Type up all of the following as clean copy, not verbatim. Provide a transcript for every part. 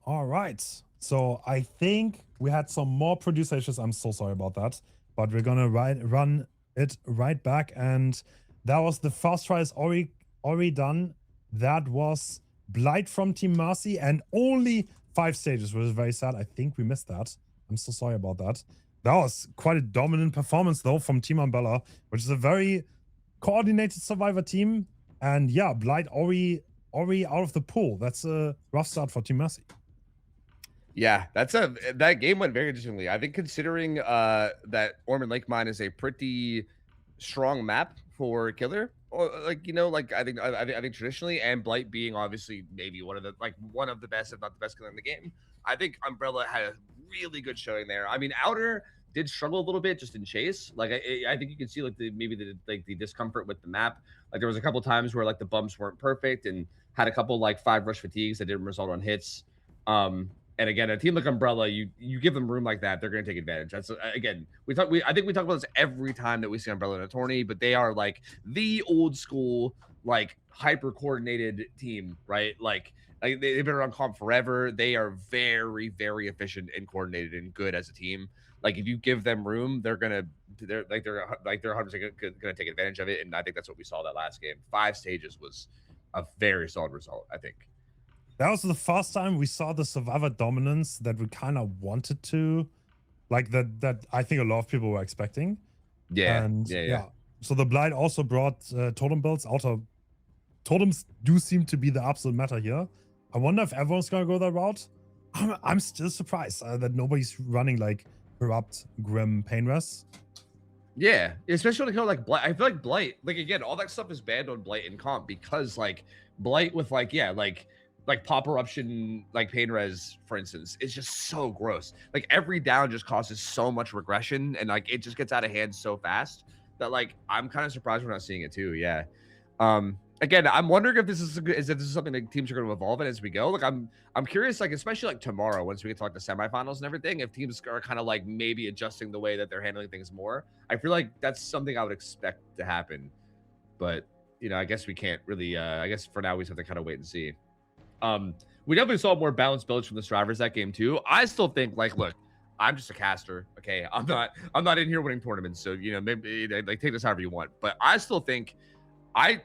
All right. So I think we had some more producer issues. I'm so sorry about that. But we're gonna run it right back. And that was the first try is already done. That was Blight from Team Mercy and only 5 stages, which is very sad. I think we missed that. I'm so sorry about that. That was quite a dominant performance though from Team Umbrella, which is a very coordinated survivor team. And yeah, Blight already out of the pool. That's a rough start for Team Mercy. Yeah, that game went very interestingly. I think considering that Ormond Lake Mine is a pretty strong map for killer, or like like I think traditionally, and Blight being obviously maybe one of the best, if not the best killer in the game. I think Umbrella had a really good showing there. I mean, Outer did struggle a little bit just in chase. Like I think you can see like the discomfort with the map. Like there was a couple times where like the bumps weren't perfect and had a couple like 5 rush fatigues that didn't result on hits. And again, a team like Umbrella, you give them room like that, they're going to take advantage. That's again, I think we talk about this every time that we see Umbrella in a tourney, but they are like the old school, like hyper coordinated team, right? Like they've been around comp forever. They are very, very efficient and coordinated and good as a team. Like if you give them room, they're 100% gonna take advantage of it. And I think that's what we saw that last game. 5 stages was a very solid result, I think. That was the first time we saw the survivor dominance that we kind of wanted to, like that I think a lot of people were expecting. Yeah, And yeah, yeah. yeah, so the Blight also brought totem builds. Outer totems do seem to be the absolute meta here. I wonder if everyone's gonna go that route. I'm still surprised that nobody's running like corrupt, grim, painless. Yeah, especially when it comes to, like Blight. I feel like Blight, like again, all that stuff is banned on Blight and comp because like Blight with like pop eruption, like pain res, for instance, is just so gross. Like every down just causes so much regression and like it just gets out of hand so fast that like I'm kind of surprised we're not seeing it too. Yeah. Again, I'm wondering if this is something that teams are going to evolve in as we go. Like I'm curious, like especially like tomorrow once we get to like the semifinals and everything, if teams are kind of like maybe adjusting the way that they're handling things more. I feel like that's something I would expect to happen, but I guess we can't really. I guess for now we just have to kind of wait and see. We definitely saw more balanced builds from the drivers that game too. I still think like, look, I'm just a caster. Okay, I'm not in here winning tournaments, so maybe like take this however you want. But I still think I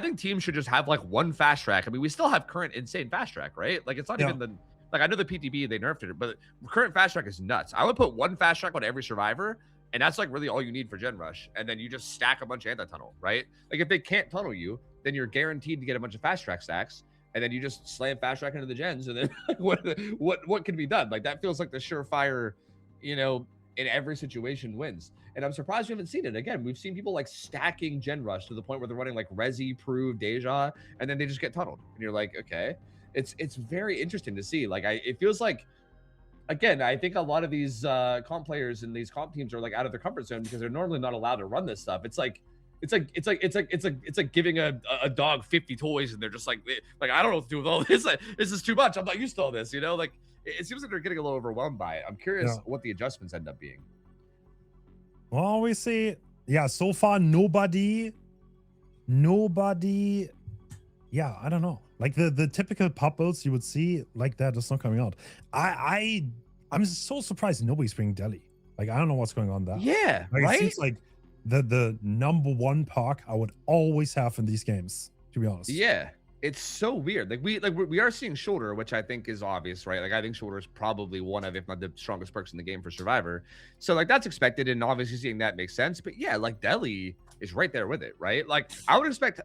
think teams should just have like one fast track. I mean, we still have current insane fast track, right? Like it's not Yeah. even the like I know the PTB they nerfed it, but current fast track is nuts. I would put one fast track on every survivor, and that's like really all you need for Gen Rush. And then you just stack a bunch of anti-tunnel, right? Like if they can't tunnel you, then you're guaranteed to get a bunch of fast track stacks, and then you just slam fast track into the gens, and then what can be done? Like that feels like the surefire, in every situation wins. And I'm surprised we haven't seen it. Again, we've seen people like stacking Gen Rush to the point where they're running like Resi, Prove, Deja, and then they just get tunneled. And you're like, okay. It's very interesting to see. Like it feels like again, I think a lot of these comp players and these comp teams are like out of their comfort zone because they're normally not allowed to run this stuff. It's like giving a dog 50 toys and they're just like I don't know what to do with all this. Like, this is too much. I'm not used to all this, Like it seems like they're getting a little overwhelmed by it. I'm curious Yeah. what the adjustments end up being. Well, we see. Yeah. So far, nobody. Yeah, I don't know. Like the typical pop builds you would see like that is not coming out. I'm so surprised nobody's bringing Delhi. Like I don't know what's going on there. Yeah, Like it right? seems like the number one park I would always have in these games. To be honest. Yeah. It's so weird. We are seeing shoulder, which I think is obvious, right? Like I think shoulder is probably one of, if not the strongest perks in the game for Survivor. So like that's expected, and obviously seeing that makes sense. But yeah, like Delhi is right there with it, right? Like I would expect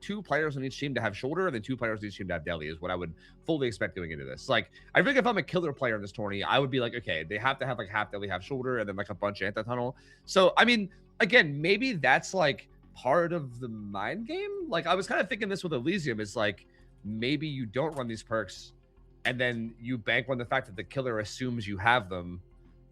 2 players on each team to have shoulder, and then 2 players on each team to have Delhi is what I would fully expect going into this. Like I think if I'm a killer player in this tourney, I would be like, okay, they have to have like half Delhi, half shoulder, and then like a bunch of anti-tunnel. So I mean, again, maybe that's like part of the mind game. Like I was kind of thinking this with Elysium is like maybe you don't run these perks and then you bank on the fact that the killer assumes you have them.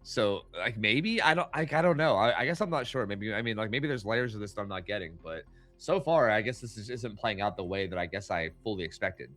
So like maybe I don't know. I guess I'm not sure. Maybe I mean like maybe there's layers of this that I'm not getting, but so far I guess isn't playing out the way that I guess I fully expected.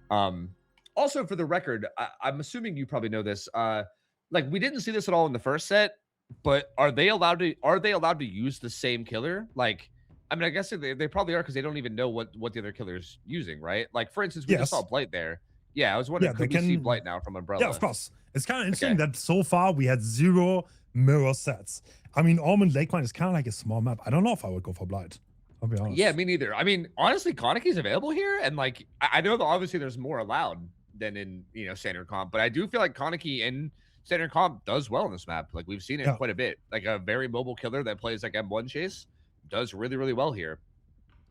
Also for the record, I'm assuming you probably know this. Like we didn't see this at all in the first set, but are they allowed to use the same killer? Like I mean, I guess they probably are because they don't even know what the other killer's using, right? Like, for instance, we just saw Yes. Blight there. Yeah, I was wondering, Yeah, could they we see can. Blight now from Umbrella? Yeah, of course. It's kind of interesting Okay. that so far we had 0 mirror sets. I mean, Almond Lake Mine is kind of like a small map. I don't know if I would go for Blight. I'll be honest. Yeah, me neither. I mean, honestly, Kaneki's available here, and like I know that obviously there's more allowed than in standard comp, but I do feel like Kaneki in standard comp does well in this map. Like we've seen it Yeah. quite a bit. Like a very mobile killer that plays like M1 chase does really well here.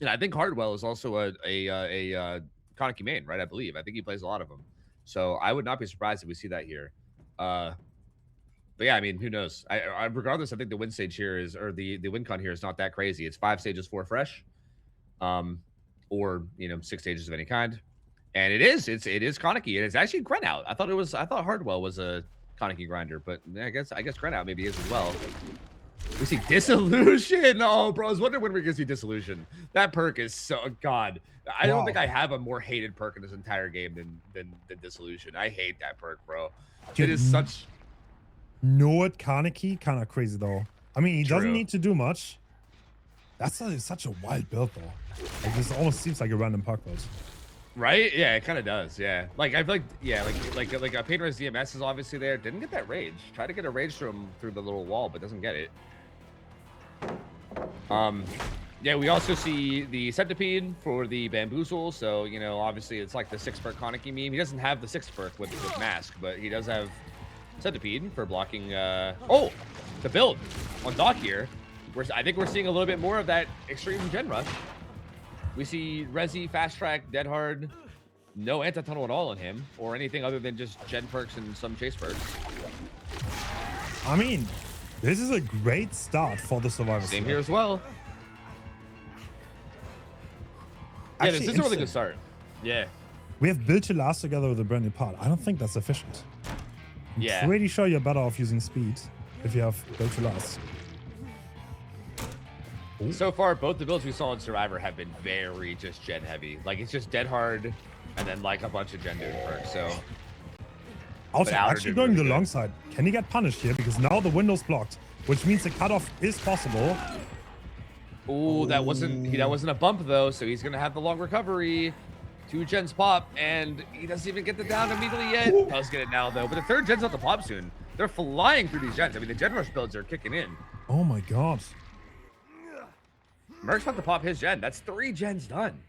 And I think Hardwell is also a Kaneki main, right? I believe. I think he plays a lot of them. So I would not be surprised if we see that here. But yeah, I mean, who knows? Regardless, I think the win stage here is, or the win con here is not that crazy. It's 5 stages, 4 fresh, or 6 stages of any kind, and it is Kaneki, and it's actually Grenout. I thought Hardwell was a Kaneki grinder, but I guess Grenout maybe is as well. We see Dissolution. Oh, bro, I was wondering when we're gonna see Dissolution. That perk is so god. I don't think I have a more hated perk in this entire game than Dissolution. I hate that perk, bro. Dude, It is such. Nord Kaneki, kind of crazy though. I mean, he doesn't True. need to do much. That's such a wild build though. Like this almost seems like a random park build. Right? Yeah, it kind of does. Yeah, like I feel like like a Painter's DMS is obviously there. Didn't get that rage. Try to get a rage through him through the little wall, but doesn't get it. Yeah, we also see the Centipede for the Bamboozle. So obviously it's like the 6 perk Kaneki meme. He doesn't have the 6 perk with Mask, but he does have Centipede for blocking. Oh, the build on Doc here. I think we're seeing a little bit more of that extreme gen rush. We see Resi, Fast Track, Dead Hard, no anti-tunnel at all in him, or anything other than just gen perks and some chase perks. I mean, this is a great start for the Survivor. Same here as well. Yeah, this is a really good start. Yeah. We have built to last together with a brand new part. I don't think that's efficient. Yeah. Pretty sure you're better off using speed if you have built to last. So far, both the builds we saw in Survivor have been very just gen heavy. Like it's just Dead Hard, and then like a bunch of gen doing perks. So Also, Outer actually did going really the good. long side. Can he get punished here? Because now the window's blocked, which means the cutoff is possible. ooh, that wasn't a bump though, so he's gonna have the long recovery. 2 gens pop, and he doesn't even get the down immediately yet. Ooh. Does get it now though, but the 3rd gen's not to pop soon. They're flying through these gens. I mean, the gen rush builds are kicking in. Oh my god. Merc's about to pop his gen. That's 3 gens done.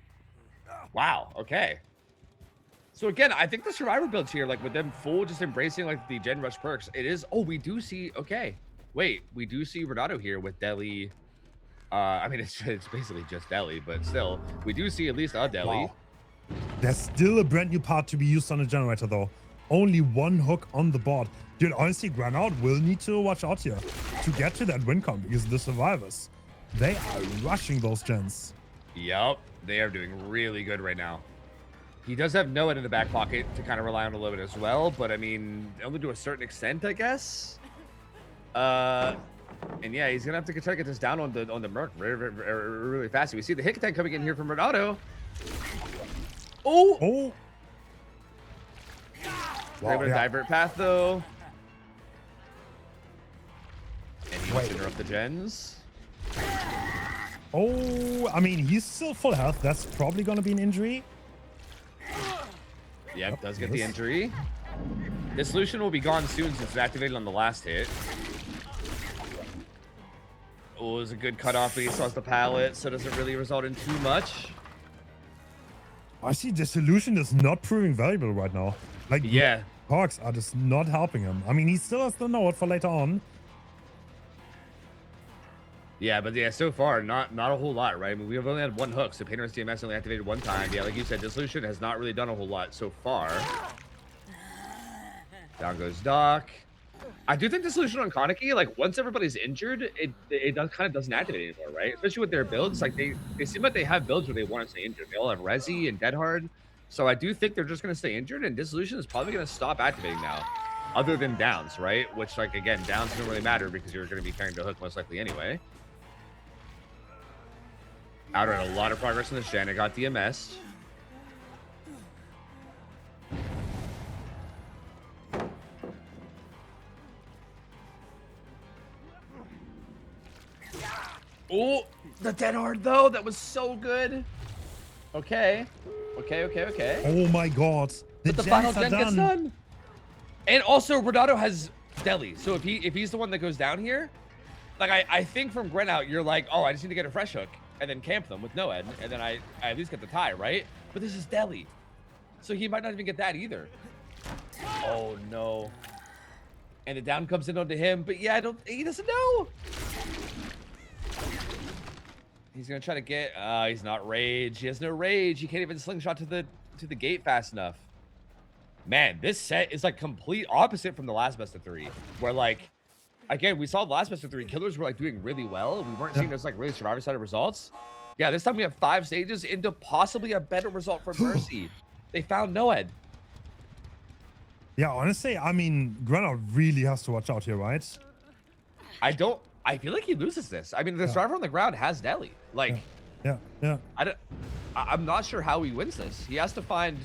Wow. Okay. So again, I think the Survivor builds here, like with them full just embracing like the gen rush perks, it is. Oh, we do see. Okay. Wait, we do see Renato here with Deli. I mean, it's basically just Deli, but still, we do see at least a Deli. Wow. There's still a brand new part to be used on the generator though. Only 1 hook on the board. Dude, honestly, Granout will need to watch out here to get to that win con because the Survivors, they are rushing those gens. Yep, they are doing really good right now. He does have Noah in the back pocket to kind of rely on a little bit as well, but I mean, only to a certain extent, I guess. And yeah, he's gonna have to try to get this down on the Merc really fast. We see the hit attack coming in here from Renato. Oh, Oh. they're gonna divert path though. And he wants to interrupt the gens. Oh, I mean, he's still full health. That's probably going to be an injury. Yeah, Yep, does get the yes. injury. Dissolution will be gone soon since it's activated on the last hit. Oh, it was a good cutoff, but he still has the pallet, so it doesn't really result in too much. I see Dissolution is not proving valuable right now. Like, Yeah. Hawks are just not helping him. I mean, he still has the note for later on. Yeah, but yeah, so far, not a whole lot, right? I mean, we've only had 1 hook, so Painter's DMS only activated 1 time. Yeah, like you said, Dissolution has not really done a whole lot so far. Down goes Doc. I do think Dissolution on Kaneki, like, once everybody's injured, it doesn't activate anymore, right? Especially with their builds. Like, they seem like they have builds where they want to stay injured. They all have Resi and Dead Hard. So I do think they're just going to stay injured, and Dissolution is probably going to stop activating now. Other than downs, right? Which, like, again, downs don't really matter because you're going to be carrying the hook most likely anyway. Outer had a lot of progress in this gen. It got DMS. Oh, the Dead Hard though. That was so good. Okay. Okay. Oh my god. The But the final gens are gen gets done. done. And also, Renato has Deli. So if he's the one that goes down here, like I think from Gren out, you're like, oh, I just need to get a fresh hook and then camp them with Noed, and then I at least get the tie, right? But this is Deli. So he might not even get that either. Oh no. And the down comes in onto him, but yeah, he doesn't know. He's gonna try to get he's not rage. He has no rage. He can't even slingshot to the gate fast enough. Man, this set is like complete opposite from the last best of 3. Where like again, we saw the last best of 3 killers were like doing really well. We weren't seeing those like really survivor side results. Yeah, this time we have 5 stages into possibly a better result for Mercy. They found Noed. Yeah, honestly, I mean, Grenard really has to watch out here, right? I feel like he loses this. I mean, the survivor on the ground has Deli. Like, yeah. I'm not sure how he wins this. He has to find.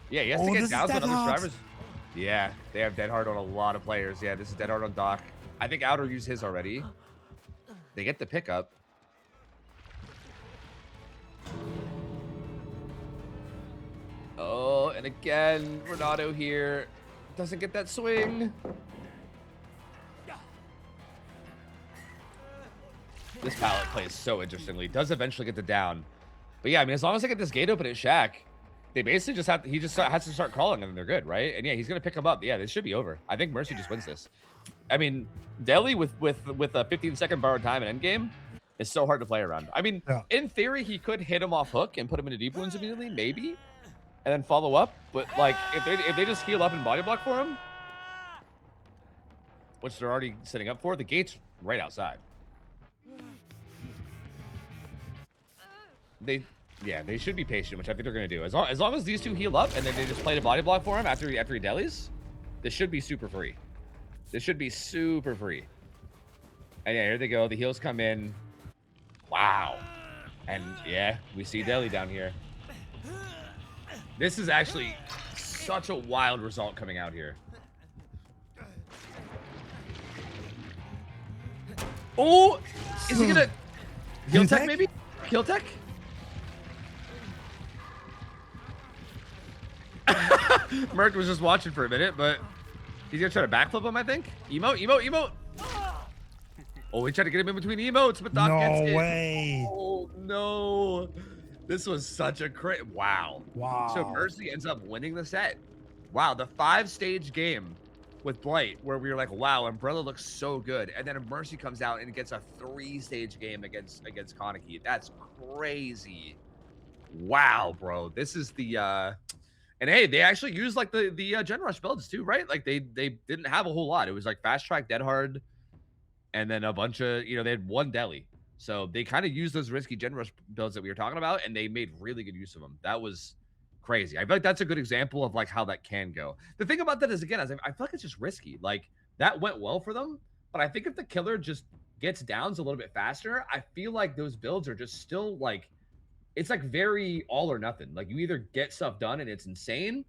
Yeah, he has to Oh, get this down is to other Dead Hard. survivors. Yeah, they have Dead Hard on a lot of players. Yeah, this is Dead Hard on Doc. I think Outer used his already. They get the pickup. Oh, and again, Renato here doesn't get that swing. This pallet plays so interestingly. Does eventually get the down. But yeah, I mean, as long as I get this gate open at Shaq, they basically just have to, he just has to start crawling and then they're good, right? And yeah, he's going to pick him up. Yeah, this should be over. I think Mercy just wins this. I mean, Deli with a 15-second borrowed time in endgame is so hard to play around. I mean, in theory, he could hit him off hook and put him into deep wounds immediately, maybe, and then follow up. But like, if they just heal up and body block for him, which they're already setting up for, the gate's right outside. They should be patient, which I think they're going to do. As long as these two heal up and then they just play the body block for him after he delis, this should be super free. This should be super free. And yeah, here they go. The heals come in. Wow. And yeah, we see Deli down here. This is actually such a wild result coming out here. Oh, is he gonna kill tech maybe? Kill tech? Merc was just watching for a minute, but he's gonna try to backflip him, I think. Emote. Oh, he tried to get him in between emotes, but Doc gets it. No way. Oh no. This was such a wow. So Wow. Mercy ends up winning the set. Wow, the 5-stage game with Blight, where we were like, wow, Umbrella looks so good. And then Mercy comes out and gets a 3-stage game against Kaneki. That's crazy. Wow, bro. This is the and hey, they actually used like the Gen Rush builds too, right? Like they didn't have a whole lot. It was like Fast Track, Dead Hard, and then a bunch of, they had one Deli. So they kind of used those risky Gen Rush builds that we were talking about, and they made really good use of them. That was crazy. I feel like that's a good example of like how that can go. The thing about that is, again, I feel like it's just risky. Like that went well for them, but I think if the killer just gets downs a little bit faster, I feel like those builds are just still like, it's like very all or nothing. Like you either get stuff done and it's insane,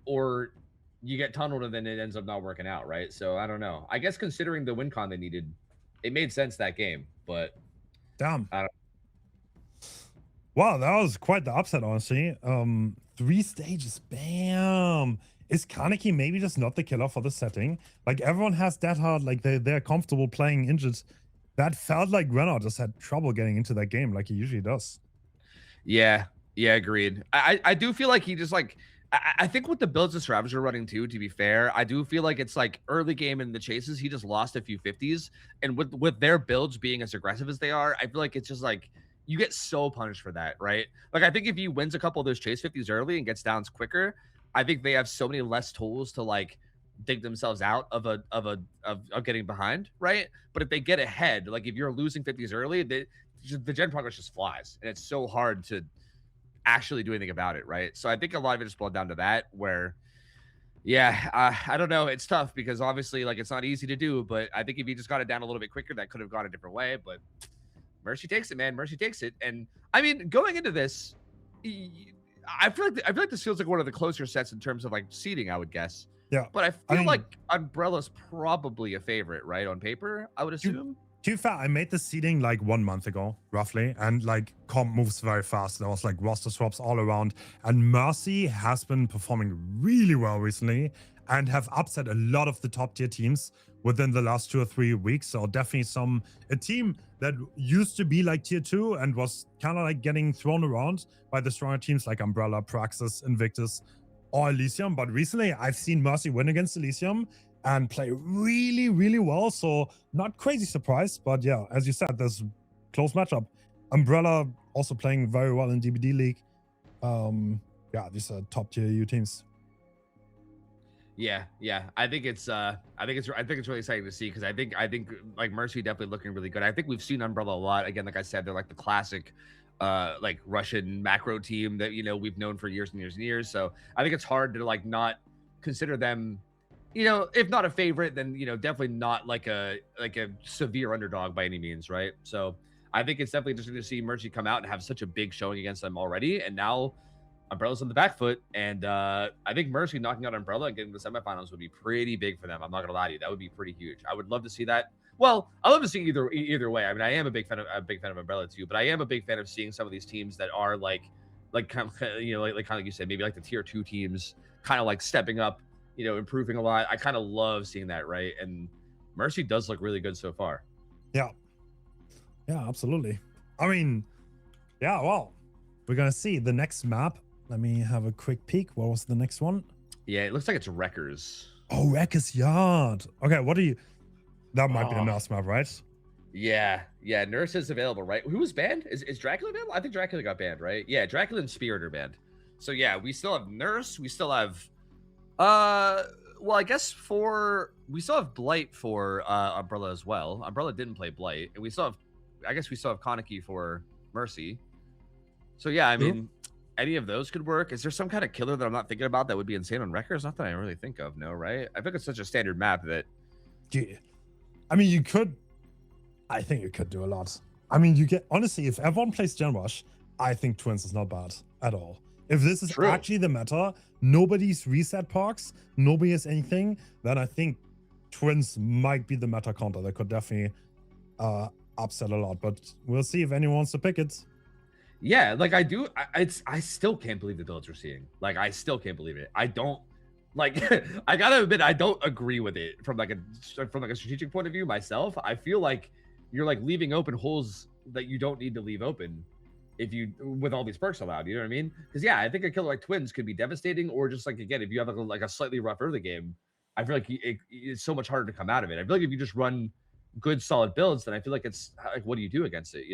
or you get tunneled and then it ends up not working out, right? So I don't know. I guess considering the win con they needed, it made sense that game, but damn. I don't. Wow, that was quite the upset, honestly. 3 stages, bam. Is Kaneki maybe just not the killer for the setting? Like everyone has Dead Hard, like they're comfortable playing injured. That felt like Grenard just had trouble getting into that game like he usually does. Yeah, agreed. I do feel like he just like, I think with the builds the Ravage are running too, to be fair, I do feel like it's like early game in the chases, he just lost a few 50s. And with their builds being as aggressive as they are, I feel like it's just like, you get so punished for that, right? Like, I think if he wins a couple of those chase 50s early and gets downs quicker, I think they have so many less tools to like dig themselves out of getting behind, right? But if they get ahead, like if you're losing 50s early, the gen progress just flies, and it's so hard to actually do anything about it, right? So I think a lot of it just boiled down to that, where I don't know, it's tough because obviously like it's not easy to do, but I think if he just got it down a little bit quicker, that could have gone a different way. But Mercy takes it, man. Mercy takes it. And I mean, going into this, I feel like this feels like one of the closer sets in terms of like seeding, I would guess. Yeah. But I feel like Umbrella's probably a favorite, right? On paper, I would assume. To be fair, I made the seeding like 1 month ago, roughly, and like comp moves very fast. There was like roster swaps all around, and Mercy has been performing really well recently and have upset a lot of the top tier teams within the last 2 or 3 weeks. So definitely a team that used to be like tier 2 and was kind of like getting thrown around by the stronger teams like Umbrella, Praxis, Invictus, or Elysium. But recently I've seen Mercy win against Elysium and play really, really well. So not crazy surprised, but yeah, as you said, there's close matchup. Umbrella also playing very well in DBD League. Yeah, these are top tier EU teams. Yeah, I think it's really exciting to see because I think like Mercy definitely looking really good. I think we've seen Umbrella a lot. Again, like I said, they're like the classic like Russian macro team that we've known for years and years and years. So I think it's hard to like not consider them, if not a favorite, then definitely not like a severe underdog by any means, right? So I think it's definitely interesting to see Mercy come out and have such a big showing against them already, and now Umbrella's on the back foot, and I think Mercy knocking out Umbrella and getting to the semifinals would be pretty big for them. I'm not gonna lie to you, that would be pretty huge. I would love to see that. Well, I love to see either way. I mean, I am a big fan of Umbrella too, but I am a big fan of seeing some of these teams that are like kind of kind of like you said, maybe like the tier 2 teams, kind of like stepping up, improving a lot. I kind of love seeing that, right? And Mercy does look really good so far. Yeah, absolutely. I mean, yeah, well, we're gonna see the next map. Let me have a quick peek. What was the next one? Yeah, it looks like it's Wreckers. Oh, Wreckers Yard. Okay, what do you... That might be the Nurse map, right? Yeah, Nurse is available, right? Who was banned? Is Dracula available? I think Dracula got banned, right? Yeah, Dracula and Spirit are banned. So yeah, we still have Nurse. We still have... well, I guess we still have Blight for Umbrella as well. Umbrella didn't play Blight. And we still have Kaneki for Mercy. So yeah, I mean... Any of those could work. Is there some kind of killer that I'm not thinking about that would be insane on Wreckers? Not that I really think of, no, right? I think it's such a standard map that... Yeah. I mean, I think you could do a lot. I mean, honestly, if everyone plays Gen Rush, I think Twins is not bad at all. If this is actually the meta, nobody's reset parks, nobody has anything, then I think Twins might be the meta counter that could definitely upset a lot. But we'll see if anyone wants to pick it. Yeah, like I still can't believe the builds we're seeing. Like, I still can't believe it. I don't like. I gotta admit, I don't agree with it from like a strategic point of view myself. I feel like you're like leaving open holes that you don't need to leave open with all these perks allowed. You know what I mean? Because yeah, I think a killer like Twins could be devastating, or just like again, if you have like a slightly rough early game, I feel like it's so much harder to come out of it. I feel like if you just run good solid builds, then I feel like it's like, what do you do against it?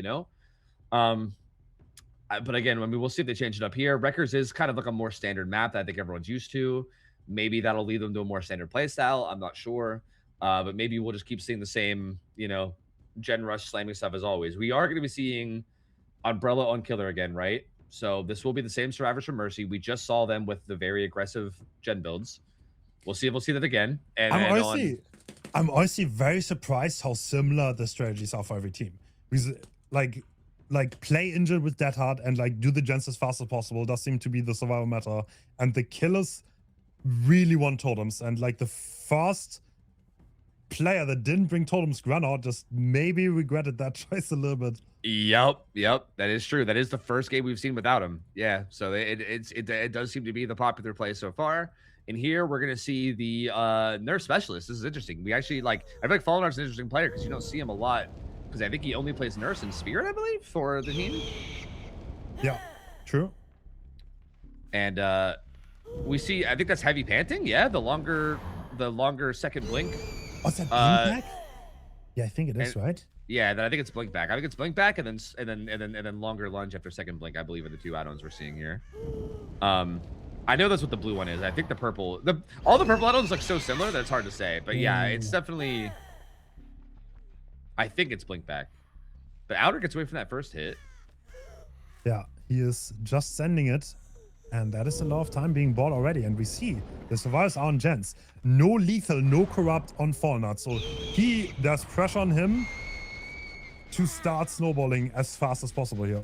But again, I mean, we'll see if they change it up here. Wreckers is kind of like a more standard map that I think everyone's used to. Maybe that'll lead them to a more standard play style. I'm not sure. But maybe we'll just keep seeing the same, Gen Rush slamming stuff as always. We are going to be seeing Umbrella on Killer again, right? So this will be the same survivors from Mercy. We just saw them with the very aggressive Gen builds. We'll see if we'll see that again. And I'm honestly very surprised how similar the strategies are for every team. Because like play injured with Dead Hard and like do the gens as fast as possible does seem to be the survival meta, and the killers really want totems, and like the first player that didn't bring totems Granard just maybe regretted that choice a little bit. Yep, that is true. That is the first game we've seen without him. Yeah, so it does seem to be the popular play so far. And here we're gonna see the Nurse Specialist. This is interesting. We actually I feel like Fallen Art's an interesting player because you don't see him a lot. Because I think he only plays Nurse and Spirit, I believe, for the team. Yeah, true. And we see, I think that's Heavy Panting. Yeah, the longer second blink. Oh, is that blink back? Yeah, I think it is, right? Yeah, then I think it's blink back. I think it's blink back and then longer lunge after second blink. I believe are the two add-ons we're seeing here. I know that's what the blue one is. I think the purple, all the purple add-ons look so similar that it's hard to say. But yeah, it's definitely. I think it's blink back. But Outer gets away from that first hit. Yeah, he is just sending it. And that is a lot of time being bought already. And we see the survivors are on gens. No lethal, no corrupt on Fallen Art. So there's pressure on him to start snowballing as fast as possible here.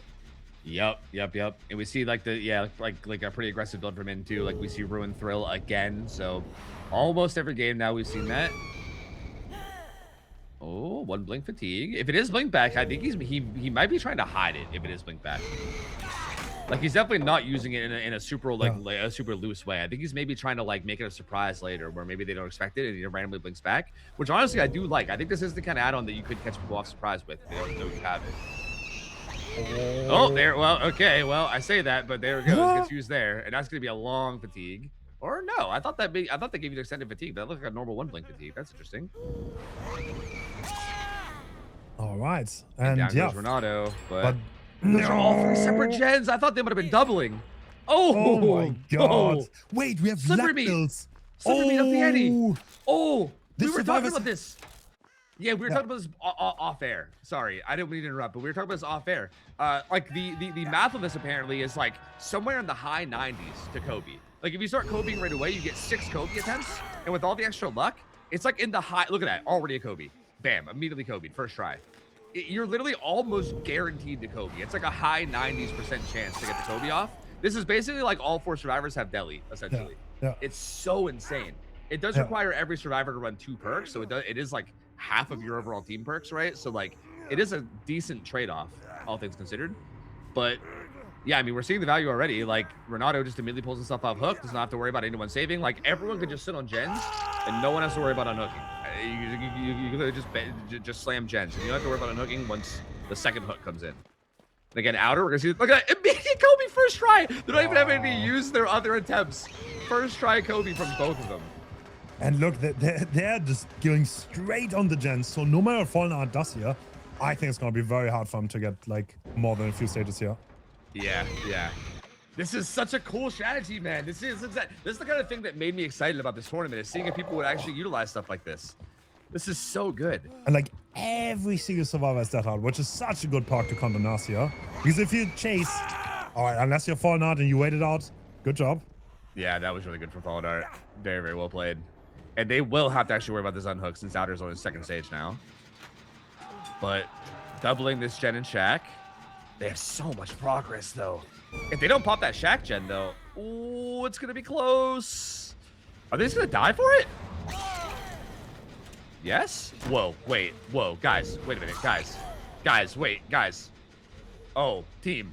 Yep. And we see like a pretty aggressive build from him too. Like we see Ruin Thrill again. So almost every game now we've seen that. Oh, one blink fatigue. If it is blink back, I think he might be trying to hide it. If it is blink back, like he's definitely not using it in a super a super loose way. I think he's maybe trying to like make it a surprise later, where maybe they don't expect it and he randomly blinks back. Which honestly I do like. I think this is the kind of add-on that you could catch people off surprise with. They don't know you have it. Oh, there. Well, okay. Well, I say that, but there it goes. Gets used there, and that's gonna be a long fatigue. Or no, I thought they gave you the extended fatigue. That looked like a normal one blink fatigue. That's interesting. All right, And and down yeah, goes Renato, but those are all 3 separate gens. I thought they would have been doubling. Oh my god! Oh, Wait, we have Slippery black meat. bills. Slippery meat up the ante. Oh, Oh, The we were talking survivors- about this. Yeah, we were talking about this off air. Sorry, I didn't mean to interrupt, but we were talking about this off air. Like the math of this apparently is like somewhere in the high 90s to Kobe. Like if you start Kobeing right away, you get 6 Kobe attempts, and with all the extra luck, it's like in the high. Look at that, already a Kobe. Bam, immediately Kobe, first try. You're literally almost guaranteed to Kobe. It's like a high 90s% chance to get the Kobe off. This is basically like all 4 survivors have Deli, essentially. Yeah. It's so insane. It does require every survivor to run 2 perks, so it is like half of your overall team perks, right? So like it is a decent trade-off, all things considered. But yeah, I mean, we're seeing the value already. Like Renato just immediately pulls himself off hook, does not have to worry about anyone saving. Like everyone could just sit on gens, and no one has to worry about unhooking. You could just slam gens, and you don't have to worry about unhooking once the second hook comes in. And again, outer, we're gonna see. Look at that, immediate Kobe first try. They don't even have any to use their other attempts. First try Kobe from both of them. And look, they're just going straight on the gens. So no matter what Fallen Art does here, I think it's gonna be very hard for him to get like more than a few stages here. Yeah, yeah. This is such a cool strategy, man. This is the kind of thing that made me excited about this tournament, is seeing if people would actually utilize stuff like this. This is so good. And like every single survivor is that hard, which is such a good perk to counter Nasia. Because if you chase, all right, unless you're Fallen Art and you wait it out, good job. Yeah, that was really good from Fallen Art. Very, very well played. And they will have to actually worry about this unhook since Outer's on his second stage now. But doubling this gen and Shaq, they have so much progress, though. If they don't pop that Shaq gen, though, ooh, it's going to be close. Are they just going to die for it? Yes? Whoa, wait, whoa, guys, wait a minute, guys, wait, guys. Oh, team,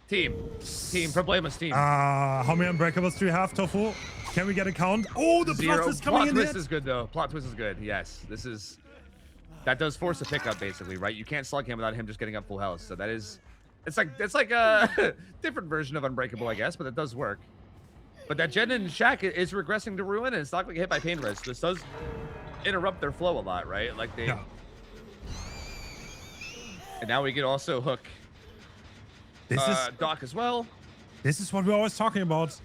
Problema's team. How many unbreakables do you have, Tofu? Can we get a count? Oh, the plot twist coming in. Plot twist is good, though. Plot twist is good, yes. That does force a pickup, basically, right? You can't slug him without him just getting up full health, so that is... It's like a different version of Unbreakable, I guess, but it does work. But that Jen and Shaq is regressing to Ruin, and it's not going to get hit by Pain Res. This does interrupt their flow a lot, right? Like they... Yeah. And now we can also hook Doc as well. This is what we're always talking about.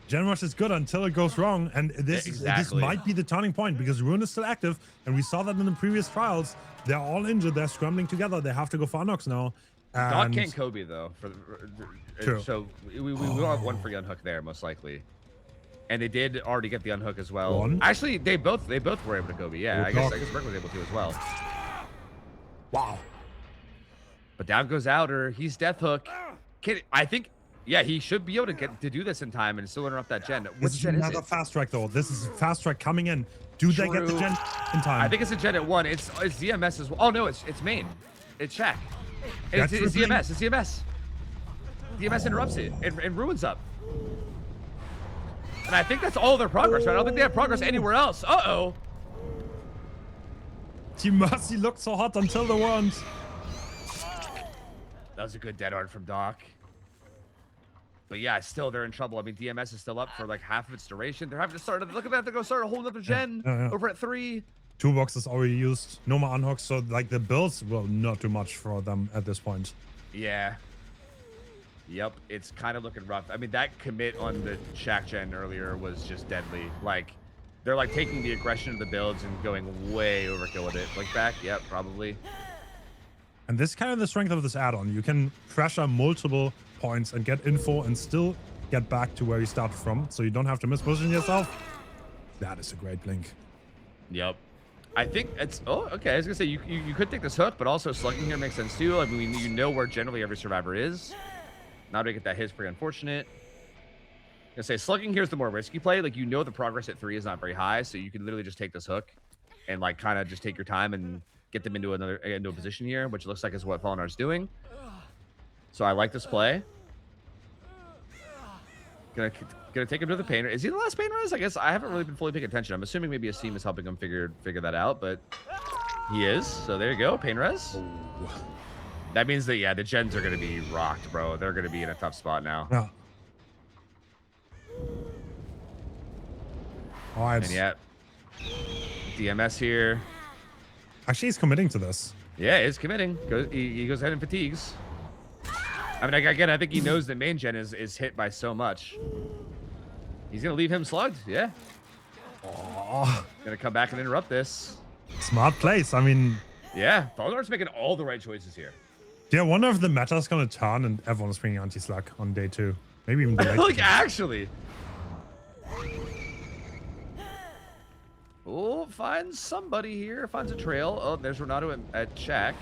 Gen Rush is good until it goes wrong, and this might be the turning point, because Ruin is still active, and we saw that in the previous trials. They're all injured. They're scrambling together. They have to go for Unox now. Doc can't Kobe though, so we will have one free unhook there most likely, and they did already get the unhook as well. Actually, they both were able to Kobe. Yeah, I guess Rick was able to as well. Wow. But down goes Outer. He's death hook. I think, yeah, he should be able to get to do this in time and still interrupt that gen. This is another fast track though. This is fast track coming in. Do they get the gen in time? I think it's a gen at 1. It's ZMS as well. Oh no, it's main. It's Shaq. It's ZMS. It's ZMS. ZMS interrupts it and ruins up. And I think that's all their progress, right? I don't think they have progress anywhere else. Uh-oh. Team Mercy looked so hot until the ones. That was a good dead art from Doc. But yeah, still they're in trouble. I mean, DMS is still up for like half of its duration. They're having to start. Look at that. They're going to start a whole other gen over at 3. 2 boxes already used. No more unhooks, so like the builds will not do much for them at this point. Yeah. Yep, it's kind of looking rough. I mean, that commit on the Shaq gen earlier was just deadly. Like, they're like taking the aggression of the builds and going way overkill with it. Like back, yep, probably. And this is kind of the strength of this add-on. You can pressure multiple points and get info and still get back to where you started from, so you don't have to misposition yourself. That is a great blink. Yep. I think it's... Oh, okay. I was going to say, you could take this hook, but also slugging here makes sense too. I mean, you know where generally every survivor is. Not to get that hit is pretty unfortunate. I'm going to say, slugging here is the more risky play. Like, you know the progress at 3 is not very high, so you can literally just take this hook and like kind of just take your time and get them into a position here, which looks like is what Fallenar's doing. So I like this play. Gonna take him to the pain. Is he the last pain res? I guess I haven't really been fully paying attention. I'm assuming maybe Asim is helping him figure that out, but he is. So there you go, pain res. Oh. That means that yeah, the gens are gonna be rocked, bro. They're gonna be in a tough spot now. Yeah. All right. And yeah, DMS here. Actually, he's committing to this. Yeah, he's committing. He goes ahead and fatigues. I mean, again, I think he knows that main gen is hit by so much. He's gonna leave him slugged. Yeah. Oh, Gonna come back and interrupt this. smart place. I mean, Yeah, Fallenar's making all the right choices here. yeah, I wonder if the meta is going to turn and everyone's bringing anti-slack on day 2. Maybe even the Like, actually. Oh, finds somebody here. Finds a trail. Oh, there's Renato at check.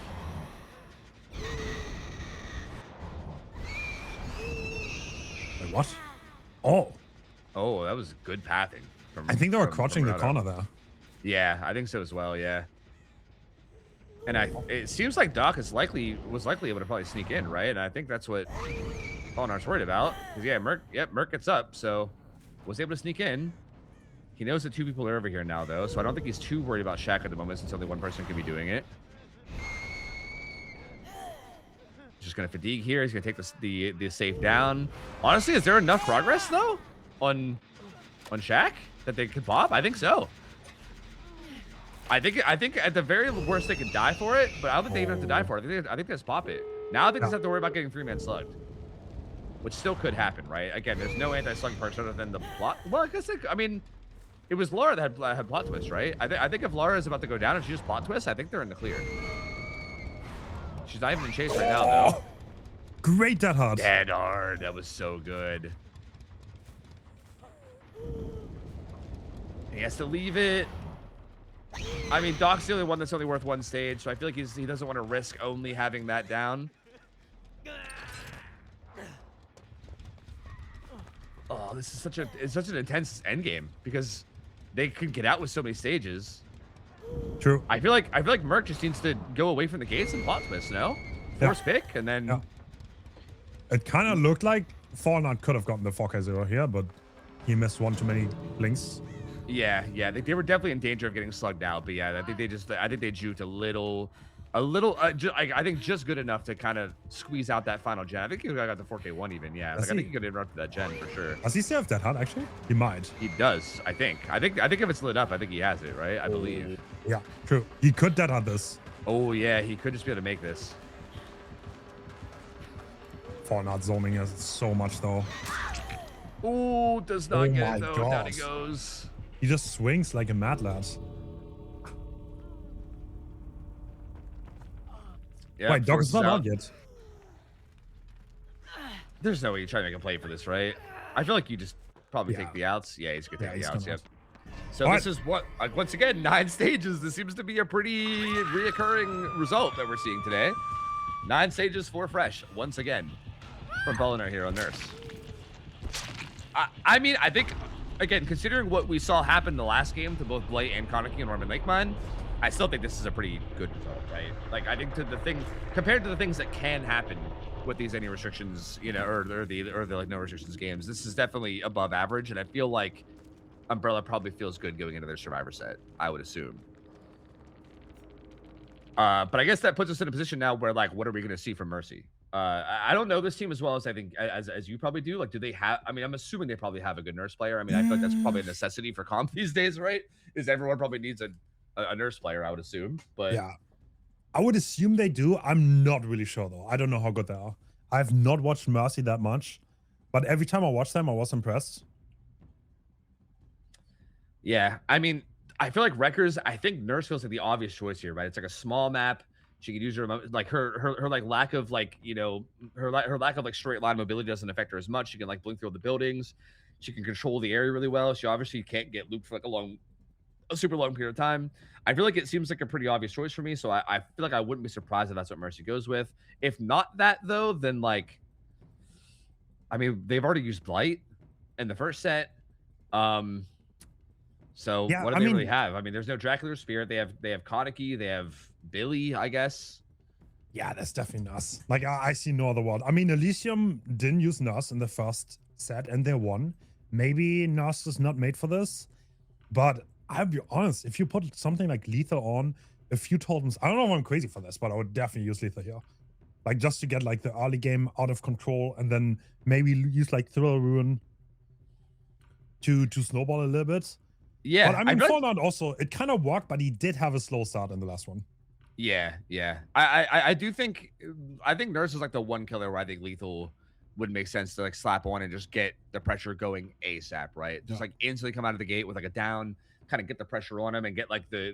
Wait, what? Oh, Oh, that was good pathing. I think they were from crouching the Renato. corner there. Yeah, I think so as well. Yeah. And it seems like Doc was likely able to probably sneak in, right? And I think that's what Fallenar's worried about. Because yeah, Merc gets up, so was able to sneak in. He knows that 2 people are over here now, though, so I don't think he's too worried about Shaq at the moment, since only 1 person can be doing it. Just gonna fatigue here. He's gonna take the safe down. Honestly, is there enough progress though on Shaq that they could pop? I think so. I think at the very worst they could die for it, but I don't think they even have to die for it. I think they just pop it. Now I think they just have to worry about getting 3-man slugged, which still could happen, right? Again, there's no anti-slug perks other than the plot. Well, I guess I mean, it was Lara that had plot twist, right? I think if Lara is about to go down and she just plot twists, I think they're in the clear. She's not even in chase right now, though. Great dead hard. Dead hard. That was so good. He has to leave it. I mean, Doc's the only one that's only worth 1 stage, so I feel like he doesn't want to risk only having that down. Oh, this is such an intense endgame because they could get out with so many stages. True. I feel like Merc just needs to go away from the gates and plot twist, no? Force pick and then Yeah. It kind of looked like Fallout could have gotten the 4K0 here, but he missed one too many blinks. yeah, they were definitely in danger of getting slugged out. But yeah, I think they juked a little, I think just good enough to kind of squeeze out that final gen. I think he got the 4K1 even. Yeah, like, I think he could have interrupted that gen for sure. Does he still have that hard? Actually, he might. He does, I think if it's lit up, I think he has it, right? I believe. Yeah, true. He could dead hard this. Oh yeah, he could just be able to make this. Fallout zooming us so much though. Ooh, does not Oh get my it though. Down he gosh. goes. He just swings like a mad lad. Yeah, Wait, Doc is forces not out. out yet. There's no way you're trying to make a play for this, right? I feel like you just probably Yeah. take the outs. Yeah, he's gonna Yeah, take he's the outs. gonna Yep. So All this is what, once again, 9 stages. This seems to be a pretty reoccurring result that we're seeing today. 9 stages, 4 fresh, once again, from Fallenar here on Nurse. I mean, I think, again, considering what we saw happen in the last game to both Blight and Koniki and Norman Lakemine, I still think this is a pretty good result, right? Like, I think compared to the things that can happen with these any restrictions, you know, or the like no restrictions games, this is definitely above average, and I feel like Umbrella probably feels good going into their Survivor set, I would assume. But I guess that puts us in a position now where, like, what are we going to see from Mercy? I don't know this team as well as I think as you probably do. Like, do they have? I mean, I'm assuming they probably have a good nurse player. I mean, I feel like that's probably a necessity for comp these days, right? Is everyone probably needs a nurse player? I would assume. But Yeah, I would assume they do. I'm not really sure though. I don't know how good they are. I've not watched Mercy that much, but every time I watched them, I was impressed. yeah, I mean, I feel like Wreckers. I think Nurse feels like the obvious choice here, right? It's like a small map. She could use her remote, like her like lack of like, you know, her lack of like straight line mobility doesn't affect her as much. She can like blink through the buildings. She can control the area really well. She obviously can't get looped for like a super long period of time. I feel like it seems like a pretty obvious choice for me. So I feel like I wouldn't be surprised if that's what Mercy goes with. If not that though, then like, I mean, they've already used Blight in the first set. So Yeah, what do I they really mean, have? I mean, there's no Dracula Spirit. They have Kaneki. They have Billy, I guess. yeah, that's definitely Nas. Like, I see no other word. I mean, Elysium didn't use Nas in the first set and they won. Maybe Nas is not made for this, but I'll be honest, if you put something like Letha on a few totems, I don't know if I'm crazy for this, but I would definitely use Letha here. Like, just to get like the early game out of control and then maybe use like Thriller Ruin to snowball a little bit. But Yeah, I I mean, feel like Fallout also, it kind of worked, but he did have a slow start in the last one. yeah. I do think I think Nurse is like the one killer where I think Lethal would make sense to like slap on and just get the pressure going ASAP, right? Just Yeah. like instantly come out of the gate with like a down, kind of get the pressure on him and get like the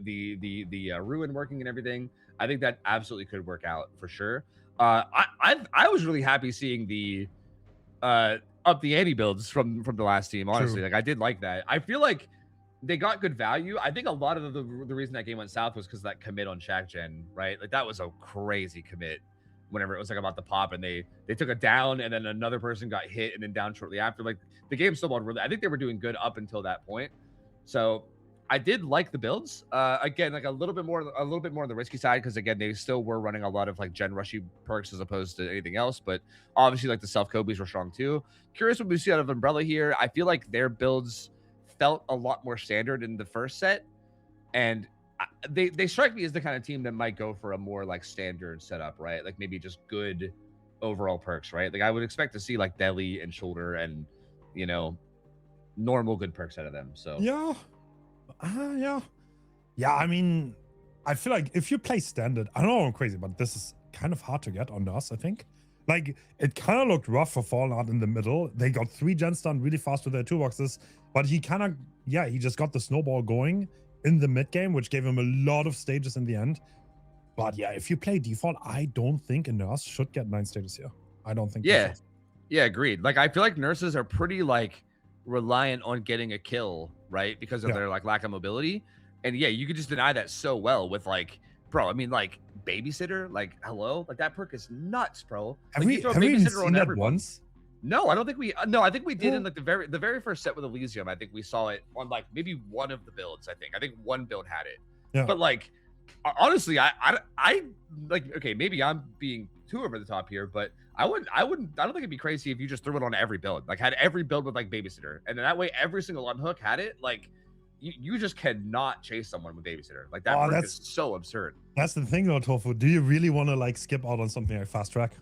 ruin working and everything. I think that absolutely could work out for sure. I was really happy seeing the up the ante builds from the last team. Honestly, True. like I did like that. I feel like they got good value. I think a lot of the reason that game went south was because that commit on Shaq Gen, right? Like that was a crazy commit. Whenever it was like about to pop, and they took a down, and then another person got hit, and then down shortly after. Like the game still really. I think they were doing good up until that point. So I did like the builds. Again, like a little bit more on the risky side because again they still were running a lot of like gen rushy perks as opposed to anything else. But obviously, like the self Kobe's were strong too. Curious what we see out of Umbrella here. I feel like their builds felt a lot more standard in the first set, and they strike me as the kind of team that might go for a more like standard setup, right? Like maybe just good overall perks, right? Like I would expect to see like Deli and Shoulder and you know normal good perks out of them. So Yeah. Yeah. Yeah, I mean, I feel like if you play standard, I don't know I'm crazy, but this is kind of hard to get on Nurse, I think. Like, it kind of looked rough for Fallout in the middle. They got 3 gens done really fast with their toolboxes, but he kind of, yeah, he just got the snowball going in the mid game, which gave him a lot of stages in the end. But yeah, if you play default, I don't think a Nurse should get 9 stages here. I don't think they yeah, should. yeah, agreed. Like I feel like nurses are pretty like reliant on getting a kill, right? Because of Yeah. their like lack of mobility. And yeah, you could just deny that so well with like, bro. I mean, like babysitter, like hello, like that perk is nuts, bro. Have Like we you throw have we even babysitter seen on that everyone. once? No, I don't think we. No, I think we did in Oh. like the very first set with Elysium. I think we saw it on like maybe one of the builds. I think one build had it. Yeah. But like honestly, I like okay, maybe I'm being too over the top here, but I don't think it'd be crazy if you just threw it on every build. Like had every build with like babysitter. And then that way every single unhook had it. Like you just cannot chase someone with babysitter. Like that Oh, perk is so absurd. That's the thing though, Tofu. Do you really want to like skip out on something like fast track?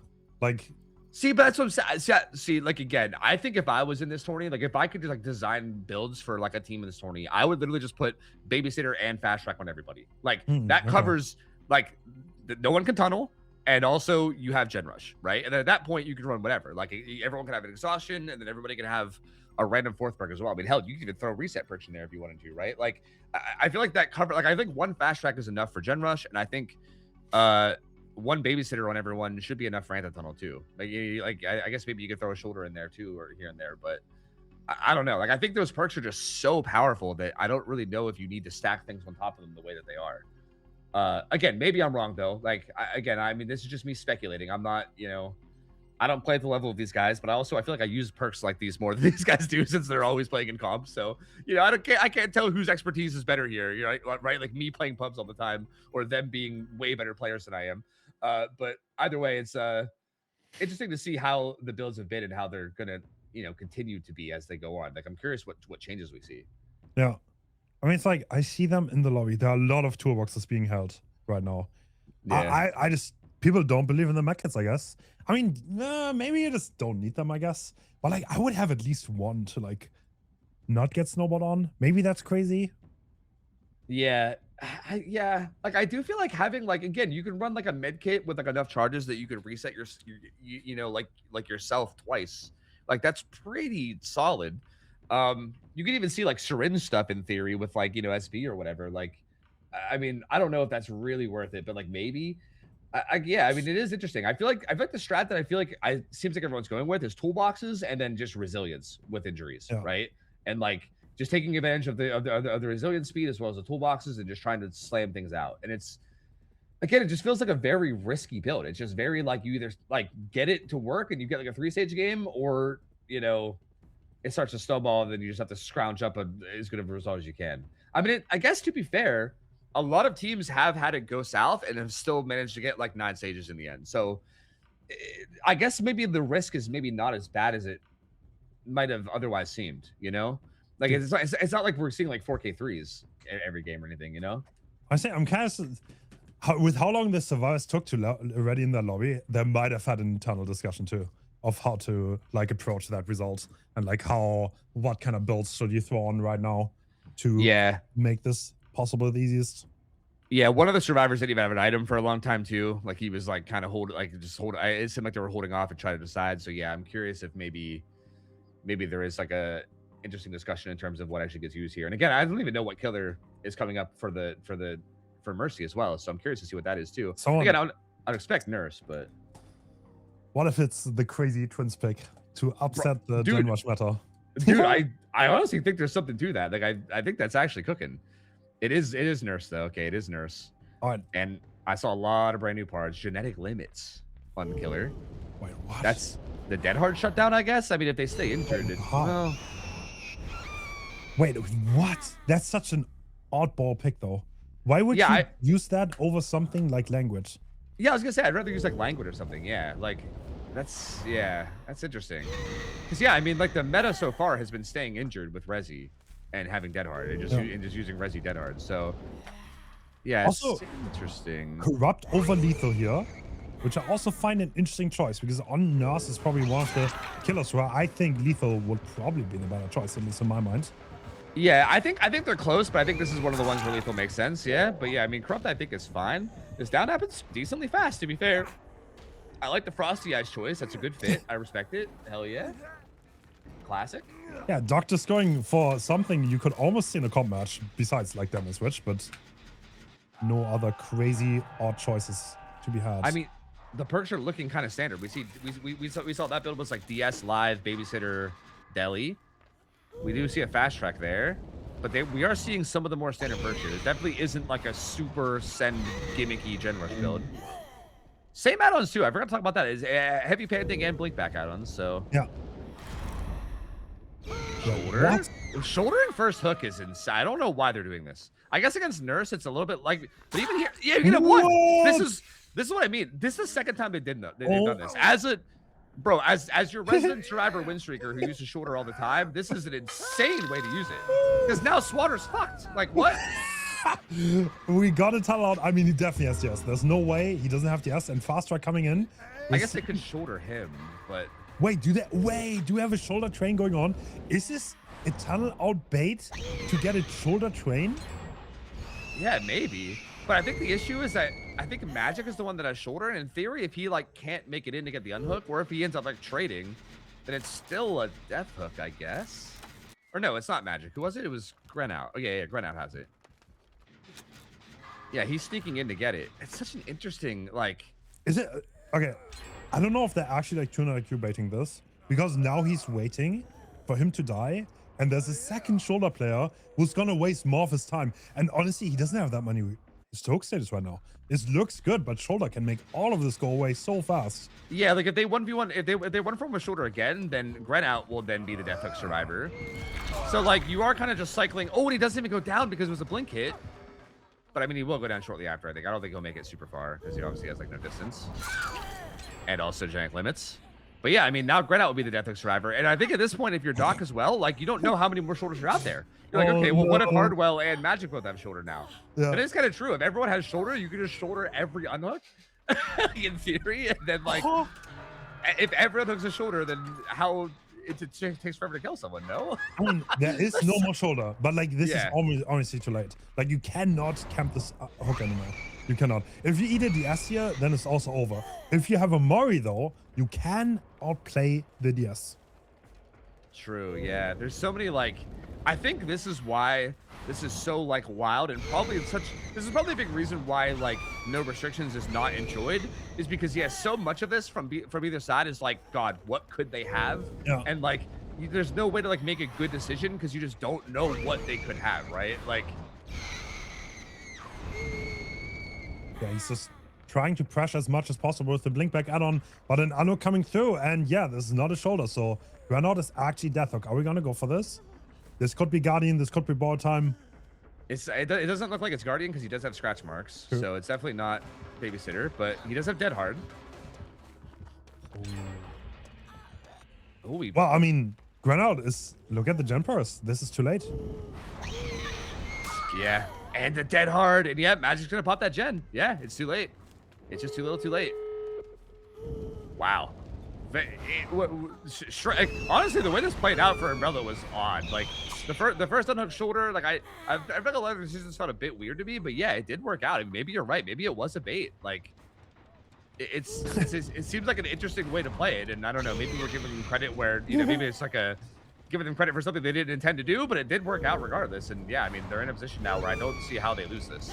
Like, See, but that's what I'm saying. See, like again, I think if I was in this tourney, like if I could just like design builds for like a team in this tourney, I would literally just put babysitter and fast track on everybody. Like that okay. covers like no one can tunnel, and also you have gen rush, right? And then at that point you can run whatever. Like everyone can have an exhaustion, and then everybody can have a random fourth perk as well. I mean, hell, you can even throw a reset perks in there if you wanted to, right? Like I feel like that cover. Like I think one fast track is enough for gen rush, and I think one babysitter on everyone should be enough for anti-tunnel too. Like I guess maybe you could throw a shoulder in there too, or here and there, but I don't know. Like I think those perks are just so powerful that I don't really know if you need to stack things on top of them the way that they are. Again, maybe I'm wrong though. Like I mean, this is just me speculating. I'm not, I don't play at the level of these guys, but I feel like I use perks like these more than these guys do since they're always playing in comps. So I can't tell whose expertise is better here. Right? Like me playing pubs all the time, or them being way better players than I am. But either way, it's interesting to see how the builds have been and how they're gonna continue to be as they go on. Like I'm curious what changes we see. Yeah. I mean, it's like I see them in the lobby. There are a lot of toolboxes being held right now. Yeah. I just people don't believe in the mechs, I guess. I mean, maybe you just don't need them, I guess. But like, I would have at least one to like not get snowballed on. Maybe that's crazy. Yeah. Yeah, like I do feel like having like again, you can run like a med kit with like enough charges that you can reset like yourself twice. Like that's pretty solid. You can even see like syringe stuff in theory with like SB or whatever. Like, I mean, I don't know if that's really worth it, but like maybe. Yeah, I mean, it is interesting. I feel like the strat that I feel like seems like everyone's going with is toolboxes and then just resilience with injuries, right? And like just taking advantage of the resilience speed as well as the toolboxes and just trying to slam things out. And it's again, it just feels like a very risky build. It's just very like you either like get it to work and you get like a 3-stage game, or it starts to snowball, and then you just have to scrounge up as good of a result as you can. I mean, I guess to be fair, a lot of teams have had it go south and have still managed to get like 9 stages in the end. So I guess maybe the risk is maybe not as bad as it might have otherwise seemed, you know? Like it's not like we're seeing like 4K3s every game or anything, you know? I say I'm kind of with how long the survivors took to already in their lobby, they might have had an internal discussion too of how to like approach that result and like what kind of builds should you throw on right now to make this possible the easiest. Yeah, one of the survivors didn't even have an item for a long time too. Like he was like kind of it seemed like they were holding off and trying to decide. So yeah, I'm curious if maybe there is like a interesting discussion in terms of what actually gets used here. And again, I don't even know what killer is coming up for Mercy as well. So I'm curious to see what that is too. Again, I'd expect Nurse, but what if it's the crazy twins pick to upset the Gen Rush meta? Dude, I honestly think there's something to that. Like I think that's actually cooking. It is Nurse though. Okay, it is Nurse. All right. And I saw a lot of brand new parts. Genetic limits on killer. Wait, what? That's the Dead Hard shutdown, I guess. I mean, if they stay injured, well. Wait, what? That's such an oddball pick though. Why would you use that over something like language? Yeah, I was gonna say I'd rather use like language or something. Yeah, like that's interesting. Because yeah, I mean, like the meta so far has been staying injured with Resi and having Dead Hard and just using Resi Dead Hard. So yeah, it's also interesting. Corrupt over lethal here, which I also find an interesting choice because on Nurse is probably one of the killers where I think lethal would probably be the better choice, at least in my mind. Yeah, I think they're close, but I think this is one of the ones where lethal makes sense. Yeah, but yeah, I mean, Corrupt I think is fine. This down happens decently fast, to be fair. I like the Frosty Eyes choice. That's a good fit. I respect it. Hell yeah. Classic. Yeah, Doctor's going for something you could almost see in a comp match besides like Damage Switch, but no other crazy odd choices to be had. I mean, the perks are looking kind of standard. We saw that build was like DS Live, Babysitter, Deli. We do see a fast track there, but we are seeing some of the more standard perks here. It definitely isn't like a super send gimmicky Gen Rush build. Same add-ons too. I forgot to talk about that. Is heavy panting and blink back add-ons. So yeah. Shoulder. Shouldering first hook is insane. I don't know why they're doing this. I guess against Nurse, it's a little bit like, but even here, yeah, you get one. This is what I mean. This is the second time they've done this. As your resident survivor win streaker who uses shoulder all the time, this is an insane way to use it. Because now Swatter's fucked. Like what? We gotta tell out. I mean, he definitely has yes. There's no way he doesn't have the yes. And fast track coming in. I guess they could shoulder him, but wait, do we have a shoulder train going on? Is this a tunnel out bait to get a shoulder train? Yeah, maybe. But I think the issue is that I think Magic is the one that has shoulder, and in theory, if he like can't make it in to get the unhook, or if he ends up like trading, then it's still a death hook, I guess. Or no, it's not Magic. Who was it? It was Grenout. Oh yeah, Grenout has it. Yeah, he's sneaking in to get it. It's such an interesting like. Is it okay? I don't know if they're actually like tuna IQ baiting this because now he's waiting for him to die, and there's a second shoulder player who's gonna waste more of his time. And honestly, he doesn't have that many Stoke status right now. This looks good, but shoulder can make all of this go away so fast. Yeah, like if they 1v1, if they run from a shoulder again, then Grenout will then be the death hook survivor. So like you are kind of just cycling. Oh, and he doesn't even go down because it was a blink hit. But I mean, he will go down shortly after. I don't think he'll make it super far because he obviously has like no distance, and also genetic limits. But yeah, I mean, now Grenout will be the death hook survivor. And I think at this point, if you're Doc as well, like you don't know how many more shoulders are out there. You're like, okay, well, what if Hardwell and Magic both have shoulder now? Yeah. But it's kind of true. If everyone has shoulder, you can just shoulder every unhook in theory. And then like, if everyone hooks a shoulder, then how it takes forever to kill someone, no? I mean, there is no more shoulder, but like this is honestly too late. Like you cannot camp this hook anymore. You cannot. If you eat a DS here, then it's also over. If you have a Mori though, you can outplay the DS. True, yeah. There's so many like, I think this is why this is so like wild, and probably this is probably a big reason why like no restrictions is not enjoyed, is because so much of this from either side is like, God, what could they have? Yeah. And like there's no way to like make a good decision because you just don't know what they could have, right? Like yeah, he's just trying to pressure as much as possible with the blink back add-on, but an Anno coming through, and yeah, this is not a shoulder, so Granot is actually Deathhook. Are we gonna go for this? This could be Guardian, this could be ball time. It doesn't look like it's Guardian because he does have scratch marks, True. so it's definitely not Babysitter, but he does have Dead Hard. Oh, Well, I mean, Granot is, look at the Gen Purse. This is too late. yeah, and the Dead Hard, and yeah, Magic's gonna pop that Gen. Yeah, it's too late. It's just too little, too late. Wow. Honestly, the way this played out for Umbrella was odd. Like the first unhook shoulder, like I think a lot of the decisions felt a bit weird to me, but yeah, it did work out. And maybe you're right. Maybe it was a bait. Like it seems like an interesting way to play it. And I don't know, maybe we're giving them credit where maybe it's like giving them credit for something they didn't intend to do, but it did work out regardless. And yeah, I mean they're in a position now where I don't see how they lose this.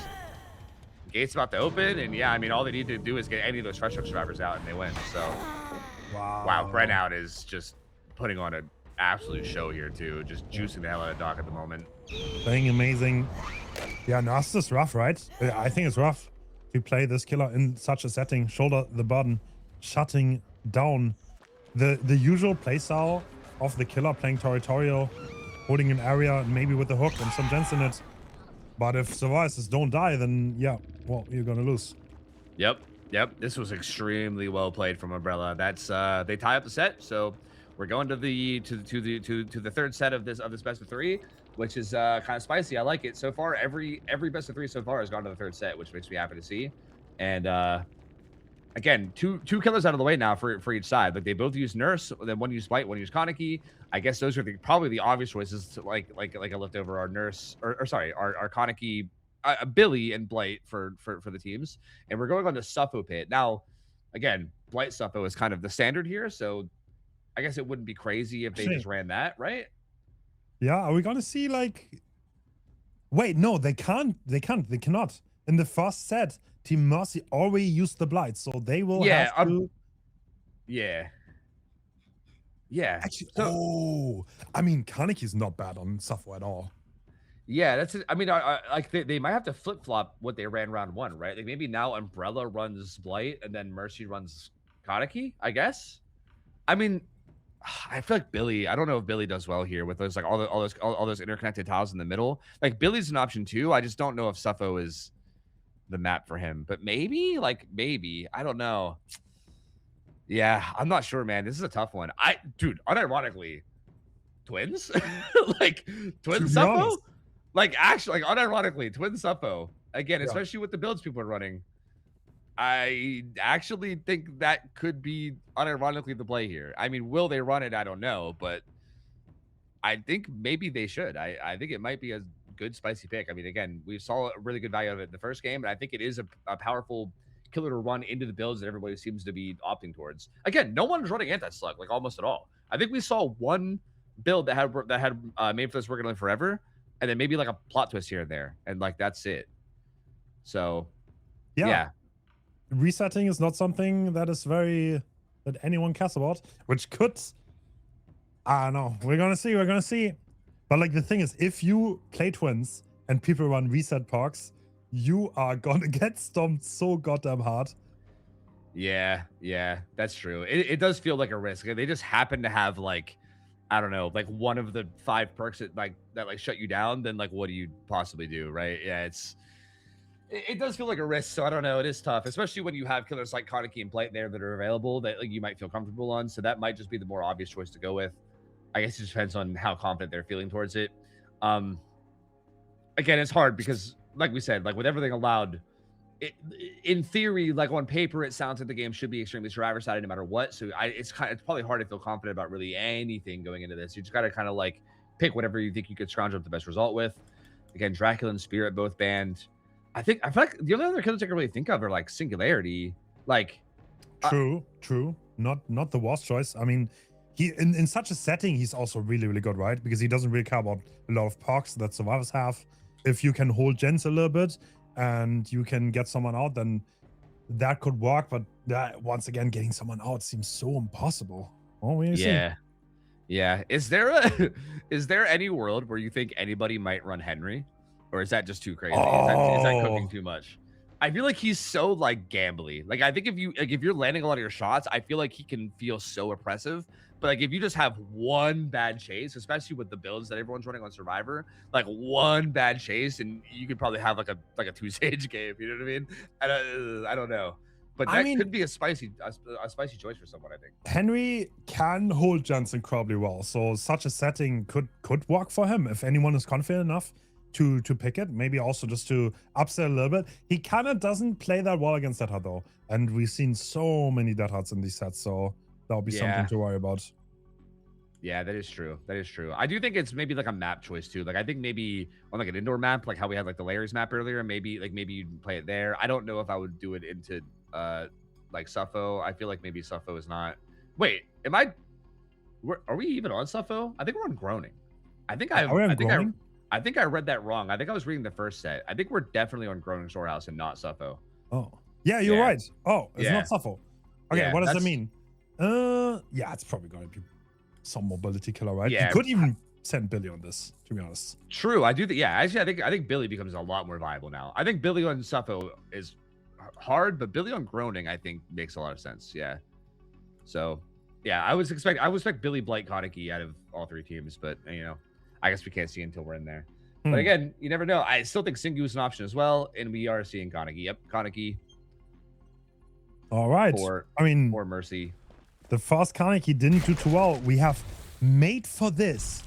Gate's about to open, and yeah, I mean all they need to do is get any of those fresh hook survivors out, and they win. So. Wow, Brenout is just putting on an absolute show here too, just juicing the hell out of Doc at the moment. Playing amazing. Yeah, Nast is rough, right? I think it's rough to play this killer in such a setting. Shoulder the button, shutting down the usual playstyle of the killer, playing territorial, holding an area, maybe with the hook and some gens in it. But if Survivors don't die, then yeah, well, you're gonna lose. Yep, this was extremely well played from Umbrella. That's they tie up the set, so we're going to the third set of this best of three, which is kind of spicy. I like it so far. Every best of three so far has gone to the third set, which makes me happy to see. And again, two killers out of the way now for each side. Like they both use Nurse, then one used Blight, one used Kaneki. I guess those are probably the obvious choices. To like a leftover our Nurse or sorry, our Kaneki. Billy and Blight for the teams, and we're going on to Suffo Pit now. Again, Blight Suffo is kind of the standard here, so I guess it wouldn't be crazy if they just ran that, right? Yeah, are we gonna see like? Wait, no, they can't. They cannot. In the first set, Team Mercy already used the Blight, so they will have to. Yeah. Actually, I mean, Kaneki's not bad on Suffo at all. Yeah, that's it. I mean, like they might have to flip flop what they ran round one, right? Like maybe now Umbrella runs Blight and then Mercy runs Kaneki, I guess. I mean, I feel like Billy. I don't know if Billy does well here with those like all those interconnected tiles in the middle. Like Billy's an option too. I just don't know if Suffo is the map for him. But maybe I don't know. Yeah, I'm not sure, man. This is a tough one. Dude, unironically, twins, like twins Suffo. Like, actually, like, unironically, Twin Suffo, again, especially with the builds people are running, I actually think that could be unironically the play here. I mean, will they run it? I don't know, but I think maybe they should. I think it might be a good spicy pick. I mean, again, we saw a really good value of it in the first game, and I think it is a powerful killer to run into the builds that everybody seems to be opting towards. Again, no one's running anti-slug, like, almost at all. I think we saw one build that had made for this working on forever, and then maybe like a plot twist here and there, and like that's it. So, yeah. Resetting is not something that anyone cares about, which could. I don't know. We're gonna see. But like the thing is, if you play twins and people run reset parks, you are gonna get stomped so goddamn hard. Yeah, that's true. It does feel like a risk. They just happen to have like, I don't know, like one of the 5 perks that shut you down, then like what do you possibly do, right? Yeah, it does feel like a risk, so I don't know. It is tough, especially when you have killers like Kaneki and Blight there that are available that like you might feel comfortable on. So that might just be the more obvious choice to go with. I guess it just depends on how confident they're feeling towards it. Again, it's hard because, like we said, like with everything allowed, in theory, like on paper, it sounds like the game should be extremely survivor-sided no matter what. So it's probably hard to feel confident about really anything going into this. You just got to kind of like pick whatever you think you could scrounge up the best result with. Again, Dracula and Spirit both banned. I feel like the only other killers I can really think of are like Singularity. Like, true. Not the worst choice. I mean, he in such a setting, he's also really, really good, right? Because he doesn't really care about a lot of perks that survivors have. If you can hold gens a little bit and you can get someone out, then that could work. But once again, getting someone out seems so impossible. Oh, we see. Yeah. Is there any world where you think anybody might run Henry, or is that just too crazy? Is that cooking too much? I feel like he's so like gambly. Like I think if you're landing a lot of your shots, I feel like he can feel so oppressive. But like if you just have one bad chase, especially with the builds that everyone's running on Survivor, like one bad chase, and you could probably have like a 2 stage game. You know what I mean? I don't know, but that could be a spicy choice for someone. I think Henry can hold Jensen incredibly well, so such a setting could work for him if anyone is confident enough to pick it. Maybe also just to upset a little bit. He kind of doesn't play that well against Dead Hard though, and we've seen so many Dead Hards in these sets, so that'll be something to worry about. Yeah, that is true. That is true. I do think it's maybe like a map choice too. Like I think maybe on like an indoor map, like how we had like the Larry's map earlier, maybe you'd play it there. I don't know if I would do it into like Suffo. I feel like maybe Suffo is not. Wait, are we even on Suffo? I think we're on Groaning. I think I read that wrong. I think I was reading the first set. I think we're definitely on Groaning Storehouse and not Suffo. Oh. Yeah, you're right. Oh, it's not Suffo. Okay, Yeah, what does that mean? Yeah, it's probably gonna be some mobility killer, right? Yeah. You could even send Billy on this, to be honest. True, I do think. Yeah, actually, I think Billy becomes a lot more viable now. I think Billy on Suffo is hard, but Billy on Groaning, I think, makes a lot of sense. Yeah. So, yeah, I would expect Billy, Blight, Koniki out of all three teams, but you know, I guess we can't see until we're in there. But again, you never know. I still think Singu is an option as well, and we are seeing Koniki. Yep, Koniki. All right. Or Mercy. The first Kaneki didn't do too well. We have made for this.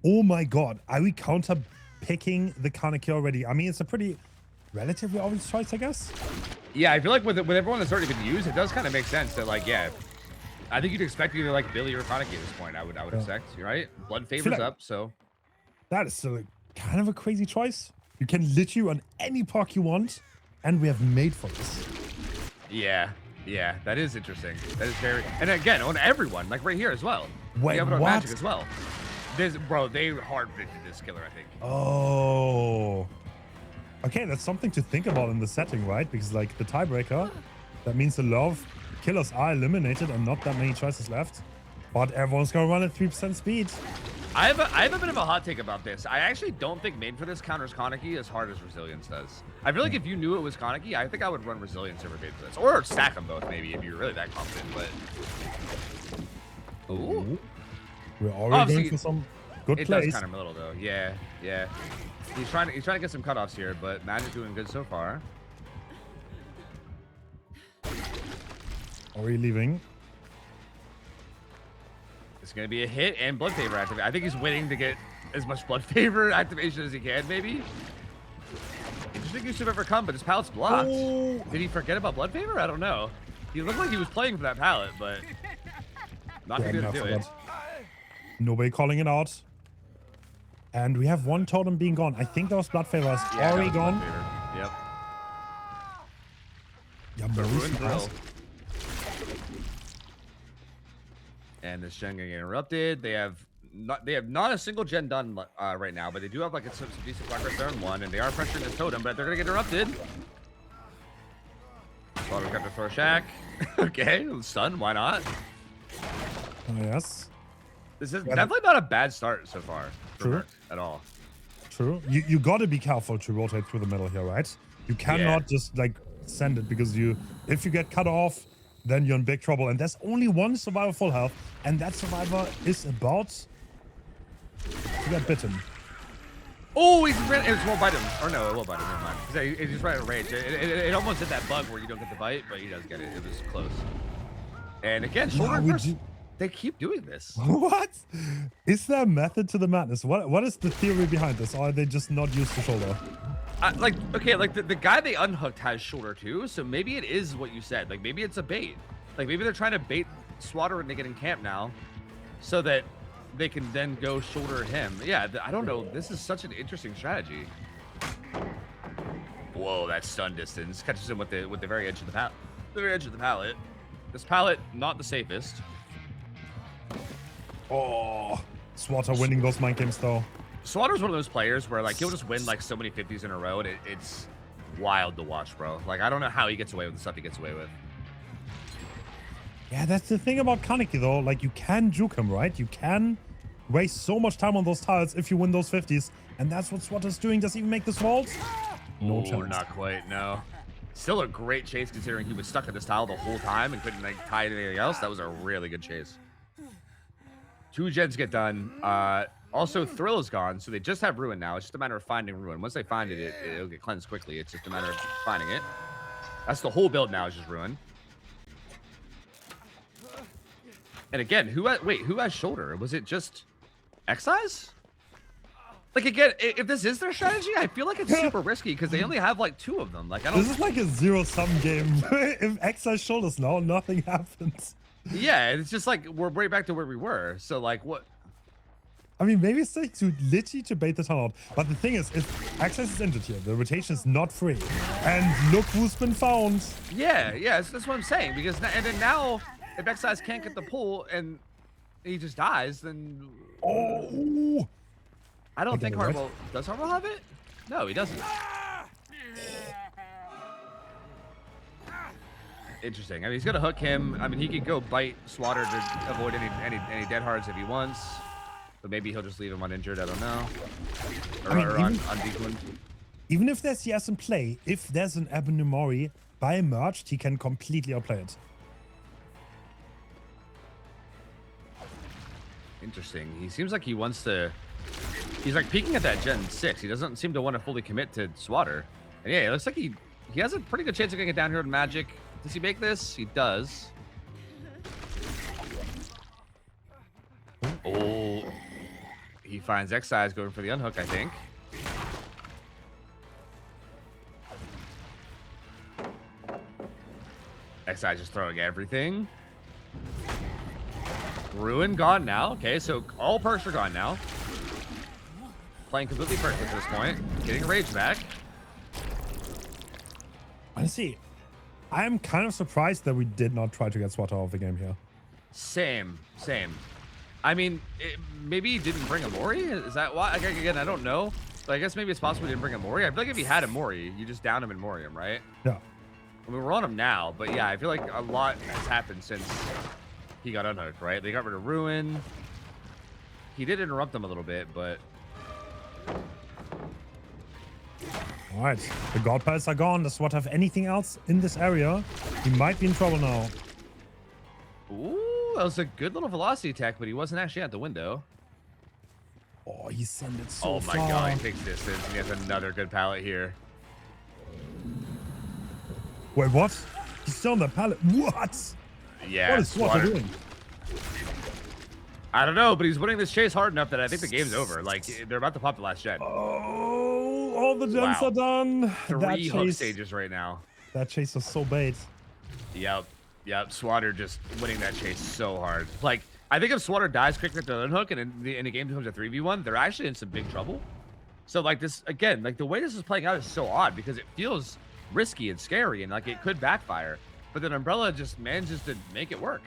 Oh my god. Are we counter picking the Kaneki already? I mean, it's a pretty relatively obvious choice, I guess. Yeah, I feel like with everyone that's already been used, it does kind of make sense that like, yeah, I think you'd expect either like Billy or Kaneki at this point. I would expect, right? Blood favors up, so that is still kind of a crazy choice. You can literally run any park you want, and we have made for this. Yeah, that is interesting. That is very, and again, on everyone, like right here as well. Wait, we have it on what? Magic as well. Bro, they hard predicted this killer, I think. Oh. Okay, that's something to think about in the setting, right? Because like the tiebreaker, that means the love killers are eliminated and not that many choices left. But everyone's gonna run at 3% speed. I have a bit of a hot take about this. I actually don't think Made for this counters Koniki as hard as Resilience does. I feel like if you knew it was Koniki, I think I would run Resilience over Made for this. Or stack them both, maybe, if you're really that confident. But ooh. We're already going for some good plays. It does kind of middle though. Yeah. He's trying to get some cutoffs here, but Magic doing good so far. Are we leaving? It's going to be a hit and Blood Favor activation. I think he's waiting to get as much Blood Favor activation as he can, maybe. Interesting use of ever come, but his pallet's blocked. Oh. Did he forget about Blood Favor? I don't know. He looked like he was playing for that pallet, but not going to do it. Nobody calling it out. And we have one totem being gone. I think that was Blood Favor. Already gone. Yep. Yeah, and this gen getting interrupted. They have not a single gen done right now, but they do have like some decent progress there on one, and they are pressuring this totem, but they're gonna get interrupted. Slaughter's got to throw a shack. Okay, stun. Why not? Yes. This is definitely not a bad start so far. True. At all. True. You got to be careful to rotate through the middle here, right? You cannot just like send it, because if you get cut off, then you're in big trouble. And there's only one survivor full health, and that survivor is about to get bitten. Oh, he just ran. It won't bite him. Or no, it won't bite him. Never mind. It just ran out of rage. It almost hit that bug where you don't get the bite, but he does get it. It was close. And again, shoulder they keep doing this. What? Is there a method to the madness? What is the theory behind this? Or are they just not used to shoulder? The guy they unhooked has shoulder too, so maybe it is what you said. Like maybe it's a bait. Like maybe they're trying to bait Swatter and they get in camp now, so that they can then go shoulder him. Yeah, I don't know. This is such an interesting strategy. Whoa, that stun distance catches him with the very edge of the pallet. The very edge of the pallet. This pallet not the safest. Oh, Swatter winning those mind games though. Slaughter's one of those players where like he'll just win like so many 50s in a row, and it's wild to watch, bro. Like I don't know how he gets away with the stuff he gets away with. Yeah, that's the thing about Kaneki though. Like you can juke him, right? You can waste so much time on those tiles if you win those 50s, and that's what Swatter's doing. Does he even make this vault? No chance. Not quite. No. Still a great chase considering he was stuck in this tile the whole time and couldn't like tie anything else. That was a really good chase. 2 gens get done. Also, Thrill is gone, so they just have Ruin now. It's just a matter of finding Ruin. Once they find it, it'll get cleansed quickly. It's just a matter of finding it. That's the whole build now is just Ruin. And again, who has Shoulder? Was it just Excise? Like, again, if this is their strategy, I feel like it's super risky because they only have, like, 2 of them. Like, I don't... This is like a zero-sum game. If Excise shoulders now, nothing happens. Yeah, it's just like we're right back to where we were. So, like, what... I mean, maybe it's like to literally to bait the tunnel out. But the thing is, if Excise is injured here, the rotation is not free. And look who's been found. Yeah, that's what I'm saying. Because and then now, if Excise can't get the pull and he just dies, then... Oh! I don't I think get it, right? Hartwell... Does Hartwell have it? No, he doesn't. Interesting. I mean, he's going to hook him. I mean, he could go bite Swatter to avoid any dead hards if he wants. But maybe he'll just leave him uninjured. I don't know. Or, I mean, or even- on Dequin. Even if there's CS in play, if there's an Ebony Mori by merged, he can completely outplay it. Interesting. He seems like he wants to... He's like peeking at that Gen 6. He doesn't seem to want to fully commit to Swatter. And yeah, it looks like he has a pretty good chance of getting it down here with Magic. Does he make this? He does. Oh. He finds Excise going for the unhook, I think. Excise just throwing everything. Ruin gone now. Okay, so all perks are gone now. Playing completely perfect at this point. Getting Rage back. Honestly, I'm kind of surprised that we did not try to get Swatter out of the game here. Same. I mean, maybe he didn't bring a Mori? Is that why? Like, again, I don't know. But I guess maybe it's possible he didn't bring a Mori. I feel like if he had a Mori, you just down him and Mori him, right? Yeah. I mean, we're on him now, but yeah, I feel like a lot has happened since he got unhooked, right? They got rid of Ruin. He did interrupt them a little bit, but... All right, the God Palace are gone. Does Swatter have anything else in this area? He might be in trouble now. Ooh, that was a good little velocity attack, but he wasn't actually at the window. Oh, he sent it so Oh my far. god, he takes distance, and he has another good pallet here. Wait, what? He's still on the pallet. What? Yeah, What is Swatter Swatter- doing? I don't know, but he's winning this chase hard enough that I think the game's over. Like, they're about to pop the last gen. Oh, all the gems Wow. are done. 3 hook stages right now. That chase was so bait. Yep. Swatter just winning that chase so hard. Like, I think if Swatter dies quick with the unhook and in the game becomes a 3v1, they're actually in some big trouble. So, like, this, again, like, the way this is playing out is so odd because it feels risky and scary and, like, it could backfire. But then Umbrella just manages to make it work.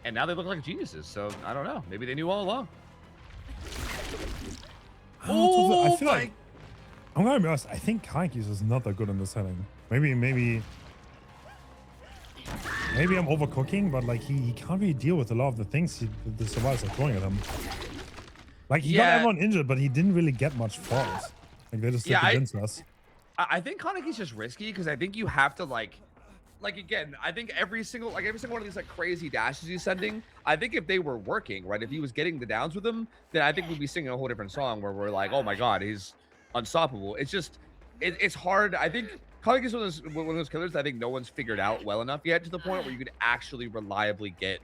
And now they look like geniuses, so I don't know. Maybe they knew all along. I feel like I'm gonna be honest. I think Kaikis is not that good in this setting. Maybe I'm overcooking, but like he can't really deal with a lot of the things the survivors are throwing at him. Like he got Yeah. everyone injured, but he didn't really get much falls. Like they just took Yeah, the wins to us. I think Kaneki's just risky because I think you have to like again, I think every single one of these like crazy dashes he's sending, I think if they were working, right, if he was getting the downs with them, then I think we'd be singing a whole different song where we're like, oh my god, he's unstoppable. It's just it's hard. I think Kaneki's one of those killers that I think no one's figured out well enough yet to the point where you could actually reliably get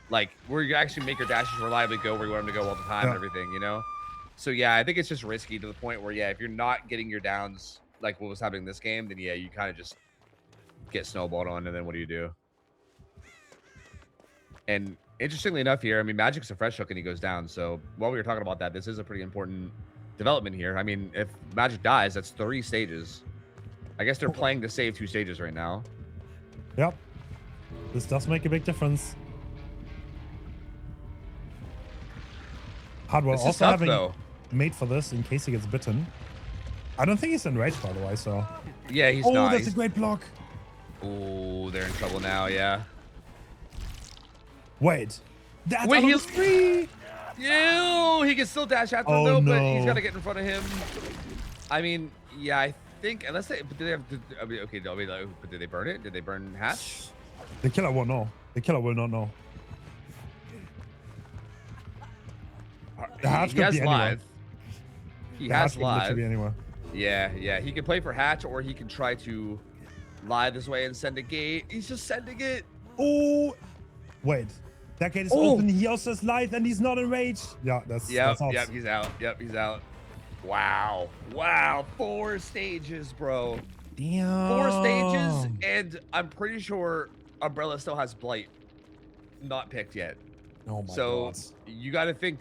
like where you actually make your dashes reliably go where you want them to go all the time and everything, you know? So yeah, I think it's just risky to the point where if you're not getting your downs like what was happening in this game, then yeah, you kind of just get snowballed on, and then what do you do? And interestingly enough here, I mean, Magic's a fresh hook and he goes down. So while we were talking about that, this is a pretty important development here. I mean, if Magic dies, that's 3 stages. I guess they're playing to save 2 stages right now. Yep. This does make a big difference. Hardwell This is also tough, having though. made for this in case he gets bitten. I don't think he's in rage, by the way, so. Yeah, he's Oh, not. that's a great block. Oh, they're in trouble now, yeah. Wait. That's Wait, he's free. Ew, he can still dash after him, Oh, though, but he's no. got to get in front of him. I mean, yeah, I think unless they, but did they have? I mean, okay, I mean, like, but did they burn it? Did they burn hatch? The killer won't know. The killer will not know. The hatch He could has be anywhere. live. He The has hatch could literally live. be anywhere. Yeah. He can play for hatch, or he can try to lie this way and send a gate. He's just sending it. Oh, wait. That gate is Oh. open. He also has life, and he's not enraged. Yeah, that's Yep. out. He's out. He's out. Wow. 4 stages, bro. Damn. 4 stages, and I'm pretty sure Umbrella still has Blight not picked yet. Oh my So god. you got to think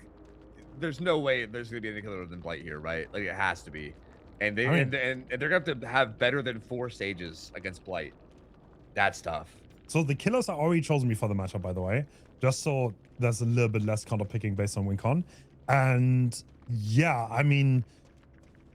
there's no way there's going to be any killer than Blight here, right? Like it has to be. And they I mean- and they're going to have better than 4 stages against Blight. That's tough. So the killers are already chosen before the matchup, by the way, just so there's a little bit less counter picking based on WinCon. And yeah, I mean,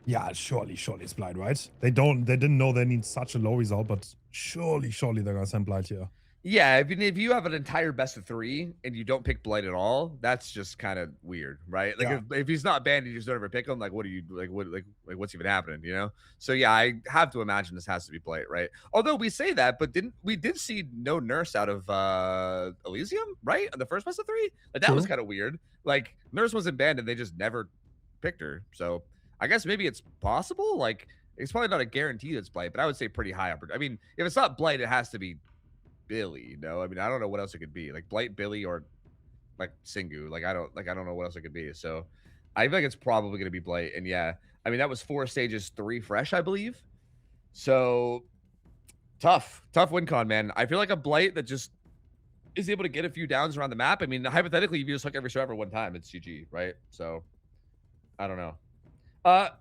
yeah, surely it's Blight, right? They didn't know they need such a low result, but surely they're gonna send Blight here. Yeah, if you have an entire best of 3 and you don't pick Blight at all, that's just kind of weird, right? Like Yeah. if he's not banned and you just don't ever pick him, like what do you like? What like what's even happening? You know? So yeah, I have to imagine this has to be Blight, right? Although we say that, but we did see no nurse out of Elysium, right? On the first best of 3, like that was True. kind of weird. Like nurse wasn't banned and they just never picked her. So I guess maybe it's possible. Like it's probably not a guarantee that's Blight, but I would say pretty high up. I mean, if it's not Blight, it has to be Billy, you know? I mean, I don't know what else it could be. Like Blight, Billy, or like Singu. Like I don't know what else it could be. So I feel like it's probably gonna be Blight. And yeah, I mean that was 4 stages, 3 fresh, I believe. So tough win con, man. I feel like a Blight that just is able to get a few downs around the map. I mean, hypothetically, if you just hook every server one time, it's GG, right? So I don't know.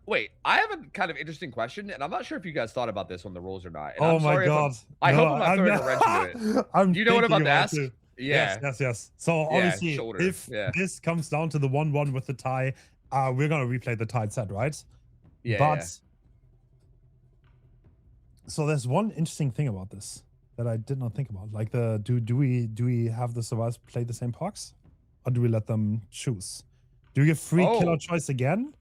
Wait, I have a kind of interesting question, and I'm not sure if you guys thought about this on the rules or not. And Oh I'm my sorry if god. I No, hope I'm not throwing a wrench into it. I'm Do you know what I'm thinking about to ask? it. Yeah. Yes. So obviously, shoulder, if yeah. this comes down to the 1-1 with the tie, we're gonna replay the tied set, right? Yeah. But so there's one interesting thing about this that I did not think about. Like do we have the survivors play the same pox, or do we let them choose? Do we give free killer Oh. choice again?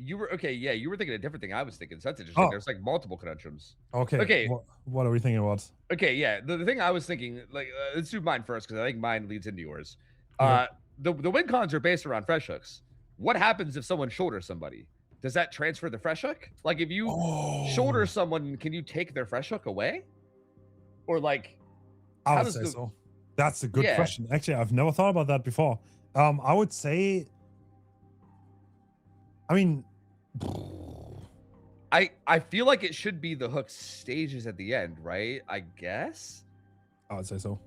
You were okay. Yeah, you were thinking a different thing. I was thinking. So that's interesting. Oh. There's like multiple conundrums. Okay. Okay. What are we thinking about? Okay, yeah. The thing I was thinking, like, let's do mine first because I think mine leads into yours. Yeah. The win cons are based around fresh hooks. What happens if someone shoulders somebody? Does that transfer the fresh hook? Like, if you shoulder someone, can you take their fresh hook away? Or like, I how would does say the- so. That's a good Yeah. question. Actually, I've never thought about that before. I would say, I mean, I feel like it should be the hook stages at the end, right? I guess. I would say so.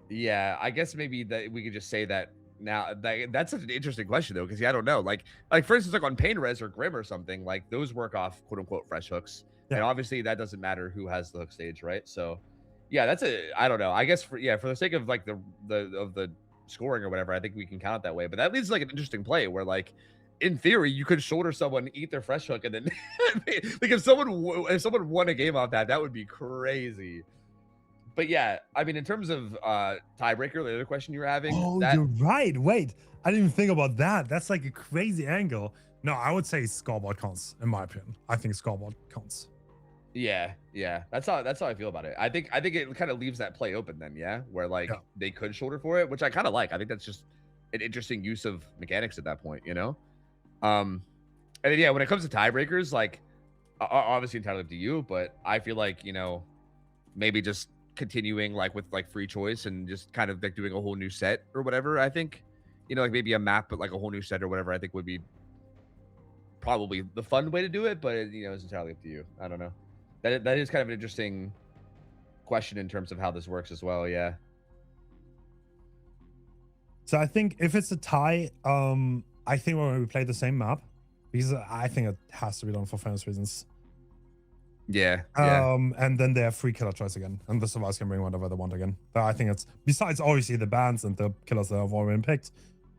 Yeah, I guess maybe that we could just say that now. That's such an interesting question though, because yeah, I don't know. Like for instance, like on Pain Res or Grim or something, like those work off quote unquote fresh hooks, Yeah. and obviously that doesn't matter who has the hook stage, right? So, yeah, I don't know. I guess for the sake of like the scoring or whatever, I think we can count it that way. But that leads to like an interesting play where like. In theory, you could shoulder someone, eat their fresh hook, and then like if someone won a game off that, that would be crazy. But yeah, I mean, in terms of tiebreaker, the other question you were having, Oh, that, you're right. Wait, I didn't even think about that. That's like a crazy angle. No, I would say scoreboard counts, in my opinion. I think scoreboard counts. yeah, that's how I feel about it. I think it kind of leaves that play open then, yeah, where like Yeah. they could shoulder for it, which I kind of like. I think that's just an interesting use of mechanics at that point, you know. And then yeah, when it comes to tiebreakers, like obviously entirely up to you, but I feel like maybe just continuing like with like free choice and just kind of like doing a whole new set or whatever. I think like maybe a map, but like a whole new set or whatever. I think would be probably the fun way to do it, but it's entirely up to you. I don't know. That is kind of an interesting question in terms of how this works as well. Yeah. So I think if it's a tie, I think we're going to play the same map because I think it has to be done for fairness reasons. Yeah. And then they have free killer choice again, and the survivors can bring whatever they want again. But I think it's besides obviously the bans and the killers that have already been picked,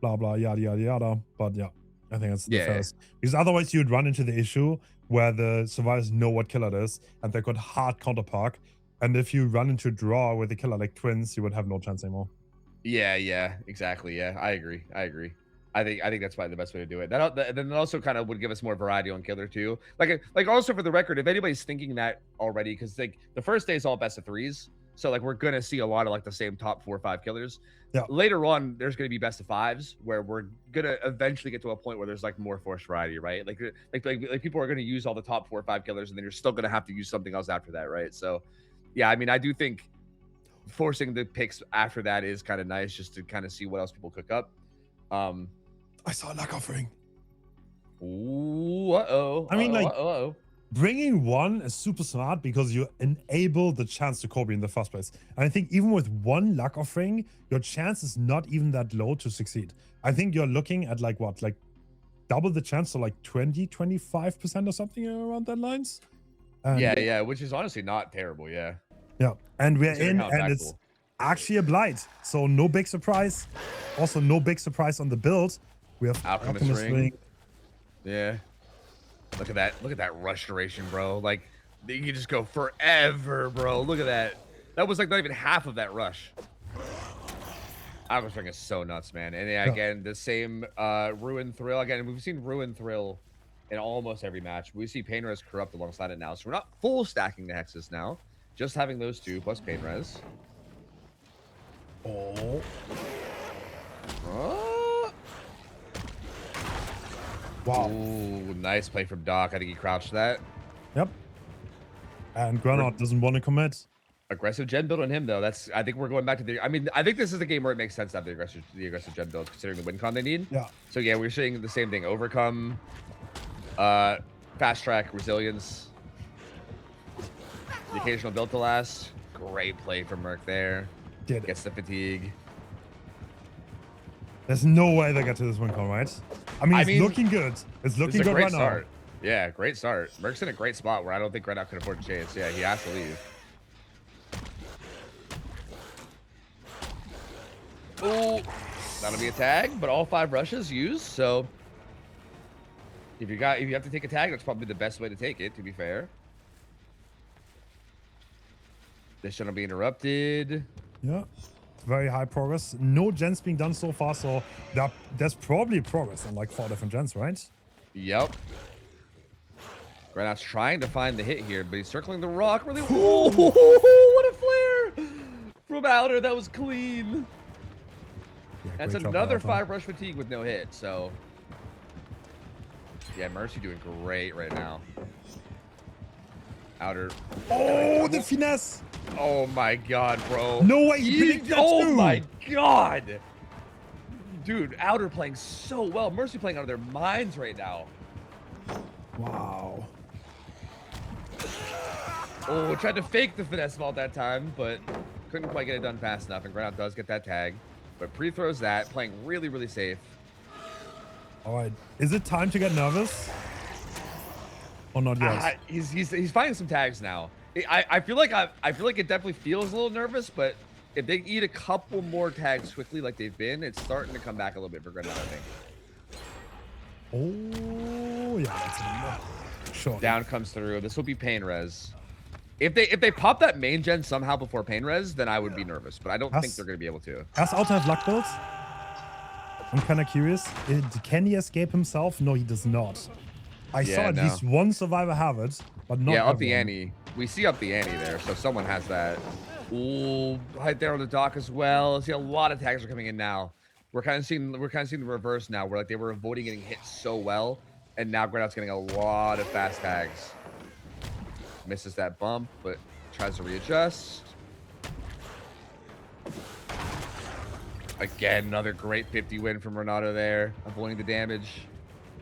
blah blah yada yada yada. But yeah, I think it's the Yeah. fairest because otherwise you'd run into the issue where the survivors know what killer it is and they could hard counterpark. And if you run into a draw with a killer like twins, you would have no chance anymore. Yeah, exactly. Yeah, I agree. I think that's probably the best way to do it. Then it also kind of would give us more variety on killer too. Like also for the record, if anybody's thinking that already, because like the first day is all best of threes, so like we're gonna see a lot of like the same top 4 or 5 killers. Yeah. Later on, there's gonna be best of 5s where we're gonna eventually get to a point where there's like more forced variety, right? Like people are gonna use all the top 4 or 5 killers, and then you're still gonna have to use something else after that, right? So, yeah, I mean, I do think forcing the picks after that is kind of nice, just to kind of see what else people cook up. I saw a luck offering. Ooh, uh-oh. I mean, like, uh-oh. bringing one is super smart because you enable the chance to Kobe in the first place. And I think even with one luck offering, your chance is not even that low to succeed. I think you're looking at like what, like double the chance, so like 20-25% or something around that lines. And Yeah, which is honestly not terrible, yeah. yeah, and we're Considering in, how and it's impactful. actually a blight, so no big surprise. Also, no big surprise on the build. We have Alchemist Ring. Yeah. Look at that rush duration, bro. Like, you can just go forever, bro. Look at that. That was like not even half of that rush. Alchemist Ring is so nuts, man. And yeah, again, the same Ruin Thrill. Again, we've seen Ruin Thrill in almost every match. We see Pain Res Corrupt alongside it now. So we're not full stacking the hexes now. Just having those two plus Pain Res. Oh. Wow. Ooh, nice play from Doc. I think he crouched that. Yep. And Granot doesn't want to commit. Aggressive gen build on him though. I think we're going back to the. I mean, I think this is a game where it makes sense to have the aggressive gen build considering the win con they need. Yeah. So yeah, we're seeing the same thing. Overcome, fast track, resilience, the occasional build to last. Great play from Merc there. Did it. Gets the fatigue. There's no way they get to this win con, right? I mean, it's looking good. It's looking It's a good great right start. Yeah, great start. Merc's in a great spot where I don't think Grenaut can afford to chase. Yeah, he has to leave. Oh, that'll be a tag, but all 5 rushes used. So if you have to take a tag, that's probably the best way to take it. To be fair, this shouldn't be interrupted. now. Yeah. Very high progress. No gens being done so far, so there's probably progress on like 4 different gens, right? Yep. Grenaut's trying to find the hit here, but he's circling the rock really. Oh, what a flare from Outer! That was clean. Yeah, That's great job, another Alpha. 5 rush fatigue with no hit. So yeah, Mercy doing great right now. Outer. Oh, the finesse! Oh my god, bro. No way, he picked that Oh too. my god. Dude, Outer playing so well. Mercy playing out of their minds right now. Wow. Oh, tried to fake the finesse vault that time, but couldn't quite get it done fast enough. And Grenaut does get that tag, but pre-throws that, playing really, really safe. All right. Is it time to get nervous? Or not yet? He's finding some tags now. I feel like it definitely feels a little nervous, but if they eat a couple more tags quickly like they've been, it's starting to come back a little bit for Grenaut, I think. Oh, yeah. That's enough. Sure. Down comes through. This will be Pain Res. If they pop that main gen somehow before Pain Res, then I would be nervous, but I don't think they're going to be able to. Does Alta have luck builds? I'm kind of curious. Can he escape himself? No, he does not. I saw at least one survivor have it, but not Yeah, up the everyone. ante. We see up the ante there, so someone has that. Ooh, right there on the dock as well. See, a lot of tags are coming in now. We're kind of seeing the reverse now, where like they were avoiding getting hit so well, and now Grenaut's getting a lot of fast tags. Misses that bump, but tries to readjust. Again, another great 50 win from Renato there, avoiding the damage.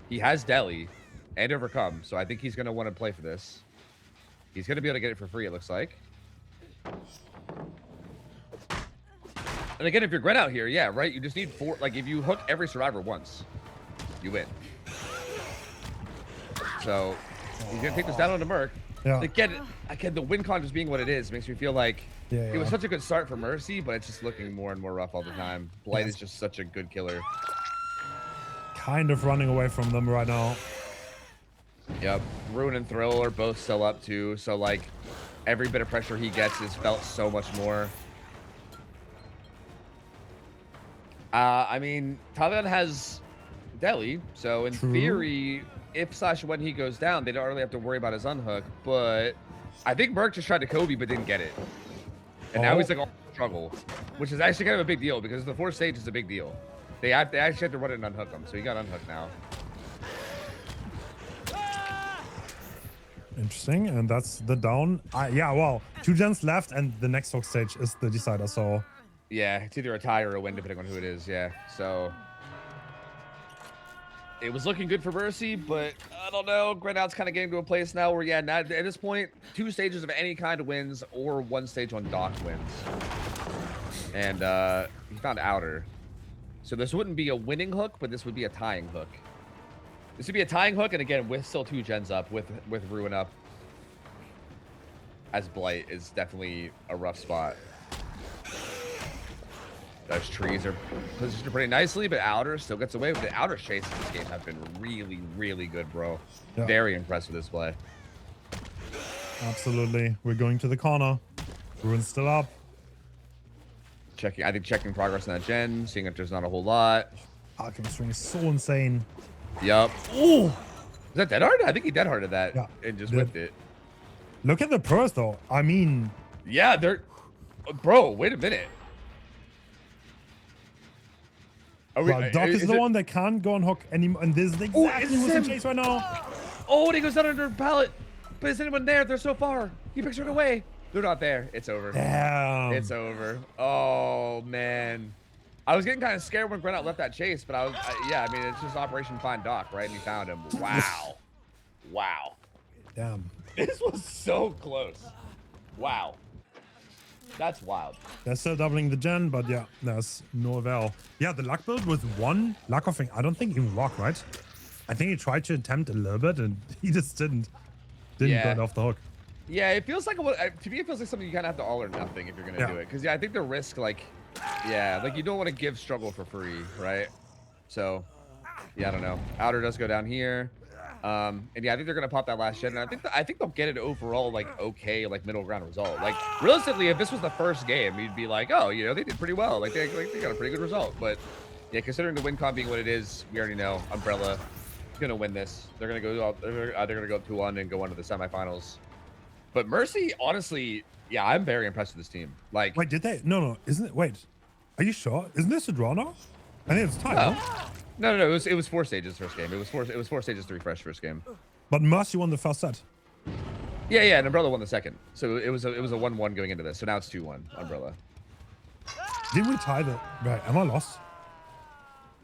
He has Deli and Overcome, so I think he's going to want to play for this. He's going to be able to get it for free, it looks like. And again, if you're Grenaut here, yeah, right? You just need 4. Like, if you hook every survivor once, you win. So, he's going to take this down on the Merc. Yeah. Again, the win con just being what it is makes me feel like Yeah, it was yeah. such a good start for Mercy, but it's just looking more and more rough all the time. Blight is just such a good killer. Kind of running away from them right now. Yep. Ruin and Thrill are both still up too, so like every bit of pressure he gets is felt so much more. I mean, Talion has Deli. So in True. theory, if slash when he goes down, they don't really have to worry about his unhook. But I think Merc just tried to Kobe but didn't get it. And now he's like all struggle, which is actually kind of a big deal because the fourth stage is a big deal. They actually have to run it and unhook him. So he got unhooked now. Interesting, and that's the down. Yeah, well, 2 gens left, and the next hook stage is the decider. So Yeah, it's either a tie or a win, depending on who it is. Yeah, so it was looking good for Mercy, but I don't know. Grenout's kind of getting to a place now where, yeah, now at this point, 2 stages of any kind wins or 1 stage on Doc wins. And he found Outer. So this wouldn't be a winning hook, but this would be a tying hook. This would be a tying hook, and again, with still 2 gens up, with Ruin up. As Blight is definitely a rough spot. Those trees are positioned pretty nicely, but Outer still gets away with it. Outer chases this game have been really, really good, bro. Yeah. Very impressed with this play. absolutely, we're going to the corner. Ruin's still up. I think checking progress on that gen, seeing if there's not a whole lot. Alchemist Ring is so insane. Yup. Ooh! Is that dead hard? I think he dead harded that and just did. whipped it. Look at the purse, though. I mean, Yeah, they're... Bro, wait a minute. Are we, well, Doc is the one that can't go on hook anymore, and this is exactly who's in chase right now. Oh, and he goes down under a pallet. But is anyone there? They're so far. He picks it away. They're not there. It's over. Damn. It's over. Oh, man. I was getting kind of scared when Grenout left that chase, but yeah, I mean, it's just Operation Find Doc, right? And he found him. Wow. Wow. Damn. This was so close. Wow. That's wild. They're still doubling the gen, but yeah, there's no avail. Yeah, the luck build with 1 luck offering. I don't think even rock, right? I think he tried to attempt a little bit, and he just didn't Yeah. get off the hook. Yeah, it feels like, to me, it feels like something you kind of have to all or nothing if you're going to do it. Because, yeah, I think the risk, like, yeah, like you don't want to give struggle for free, right? So, yeah, I don't know. Outer does go down here. And yeah, I think they're gonna pop that last gen, and I think they'll get it overall like okay, like middle ground result. Like realistically, if this was the first game, you'd be like, oh, you know, they did pretty well. Like they got a pretty good result. But yeah, considering the win con being what it is, we already know Umbrella is gonna win this. They're gonna go. They're gonna go 2-1 and go on to the semifinals. But Mercy, honestly, yeah, I'm very impressed with this team. Like, Wait, did they? No, isn't it? Wait, are you sure? Isn't this a draw now? I think it's time. no, it was 4 stages first game. It was 4 stages to refresh first game. But Mercy won the first set. Yeah, and Umbrella won the second. So it was a 1-1 going into this. So now it's 2-1 Umbrella. Did we tie the? Right, am I lost?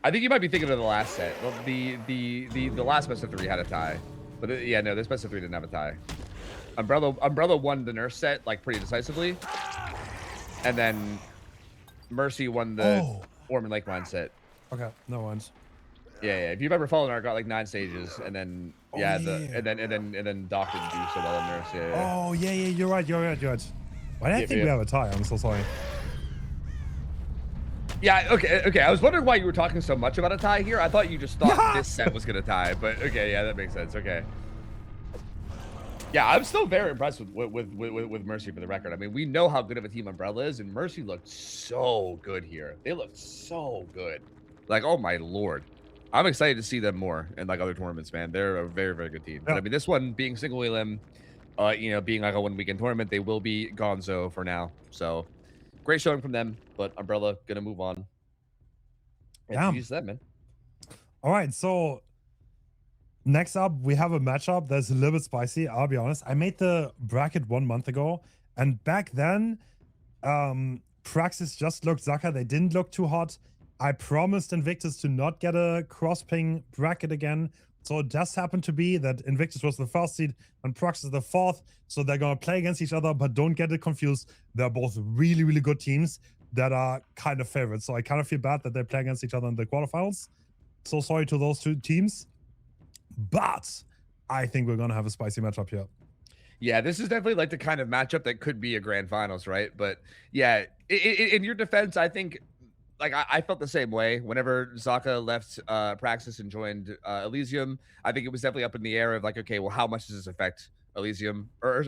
I think you might be thinking of the last set. Well, the last best of 3 had a tie, but yeah, no, this best of 3 didn't have a tie. Umbrella won the nurse set like pretty decisively, and then Mercy won the Ormond Lake Mine set. Okay, no one's. Yeah. If you remember, Fallen Art got like 9 stages, and then and then Doc didn't do so well in nurse. Yeah. Oh yeah, you're right. Why did I think we have a tie? I'm so sorry. Yeah, okay. I was wondering why you were talking so much about a tie here. I thought you just thought this set was gonna tie, but okay, yeah, that makes sense. Okay. Yeah, I'm still very impressed with Mercy for the record. I mean, we know how good of a team Umbrella is, and Mercy looked so good here. They looked so good. Like, oh my lord. I'm excited to see them more in like other tournaments, man. They're a very, very good team. Yeah. But I mean, this one being single elim, you know, being like a 1 weekend tournament, they will be gonzo for now. So great showing from them, but Umbrella gonna move on. Damn. Use that, man. All right, so next up we have a matchup that's a little bit spicy. I'll be honest. I made the bracket 1 month ago, and back then, Praxis just looked Zaka. They didn't look too hot. I promised Invictus to not get a cross-ping bracket again. So it just happened to be that Invictus was the first seed and Praxis the 4th. So they're going to play against each other, but don't get it confused. They're both really, really good teams that are kind of favorites. So I kind of feel bad that they play against each other in the quarterfinals. So sorry to those 2 teams. But I think we're going to have a spicy matchup here. Yeah, this is definitely like the kind of matchup that could be a grand finals, right? But yeah, in your defense, I think like I felt the same way whenever Zaka left Praxis and joined Elysium. I think it was definitely up in the air of like, okay, well, how much does this affect Elysium or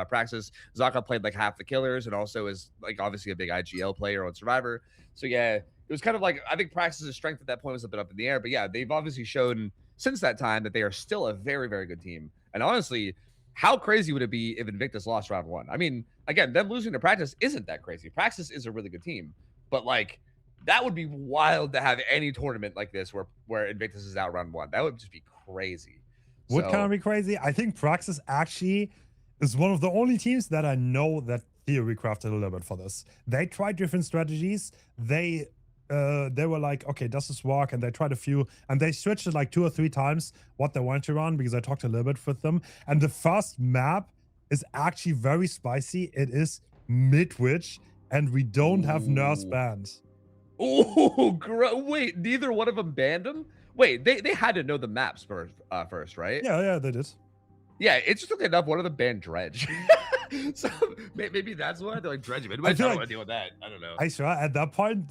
Praxis? Zaka played like half the killers and also is like obviously a big IGL player on Survivor. So yeah, it was kind of like I think Praxis' strength at that point was a bit up in the air. But yeah, they've obviously shown since that time that they are still a very, very good team. And honestly, how crazy would it be if Invictus lost round one? I mean, again, them losing to Praxis isn't that crazy. Praxis is a really good team, but like that would be wild to have any tournament like this where Invictus is out round one. That would just be crazy. Would kind So of be crazy. I think Praxis actually is one of the only teams that I know that theory crafted a little bit for this. They tried different strategies. They were like, okay, does this work? And they tried a few, and they switched it like 2 or 3 times what they wanted to run because I talked a little bit with them. And the first map is actually very spicy. It is Midwich, and we don't have Nurse Ooh. banned. Oh, wait, neither one of them banned him? Wait, they had to know the maps first, right? Yeah, they did. Yeah, interestingly enough, one of them banned Dredge. So maybe that's why they're like Dredge. I feel don't like- want to deal with that. I don't know. I swear at that point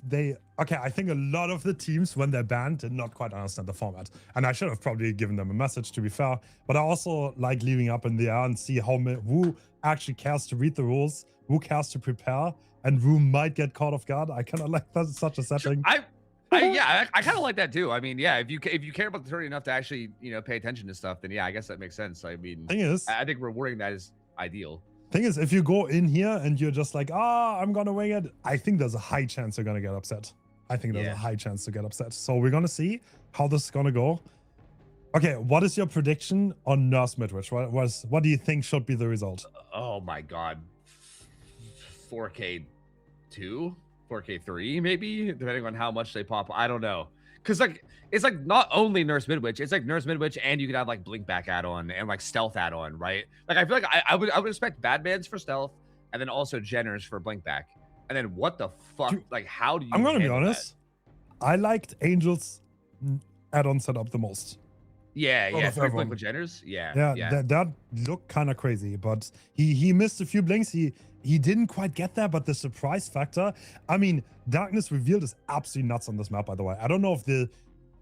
I think a lot of the teams when they're banned did not quite understand the format, and I should have probably given them a message to be fair. But I also like leaving up in the air and see who actually cares to read the rules, who cares to prepare, and who might get caught off guard. I kind of like that such a setting. I kind of like that too. I mean, yeah, if you care about the tournament enough to actually pay attention to stuff, then yeah, I guess that makes sense. I mean, Thing is, I think rewarding that is ideal. if you go in here and you're just like, I'm gonna wing it, I think there's a high chance you're gonna get upset. I think there's a high chance to get upset. So we're gonna see how this is gonna go. Okay, what is your prediction on Nurse Midwich? What do you think should be the result? Oh my god, 4K2, 4K3, maybe depending on how much they pop. I don't know, because like it's like not only Nurse Midwich, it's like Nurse Midwich, and you could have like Blink Back add-on and like Stealth add-on, right? Like I feel like I would expect Badman's for Stealth, and then also Jenner's for Blink Back, and then what the fuck? Like how do you? I'm gonna be handle honest. I liked Angel's add-on setup the most. That? Yeah, Out yeah, of 3 everyone. Blink with Jenner's. Yeah. That looked kind of crazy, but he missed a few blinks. He didn't quite get there, but the surprise factor. I mean, Darkness Revealed is absolutely nuts on this map, by the way. I don't know if the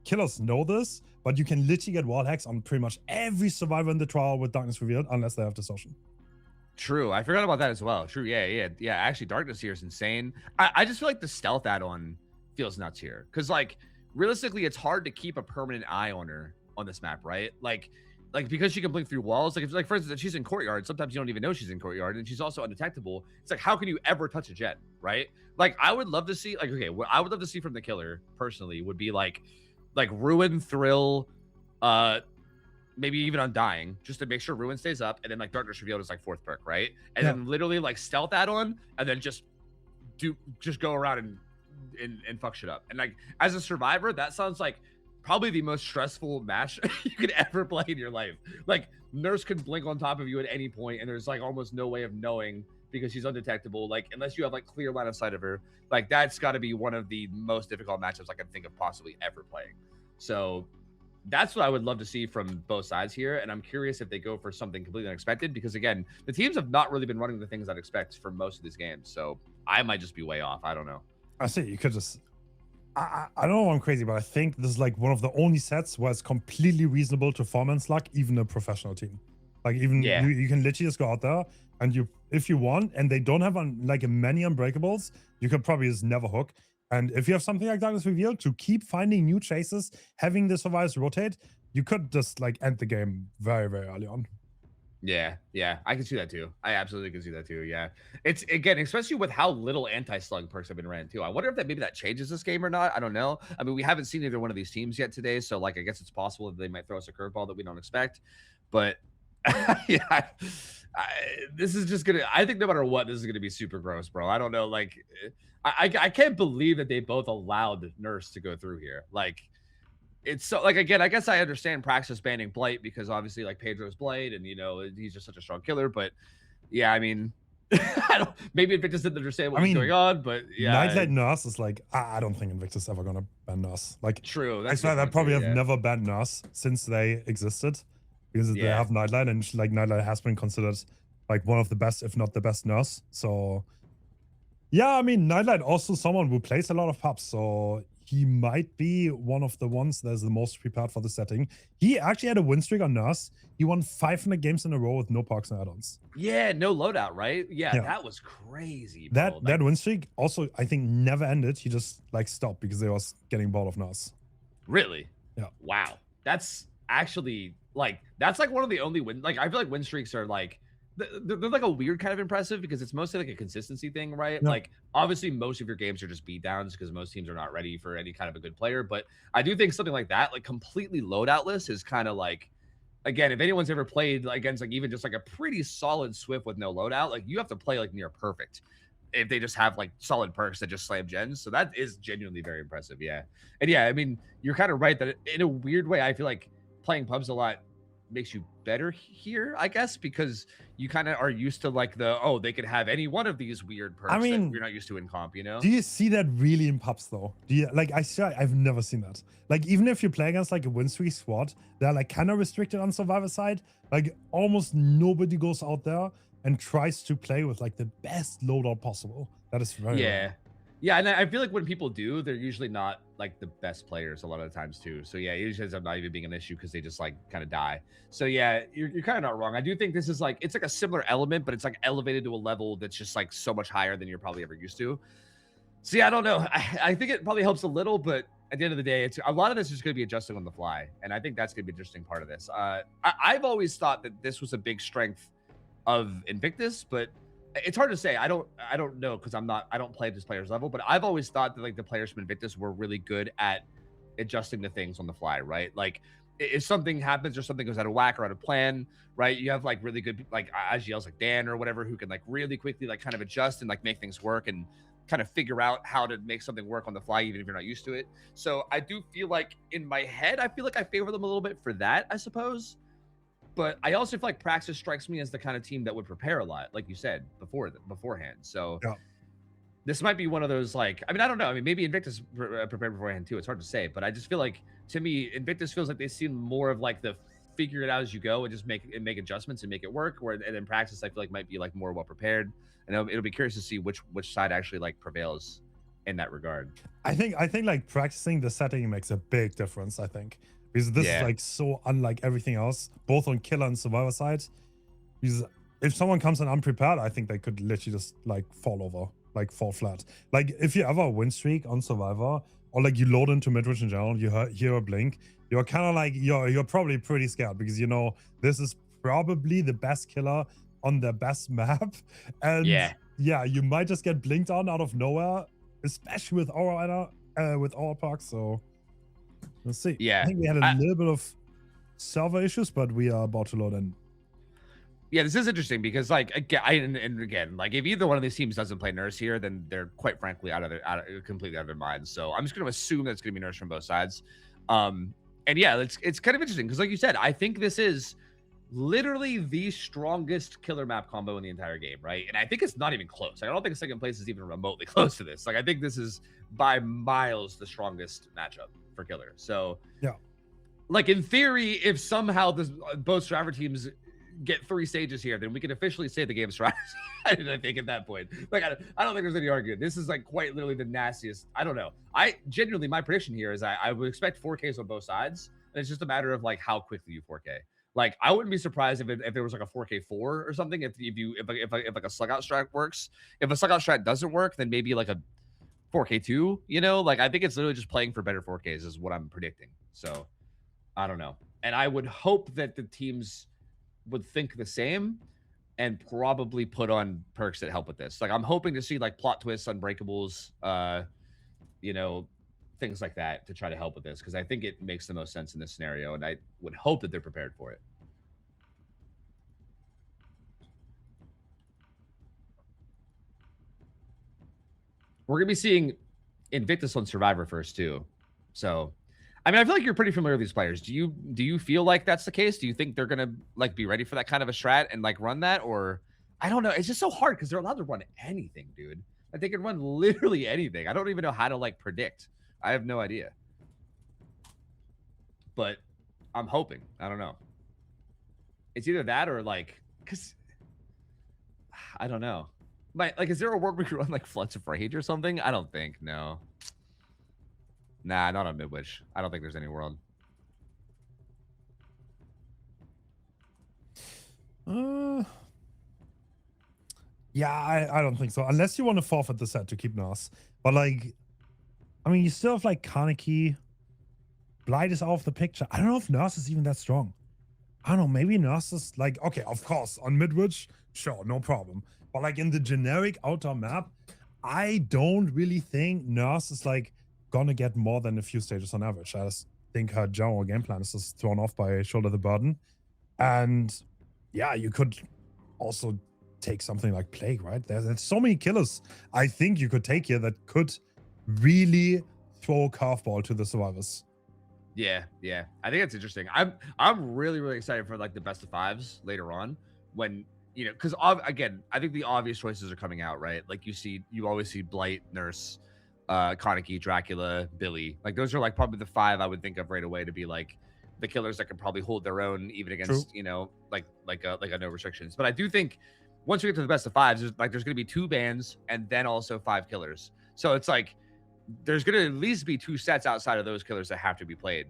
killers know this, but you can literally get wall hacks on pretty much every survivor in the trial with Darkness Revealed, unless they have Distortion. True. I forgot about that as well. True. Yeah. Actually, Darkness here is insane. I just feel like the Stealth add-on feels nuts here. Because, like, realistically, it's hard to keep a permanent eye on her on this map, right? Like because she can blink through walls. Like, for instance, if she's in Courtyard, sometimes you don't even know she's in Courtyard, and she's also undetectable. It's like, how can you ever touch a jet, right? Like, I would love to see, like, okay, what I would love to see from the killer, personally, would be, like Ruin, Thrill, maybe even Undying, just to make sure Ruin stays up, and then like Darkness Revealed is like 4th perk, right? And then literally like Stealth add-on, and then just go around and fuck shit up. And like as a survivor, that sounds like probably the most stressful match you could ever play in your life. Like Nurse could blink on top of you at any point, and there's like almost no way of knowing because she's undetectable. Like unless you have like clear line of sight of her, like that's got to be one of the most difficult matchups I can think of possibly ever playing. So that's what I would love to see from both sides here. And I'm curious if they go for something completely unexpected, because again, the teams have not really been running the things I'd expect for most of these games. So I might just be way off. I don't know. I see. You could just. I don't know if I'm crazy, but I think this is like one of the only sets where it's completely reasonable to foreman's luck, even a professional team. Like even you can literally just go out there and if you want, and they don't have like many unbreakables, you could probably just never hook. And if you have something like Darkness Revealed to keep finding new chases, having the survivors rotate, you could just like end the game very, very early on. Yeah, I can see that too. I absolutely can see that too. Yeah, it's again, especially with how little anti-slug perks have been ran too. I wonder if maybe that changes this game or not. I don't know. I mean, we haven't seen either one of these teams yet today, so like I guess it's possible that they might throw us a curveball that we don't expect. But yeah, this is just gonna. I think no matter what, this is gonna be super gross, bro. I don't know. Like, I can't believe that they both allowed Nurse to go through here. Like. It's so like again, I guess I understand Praxis banning Blight because obviously like Pedro's Blight and he's just such a strong killer. But yeah, I mean, maybe Invictus didn't understand what was going on. But yeah, Nightlight Nurse is like I don't think Invictus is ever gonna ban Nurse. Like true. I swear they probably have never banned Nurse since they existed because they have Nightlight, and like Nightlight has been considered like one of the best, if not the best Nurse. So yeah, I mean Nightlight also someone who plays a lot of pubs. So he might be one of the ones that's the most prepared for the setting. He actually had a win streak on Nurse. He won 500 games in a row with no parks and add-ons. Yeah, no loadout, right? Yeah, Yeah. that was crazy, That bro. that win streak also, I think, never ended. He just like stopped because they was getting bored of Nurse. Really? Yeah. Wow. That's actually like that's like one of the only win. Like I feel like win streaks are like they're like a weird kind of impressive because it's mostly like a consistency thing, right? Yeah. Like obviously most of your games are just beat downs because most teams are not ready for any kind of a good player. But I do think something like that, like completely loadoutless, is kind of like again, if anyone's ever played against like even just like a pretty solid Swift with no loadout, like you have to play like near perfect if they just have like solid perks that just slam gens. So that is genuinely very impressive. Yeah. And yeah, I mean, you're kind of right that in a weird way, I feel like playing pubs a lot makes you better here, I guess, because you kind of are used to like they could have any one of these weird perks I mean, that you're not used to in comp, you know? do you see that really in pubs though? Do you like? I've never seen that. Like even if you play against like a win streak squad, they're like kind of restricted on survivor side. Like almost nobody goes out there and tries to play with like the best loadout possible. That is very Yeah. rare. Yeah, and I feel like when people do, they're usually not like the best players a lot of the times too. So yeah, it usually ends up not even being an issue because they just like kind of die. So yeah, you're kind of not wrong. I do think this is like it's like a similar element, but it's like elevated to a level that's just like so much higher than you're probably ever used to. So yeah, I don't know. I think it probably helps a little, but at the end of the day, it's a lot of this is going to be adjusting on the fly, and I think that's going to be an interesting part of this. I've always thought that this was a big strength of Invictus, but it's hard to say. I don't know because I don't play at this player's level, but I've always thought that like the players from Invictus were really good at adjusting the things on the fly, right? Like if something happens or something goes out of whack or out of plan, right? You have like really good like IGLs like Dan or whatever who can like really quickly like kind of adjust and like make things work and kind of figure out how to make something work on the fly even if you're not used to it. So I do feel like in my head, I feel like I favor them a little bit for that, I suppose. But I also feel like Praxis strikes me as the kind of team that would prepare a lot, like you said beforehand. So Yeah. this might be one of those like I mean I don't know. I mean maybe Invictus prepared beforehand too. It's hard to say, but I just feel like to me Invictus feels like they seem more of like the figure it out as you go and just make adjustments and make it work. Where and then Praxis I feel like might be like more well prepared. And it'll be curious to see which side actually like prevails in that regard. I think like practicing the setting makes a big difference. I think because this is like so unlike everything else, both on killer and survivor side. Because if someone comes in unprepared, I think they could literally just like fall over, like fall flat. Like if you ever win streak on survivor, or like you load into midrange in general, you hear a blink, you're kind of like you're probably pretty scared because you know this is probably the best killer on the best map, and yeah, you might just get blinked on out of nowhere, especially with our parks. So let's see. Yeah, I think we had a little bit of server issues, but we are about to load in. Yeah, this is interesting because, like, again, like, if either one of these teams doesn't play Nurse here, then they're quite frankly completely out of their minds. So I'm just going to assume that it's going to be Nurse from both sides. And yeah, it's kind of interesting because, like you said, I think this is literally the strongest killer map combo in the entire game, right? And I think it's not even close. Like, I don't think second place is even remotely close to this. Like, I think this is by miles the strongest matchup for killer. So yeah, like in theory, if somehow both driver teams get 3 stages here, then we can officially say the game's right. I think at that point, like, I don't think there's any argument. This is like quite literally the nastiest. I don't know. I genuinely, my prediction here is I would expect 4Ks on both sides, and it's just a matter of like how quickly you 4K. Like, I wouldn't be surprised if there was like a 4K4 or something. If like a slug out strat works. If a slug out strat doesn't work, then maybe like a 4K2. You know, like I think it's literally just playing for better 4Ks is what I'm predicting. So I don't know, and I would hope that the teams would think the same and probably put on perks that help with this. Like I'm hoping to see like plot twists, unbreakables, you know, things like that to try to help with this because I think it makes the most sense in this scenario, and I would hope that they're prepared for it. We're gonna be seeing Invictus on Survivor first too, so I mean, I feel like you're pretty familiar with these players. Do you feel like that's the case? Do you think they're gonna like be ready for that kind of a strat and like run that, or I don't know. It's just so hard because they're allowed to run anything, dude. Like they can run literally anything. I don't even know how to like predict. I have no idea. But I'm hoping. I don't know. It's either that or like, cause I don't know. Like, is there a world we could run like Floods of Rage or something? I don't think. No. Nah, not on Midwich. I don't think there's any world. Yeah, I don't think so. Unless you want to forfeit the set to keep Nurse. But like, I mean, you still have like Kaneki. Blight is out of the picture. I don't know if Nurse is even that strong. I don't know. Maybe Nurse is like, okay, of course, on Midwich, sure, no problem. But like in the generic outdoor map, I don't really think Nurse is like gonna get more than a few stages on average. I just think her general game plan is just thrown off by Shoulder the Burden. And yeah, you could also take something like Plague, right? There's so many killers I think you could take here that could really throw a curveball to the survivors. Yeah, yeah. I think it's interesting. I'm really excited for like the best of fives later on when because again, I think the obvious choices are coming out, right? Like you always see Blight, Nurse, Kaneki, Dracula, Billy. Like those are like probably the five I would think of right away to be like the killers that can probably hold their own even against like a no restrictions. But I do think once we get to the best of fives, there's going to be 2 bans and then also 5 killers. So it's like there's going to at least be 2 sets outside of those killers that have to be played.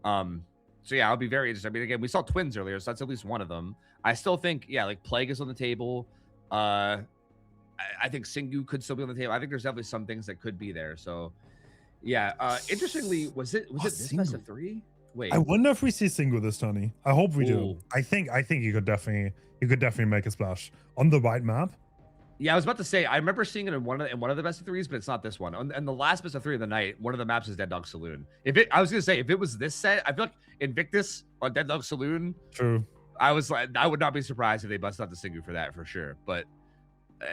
So yeah, I'll be very interested. I mean, again, we saw twins earlier, so that's at least one of them. I still think, yeah, like Plague is on the table. I think Singu could still be on the table. I think there's definitely some things that could be there. So yeah, interestingly, was it this best of 3? Wait, I wonder if we see Singu this Tony. I hope we do. Ooh. I think you could definitely make a splash on the right map. Yeah, I was about to say, I remember seeing it in one of the best of 3s, but it's not this one. And the last best of 3 of the night, one of the maps is Dead Dog Saloon. I was gonna say, if it was this set, I feel like Invictus on Dead Dog Saloon. True. I would not be surprised if they bust out the Singu for that for sure. But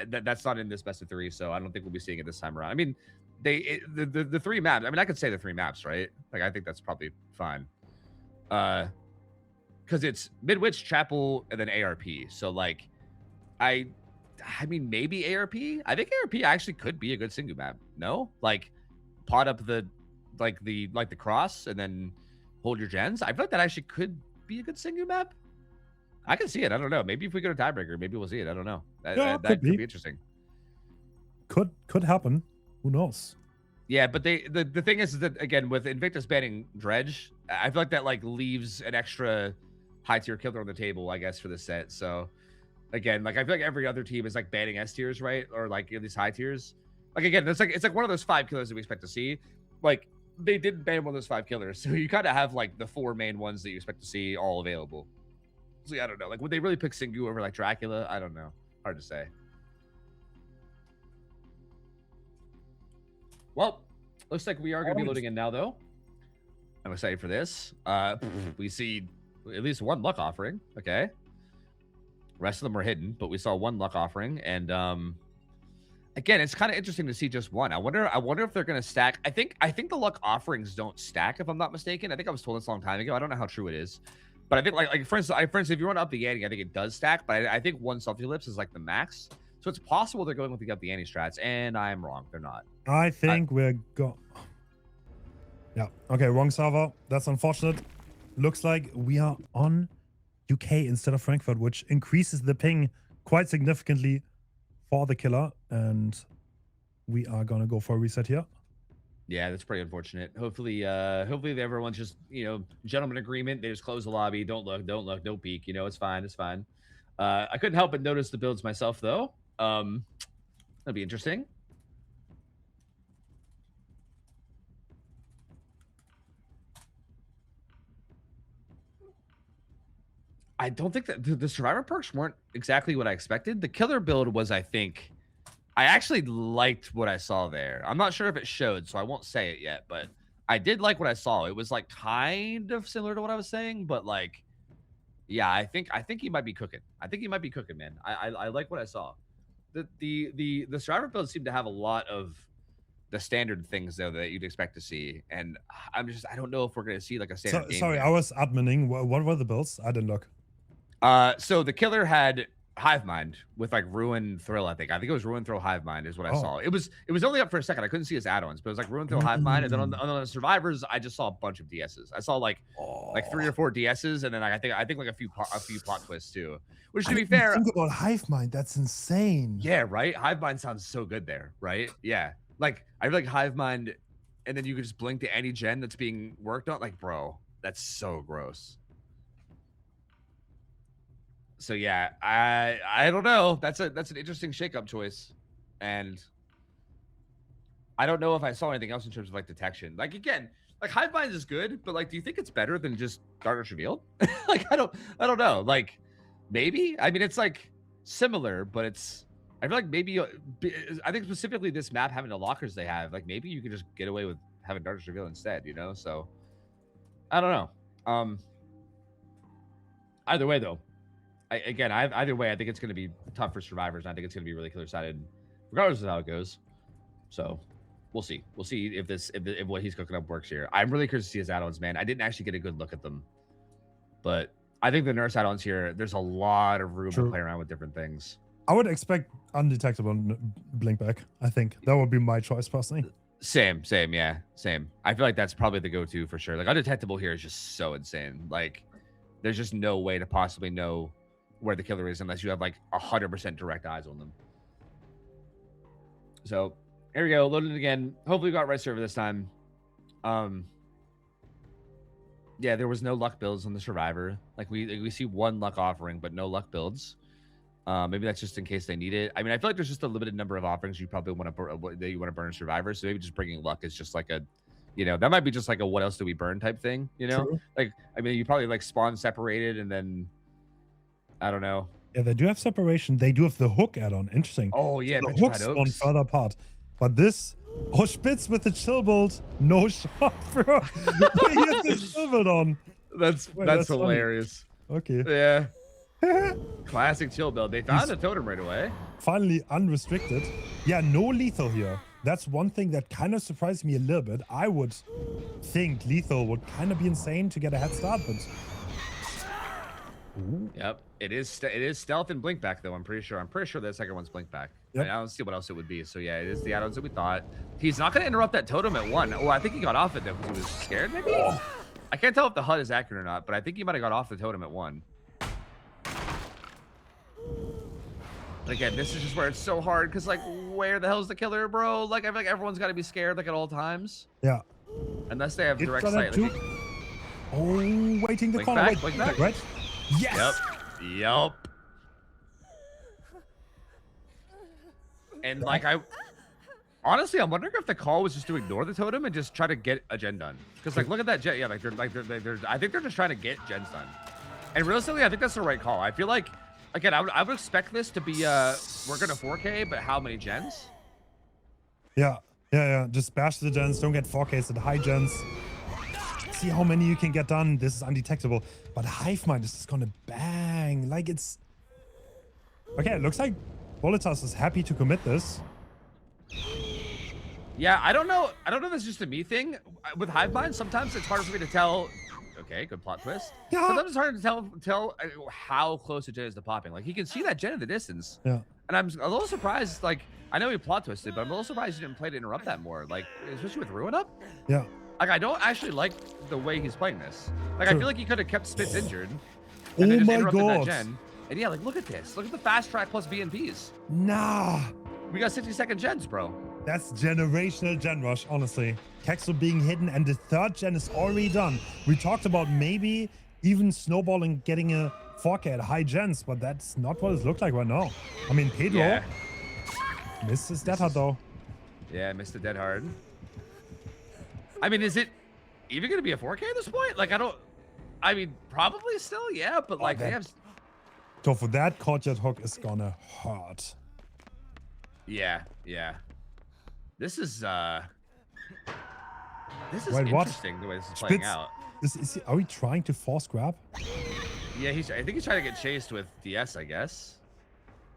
that's not in this best of 3, so I don't think we'll be seeing it this time around. I mean, the 3 maps. I mean, I could say the 3 maps, right? Like, I think that's probably fine. Because it's Midwich, Chapel, and then ARP. So like, I mean, maybe ARP. I think ARP actually could be a good Singu map. No, like pot up the cross and then hold your gens. I feel like that actually could be a good Singu map. I can see it. I don't know. Maybe if we go to tiebreaker, maybe we'll see it. I don't know. That could be interesting. Could happen. Who knows? Yeah, but the thing is that again with Invictus banning Dredge, I feel like that like leaves an extra high tier killer on the table, I guess, for the set. So again, like I feel like every other team is like banning S tiers, right? Or like these high tiers. Like again, it's like one of those 5 killers that we expect to see. Like they didn't ban one of those 5 killers, so you kind of have like the 4 main ones that you expect to see all available. So yeah, I don't know. Like would they really pick Singu over like Dracula? I don't know. Hard to say. Well, looks like we are going to be loading in now, though. I'm excited for this. We see at least 1 luck offering. Okay. Rest of them were hidden, but we saw 1 luck offering, and again, it's kind of interesting to see just 1. I wonder if they're going to stack. I think the luck offerings don't stack, if I'm not mistaken. I think I was told this a long time ago. I don't know how true it is, but I think like for instance, if you want to up the ante, I think it does stack. But I think 1 Salty Lips is like the max, so it's possible they're going with the up the ante strats, and I'm wrong. They're not. I think we're Yeah. Okay. Wrong server. That's unfortunate. Looks like we are on UK instead of Frankfurt, which increases the ping quite significantly for the killer. And we are gonna go for a reset here. Yeah, that's pretty unfortunate. Hopefully everyone's just gentleman agreement. They just close the lobby. Don't look, no peek. It's fine. It's fine. I couldn't help but notice the builds myself though. That'd be interesting. I don't think that the survivor perks weren't exactly what I expected. The killer build was, I actually liked what I saw there. I'm not sure if it showed, so I won't say it yet, but I did like what I saw. It was like kind of similar to what I was saying, but like, yeah, I think he might be cooking. I think he might be cooking, man. I like what I saw. The survivor build seemed to have a lot of the standard things though that you'd expect to see, and I don't know if we're gonna see like a standard. Sorry, I was adminning. What were the builds? I didn't look. So the killer had Hive Mind with like Ruin Thrill. I think it was Ruin Thrill Hive Mind is what I saw. It was only up for a second. I couldn't see his add-ons, but it was like Ruin Thrill Hive Mind, and then on the survivors, I just saw a bunch of DSs. I saw like 3 or 4 DSs, and then I think like a few plot twists too. Which to be fair, think about Hive Mind. That's insane. Yeah, right. Hive Mind sounds so good there, right? Yeah, like I feel like Hive Mind and then you could just blink to any gen that's being worked on. Like, bro, that's so gross. So yeah, I don't know. That's an interesting shakeup choice, and I don't know if I saw anything else in terms of like detection. Like again, like Hive Mind is good, but like, do you think it's better than just Darkness Revealed? Like I don't know. Like maybe. I mean, it's like similar, but it's. I feel like maybe. I think specifically this map having the lockers they have, like maybe you could just get away with having Darkness Reveal instead. You know, so I don't know. Either way though. Either way, I think it's going to be tough for survivors. And I think it's going to be really killer-sided, regardless of how it goes. So, we'll see. We'll see if what he's cooking up works here. I'm really curious to see his add-ons, man. I didn't actually get a good look at them, but I think the nurse add-ons here, there's a lot of room to play around with different things. I would expect undetectable blink back. I think that would be my choice personally. Same, yeah, same. I feel like that's probably the go-to for sure. Like undetectable here is just so insane. Like, there's just no way to possibly know where the killer is unless you have like 100% direct eyes on them. So here we go, loaded again. Hopefully we got right server this time. Yeah, there was no luck builds on the survivor. Like we see one luck offering, but no luck builds. Maybe that's just in case they need it. I mean, I feel like there's just a limited number of offerings you probably want to burn survivor. So maybe just bringing luck is just like a, you know, that might be just like a what else do we burn type thing. You know, True. like I mean, you probably like spawn separated and then. I don't know. Yeah, they do have separation. They do have the hook add-on. Interesting. Oh yeah, so the hooks on further apart. But this Spitz with the chill build, no shot, bro. He has the chill build on. That's hilarious. Funny. Okay. Yeah. Classic chill build. They found a totem right away. Finally unrestricted. Yeah, no lethal here. That's one thing that kind of surprised me a little bit. I would think lethal would kind of be insane to get a head start, but. Ooh. Yep, it is stealth and blink back though. I'm pretty sure the second one's blink back. Yep. I don't see what else it would be. So yeah, it is the add-ons that we thought. He's not gonna interrupt that totem at 1. Oh, I think he got off it though because he was scared. Maybe I can't tell if the HUD is accurate or not, but I think he might have got off the totem at 1. But again, this is just where it's so hard because like, where the hell's the killer, bro? Like I feel like everyone's got to be scared like at all times. Yeah. Unless they have direct sight. Like, oh, waiting the corner. Blink back. Right. Yes. Yep. And like honestly, I'm wondering if the call was just to ignore the totem and just try to get a gen done. Because like, look at that gen. Yeah, they're I think they're just trying to get gens done. And realistically, I think that's the right call. I feel like, again, I would expect this to be we're gonna 4K, but how many gens? Yeah. Just bash the gens. Don't get 4Ks at high gens. See how many you can get done. This is undetectable. But Hive Mind is just gonna bang. Like it's okay. It looks like Volitas is happy to commit this. Yeah, I don't know if it's just a me thing. With Hive Mind, sometimes it's hard for me to tell. Okay, good plot twist. Yeah. Sometimes it's hard to tell how close a gen is to popping. Like he can see that gen in the distance. Yeah. And I'm a little surprised. Like I know he plot twisted, but I'm a little surprised he didn't play to interrupt that more. Like especially with Ruin up. Yeah. Like I don't actually like the way he's playing this. Like True. I feel like he could have kept Spitz injured. Oh And then just my interrupted god. that gen. And yeah, like look at this. Look at the fast track plus BNPs. Nah. We got 60-second gens, bro. That's generational gen rush, honestly. Kexel being hidden and the third gen is already done. We talked about maybe even snowballing getting a 4K at high gens, but that's not what it looked like right now. I mean, Pedro missed his dead hard though. Yeah, missed the dead hard. I mean, is it even going to be a 4K at this point? Like, I mean, probably still, yeah, but like, they have... So for that, courtyard hook is gonna hurt. Yeah. This is Wait, interesting the way this is playing out. Are we trying to force grab? Yeah, I think he's trying to get chased with DS, I guess.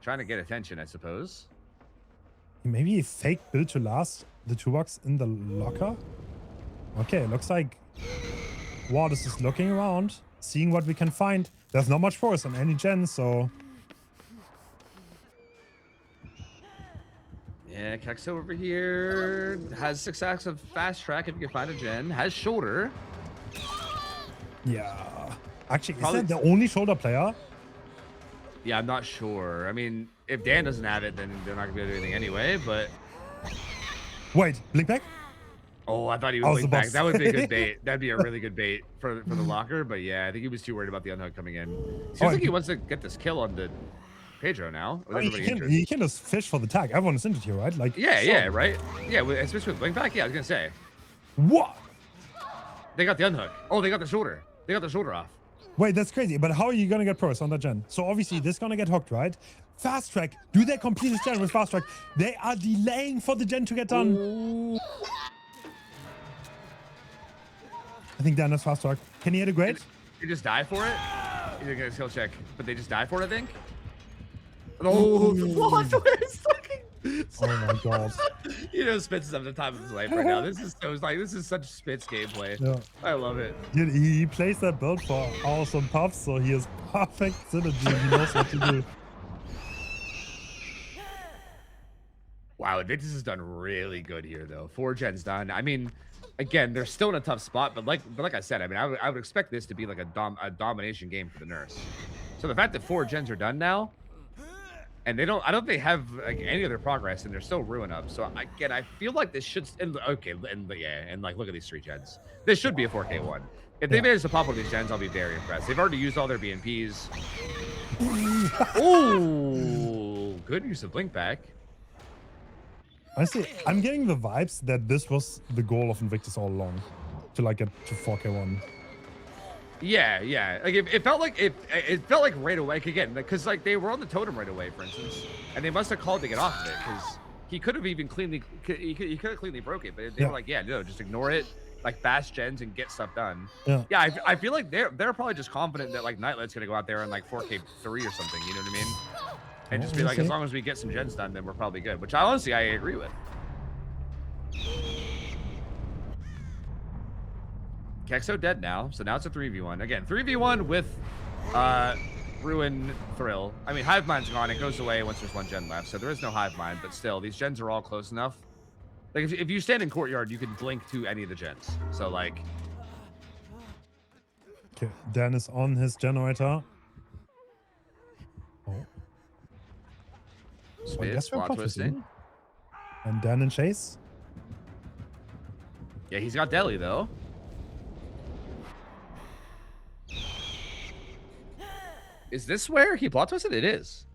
Trying to get attention, I suppose. Maybe a fake build to last the toolbox in the locker? Okay, looks like Wardus is looking around, seeing what we can find. There's not much force on any gen, so... Yeah, Kexo over here has 6 acts of fast track if you can find a gen. Has shoulder. Yeah. Actually, Probably... is that the only shoulder player? Yeah, I'm not sure. I mean, if Dan doesn't have it, then they're not going to be able to do anything anyway, but... Wait, blink back? Oh, I thought he I would was blink about back. to That would be a say. good bait. That'd be a really good bait for the locker. But yeah, I think he was too worried about the unhook coming in. Seems Oh, like he wants to get this kill on the Pedro now with I mean, everybody injured. he can just fish for the tag. Everyone is injured here, right? Like, Yeah, so- yeah, right. Yeah, especially with blink back. Yeah, I was gonna say What? they got the unhook. Oh, they got the shoulder. They got the shoulder off. Wait, that's crazy. But how are you gonna get pros on that gen? So obviously this gonna get hooked, right? Fast track. Do they complete this gen with fast track? They are delaying for the gen to get done. Ooh. I think Dan has fast track. Can he hit a great? They just die for it. He's gonna skill check, but they just die for it. I think. Oh, the plot twist! Oh my god. You know, Spitz is having the time of his life right now. This is so like this is such Spitz gameplay. Yeah. I love it. Dude, he plays that build for hours and puffs, so he has perfect synergy. He knows what to do. Wow, Invictus has done really good here though. 4 gens done. I mean, again, they're still in a tough spot, but like I said, I mean, I would expect this to be like a domination game for the Nurse. So the fact that 4 gens are done now, and I don't think they have like any other progress, and they're still ruin up. So again, I feel like this should okay, and like look at these 3 gens. This should be a 4K one. If they manage to pop one of these gens, I'll be very impressed. They've already used all their BNPs. Ooh, good use of blink back. Honestly, I'm getting the vibes that this was the goal of Invictus all along, to like get to 4K1. Yeah, yeah. Like it felt like it felt like right away. Like, again, because like they were on the totem right away, for instance, and they must have called to get off of it because he could have even cleanly he could have cleanly broke it, but they were like, yeah, no, just ignore it, like fast gens and get stuff done. Yeah. I feel like they're probably just confident that like Nightlight's gonna go out there and like 4K3 or something. You know what I mean? And just be like, as long as we get some gens done, then we're probably good. Which I agree with. Kexo dead now, so now it's a 3v1. Again, 3v1 with Ruin Thrill. I mean, Hive Mind's gone. It goes away once there's 1 gen left, so there is no Hive Mind, but still, these gens are all close enough. Like, if you stand in Courtyard, you can blink to any of the gens. So, like... Okay, Dan is on his generator. Oh. So I guess we're Spot twisting. And Dan and Chase? Yeah, he's got Deli, though. Is this where he plot twisted? It is.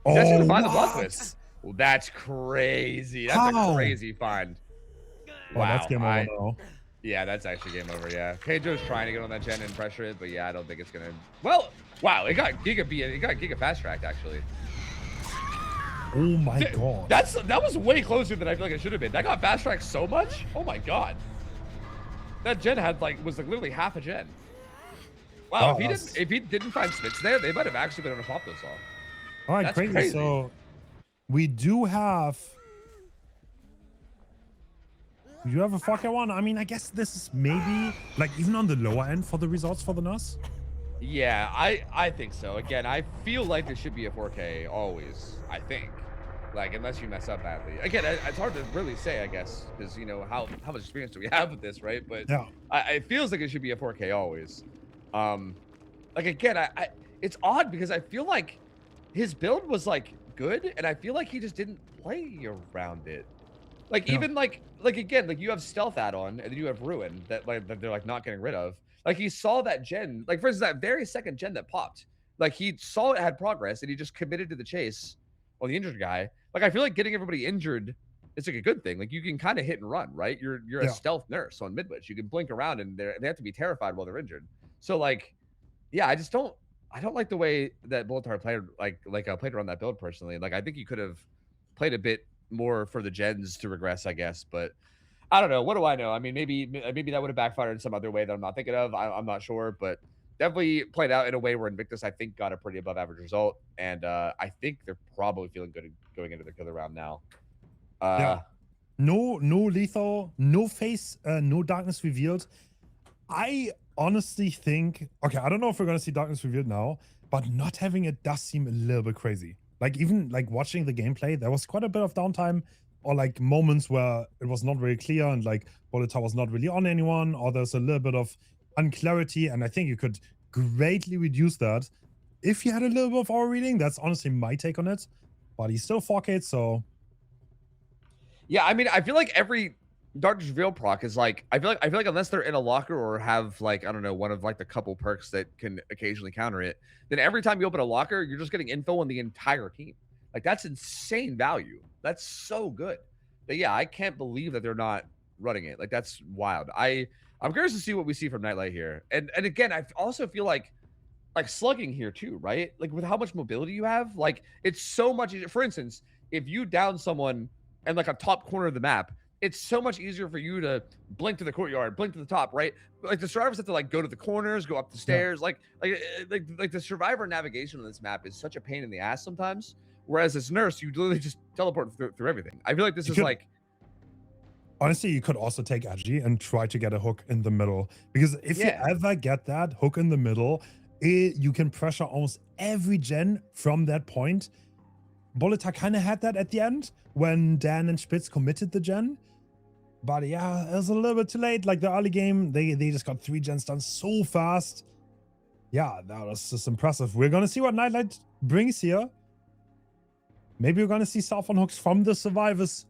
He's actually gonna find the plot twist. Well, that's crazy. That's a crazy find. Oh, Wow. that's game over now. Yeah, that's actually game over. Yeah, Pedro's trying to get on that gen and pressure it, but yeah, I don't think it's gonna. Well, wow, it got Giga fast tracked actually. Oh my god. That was way closer than I feel like it should have been. That got fast tracked so much. Oh my god. That gen was literally half a gen. Wow, if he didn't find Spitz there, they might have actually been able to pop this off. All right, That's crazy. So we do have a 4K1. I mean, I guess this is maybe like even on the lower end for the results for the Nurse. Yeah, I think so. Again, I feel like there should be a 4K always. I think, like unless you mess up badly. Again, it's hard to really say, I guess, because you know how much experience do we have with this, right? But yeah, it feels like it should be a 4K always. Like again, it's odd because I feel like his build was like good, and I feel like he just didn't play around it. Like even like again, like you have stealth add-on, and then you have ruin that that they're like not getting rid of. Like he saw that gen, like for instance, that very second gen that popped. Like he saw it had progress, and he just committed to the chase on the injured guy. Like I feel like getting everybody injured, it's like a good thing. Like you can kind of hit and run, right? You're a stealth Nurse on mid-witch. You can blink around, and they have to be terrified while they're injured. So like, yeah, I don't like the way that Bulletar played played around that build personally. Like I think he could have played a bit more for the gens to regress, I guess. But I don't know. What do I know? I mean, maybe that would have backfired in some other way that I'm not thinking of. I'm not sure, but definitely played out in a way where Invictus, I think, got a pretty above average result. And I think they're probably feeling good going into the killer round now. Yeah. No lethal, no face, no darkness revealed. I honestly think, okay, I don't know if we're going to see darkness revealed now, but not having it does seem a little bit crazy. Like even like watching the gameplay, there was quite a bit of downtime or like moments where it was not very clear and like Bulletar was not really on anyone, or there's a little bit of unclarity. And I think you could greatly reduce that if you had a little bit of our reading. That's honestly my take on it, but he's still 4K, so. Yeah, I mean, I feel like Darkness Reveal proc is like I feel like unless they're in a locker or have like I don't know one of like the couple perks that can occasionally counter it, then every time you open a locker, you're just getting info on the entire team. Like that's insane value. That's so good. But yeah, I can't believe that they're not running it. Like that's wild. I'm curious to see what we see from Nightlight here. And again, I also feel like slugging here too, right? Like with how much mobility you have, like it's so much easier. For instance, if you down someone in like a top corner of the map, it's so much easier for you to blink to the courtyard, blink to the top, right? Like the survivors have to like go to the corners, go up the stairs, like the survivor navigation on this map is such a pain in the ass sometimes. Whereas as nurse, you literally just teleport through everything. I feel like this is like Honestly, you could also take Agi and try to get a hook in the middle. Because if you yeah, ever get that hook in the middle, you can pressure almost every gen from that point. Bolita kind of had that at the end when Dan and Spitz committed the gen. But yeah, it was a little bit too late. Like the early game, they just got 3 gens done so fast. Yeah, that was just impressive. We're going to see what Nightlight brings here. Maybe we're going to see South on hooks from the survivors.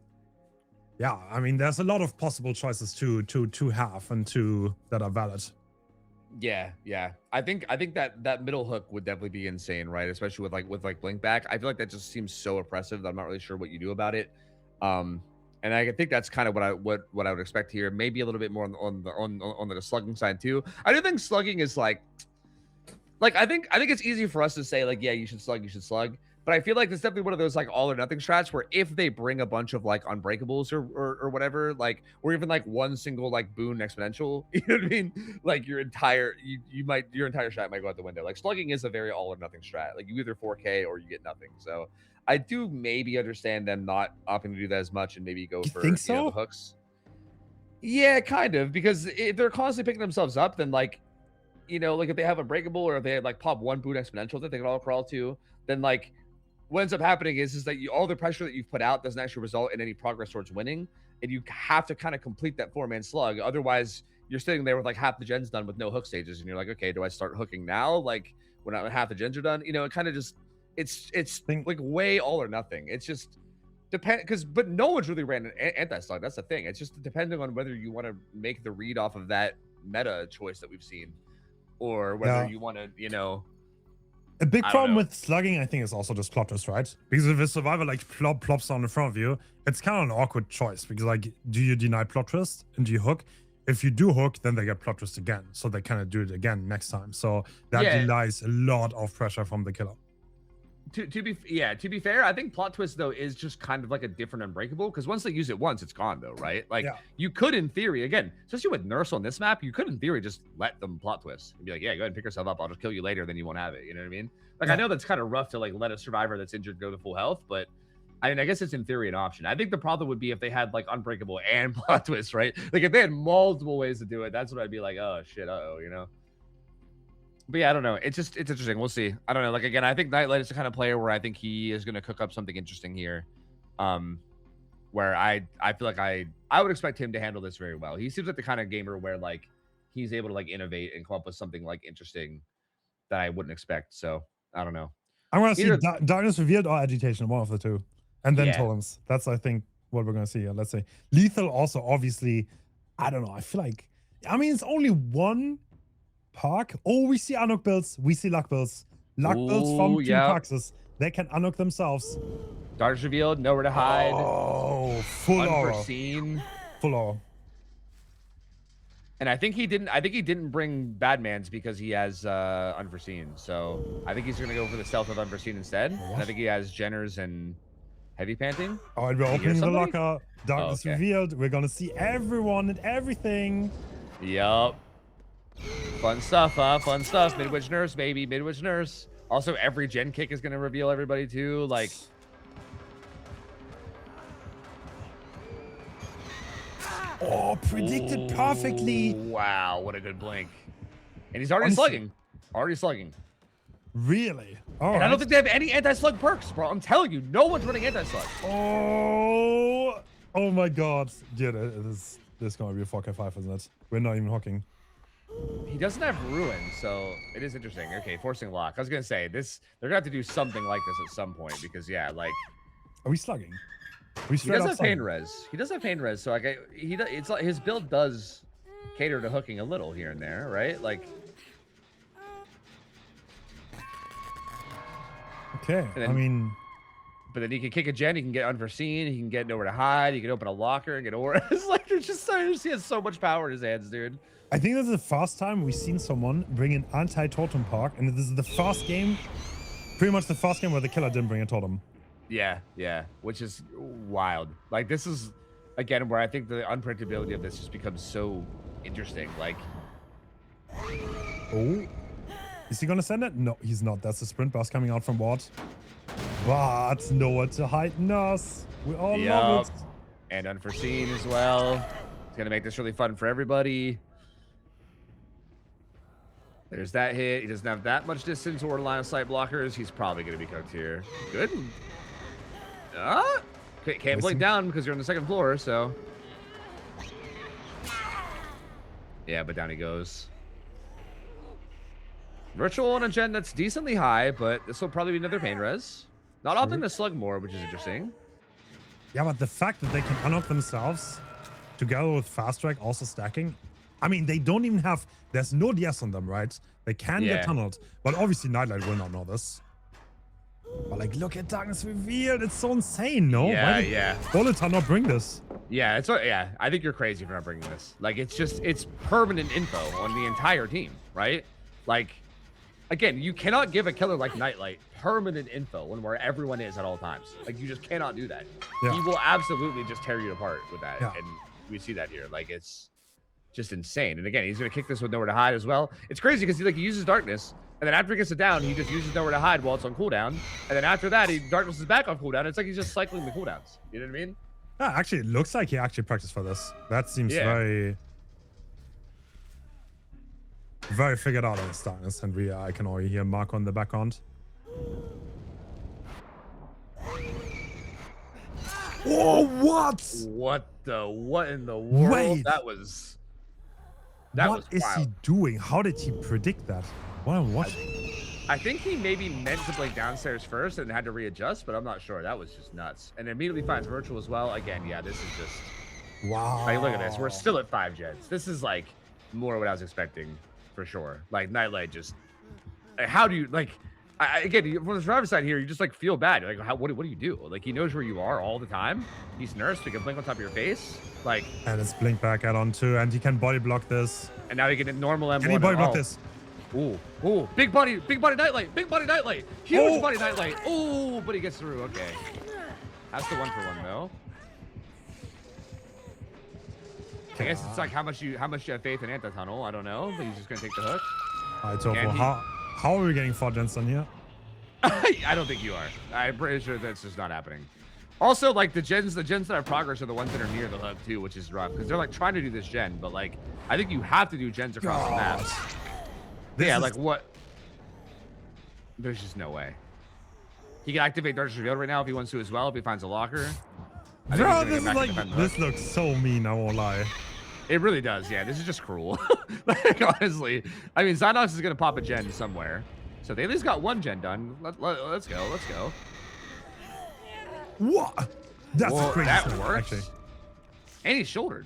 Yeah, I mean, there's a lot of possible choices to have and that are valid. yeah. I think that middle hook would definitely be insane, right? Especially with like blink back. I feel like that just seems so oppressive that I'm not really sure what you do about it. And I think that's kind of what I would expect here. Maybe a little bit more on the slugging side too. I do think slugging is like I think it's easy for us to say like, yeah, you should slug. But I feel like it's definitely one of those like all or nothing strats where if they bring a bunch of like unbreakables or whatever, like or even like one single like boon exponential, you know what I mean? Like your entire your entire strat might go out the window. Like slugging is a very all or nothing strat. Like you either 4K or you get nothing. So I do maybe understand them not opting to do that as much and maybe go You for think so? the hooks. Yeah, kind of, because if they're constantly picking themselves up, then like like if they have unbreakable or if they like pop one boot exponential that they can all crawl to, then like what ends up happening is that all the pressure that you've put out doesn't actually result in any progress towards winning, and you have to kind of complete that 4-man slug. Otherwise, you're sitting there with like half the gens done with no hook stages, and you're like, okay, do I start hooking now? Like when half the gens are done, it kind of just it's like way all or nothing. It's just but no one's really ran an anti-slug. That's the thing. It's just depending on whether you want to make the read off of that meta choice that we've seen, or whether you want to, A big I don't problem know. with slugging, I think, is also just plot twist, right? Because if a survivor like plops on in front of you, it's kind of an awkward choice. Because like, do you deny plot twist and do you hook? If you do hook, then they get plot twist again, so they kind of do it again next time. So that denies a lot of pressure from the killer. To be fair, I think plot twist though is just kind of like a different unbreakable, because once they use it once, it's gone though, right? Like you could in theory, again, especially with nurse on this map, you could in theory just let them plot twist and be like, yeah, go ahead and pick yourself up, I'll just kill you later, then you won't have it. You know what I mean? Like I know that's kind of rough to like let a survivor that's injured go to full health, but I mean, I guess it's in theory an option. I think the problem would be if they had like unbreakable and plot twist, right? Like if they had multiple ways to do it, that's what I'd be like, oh shit, But yeah, I don't know. It's interesting. We'll see. I don't know. Like again, I think Nightlight is the kind of player where I think he is going to cook up something interesting here. Where I feel like I would expect him to handle this very well. He seems like the kind of gamer where like he's able to like innovate and come up with something like interesting that I wouldn't expect. So I don't know. I'm gonna see Darkness Revealed or Agitation, one of the two, and then Totems. That's I think what we're gonna see here. Let's say Lethal also obviously. I don't know. I feel like it's only one park. Oh, we see unhook builds. We see luck builds. Luck builds from Team Praxis. They can unhook themselves. Darkness Revealed, nowhere to hide. Oh, full unforeseen. Full aura. And I think he didn't bring Badman's because he has unforeseen. So I think he's gonna go for the stealth of unforeseen instead. And I think he has Jenners and heavy panting. All right, we're opening the locker. Darkness Revealed. We're gonna see everyone and everything. Yup. Fun stuff, huh? Fun stuff. Midwich Nurse, baby. Midwich Nurse. Also, every gen kick is gonna reveal everybody too. Like. Oh, predicted perfectly. Wow, what a good blink. And he's already slugging. Really? All right. I don't think they have any anti-slug perks, bro. I'm telling you, no one's running anti-slug. Oh my god. Yeah, this is gonna be a 4K5, isn't it? We're not even hooking. He doesn't have ruin, so it is interesting. Okay, forcing lock. I was gonna say they're gonna have to do something like this at some point because like. Are we slugging? We He straight does up have pain suck. res. He does have pain res. So like it's like his build does cater to hooking a little here and there, right? Like, Okay, And I then- mean, but then he can kick a gen. He can get unforeseen. He can get nowhere to hide. He can open a locker and get aura. It's like there's just he has so much power in his hands, dude. I think this is the first time we've seen someone bring an anti-totem park, and this is the first game, pretty much the first game where the killer didn't bring a totem. Yeah, yeah, which is wild. Like this is again where I think the unpredictability of this just becomes so interesting. Like, Oh, is he gonna send it? No, he's not. That's a sprint bus coming out from Ward. But nowhere to hide us. We all love it. and unforeseen as well. It's gonna make this really fun for everybody. There's that hit. He doesn't have that much distance or line of sight blockers. He's probably gonna be cooked here. Good. Can't blink down because you're on the second floor, so. Yeah, but down he goes. Virtual on a gen that's decently high, but this will probably be another pain res. Not often the slug more, which is interesting. Yeah, but the fact that they can unlock themselves together with fast track also stacking. I mean, they don't even have. There's no DS on them, right? They can Yeah. get tunneled, but obviously Nightlight will not know this. But like, look at Darkness Revealed. It's so insane, no? Yeah, Why did yeah. Volitar not bring this? Yeah, yeah. I think you're crazy for not bringing this. Like, it's permanent info on the entire team, right? Like, again, you cannot give a killer like Nightlight permanent info on where everyone is at all times. Like, you just cannot do that. Yeah. He will absolutely just tear you apart with that, Yeah. and we see that here. Like, it's just insane. And again, he's gonna kick this with nowhere to hide as well. It's crazy because he uses darkness, and then after he gets it down, he just uses nowhere to hide while it's on cooldown. And then after that, darkness is back on cooldown. It's like he's just cycling the cooldowns. You know what I mean? Yeah, actually, it looks like he actually practiced for this. That seems Yeah. very figured out on his Darkness, and I can already hear Marco in the background. Oh, what? What in the world? Wait. That was What is he wild. doing? How did he predict that? What? I think he maybe meant to blink downstairs first and had to readjust, but I'm not sure. That was just nuts. And immediately finds virtual as well. Again, yeah, this is just. Wow. Like, look at this. We're still at 5 gens. This is like more what I was expecting for sure. Like Nightlight just. How do you like? Again, from the driver's side here, you just like feel bad. You're like, what do you do? Like he knows where you are all the time. He's nursed. He can blink on top of your face. Like, And it's blink back add on too, and he can body block this. and now he can normal M1. Can he body block Oh. this? Ooh, big body Nightlight, huge Oh. body Nightlight. Oh, but he gets through. Okay, that's the 1-for-1 though. I guess it's like how much you have faith in Anti-Tunnel. I don't know, but he's just gonna take the hook. Alright, so Can he- how are we getting 4 gens done here? I don't think you are. I'm pretty sure that's just not happening. Also, like the gens that have progress are the ones that are near the hook too, which is rough because they're like trying to do this gen, but like I think you have to do gens across the map. This Yeah, is- like what? There's just no way. He can activate Darkness Revealed right now if he wants to as well, if he finds a locker. I think he's Bro, gonna this get is back to like, defend the this hook. looks so mean, I won't lie. It really does, yeah. This is just cruel. Like, honestly. I mean, Zynox is going to pop a gen somewhere. So they at least got 1 gen done. Let's go. What? That's Whoa, crazy. that stuff, works. actually. And he's shouldered.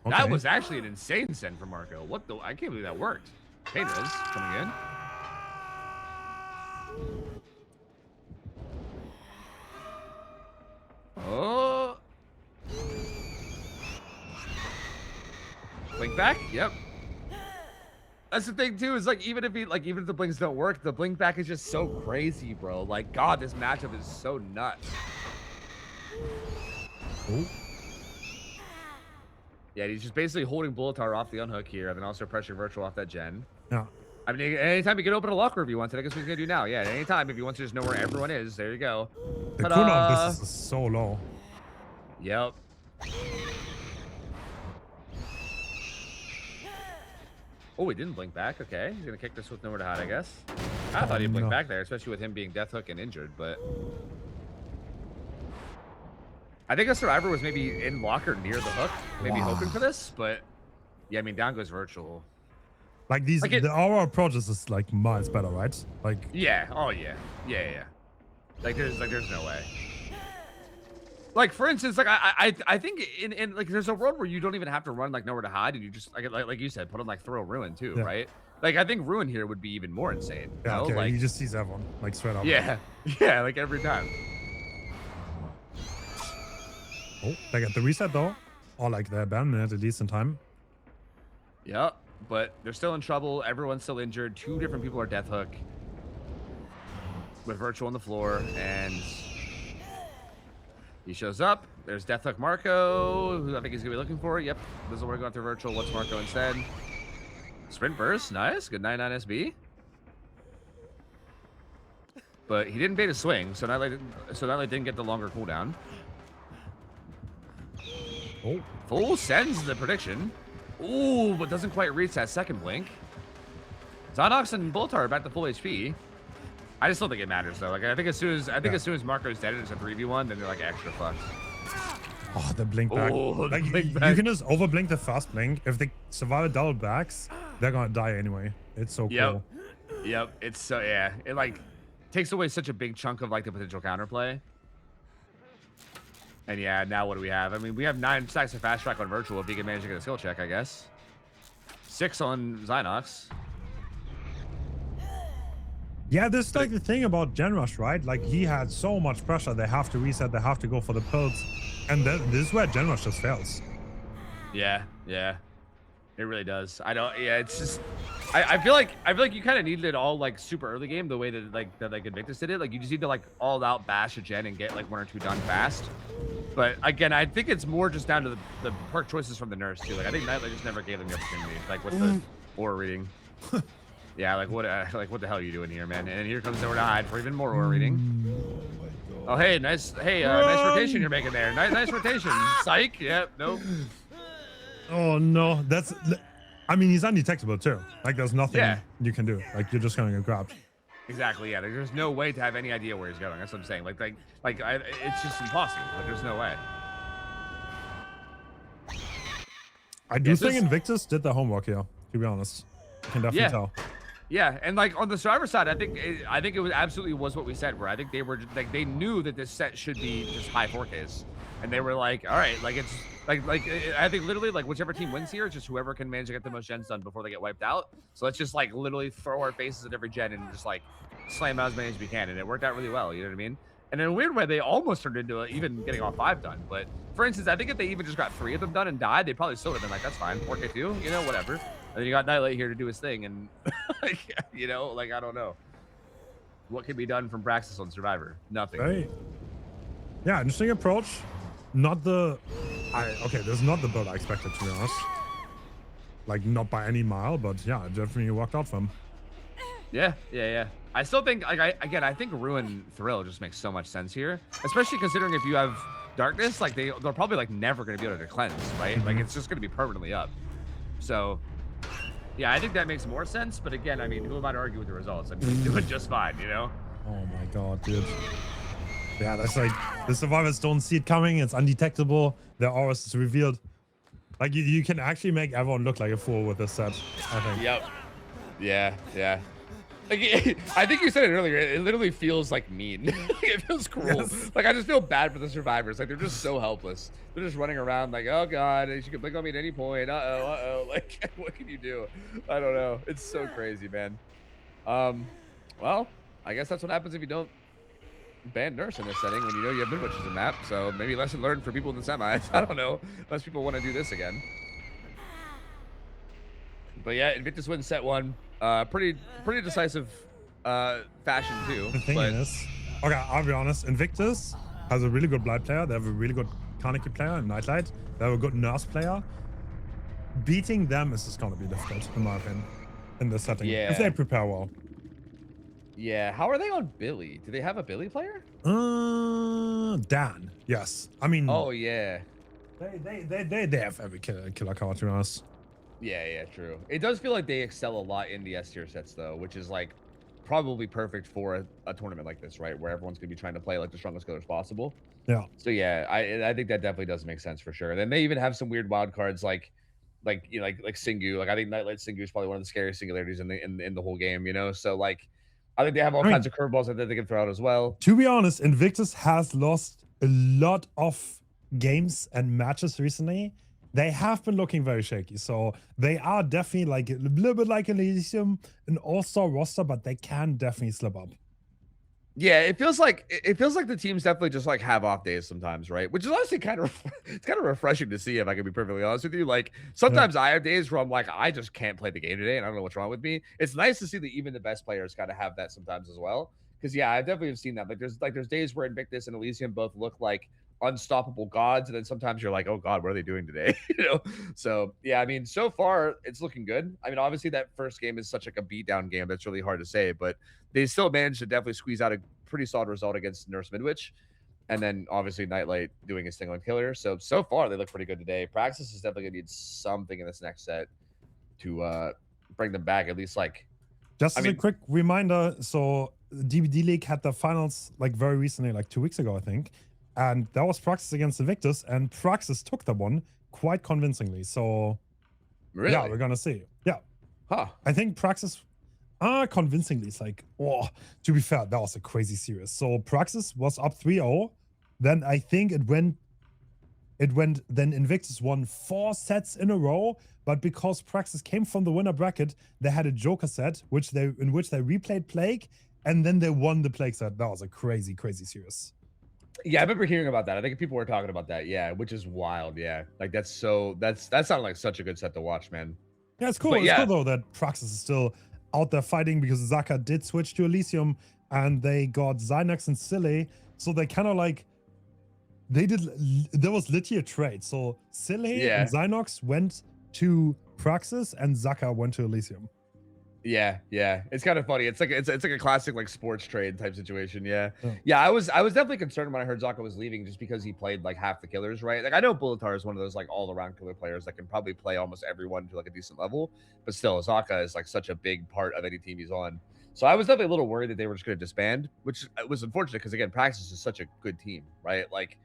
Okay. That was actually an insane send from Marco. What the? I can't believe that worked. Pedro's coming in. Oh. Blink back? Yep. That's the thing too, is like even if the blinks don't work, the blink back is just so crazy, bro. Like, God, this matchup is so nuts. Oh. Yeah, he's just basically holding Bulletar off the unhook here, and then also pressure virtual off that gen. Yeah. I mean, anytime you can open a locker if you want to, I guess what he's gonna do now. Yeah, anytime if you want to just know where everyone is, there you go. The Ta-da! cooldown of this is so low. Yep. Oh, he didn't blink back. Okay, he's gonna kick this with nowhere to hide, I guess. I thought he'd blink no. back there, especially with him being death hook and injured, but I think a survivor was maybe in locker near the hook, maybe Wow. hoping for this, but yeah, I mean, down goes virtual. Like these, Like it- our approaches is like miles better, right? Like, Yeah. Oh yeah. Yeah. Like there's no way. Like for instance, like I think in like there's a world where you don't even have to run like nowhere to hide, and you just like you said, put on like throw ruin too, Yeah. right? Like I think ruin here would be even more insane. You Yeah, know? okay, Like he just sees everyone, like, straight up. yeah, yeah, like every time. Oh, they get the reset, though. Or, like, the abandonment at least in time. Yep, but they're still in trouble. Everyone's still injured. 2 different people are death hook with Virtual on the floor, and he shows up. There's death hook Marco, who I think he's gonna be looking for. Yep, doesn't want to go after Virtual. What's Marco instead? Sprint burst, nice. Good 99 SB. But he didn't bait a swing, so Nightlight didn't get the longer cooldown. Oh. Full sends the prediction. Ooh, but doesn't quite reach that second blink. Zonox and Boltar are back to full HP. I just don't think it matters though. Like I think as soon as Marco's dead and it's a 3v1, then they're like extra fucked. Oh, the blink back. Oh, the like, blink you back. can just overblink the fast blink. If they survive a double backs, they're gonna die anyway. It's so cool. Yep. It's so yeah. It like takes away such a big chunk of like the potential counterplay. And yeah, now what do we have? I mean, we have 9 stacks of fast track on Virtual if he can manage to get a skill check, I guess. 6 on Zynox. Yeah, this is like the thing about Genrush, right? Like he had so much pressure. They have to reset. They have to go for the pills, and this is where Genrush just fails. Yeah. It really does. I don't. Yeah, it's just. I feel like you kind of needed it all like super early game the way that like Invictus did it. Like you just need to like all out bash a gen and get like 1 or 2 done fast. But again, I think it's more just down to the perk choices from the nurse too. Like I think Nightlight just never gave them the opportunity. Like with the aura reading. Yeah, like what the hell are you doing here, man? And here comes nowhere to hide for even more aura reading. Oh hey, nice nice rotation you're making there. Nice rotation. Psych. Yep. Nope. Oh no, that's. I mean, he's undetectable too. Like there's nothing Yeah. you can do. Like you're just gonna get grabbed. Exactly. Yeah. There's no way to have any idea where he's going. That's what I'm saying. It's just impossible. Like there's no way. I do This think is- Invictus did the homework here. To be honest, you can definitely Yeah. tell. Yeah, and like on the survivor side, I think it was absolutely was what we said. Where I think they were like they knew that this set should be just high 4Ks, and they were like, all right, like it's like I think literally like whichever team wins here, it's just whoever can manage to get the most gens done before they get wiped out. So let's just like literally throw our faces at every gen and just like slam out as many as we can, and it worked out really well. You know what I mean? And in a weird way, they almost turned into even getting all 5 done. But for instance, I think if they even just got 3 of them done and died, they probably still would have been like, that's fine, 4K2, you know, whatever. And then you got Nightlight here to do his thing, and like, you know, like I don't know, what can be done from Praxis on Survivor? Nothing. Right. Yeah, interesting approach. Not the. Okay, this is not the build I expected, to be honest. Like not by any mile, but yeah, it definitely worked out for him. Yeah. I still think, like, I think Ruin Thrill just makes so much sense here, especially considering if you have Darkness, like they're probably like never going to be able to cleanse, right? Like it's just going to be permanently up. So, yeah, I think that makes more sense. But again, I mean, who am I to argue with the results? I mean, they do it just fine, you know? Oh my god, dude. Yeah, that's like the survivors don't see it coming. It's undetectable. Their auras is revealed. Like you can actually make everyone look like a fool with this set, I think. Yep. Yeah. Like, I think you said it earlier. It literally feels like mean. It feels cruel. Yes. Like I just feel bad for the survivors. Like they're just so helpless. They're just running around like, oh god, she could blink on me at any point. Uh-oh. Like, what can you do? I don't know. It's so crazy, man. Well, I guess that's what happens if you don't ban Nurse in this setting when you know you have Midwich as a map. So maybe lesson learned for people in the semis. I don't know. Unless people want to do this again. But yeah, Invictus wins set 1. Pretty decisive fashion too. The thing is, okay, I'll be honest, Invictus has a really good Blight player. They have a really good Kaneki player in Nightlight. They have a good Nurse player. Beating them is just gonna be difficult, in my opinion, in this setting. Yeah. If they prepare well. Yeah, how are they on Billy? Do they have a Billy player? Dan, yes. I mean, Oh yeah. they have every killer card, to be honest. Yeah, true. It does feel like they excel a lot in the S tier sets though, which is like probably perfect for a tournament like this, right? Where everyone's gonna be trying to play like the strongest killers possible. Yeah. So yeah, I think that definitely does make sense for sure. Then they even have some weird wild cards like you know, like Singu. Like I think Nightlight Singu is probably one of the scariest singularities in the whole game, you know? So like I think they have all kinds of curveballs that they can throw out as well. To be honest, Invictus has lost a lot of games and matches recently, they have been looking very shaky. So they are definitely like a little bit like Elysium, an all-star roster, but they can definitely slip up. Yeah, it feels like the teams definitely just like have off days sometimes, right? Which is honestly kind of it's kind of refreshing to see if I can be perfectly honest with you. Like Yeah. sometimes I have days where I'm like, I just can't play the game today and I don't know what's wrong with me. It's nice to see that even the best players kind of have that sometimes as well. Because yeah, I definitely have seen that. Like there's days where Invictus and Elysium both look like unstoppable gods, and then sometimes you're like, oh god, what are they doing today? So yeah, I mean, so far it's looking good. I mean, obviously that first game is such like a beatdown game that's really hard to say, but they still managed to definitely squeeze out a pretty solid result against Nurse Midwich. And then obviously Nightlight doing his thing on Killer. So far they look pretty good today. Praxis is definitely gonna need something in this next set to bring them back. At least like Just I as a mean, quick reminder, so DBD League had the finals like very recently, like 2 weeks ago, I think. And that was Praxis against Invictus, and Praxis took the one quite convincingly. So yeah, really? we're gonna see. Yeah. Huh. I think Praxis convincingly. It's like, oh, to be fair, that was a crazy series. So Praxis was up 3-0. Then I think then Invictus won 4 sets in a row, but because Praxis came from the winner bracket, they had a Joker set, in which they replayed Plague, and then they won the Plague set. That was a crazy, crazy series. Yeah, I remember hearing about that. I think people were talking about that. Yeah, which is wild. Yeah, like that sounded like such a good set to watch, man. Yeah, it's cool. But It's yeah, cool though that Praxis is still out there fighting because Zaka did switch to Elysium and they got Zynox and Silly. So they kind of like there was literally a trade. So Silly and yeah. Zynox went to Praxis and Zaka went to Elysium. Yeah. It's kind of funny. It's like a classic like sports trade type situation. Yeah. Yeah. Yeah, I was definitely concerned when I heard Zaka was leaving just because he played like half the killers, right? Like I know Bulletar is one of those like all-around killer players that can probably play almost everyone to like a decent level, but still Zaka is like such a big part of any team he's on. So I was definitely a little worried that they were just going to disband, which was unfortunate because again, Praxis is such a good team, right? Like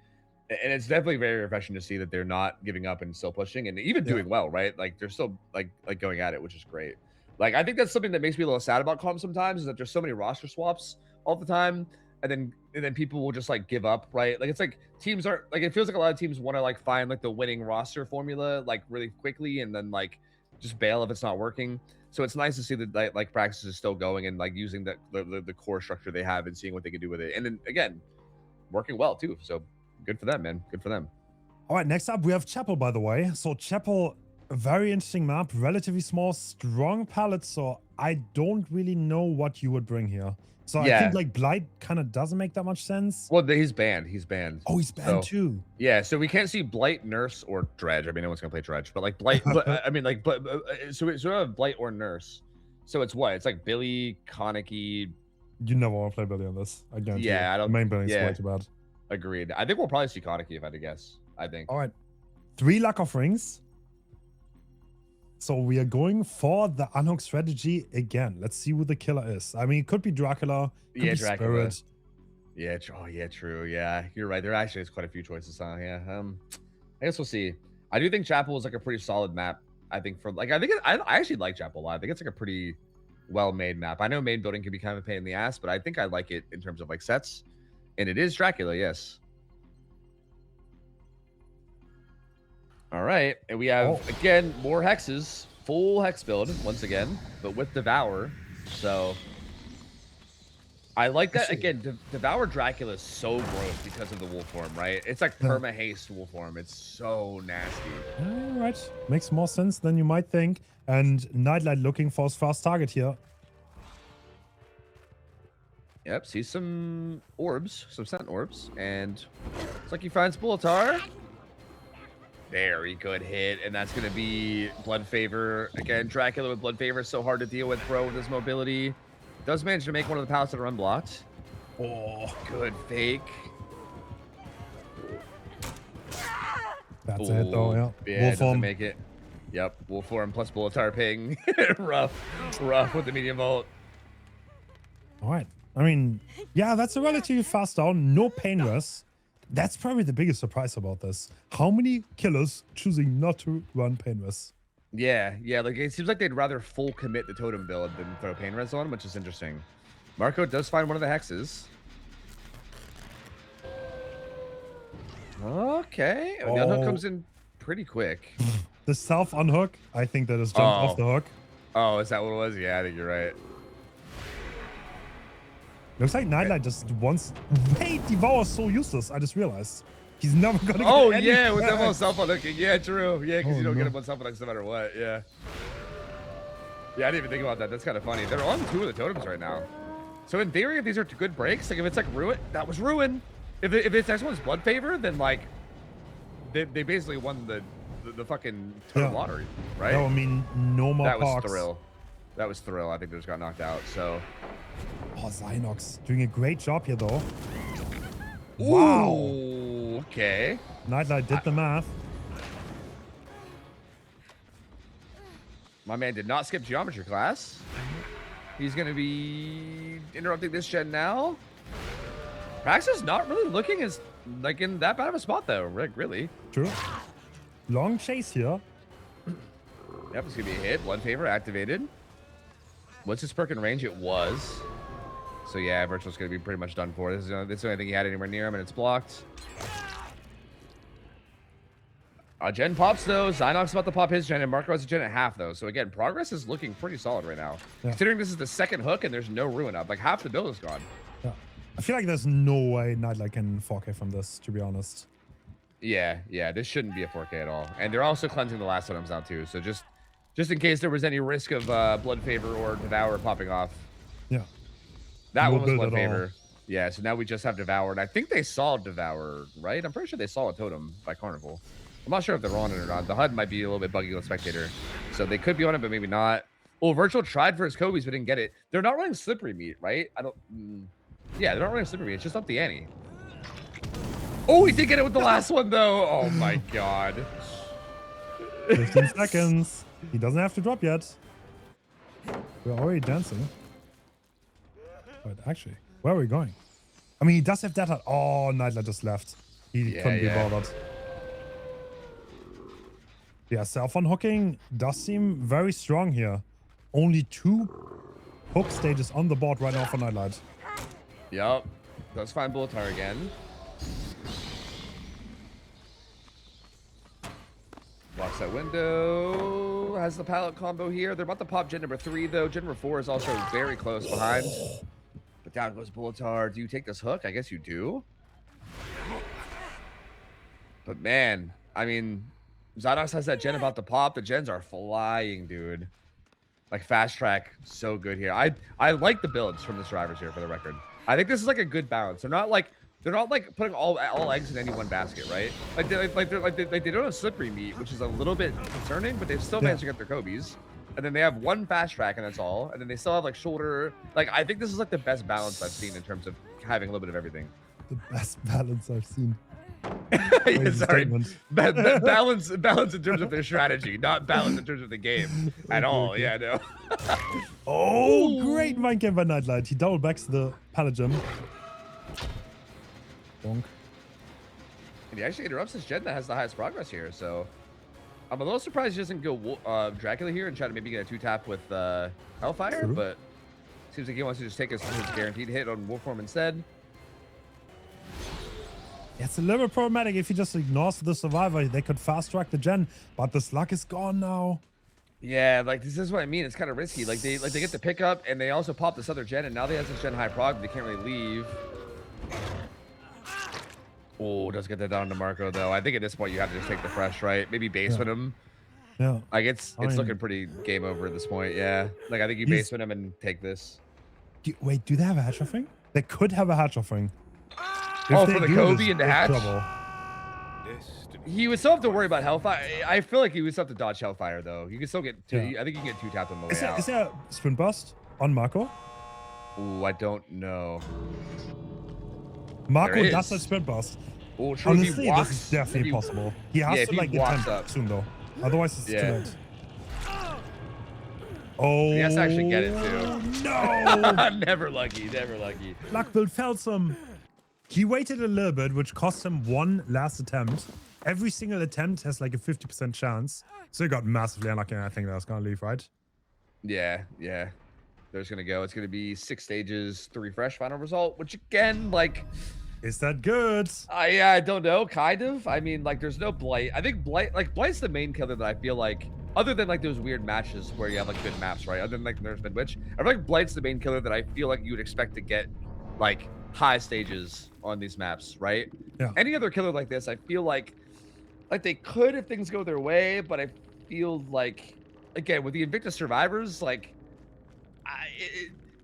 and it's definitely very refreshing to see that they're not giving up and still pushing and even Yeah. doing well, right? Like they're still like going at it, which is great. Like I think that's something that makes me a little sad about comp sometimes is that there's so many roster swaps all the time, and then people will just like give up, right? Like it's like teams aren't like it feels like a lot of teams want to like find like the winning roster formula like really quickly and then like just bail if it's not working. So it's nice to see that like practice is still going and like using the core structure they have and seeing what they can do with it, and then again working well too. So good for them, man. Good for them. All right, next up we have Chapel, by the way. So Chapel, a very interesting map, relatively small, strong palette. So I don't really know what you would bring here. So I Yeah. think like Blight kind of doesn't make that much sense. Well, he's banned. He's banned. Oh, he's banned So, too. yeah, so we can't see Blight, Nurse, or Dredge. I mean, no one's gonna play Dredge, but like Blight. I mean, like, so we have Blight or Nurse. So it's what? It's like Billy, Koniki. You never want to play Billy on this. I guarantee you. Yeah, I don't. Main Billy's Yeah, way too bad. agreed. I think we'll probably see Koniki if I had to guess. I think. All right. 3 Luck of Rings. So we are going for the unhook strategy again. Let's see who the killer is. I mean, it could be Dracula. Could Yeah, be Dracula. Spirit. Yeah. Oh, yeah. True. Yeah, you're right. There actually is quite a few choices. Huh? Yeah. I guess we'll see. I do think Chapel is like a pretty solid map. I think for like I actually like Chapel a lot. I think it's like a pretty well-made map. I know main building can be kind of a pain in the ass, but I think I like it in terms of like sets. And it is Dracula, yes. All right, and we have again more hexes, full hex build once again, but with Devour. So I like that again. Devour Dracula is so gross because of the wolf form, right? It's like perma haste wolf form. It's so nasty. All right, makes more sense than you might think. And Nightlight looking for his fast target here. Yep, see some orbs, some scent orbs, and it's like he finds Bulletar. Very good hit, and that's going to be Blood Favor. Again, Dracula with Blood Favor is so hard to deal with, bro, with his mobility. Does manage to make one of the pallets that are unblocked. Oh, good fake. That's a hit though, yeah. Yeah, doesn't make it. Yep, Wolf Form plus Bulletar ping. rough with the medium vault. All right. I mean, yeah, that's a relatively fast down. No pain rest. That's probably the biggest surprise about this. How many killers choosing not to run pain rest? Yeah, like it seems like they'd rather full commit the totem build than throw pain res on, which is interesting. Marco does find one of the hexes. Okay. The unhook comes in pretty quick. The self unhook, I think that is jumped off the hook. Oh, is that what it was? Yeah, I think you're right. Looks like Nightlight just wants. Wait, Devour is so useless. I just realized he's never gonna. Oh get yeah, any with them all back. self unhooking. Yeah, true. Yeah, because you don't get no. them on self unhooks no matter what. Yeah. Yeah, I didn't even think about that. That's kind of funny. They're on 2 of the totems right now. So in theory, if these are good breaks, like if it's like ruin, that was ruin. If this next one's blood favor, then like they basically won the fucking totem lottery, right? No, I mean no more. That was Pox. thrill. That was thrill. I think they just got knocked out. So. Oh, Zynox doing a great job here though. Ooh, Wow. Okay. Nightlight did the math. My man did not skip geometry class. He's going to be interrupting this gen now. Praxis not really looking as like in that bad of a spot though, Rick, really. True. Long chase here. Yep, it's going to be a hit. Blood favor activated. What's his perk in range? It was. So yeah, Virtual's going to be pretty much done for. This is the only thing he had anywhere near him, and it's blocked. Gen pops though. Zynox about to pop his gen, and Marco has a gen at half though. So again, progress is looking pretty solid right now. Yeah. Considering this is the second hook and there's no ruin up, like half the build is gone. Yeah. I feel like there's no way Nightlight can 4K from this, to be honest. Yeah, this shouldn't be a 4K at all. And they're also cleansing the last totems now too. So just in case there was any risk of blood favor or devour popping off. Yeah. That No one was build blood at all. favor. Yeah, so now we just have devour, and I think they saw devour, right? I'm pretty sure they saw a totem by Carnival. I'm not sure if they're on it or not. The HUD might be a little bit buggy with Spectator. So they could be on it, but maybe not. Oh, Virtual tried for his Kobe's, but didn't get it. They're not running slippery meat, right? Yeah, they're not running slippery meat. It's just up the ante. Oh, he did get it with the last one, though. Oh, my God. 15 seconds. He doesn't have to drop yet. We're already dancing. But actually, where are we going? I mean, he does have that. Oh, Nightlight just left. He couldn't be bothered. Yeah, self-unhooking does seem very strong here. Only 2 hook stages on the board right now for Nightlight. Yep. Let's find Bulletar again. Blocks that window. Has the pallet combo here. They're about to pop gen number 3, though. Gen number 4 is also very close behind. But down goes Bulletar. Do you take this hook? I guess you do. But man, I mean, Zynox has that gen about to pop. The gens are flying, dude. Like fast track, so good here. I like the builds from the drivers here, for the record. I think this is like a good balance. They're not like putting all eggs in any one basket, right? Like they don't have slippery meat, which is a little bit concerning, but they've still managed to get their Kobe's. And then they have one fast track, and that's all. And then they still have like shoulder. Like I think this is like the best balance I've seen in terms of having a little bit of everything. The best balance I've seen. Yeah, sorry. Statement. Balance in terms of their strategy, not balance in terms of the game at all. Yeah, no. Oh, great mind game by Nightlight. He double backs the pallet gem. Bonk. And he actually interrupts his gen that has the highest progress here, so I'm a little surprised he doesn't go Dracula here and try to maybe get a 2-tap with Hellfire, True. but seems like he wants to just take his guaranteed hit on Wolfform instead. It's a little bit problematic if he just ignores the survivor. They could fast track the gen, but the slug is gone now. Yeah, like this is what I mean. It's kind of risky. Like they get the pickup, and they also pop this other gen, and now they have this gen high prog, but they can't really leave. Oh, does get that down to Marco though. I think at this point you have to just take the fresh, right? Maybe basement him. Yeah. Like it's I mean- looking pretty game over at this point. Yeah. Like I think you basement him and take this. Wait, do they have a hatch offering? They could have a hatch offering. Oh, If for they the do, Kobe there's and the big hatch? trouble. He would still have to worry about Hellfire. I feel like he would still have to dodge Hellfire though. You can still get two. Yeah. I think you can get 2-tapped on the way Is out. there a sprint burst on Marco? Ooh, I don't know. Marco There does is. a sprint burst. Oh, true. Honestly, he walks, this is definitely if he- possible. He has if to he like walks attempt up. soon though. Otherwise, it's Yeah. too late. Oh, He has to actually get it too. No! Never lucky. Never lucky. Luck build failed some. He waited a little bit, which cost him one last attempt. Every single attempt has like a 50% chance. So he got massively unlucky, and I think that's gonna leave, right? Yeah. There's gonna go. It's gonna be 6 stages, 3 fresh final result. Which again, like, Is that good? I don't know, kind of. I mean, like, there's no Blight. I think Blight's the main killer that I feel like, other than like those weird matches where you have like good maps, right? Other than like Nerf's Midwich, I feel like Blight's the main killer that I feel like you would expect to get like high stages on these maps, right? Yeah. Any other killer like this, I feel like they could if things go their way, but I feel like, again, with the Invictus survivors, like,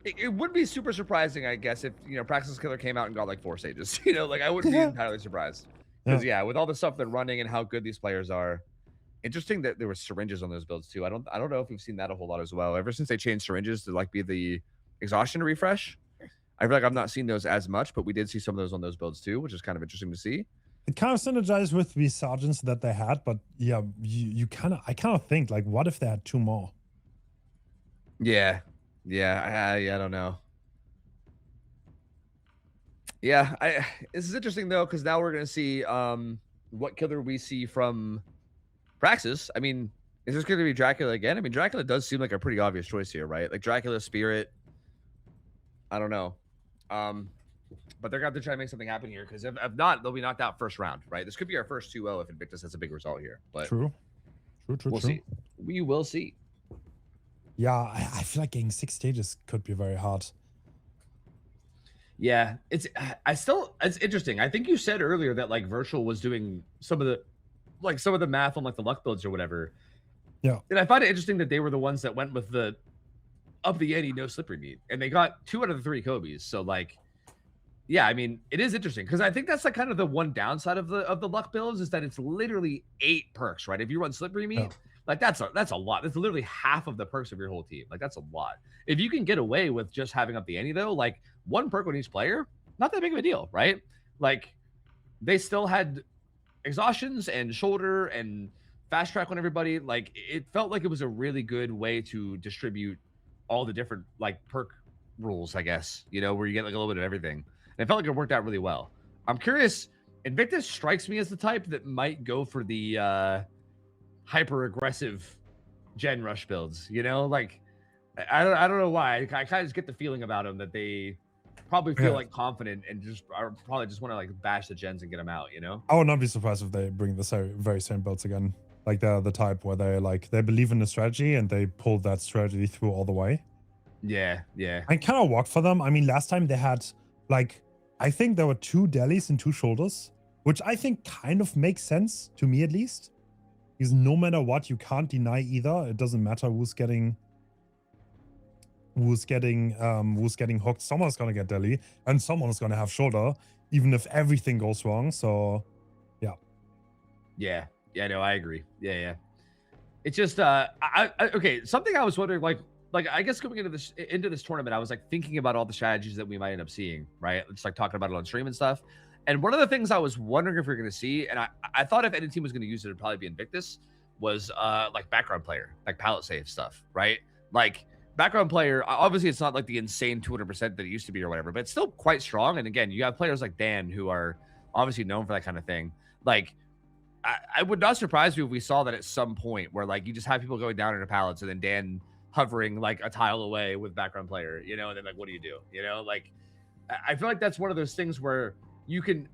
it would be super surprising, I guess, if Praxis Killer came out and got like 4 stages. Like I wouldn't be entirely surprised. Because yeah, with all the stuff they're running and how good these players are, interesting that there were syringes on those builds too. I don't know if we've seen that a whole lot as well. Ever since they changed syringes to like be the exhaustion refresh, I feel like I've not seen those as much, but we did see some of those on those builds too, which is kind of interesting to see. It kind of synergized with the sergeants that they had, but yeah, I kind of think like, what if they had 2 more? Yeah, I don't know. Yeah, this is interesting though, because now we're gonna see what killer we see from Praxis. I mean, is this gonna be Dracula again? I mean, Dracula does seem like a pretty obvious choice here, right? Like Dracula, Spirit. I don't know. But they're gonna have to try to make something happen here, because if not, they'll be knocked out first round, right? This could be our first 2-0 if Invictus has a big result here. But True. We'll see. We will see. Yeah, I feel like getting 6 stages could be very hard. Yeah, it's interesting. I think you said earlier that like Virtual was doing some of the math on like the luck builds or whatever. Yeah. And I find it interesting that they were the ones that went with the up the ante, no slippery meat, and they got 2 out of the 3 Kobe's. So like, yeah, I mean, it is interesting because I think that's like kind of the one downside of the luck builds is that it's literally 8 perks, right? If you run slippery meat, like that's a lot. That's literally half of the perks of your whole team. Like that's a lot. If you can get away with just having up the ante though, like 1 perk on each player, not that big of a deal, right? Like they still had exhaustions and shoulder and fast track on everybody. Like it felt like it was a really good way to distribute all the different like perk rules, I guess, where you get like a little bit of everything. And it felt like it worked out really well. I'm curious. Invictus strikes me as the type that might go for the hyper aggressive gen rush builds, like I don't know why. I kind of just get the feeling about them that they probably feel like confident and probably just want to like bash the gens and get them out, I would not be surprised if they bring the very same builds again. Like they're the type where they believe in the strategy and they pull that strategy through all the way. Yeah. I kind of worked for them. I mean, last time they had like, I think there were 2 delis and 2 shoulders, which I think kind of makes sense to me at least. Because no matter what, you can't deny either. It doesn't matter who's getting hooked. Someone's gonna get deli and someone's gonna have shoulder, even if everything goes wrong. So yeah, no, I agree. Yeah. It's just okay, something I was wondering, like I guess coming into this tournament, I was like thinking about all the strategies that we might end up seeing, right? Just like talking about it on stream and stuff. And one of the things I was wondering if we are going to see, and I thought if any team was going to use it, it'd probably be Invictus, was like background player, like pallet save stuff, right? Like background player, obviously it's not like the insane 200% that it used to be or whatever, but it's still quite strong. And again, you have players like Dan who are obviously known for that kind of thing. Like I would not surprise me if we saw that at some point where like you just have people going down into pallets and then Dan hovering like a tile away with background player, and then like, what do you do? Like I feel like that's one of those things where you can,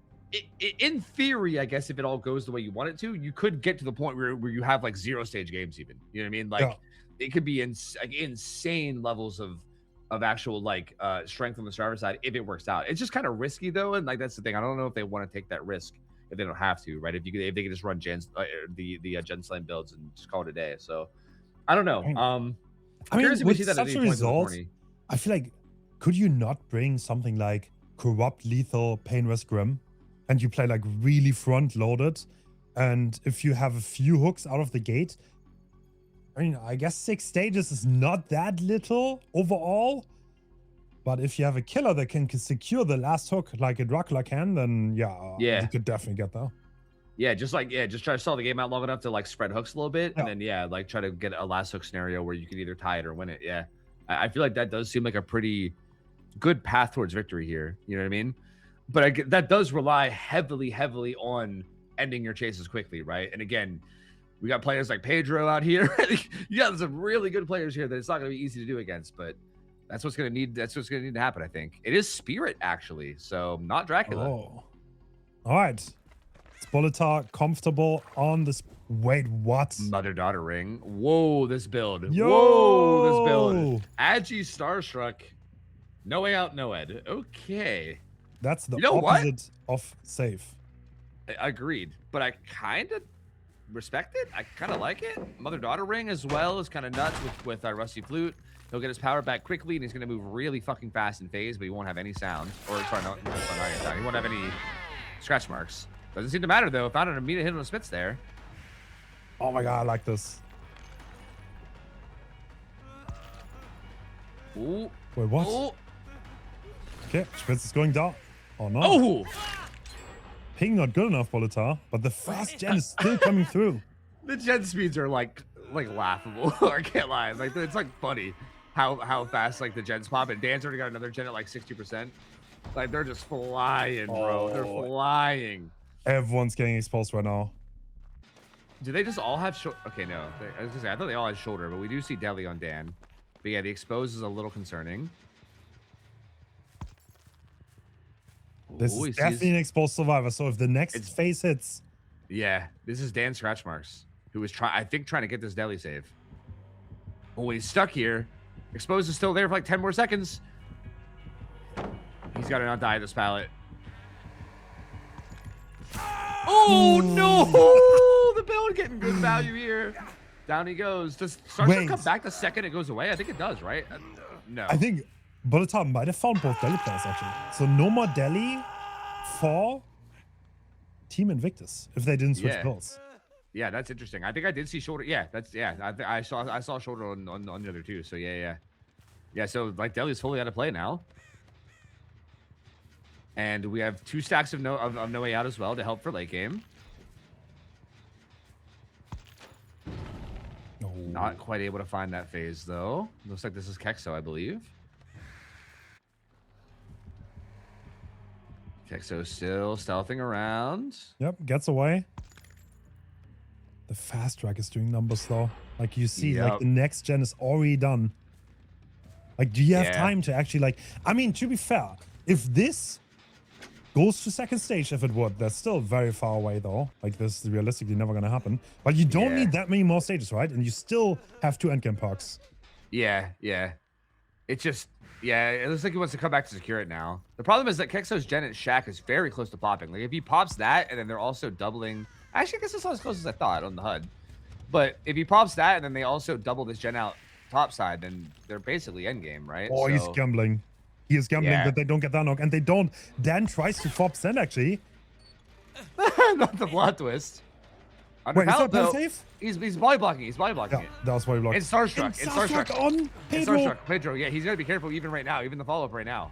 in theory, I guess if it all goes the way you want it to, you could get to the point where you have like 0 stage games even. You know what I mean? Like it could be insane levels of actual like strength on the server side if it works out. It's just kind of risky though, and like that's the thing. I don't know if they want to take that risk if they don't have to, right? If they can just run the Gen Slam builds and just call it a day. So I don't know. I mean, with such a result, I feel like could you not bring something like Corrupt, Lethal, Painless, Grim, and you play like really front loaded, and if you have a few hooks out of the gate, I mean, I guess 6 stages is not that little overall, but if you have a killer that can secure the last hook like a Dracula can, then you could definitely get there. Yeah, just try to stall the game out long enough to like spread hooks a little bit, and then like try to get a last hook scenario where you can either tie it or win it. Yeah, I feel like that does seem like a pretty good path towards victory here. You know what I mean? But that does rely heavily on ending your chases quickly, right? And again, we got players like Pedro out here. You got some really good players here that it's not going to be easy to do against. But That's what's gonna need. That's what's gonna need to happen. I think it is Spirit actually, so not Dracula. Oh. All right. Is Bolitar comfortable on this? Wait, what? Mother-daughter ring. Whoa, this build. Yo! Whoa, this build. Agi Starstruck. No way out, no Ed. Okay. That's the You know what? opposite of safe. Agreed. But I kind of respect it. I kind of like it. Mother-daughter ring as well is kind of nuts with our Rusty Flute. He'll get his power back quickly, and he's going to move really fucking fast in phase, but he won't have any sound. Or, sorry, not sound. He won't have any scratch marks. Doesn't seem to matter, though. Found an immediate hit on the Spitz there. Oh my god, I like this. Ooh. Wait, what? Ooh. Okay, Spitz is going down. Oh no. Oh! Ping not good enough, Bolitar, but the fast gen is still coming through. The gen speeds are like laughable. I can't lie. Like it's like funny how fast like the gens pop. And Dan's already got another gen at like 60%. Like they're just flying, bro. They're flying. Everyone's getting exposed right now. Do they just all have shoulder? Okay, no. I was gonna say I thought they all had shoulder, but we do see Deli on Dan. But yeah, the expose is a little concerning. This Ooh, he is definitely an exposed survivor. So if the next phase hits, yeah, this is Dan Scratch Marks, who was trying to get this Deli save. Oh, he's stuck here. Exposed is still there for like 10 more seconds. He's got to not die this pallet. Oh no! The build getting good value here. Down he goes. Does Starstruck come back the second it goes away? I think it does, right? No. I think Bolitar might have found both Deli players actually. So no more Deli for Team Invictus if they didn't switch builds. Yeah, that's interesting. I think I did see shoulder. Yeah, I saw shoulder on the other two. So yeah. So like Deli's fully out of play now. And we have 2 stacks of no way out as well to help for late game. Oh. Not quite able to find that phase though. Looks like this is Kexo, I believe. Kexo still stealthing around. Yep, gets away. The fast track is doing numbers though. Like you see, like the next gen is already done. Like, do you have time to actually like? I mean, to be fair, if this goes to second stage, if it would, that's still very far away though. Like this is realistically never gonna happen. But you don't need that many more stages, right? And you still have 2 endgame perks. Yeah. It's just, it looks like he wants to come back to secure it now. The problem is that Kexo's gen at Shack is very close to popping. Like if he pops that, and then they're also doubling. Actually, I guess it's not as close as I thought on the HUD. But if he pops that, and then they also double this gen out top side, then they're basically endgame, right? Oh, he's gambling. He is gambling that they don't get that knock, and they don't. Dan tries to 4% actually. Not the plot twist. Wait, is that play safe? He's body blocking. He's body blocking it. That was body blocking. It's Starstruck. It's Starstruck on Pedro. Starstruck. Pedro. Yeah, he's gotta be careful even right now. Even the follow up right now.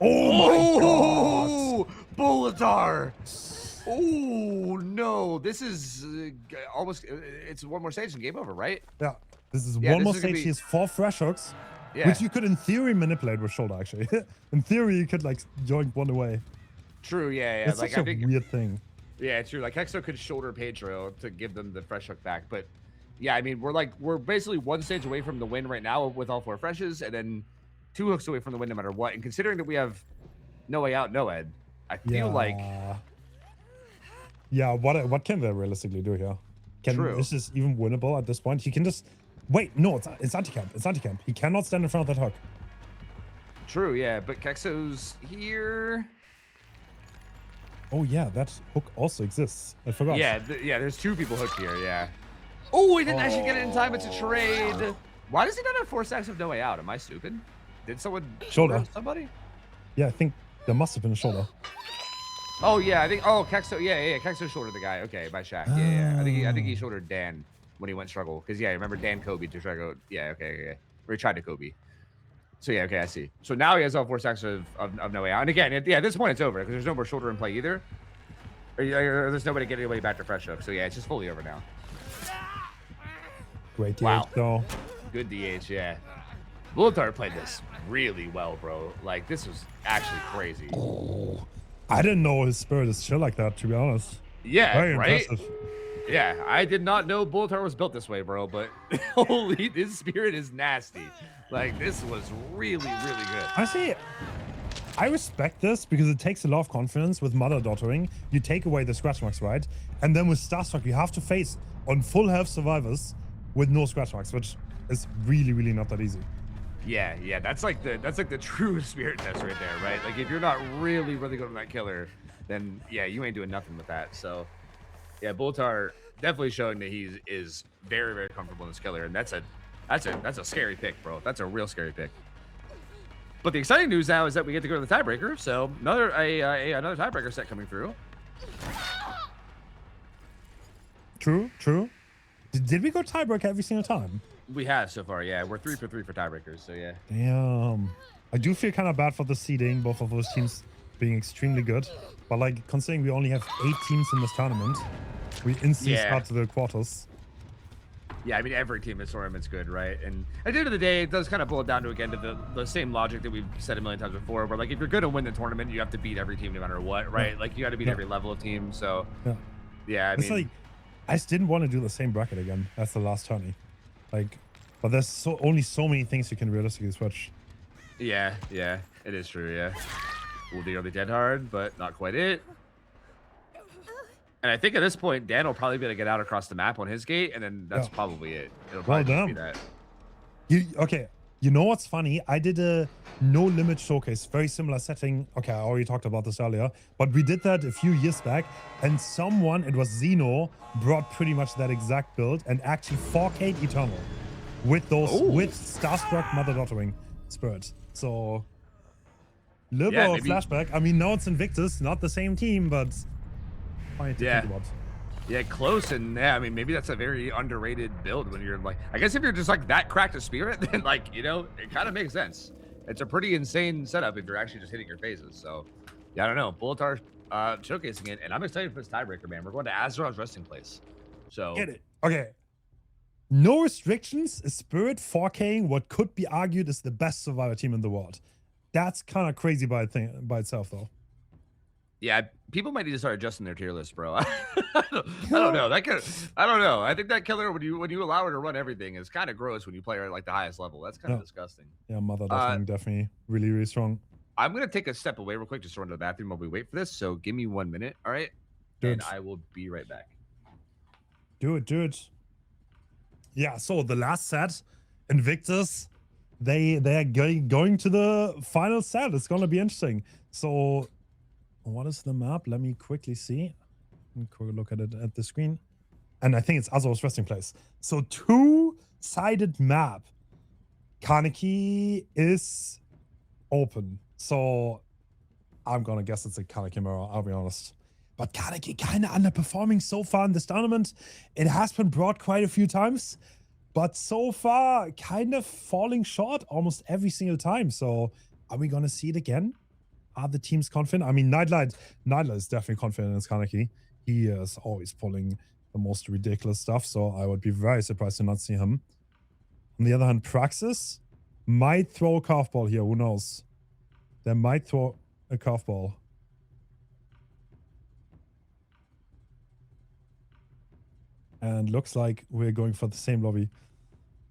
Oh my god! Bolitar. Oh no! This is almost. It's one more stage and game over, right? Yeah. This is one more stage. He has 4 fresh hooks, which you could in theory manipulate with shoulder. Actually, in theory you could like joint one away. True. Yeah. It's like such a weird thing. Yeah, true. Like Hexo could shoulder Pedro to give them the fresh hook back, but yeah, I mean we're basically 1 stage away from the win right now with all 4 freshes, and then 2 hooks away from the win no matter what. And considering that we have no way out, no Ed, I feel like. Yeah, what can they realistically do here? Is this even winnable at this point? He can just wait. No, it's anti-camp. It's anti-camp. He cannot stand in front of that hook. True, yeah, but Kexo's here. Oh yeah, that hook also exists. I forgot. Yeah, there's 2 people hooked here. Yeah. Oh, he didn't actually get it in time. It's a trade. Why does he not have 4 stacks of no way out? Am I stupid? Did someone shoulder somebody? Yeah, I think there must have been a shoulder. Oh yeah, I think. Oh, Kexo. Yeah. Kexo shouldered the guy. Okay, by Shaq. Yeah. I think he shouldered Dan when he went struggle. Because remember Dan Kobe to struggle. Yeah. Okay. Or he tried to Kobe. So yeah. Okay, I see. So now he has all 4 stacks of no way out. And again, at this point it's over because there's no more shoulder in play either. Or there's nobody getting away back to fresh hook. So yeah, it's just fully over now. Great DH though. Good DH. Yeah. Bolitar played this really well, bro. Like this was actually crazy. I didn't know his spirit is chill like that, to be honest. Yeah, very right? impressive. Yeah, I did not know Bulbatar was built this way, bro, but holy, this spirit is nasty. Like, this was really, really good. Honestly, I respect this because it takes a lot of confidence with Mother Daughtering. You take away the scratch marks, right? And then with Starstruck, you have to face on full health survivors with no scratch marks, which is really, really not that easy. Yeah, that's like the true spirit test right there, right? Like if you're not really, really good on that killer, then yeah, you ain't doing nothing with that. So yeah, Bulbatar definitely showing that he is very, very comfortable in this killer, and that's a scary pick, bro. That's a real scary pick. But the exciting news now is that we get to go to the tiebreaker. So another tiebreaker set coming through. True. Did we go tiebreaker every single time? We have so far, yeah. We're 3 for 3 for tiebreakers, so yeah. Damn. I do feel kind of bad for the seeding, both of those teams being extremely good. But like, considering we only have 8 teams in this tournament, we instantly start to the quarters. Yeah, I mean, every team in this tournament's good, right? And at the end of the day, it does kind of boil down to, again, to the same logic that we've said a million times before, where, like, if you're going to win the tournament, you have to beat every team no matter what, right? Yeah. Like, you got to beat every level of team, so... Yeah, I mean... Like, I just didn't want to do the same bracket again as the last tourney. Like, but there's only so many things you can realistically switch. Yeah, it is true, yeah. We'll be early dead hard, but not quite it. And I think at this point, Dan will probably be able to get out across the map on his gate, and then that's probably it. It'll probably just be that. Okay, you know what's funny? I did a no limit showcase, very similar setting. Okay, I already talked about this earlier, but we did that a few years back, and someone, it was Xeno, brought pretty much that exact build and actually 4K'd Eternal with those with Starstruck Mother Daughtering Spirit. So little bit of flashback. I mean, now it's Invictus, not the same team, but funny to think about. Yeah, close, and yeah, I mean, maybe that's a very underrated build when you're like, I guess if you're just like that cracked a spirit, then like, you know, it kind of makes sense. It's a pretty insane setup if you're actually just hitting your phases. So yeah, I don't know. Bulbatar showcasing it, and I'm excited for this tiebreaker, man. We're going to Azeroth's resting place. So get it. Okay. No restrictions, a spirit 4King what could be argued is the best survivor team in the world. That's kind of crazy by itself, though. Yeah, people might need to start adjusting their tier list, bro. I don't know. I don't know. I think that killer, when you allow her to run everything, is kind of gross when you play her at like the highest level. That's kind of disgusting. Yeah, Mother definitely really, really strong. I'm gonna take a step away real quick just to run to the bathroom while we wait for this. So give me 1 minute, all right? And I will be right back. Do it. Yeah. So the last set, Invictus, they're going to the final set. It's gonna be interesting. So. What is the map? Let me quickly see. Quick look at it at the screen. And I think it's Azeroth's resting place. So two-sided map. Kaneki is open. So I'm gonna guess it's a Kaneki mirror, I'll be honest. But Kaneki kind of underperforming so far in this tournament. It has been brought quite a few times, but so far kind of falling short almost every single time. So are we gonna see it again? Are the teams confident? I mean, Nightlight is definitely confident in his Kaneki. He is always pulling the most ridiculous stuff, so I would be very surprised to not see him. On the other hand, Praxis might throw a curveball here. Who knows? They might throw a curveball. And looks like we're going for the same lobby.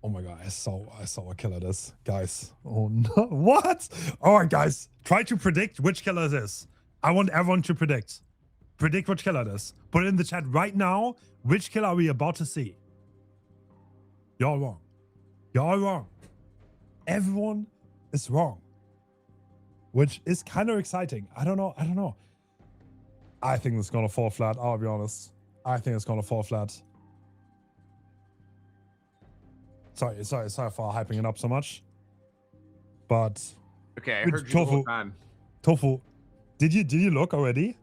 Oh my god, I saw what killer it is. Guys, oh no, what? All right, guys, try to predict which killer it is. I want everyone to predict. Predict which killer it is. Put it in the chat right now. Which killer are we about to see? Y'all wrong. Y'all wrong. Everyone is wrong. Which is kind of exciting. I don't know. I think it's gonna fall flat, I'll be honest. I think it's gonna fall flat. Sorry for hyping it up so much. But okay, I heard you the whole time. Tofu, did you look already?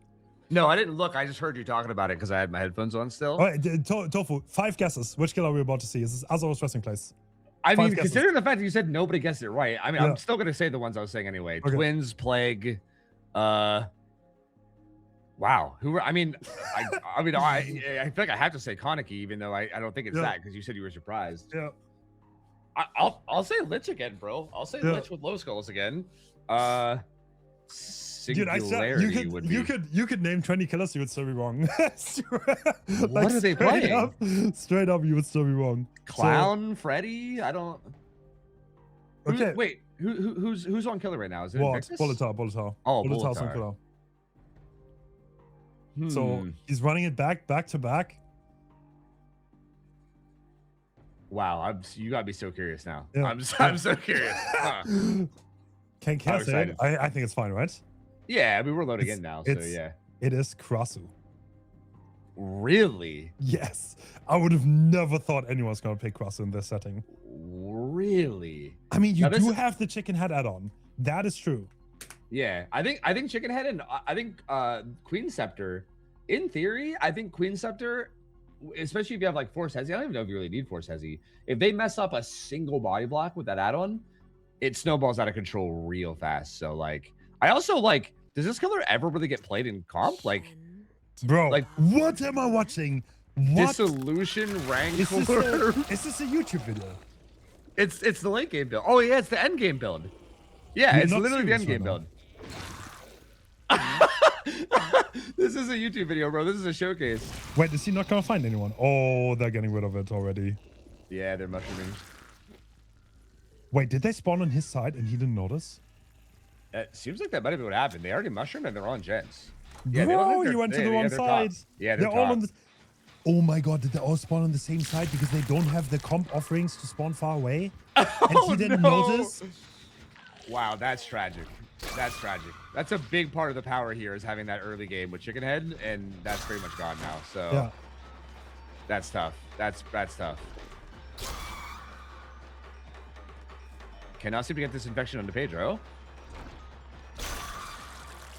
No, I didn't look. I just heard you talking about it because I had my headphones on still. All right, Tofu, 5 guesses. Which killer are we about to see? Is this Azeroth's resting place? I mean, considering the fact that you said nobody guessed it right, I mean, I'm still gonna say the ones I was saying anyway. Okay. Twins, Plague, wow. Who were? I mean, I feel like I have to say Kaneki, even though I don't think it's that because you said you were surprised. Yeah. I'll say Lich again, bro. I'll say Lich with low skulls again. 6 Dude, I said singularity would be. you could name 20 killers, you would still be wrong. What are they playing? Straight up, you would still be wrong. Clown, Freddy? I don't. Okay. Wait, who's on killer right now? Is it What? Invictus? Bolitar. Oh, Bolitar's on Bolitar. killer. Hmm. So he's running it back to back. Wow, you got me so curious now. Yeah. I'm so curious. Huh. Can't I'm say it. excited. I think it's fine, right? Yeah, I mean we're loading It's- in now, so it's- yeah. It is Krasu. Really? Yes. I would have never thought anyone's gonna pick Krasu in this setting. Really? I mean, you Now, this do is- have the chicken head add-on. That is true. Yeah, I think Chicken Head and I think Queen Scepter. In theory, I think Queen Scepter, especially if you have like Force Hezzy, I don't even know if you really need Force Hezzy. If they mess up a single body block with that add-on, it snowballs out of control real fast. So like, I also like, does this killer ever really get played in comp? Like Bro, Like- what am I watching? What? Dissolution Is Wrangler? this a YouTube video? It's the late game build. Oh yeah, it's the end game build. Yeah, You're it's not literally the serious end game right now. build. This is a YouTube video, bro. This is a showcase. Wait, is he not gonna find anyone? Oh, they're getting rid of it already. Yeah, they're mushrooming. Wait, did they spawn on his side and he didn't notice? It seems like that might have been what happened. They already mushroomed and they're on gens. Yeah, they don't Bro, think they're- you went to yeah, the yeah, wrong they're top. side. Yeah, they're all top. on the. Oh my god, did they all spawn on the same side because they don't have the comp offerings to spawn far away? And he didn't notice? Wow, that's tragic. That's tragic. That's a big part of the power here is having that early game with Chicken Head, and that's pretty much gone now. So Yeah. that's tough. That's tough. Cannot seem to get this infection onto Pedro.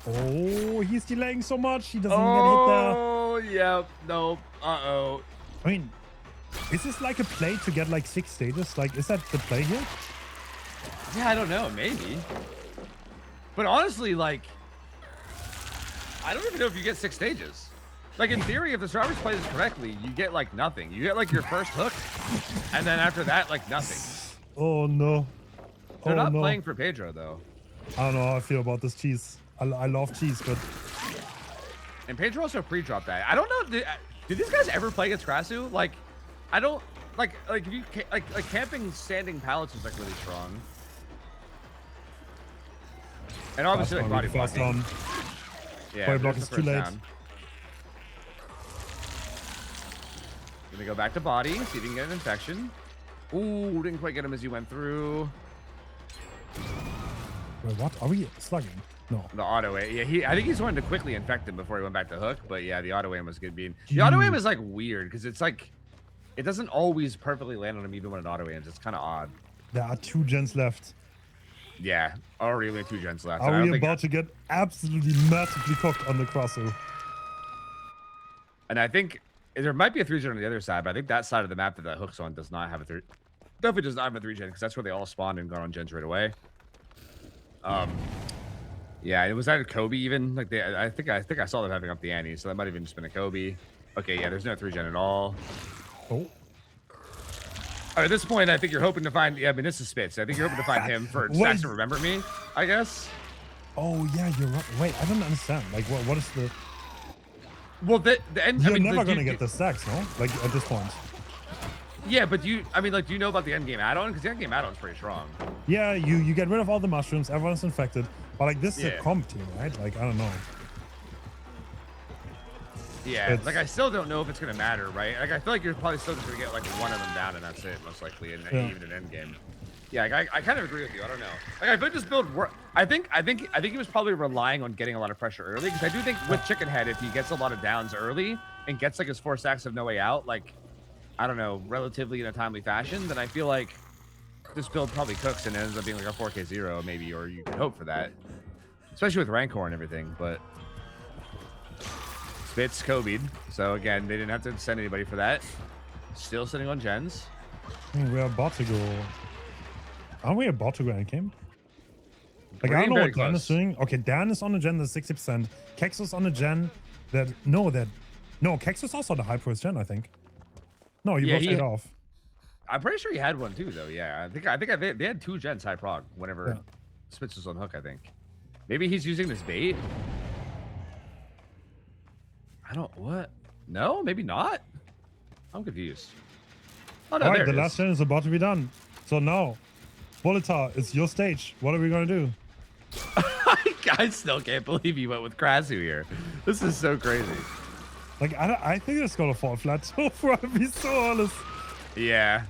Oh, he's delaying so much. He doesn't even get hit there. Oh, yeah. No. Uh-oh. I mean, is this like a play to get like 6 stages? Like, is that the play here? Yeah, I don't know. Maybe. But honestly, like, I don't even know if you get 6 stages. Like, in theory, if the Strawberries play this correctly, you get, like, nothing. You get, like, your first hook, and then after that, like, nothing. Oh no. They're Oh, not no. playing for Pedro, though. I don't know how I feel about this cheese. I love cheese, but And Pedro also pre-dropped that. I don't know. Did these guys ever play against Krasu? Like, I don't like if you like camping standing pallets is like really strong. And obviously like body fast blocking. down. Yeah, body block there's is the too first late. down. Gonna go back to body, see if he can get an infection. Ooh, didn't quite get him as he went through. Wait, what? Are we slugging? No. The auto aim. Yeah, I think he's wanted to quickly infect him before he went back to hook. But yeah, the auto aim was good being. The auto aim is like weird because it's like it doesn't always perfectly land on him even when it auto aims. It's kind of odd. There are 2 gens left. Yeah, already only 2 gens left. I Are don't we think- about to get absolutely massively cooked on the Krasu? And I think there might be a 3-gen on the other side, but I think that side of the map that hook's on does not have a 3. Definitely does not have a 3-gen because that's where they all spawned and got on gens right away. Yeah, it was that a Kobe even? Like I think I saw them having up the ante, so that might have even just been a Kobe. Okay, yeah, there's no 3-gen at all. Oh. At this point, I think you're hoping to find. Yeah, I mean, this is Spitz. I think you're hoping to find him for What Stacks is- to remember me. I guess. Oh yeah, you're right. Wait, I don't understand. Like, what is the? Well, the end. You're I mean, never like, gonna get the stacks, no? Like at this point. Yeah, but I mean, like, do you know about the end game add-on? Because the end game add-on's pretty strong. Yeah, you get rid of all the mushrooms. Everyone's infected. But like this is a Yeah. comp team, right? Like I don't know. Yeah, It's- like I still don't know if it's gonna matter, right? Like I feel like you're probably still just gonna get like one of them down, and that's it, most likely, in Yeah. even an end game. Yeah, like, I kind of agree with you. I don't know. Like I feel this build work. I think he was probably relying on getting a lot of pressure early because I do think with Chicken Head, if he gets a lot of downs early and gets like his 4 stacks of No Way Out, like I don't know, relatively in a timely fashion, then I feel like this build probably cooks and ends up being like a 4K0 maybe, or you could hope for that, especially with Rancor and everything. But Spitz Kobe'd, so again, they didn't have to send anybody for that. Still sitting on gens. We're about to go. Aren't we about to go end game? Like We're I don't getting know very what Dan is close. doing. Okay, Dan is on a gen that's 60%. Kex is on a gen that no, Kex is also on a high price gen, I think. No, you Yeah, both it off. I'm pretty sure he had one too, though. Yeah, I think they had 2 gens high prog whenever Yeah. Spitz was on hook. I think Maybe he's using this bait. What? No, maybe not. I'm confused. Oh, no, All right, there the it last is. gen is about to be done. So now, Volitar, it's your stage. What are we gonna do? I still can't believe you went with Krasu here. This is so crazy. Like, I think it's gonna fall flat too, for to be so honest. Yeah.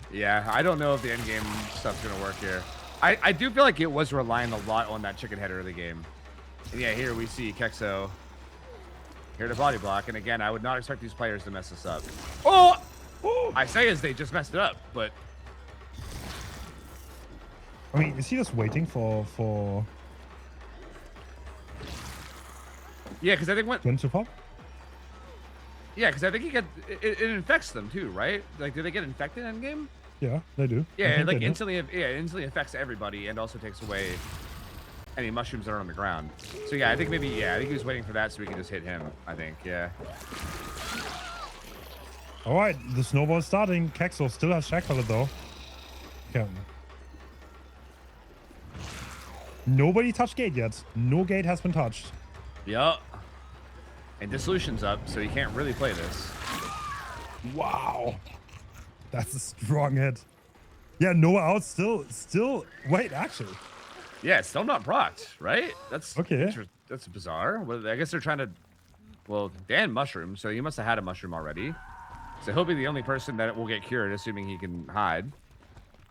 I don't know if the end game stuff's gonna work here. I do feel like it was relying a lot on that chicken head early game. And yeah, here we see Kexo here to body block. And again, I would not expect these players to mess this up. Oh! I say as they just messed it up, but I mean, is he just waiting for yeah, because I think Twin to pop? yeah, because I think it infects them too, right? Like, do they get infected in game? Yeah, they do. I Yeah, think like they do. instantly affects everybody and also takes away any mushrooms that are on the ground. So yeah, I think he was waiting for that so we can just hit him. I think, yeah. All right, the snowball's starting. Kexo still has Shack Pellet though. Okay. Nobody touched gate yet. No gate has been touched. Yup. And Dissolution's up, so you can't really play this. Wow. That's a strong hit. Yeah, Noah out still. Wait, actually. Yeah, it's still not procced, right? That's Okay. That's bizarre. Well, I guess they're trying to. Well, Dan mushroom, so you must have had a mushroom already. So he'll be the only person that will get cured, assuming he can hide.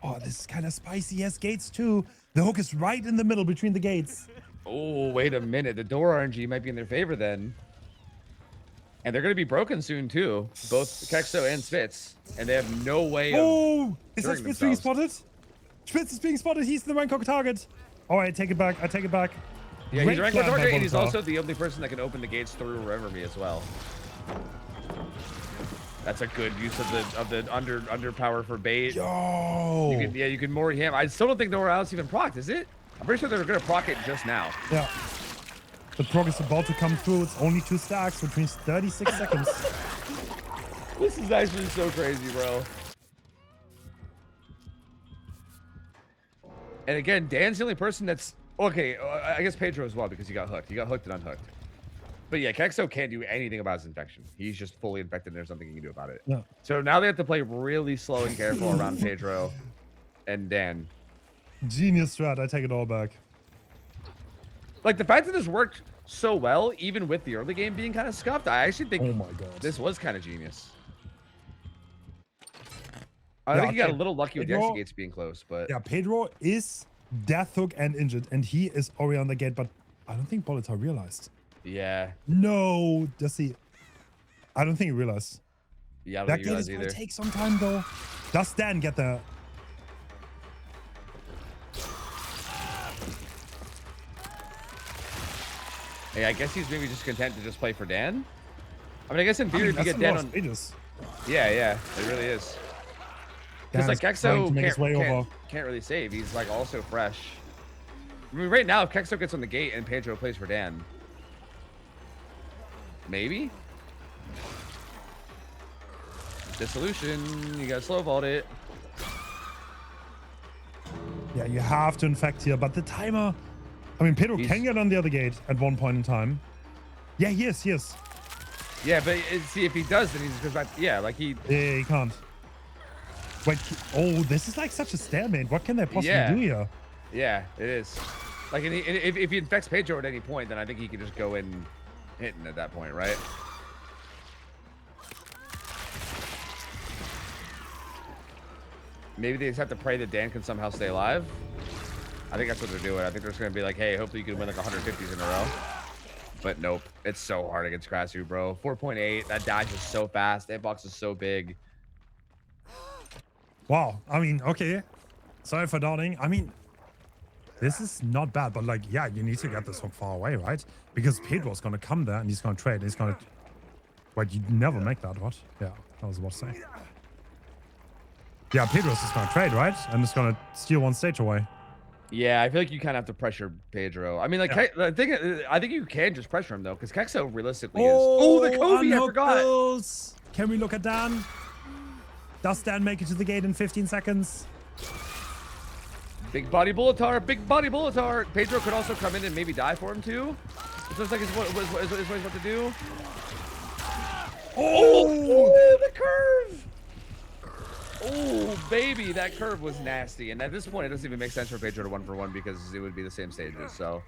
Oh, this is kind of spicy. Yes, gates too. The hook is right in the middle between the gates. Oh, wait a minute. The door RNG might be in their favor then. And they're going to be broken soon too. Both Kexo and Spitz. And they have no way of. Oh, is that curing Spitz being themselves. spotted? Spitz is being spotted. He's the Rancor target. All right, take it back. I take it back. Yeah, Great he's Rancor plan by target, and he's Volitar. also the only person that can open the gates through Reverie as well. That's a good use of the underpower for bait. Yo. You can Mori him. I still don't think Nora Alice even procced, is it? I'm pretty sure they're gonna proc it just now. Yeah. The proc is about to come through. It's only 2 stacks, which means 36 seconds. This is actually so crazy, bro. And again, Dan's the only person that's okay. I guess Pedro as well because he got hooked. He got hooked and unhooked. But yeah, Kexo can't do anything about his infection. He's just fully infected and there's nothing he can do about it. Yeah. So now they have to play really slow and careful around Pedro and Dan. Genius strat. I take it all back. Like the fact that this worked so well, even with the early game being kind of scuffed, I actually think Oh my god. this was kind of genius. I Yeah, think he got a okay. little lucky with the Pedro- exit gates being close, but Yeah, Pedro is death hook and injured, and he is already on the gate, but I don't think Volitar realized. yeah. No, does he? I don't think he realized. Yeah, I don't That think gate he is was gonna either. take some time though. Does Dan get the? Hey, I guess he's maybe just content to just play for Dan. I mean, I guess in I theory, mean, if you that's get a Dan lot on, of stages. yeah, it really is. Because Dan like is trying Kexo to make his way over. can't really save. He's like also fresh. I mean, right now, if Kexo gets on the gate and Pedro plays for Dan, maybe. Dissolution, you gotta slow vault it. Yeah, you have to infect here, but the timer. I mean, Pedro can get on the other gate at one point in time. Yeah, he is. Yeah, but see if he does, then he just goes back. Yeah, like he. Yeah, he can't. Wait, oh, this is like such a stalemate. What can they possibly Yeah. do here? Yeah, it is. Like, and if he infects Pedro at any point, then I think he can just go in hitting at that point, right? Maybe they just have to pray that Dan can somehow stay alive. I think that's what they're doing. I think they're just gonna be like, hey, hopefully you can win like 150s in a row. But nope, it's so hard against Krasu, bro. 4.8, that dash is so fast. That box is so big. Wow. I mean, okay. Sorry for doubting. I mean, this is not bad, but like, yeah, you need to get this hook far away, right? Because Pedro's gonna come there and he's gonna trade. He's gonna. Wait, you never make that, what? Yeah, I was about to say. Yeah, Pedro's just gonna trade, right? And it's gonna steal one stage away. Yeah, I feel like you kind of have to pressure Pedro. I mean, like, Yeah. I think you can just pressure him though, because Kexo realistically is. Oh, the Kobe! I unhook forgot. bills. Can we look at Dan? Does Dan make it to the gate in 15 seconds? Big body Bulletar, big body Bulletar. Pedro could also come in and maybe die for him too. It looks like it's what he's about to do. Oh, the curve! Oh, baby, that curve was nasty. And at this point, it doesn't even make sense for Pedro to 1-for-1 because it would be the same stages. So,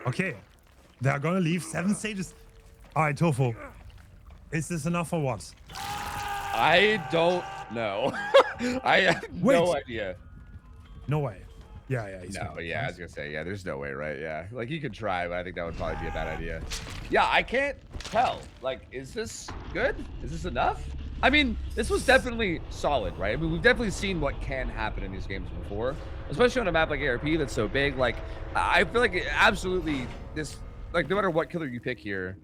Okay, they are gonna leave 7 stages. All right, Tofu, is this enough or what? I don't know. I have no idea. No way. Yeah. He's No, yeah, I was gonna say, yeah, there's no way, right? Yeah, like you could try, but I think that would probably be a bad idea. Yeah, I can't tell. Like, is this good? Is this enough? I mean, this was definitely solid, right? I mean, we've definitely seen what can happen in these games before, especially on a map like ARP that's so big. Like, I feel like absolutely this, like, no matter what killer you pick here,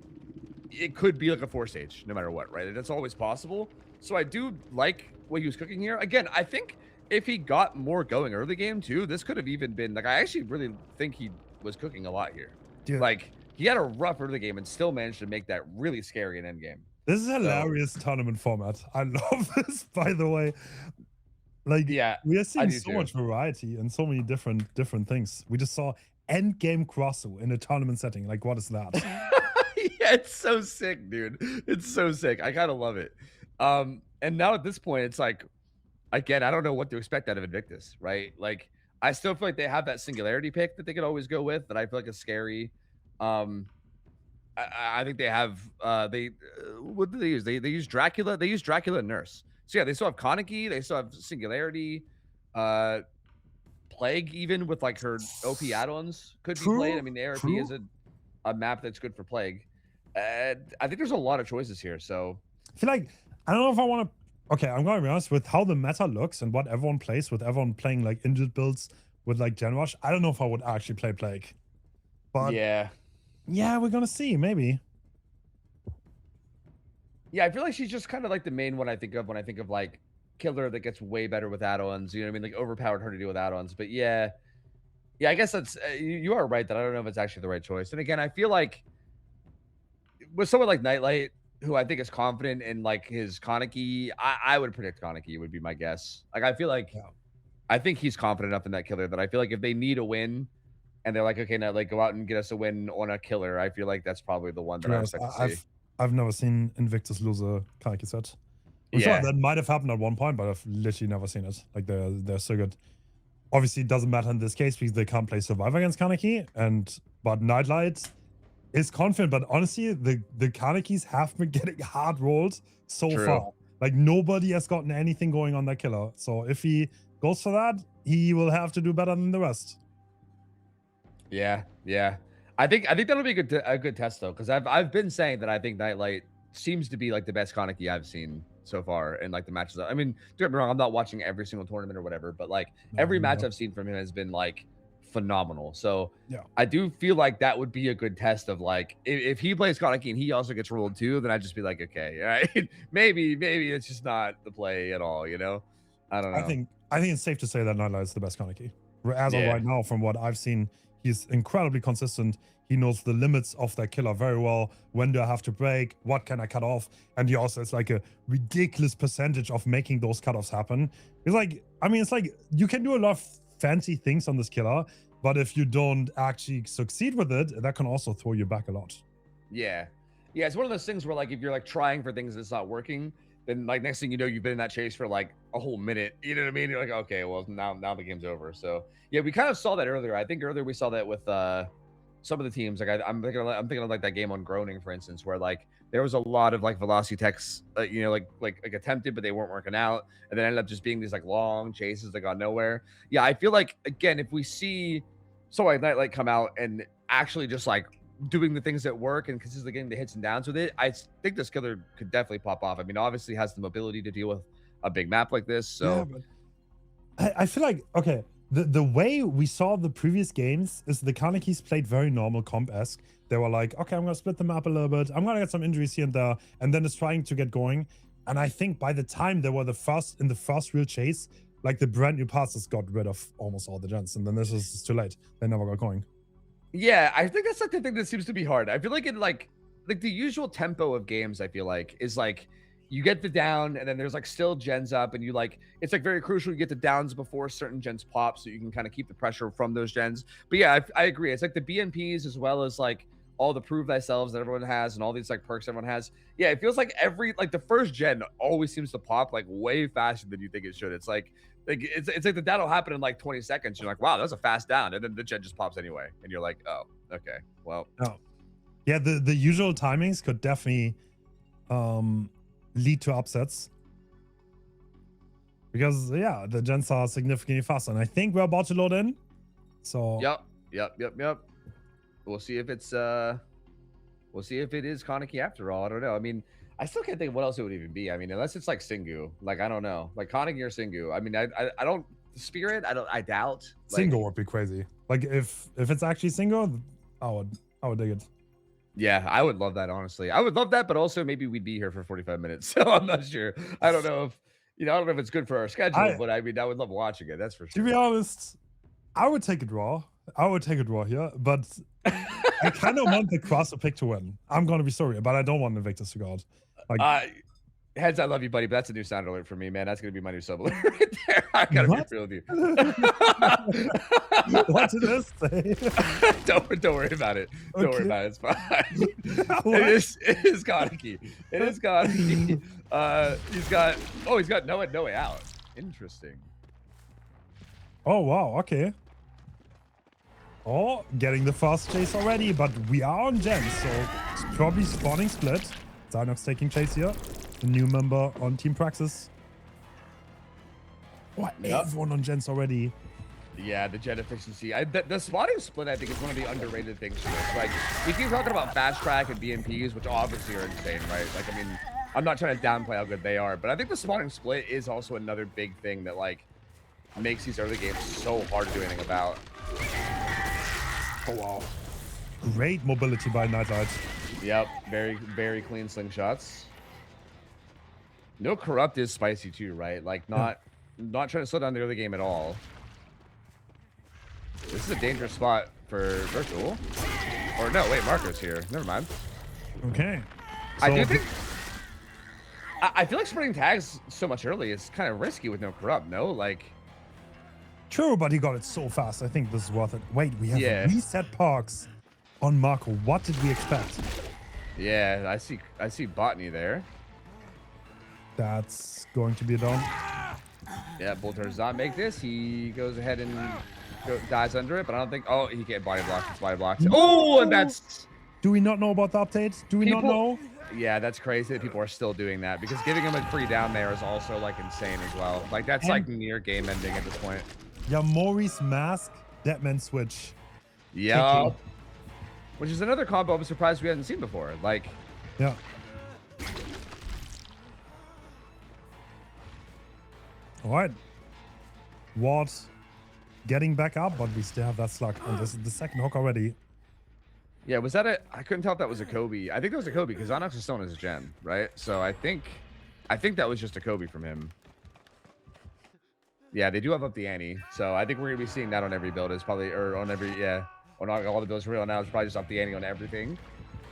it could be like a 4-stage, no matter what, right? That's always possible. So I do like what he was cooking here. Again, I think if he got more going early game too, this could have even been like, I actually really think he was cooking a lot here. Dude. Like, he had a rough early game and still managed to make that really scary in end game. This is a hilarious tournament format. I love this, by the way. Like, yeah, we are seeing so much variety and so many different things. We just saw end game Crosso in a tournament setting. Like, what is that? Yeah, it's so sick, dude. It's so sick. I kind of love it. And now at this point, it's like, again, I don't know what to expect out of Invictus, right? Like, I still feel like they have that singularity pick that they could always go with that I feel like is scary. I think they have what do they use? They use Dracula. They use Dracula and Nurse. So yeah, they still have Kaneki. They still have Singularity. Plague, even with like her OP add-ons, could be played. I mean, the ARP is a map that's good for Plague. I think there's a lot of choices here. So I feel like, I don't know if I want to. Okay, I'm gonna be honest with how the meta looks and what everyone plays, with everyone playing like injured builds with like Gen Rush. I don't know if I would actually play Plague. But yeah, we're gonna see. Maybe. Yeah, I feel like she's just kind of like the main one I think of when I think of like killer that gets way better with add-ons. You know what I mean? Like overpowered her to deal with add-ons. But yeah, I guess that's you are right that I don't know if it's actually the right choice. And again, I feel like with someone like Nightlight, who I think is confident in like his Kaneki, I would predict Kaneki would be my guess. Like, I feel like I think he's confident enough in that killer that I feel like if they need a win and they're like, okay, now like go out and get us a win on a killer, I feel like that's probably the one that I expect to see. I've never seen Invictus lose a Kaneki set. I'm sure that might have happened at one point, but I've literally never seen it. Like, they're so good. Obviously, it doesn't matter in this case because they can't play Survivor against Kaneki, but Nightlight is confident. But honestly, the Kanekis have been getting hard rolled so far. Like, nobody has gotten anything going on that killer. So if he goes for that, he will have to do better than the rest. Yeah. I think that'll be a good test though, because I've been saying that I think Nightlight seems to be like the best Kaneki I've seen so far in like the matches. I mean, don't get me wrong, I'm not watching every single tournament or whatever, but like every match I've seen from him has been like phenomenal. So I do feel like that would be a good test of like if he plays Kaneki and he also gets rolled too, then I'd just be like, okay, all right, maybe it's just not the play at all, you know? I don't know. I think it's safe to say that Nightlight is the best Kaneki. As of right now, from what I've seen, he's incredibly consistent. He knows the limits of that killer very well. When do I have to break? What can I cut off? And he also has like a ridiculous percentage of making those cutoffs happen. It's like, I mean, it's like you can do a lot of fancy things on this killer, but if you don't actually succeed with it, that can also throw you back a lot. Yeah, it's one of those things where like if you're like trying for things that's not working, then like next thing you know, you've been in that chase for like a whole minute. You know what I mean? You're like, okay, well now the game's over. So yeah, we kind of saw that earlier. I think earlier we saw that with some of the teams. Like I'm thinking of like that game on Groaning, for instance, where like there was a lot of like velocity techs, you know, like attempted, but they weren't working out, and then ended up just being these like long chases that got nowhere. Yeah, I feel like again, if we see someone like Nightlight come out and actually just like doing the things that work and consistently getting the hits and downs with it, I think this killer could definitely pop off. I mean, obviously has the mobility to deal with a big map like this. So yeah, I feel like, okay, the way we saw the previous games is the Kanekis played very normal comp-esque. They were like, okay, I'm gonna split the map a little bit, I'm gonna get some injuries here and there, and then it's trying to get going. And I think by the time they were in the first real chase, like the brand new passes got rid of almost all the gens, and then this is too late. They never got going. Yeah, I think that's like the thing that seems to be hard. I feel like in like the usual tempo of games, I feel like is like you get the down, and then there's like still gens up, and you like it's like very crucial you get the downs before certain gens pop, so you can kind of keep the pressure from those gens. But yeah, I agree. It's like the BNPs as well as like all the prove thyself that everyone has and all these like perks everyone has. Yeah, it feels like the first gen always seems to pop like way faster than you think it should. It's like it's like the down will happen in like 20 seconds. You're like, wow, that's a fast down, and then the gen just pops anyway, and you're like, oh, okay, well, Oh. Yeah, the usual timings could definitely lead to upsets. Because yeah, the gens are significantly faster. And I think we're about to load in. So yep. We'll see if it's we'll see if it is Kaneki after all. I don't know. I mean, I still can't think of what else it would even be. I mean, unless it's like Singu. Like, I don't know. Like Kaneki or Singu. I mean, I don't Spirit, I doubt. Like, single would be crazy. Like if it's actually single, I would dig it. yeah, I would love that, honestly. I would love that, but also maybe we'd be here for 45 minutes. So I'm not sure. I don't know if I don't know if it's good for our schedule, but I mean, I would love watching it. That's for sure. To be honest, I would take a draw. I would take a draw here, but I kind of want the Cross pick to win. I'm gonna be sorry, but I don't want Invictus to go out. Like, Heads, I love you, buddy, but that's a new sound alert for me, man. That's gonna be my new sub alert right there. I gotta be real with you. What did this say? Don't worry about it. Don't worry about it. It's fine. It is Kaneki. It is Kaneki. He's got no way out. Interesting. Oh wow, okay. Oh, getting the fast chase already, but we are on gen, so it's probably spawning split. Zynox taking chase here. The new member on Team Praxis. What? Yep. Everyone on gens already. Yeah, the gen efficiency. The spotting split, I think, is one of the underrated things to this. Like, we keep talking about fast track and BMPs, which obviously are insane, right? Like, I mean, I'm not trying to downplay how good they are, but I think the spotting split is also another big thing that, like, makes these early games so hard to do anything about. Oh, wow. Great mobility by Nightlight. Yep, very, very clean slingshots. No corrupt is spicy too, right? Like, not trying to slow down the early game at all. This is a dangerous spot for Virtual. Or no, wait, Marco's here. Never mind. Okay. I do think... I feel like spreading tags so much early is kind of risky with no corrupt, no? Like... True, but he got it so fast. I think this is worth it. Wait, we have reset parks on Marco. What did we expect? Yeah, I see Botany there. That's going to be a down. Yeah, Bolter does not make this. He goes ahead and dies under it, but I don't think... Oh, he can't body block. It's body blocked. No! Oh, and that's... Do we not know about the update? Do we not know? Yeah, that's crazy that people are still doing that, because giving him a free down there is also, like, insane as well. Like, that's, like, near game ending at this point. Yeah, Maurice Mask, Deadman Switch. Yeah. Which is another combo I'm surprised we hadn't seen before. Like... Yeah. All right. Ward getting back up, but we still have that slug. And this is the second hook already. Yeah, was that I couldn't tell if that was a Kobe. I think that was a Kobe because Onyx is still in his gen, right? So I think that was just a Kobe from him. Yeah, they do have up the ante. So I think we're gonna be seeing that on every build. It's probably on not all the builds for real now. It's probably just up the ante on everything.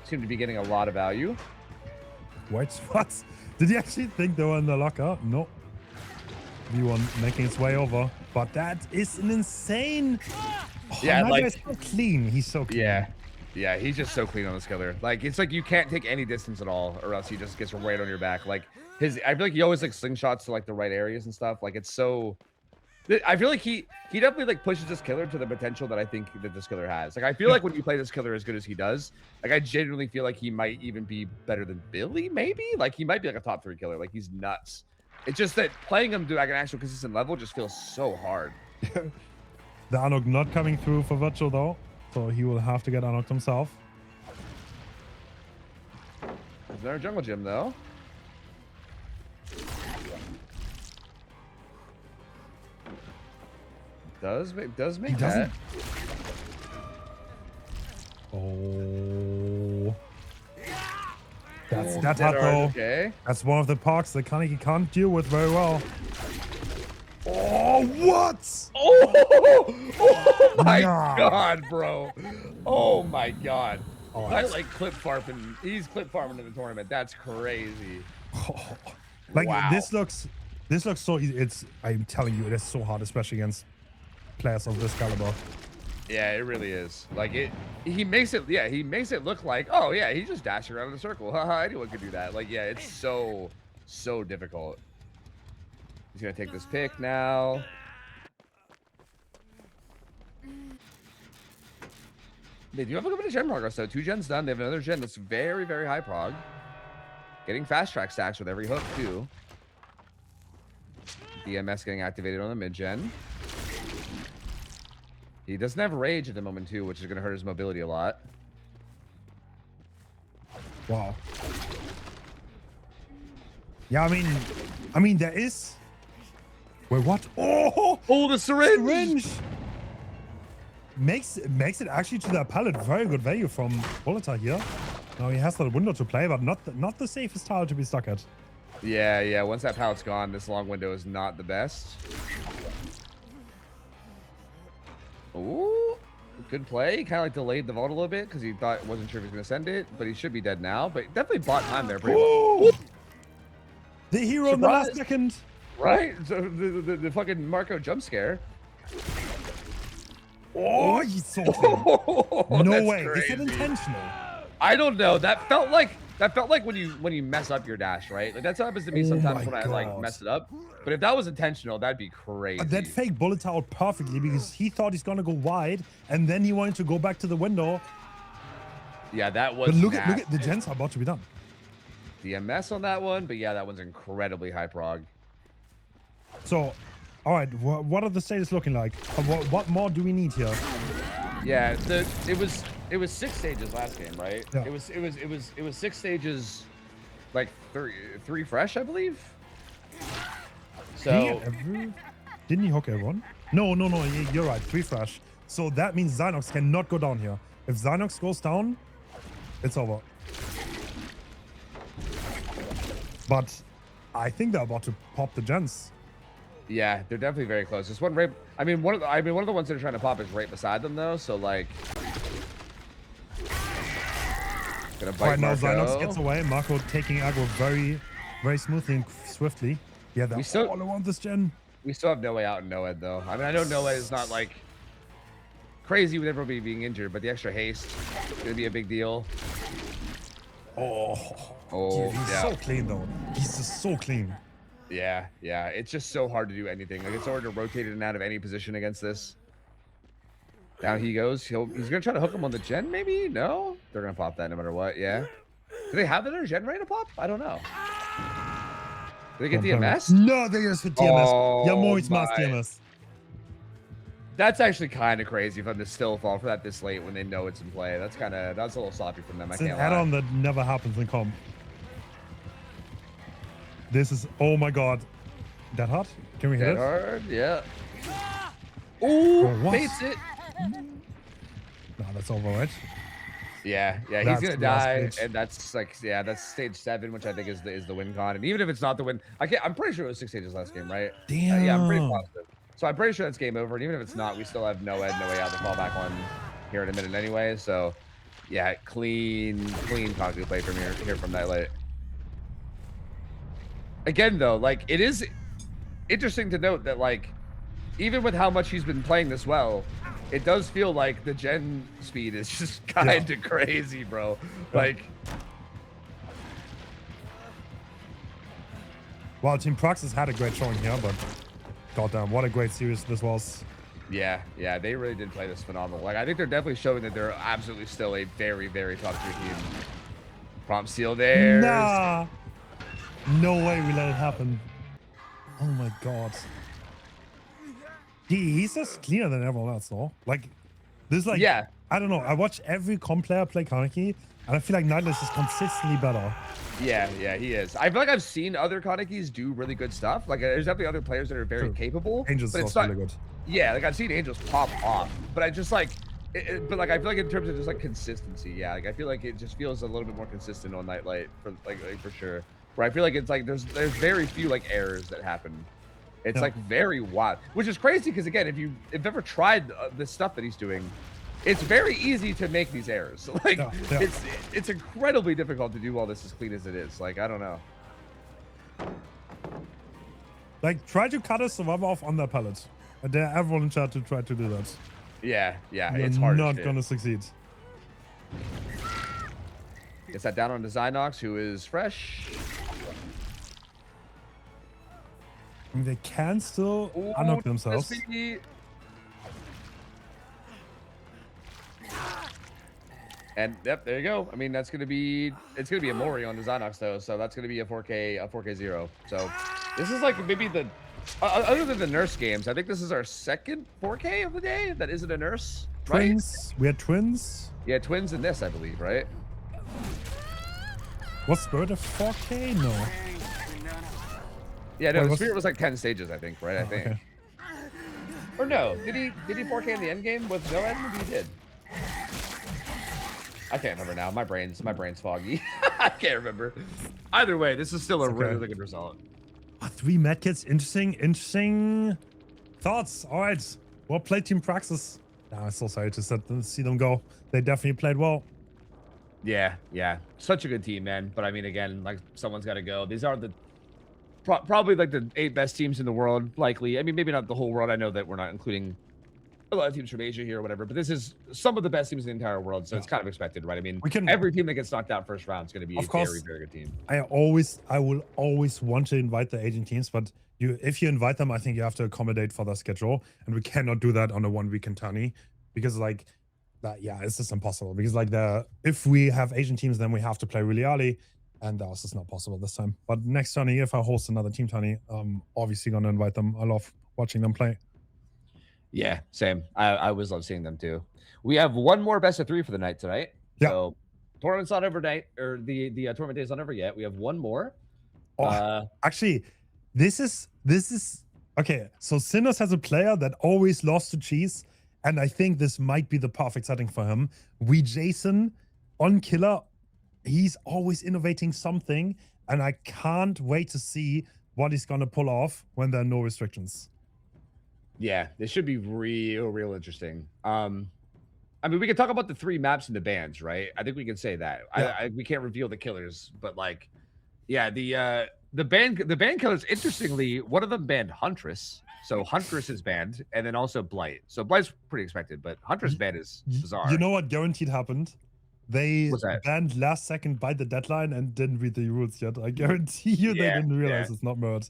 Seem to be getting a lot of value. Wait, what? Did he actually think they were in the locker? No. V1 making its way over, but that is an insane. Oh, yeah, like he's so clean. He's so clean. Yeah, he's just so clean on this killer. Like, it's like you can't take any distance at all, or else he just gets right on your back. Like I feel like he always like slingshots to like the right areas and stuff. Like, it's so. I feel like he definitely like pushes this killer to the potential that I think that this killer has. Like, I feel like when you play this killer as good as he does, like I genuinely feel like he might even be better than Billy. Maybe like he might be like a top 3 killer. Like, he's nuts. It's just that playing him to like an actual consistent level just feels so hard. The Anok not coming through for Virtual though, so he will have to get Anok himself. There's another jungle gym though. Does make that. Oh. That's hard though. Okay. That's one of the parks that Kaneki can't deal with very well. Oh, what? Oh my god, bro. Oh my god. Oh, I like clip farming. He's clip farming in the tournament. That's crazy. Like Wow. this looks so easy. I'm telling you, it is so hard, especially against players of this caliber. Yeah, it really is. Like he makes it. Yeah, he makes it look like, oh yeah, he just dashed around in a circle. Haha, anyone could do that. Like, yeah, it's so difficult. He's gonna take this pick now. They do have a little bit of gen progress though. 2 gens done. They have another gen that's very, very high prog. Getting fast track stacks with every hook too. DMS getting activated on the mid gen. He doesn't have rage at the moment too, which is going to hurt his mobility a lot. Wow. Yeah, I mean there is. Wait, what? Oh, The syringe! syringe makes it actually to the pallet. Very good value from Volatile here. Now he has that window to play, but not the safest tile to be stuck at. Yeah. Once that pallet's gone, this long window is not the best. Ooh, good play. Kind of like delayed the vault a little bit because he wasn't sure if he was going to send it, but he should be dead now. But definitely bought time there pretty well. The hero in the last second. Right? So the fucking Marco jump scare. Oh, he's so clean. No That's way. crazy. Is it intentional? I don't know. That felt like when you mess up your dash, right? Like that's what happens to me Oh sometimes my when I like God. mess it up. But if that was intentional, that'd be crazy. That fake bullet out perfectly because he thought he's gonna go wide and then he wanted to go back to the window. Yeah, that was. But look nasty. at the gens are about to be done. DMS on that one, but yeah, that one's incredibly high prog. So, all right, what are the status looking like? What more do we need here? Yeah, it was 6 stages last game, right? Yeah. It was 6 stages, like three fresh, I believe. So Didn't he hook everyone? No, you're right, 3 fresh. So that means Zynox cannot go down here. If Zynox goes down, it's over. But I think they're about to pop the gens. yeah, they're definitely very close. This one right. I mean, one of the ones they're trying to pop is right beside them though. So like, gonna bite Right now, Marco. Zynox gets away. Marco taking aggro very, very smoothly and swiftly. Yeah, they're all around this gen. We still have no way out in Noed though. I mean, I know Noed is not like crazy with everybody being injured, but the extra haste is gonna be a big deal. Oh, Oh, dude, he's yeah. so clean though. He's just so clean. Yeah. It's just so hard to do anything. Like it's hard to rotate in and out of any position against this. Down he goes. He's gonna try to hook him on the gen, maybe? No? They're gonna pop that no matter what, yeah. Do they have another gen ready to pop? I don't know. Do they get DMS? No, they just hit TMS. Oh, Yeah, Moritz mass my. TMS. That's actually kind of crazy for them to still fall for that this late when they know it's in play. That's a little sloppy from them. I It's an can't lie. add-on that never happens in comp. This is, oh my god. That hot? Can we hit Dead it? hard, yeah. Ooh, What? baits it. No, that's over, right? Yeah, he's That's gonna the last die, stage. and that's like, yeah, that's stage 7, which I think is the win con. And even if it's not the win, I'm pretty sure it was 6 stages last game, right? Damn. Yeah, I'm pretty positive. So I'm pretty sure that's game over. And even if it's not, we still have no way out to fall back on here in a minute anyway. So, yeah, clean Kaku play from here from Nightlight. Again, though, like it is interesting to note that like even with how much he's been playing this well, it does feel like the gen speed is just kind of crazy, bro. Yeah. Like, Well, Team Praxis had a great showing here, but goddamn, what a great series this was. yeah, they really did play this phenomenal. Like, I think they're definitely showing that they're absolutely still a very, very top tier team. Prompt seal there. Nah. No way we let it happen. Oh my god. He's just cleaner than everyone else, though. Like, this is like, Yeah. I don't know. I watch every comp player play Kaneki, and I feel like Nightless is consistently better. Yeah, he is. I feel like I've seen other Kanekis do really good stuff. Like, there's definitely other players that are very True. capable. Angels but is it's also not, really good. Yeah, like I've seen Angels pop off, but I just like, but like I feel like in terms of just like consistency, yeah, like I feel like it just feels a little bit more consistent on Nightlight for like for sure. Where I feel like it's like there's very few like errors that happen. It's Yeah. like very wild, which is crazy because again, if you've ever tried the stuff that he's doing, it's very easy to make these errors. Like Yeah. it's incredibly difficult to do all this as clean as it is. Like I don't know. Like, try to cut a survivor off on that pallet. I dare everyone in chat to try to do that. Yeah, You're it's hard. not gonna succeed. Gets that down on Zynox, who is fresh. I mean, they can still Ooh, unhook themselves. SPD. And yep, there you go. I mean, it's gonna be a Mori on the Zynox though, so that's gonna be a 4K 0. So this is like maybe the other than the nurse games, I think this is our second 4K of the day that isn't a nurse. Right? Twins. We had twins. Yeah, twins in this, I believe, right? Was Spirit a 4K? No. Yeah, no, Wait, the what's- Spirit was like 10 stages, I think, right? I Oh, think. okay. Or no, did he 4K in the end game with no end? Maybe he did. I can't remember now. My brain's foggy. I can't remember. Either way, this is still a It's okay. really good result. 3 medkits. Interesting thoughts. All right. Well played, Team Praxis. I'm so sorry to see them go. They definitely played well. Yeah, such a good team, man. But I mean, again, like someone's got to go. These are the probably like the 8 best teams in the world, likely. I mean, maybe not the whole world. I know that we're not including a lot of teams from Asia here or whatever, but this is some of the best teams in the entire world, so it's kind of expected, right? I mean, every team that gets knocked out first round is going to be a very, very good team. I will always want to invite the Asian teams, but if you invite them, I think you have to accommodate for their schedule, and we cannot do that on a 1 weekend tourney because like that, yeah, it's just impossible. Because like if we have Asian teams, then we have to play really early, and that was just not possible this time. But next tourney, if I host another team tourney, obviously gonna invite them. I love watching them play. Yeah, same. I always love seeing them too. We have one more best of 3 for the night tonight. Yeah. So tournament's not over night, or the tournament day is not over yet. We have one more. Actually, this is okay. So Sinners has a player that always lost to Cheese, and I think this might be the perfect setting for him. Jason on Killer, he's always innovating something, and I can't wait to see what he's gonna pull off when there are no restrictions. Yeah, this should be real interesting. I mean, we can talk about the 3 maps and the bans, right? I think we can say that. Yeah. We can't reveal the killers, but like, yeah, the ban killers. Interestingly, one of them banned Huntress, so Huntress is banned, and then also Blight. So Blight's pretty expected, but Huntress ban is bizarre. You know what guaranteed happened? They What's that? banned last second by the deadline and didn't read the rules yet. I guarantee you they didn't realize it's not Murd.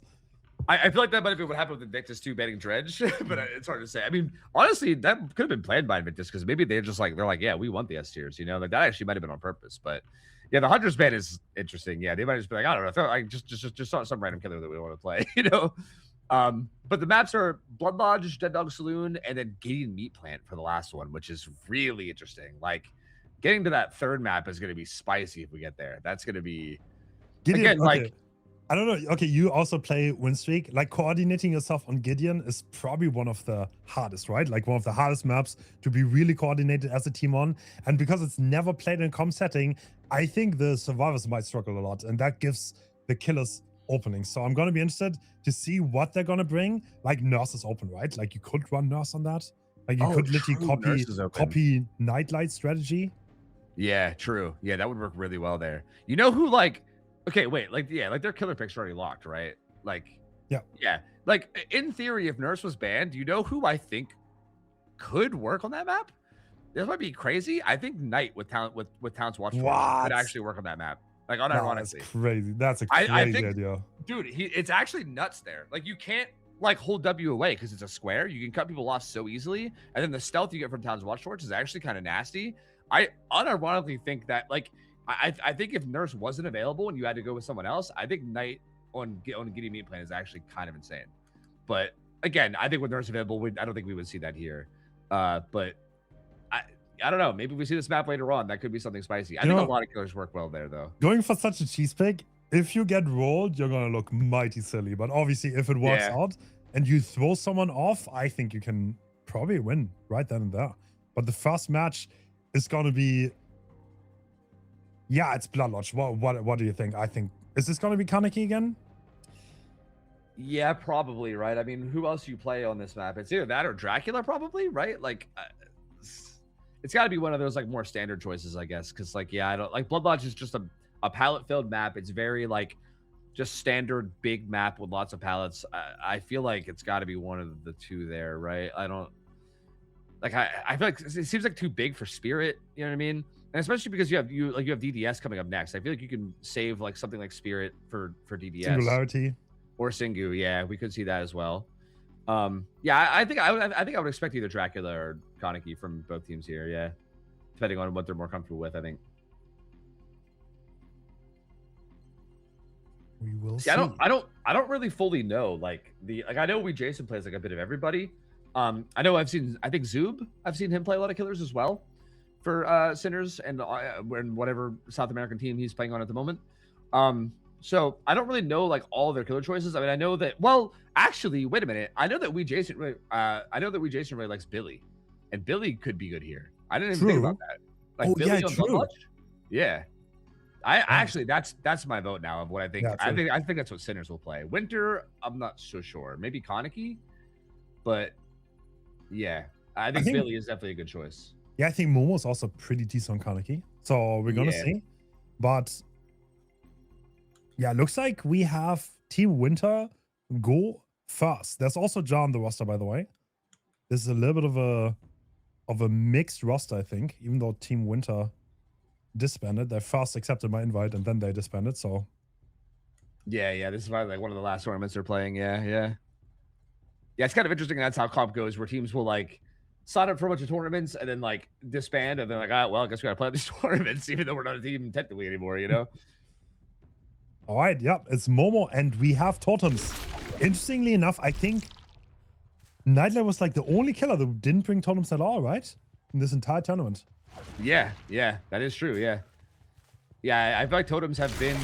I feel like that might have been what happened with Invictus 2 banning Dredge, but it's hard to say. I mean, honestly, that could have been planned by Invictus because maybe they're like, yeah, we want the S tiers, you know, like that actually might have been on purpose. But yeah, the Hunter's ban is interesting. Yeah, they might just be like, I don't know, throw, like just saw some random killer that we want to play, you know. But the maps are Blood Lodge, Dead Dog Saloon, and then Gideon Meat Plant for the last one, which is really interesting. Like getting to that third map is going to be spicy if we get there. That's going to be Gideon, again, okay. like. I don't know. Okay, you also play Win Streak. Like coordinating yourself on Gideon is probably one of the hardest, right? Like one of the hardest maps to be really coordinated as a team on. And because it's never played in a comp setting, I think the survivors might struggle a lot, and that gives the killers openings. So I'm gonna be interested to see what they're gonna bring. Like Nurse is open, right? Like you could run Nurse on that. Like you could literally copy Nightlight strategy. Yeah, true. Yeah, that would work really well there. You know who like. Okay, wait, like their killer picks are already locked, right? Like, yeah. Like in theory, if Nurse was banned, you know who I think could work on that map? This might be crazy. I think Knight with Towns Watch would actually work on that map. Like unironically, that's crazy. That's a crazy idea, dude. It's actually nuts there. Like you can't like hold W away because it's a square. You can cut people off so easily, and then the stealth you get from Towns Watch Torch is actually kind of nasty. I unironically think that like. I think if Nurse wasn't available and you had to go with someone else, I think Knight on Gideon Meat Plant is actually kind of insane. But again, I think with Nurse available, I don't think we would see that here. But I don't know. Maybe we see this map later on. That could be something spicy. I think a lot of killers work well there, though. Going for such a cheese pick, if you get rolled, you're gonna look mighty silly. But obviously, if it works out and you throw someone off, I think you can probably win right then and there. But the first match is gonna be. Yeah, it's Blood Lodge. What do you think? I think is this going to be Kaneki again? Yeah, probably, right? I mean, who else you play on this map? It's either that or Dracula, probably, right? Like, it's got to be one of those like more standard choices, I guess. Because like, yeah, I don't like Blood Lodge is just a palette filled map. It's very like just standard big map with lots of pallets. I feel like it's got to be one of the two there, right? I don't like. I feel like it seems like too big for Spirit. You know what I mean? And especially because you have DDS coming up next. I feel like you can save like something like Spirit for DDS Singularity. or Singu. Yeah, we could see that as well. Yeah, I think I would expect either Dracula or Kaneki from both teams here. Yeah, depending on what they're more comfortable with. I think. We will See, see. I don't really fully know. Like I know Jason plays like a bit of everybody. I know I think Zoob. I've seen him play a lot of killers as well for Sinners and whatever South American team he's playing on at the moment. So I don't really know like all their killer choices. I mean, I know that. Well, actually, wait a minute. I know that Jason really likes Billy, and Billy could be good here. I didn't even think about that. Like Oh, Billy yeah, on true. Bloodlust? Yeah. I actually that's my vote now of what I think. Yeah, I think that's what Sinners will play. Winter, I'm not so sure. Maybe Kaneki, but yeah, I think Billy is definitely a good choice. Yeah, I think Momo's also pretty decent on Kaneki. So we're gonna see. But yeah, looks like we have Team Winter go first. There's also John on the roster, by the way. This is a little bit of a mixed roster, I think, even though Team Winter disbanded. They first accepted my invite and then they disbanded. So yeah, this is probably like one of the last tournaments they're playing. Yeah, it's kind of interesting. That's how comp goes, where teams will like sign up for a bunch of tournaments and then like disband, and they're like, well, I guess we gotta play these tournaments, even though we're not a team technically anymore, you know. all right, yeah, it's Momo, and we have totems. Interestingly enough, I think Nightlight was like the only killer that didn't bring totems at all, right? In this entire tournament. Yeah, that is true. Yeah, I feel like totems have been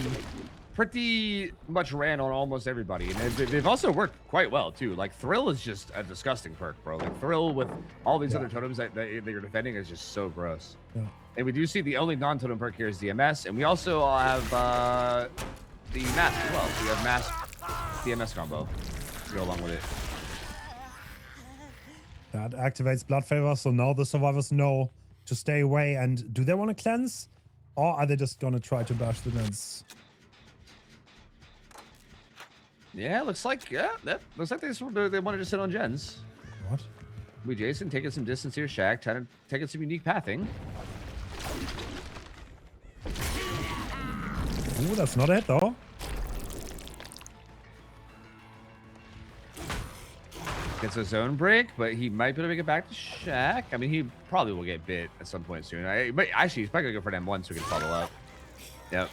pretty much ran on almost everybody, and they've also worked quite well too. Like Thrill is just a disgusting perk, bro. Like Thrill with all these other totems that you're defending is just so gross. Yeah. And we do see the only non-totem perk here is DMS, and we also have the mask as well. So we have mask DMS combo to go along with it. That activates Blood Favor, so now the survivors know to stay away. And do they want to cleanse? Or are they just going to try to bash the Neds? Yeah, looks like they wanted to sit on gens. What? We Jason taking some distance here, Shaq, taking some unique pathing. Ooh, that's not it though. Gets a zone break, but he might be able to make it back to Shaq. I mean, he probably will get bit at some point soon. But actually, he's probably gonna go for an M1 so we can follow up. Yep.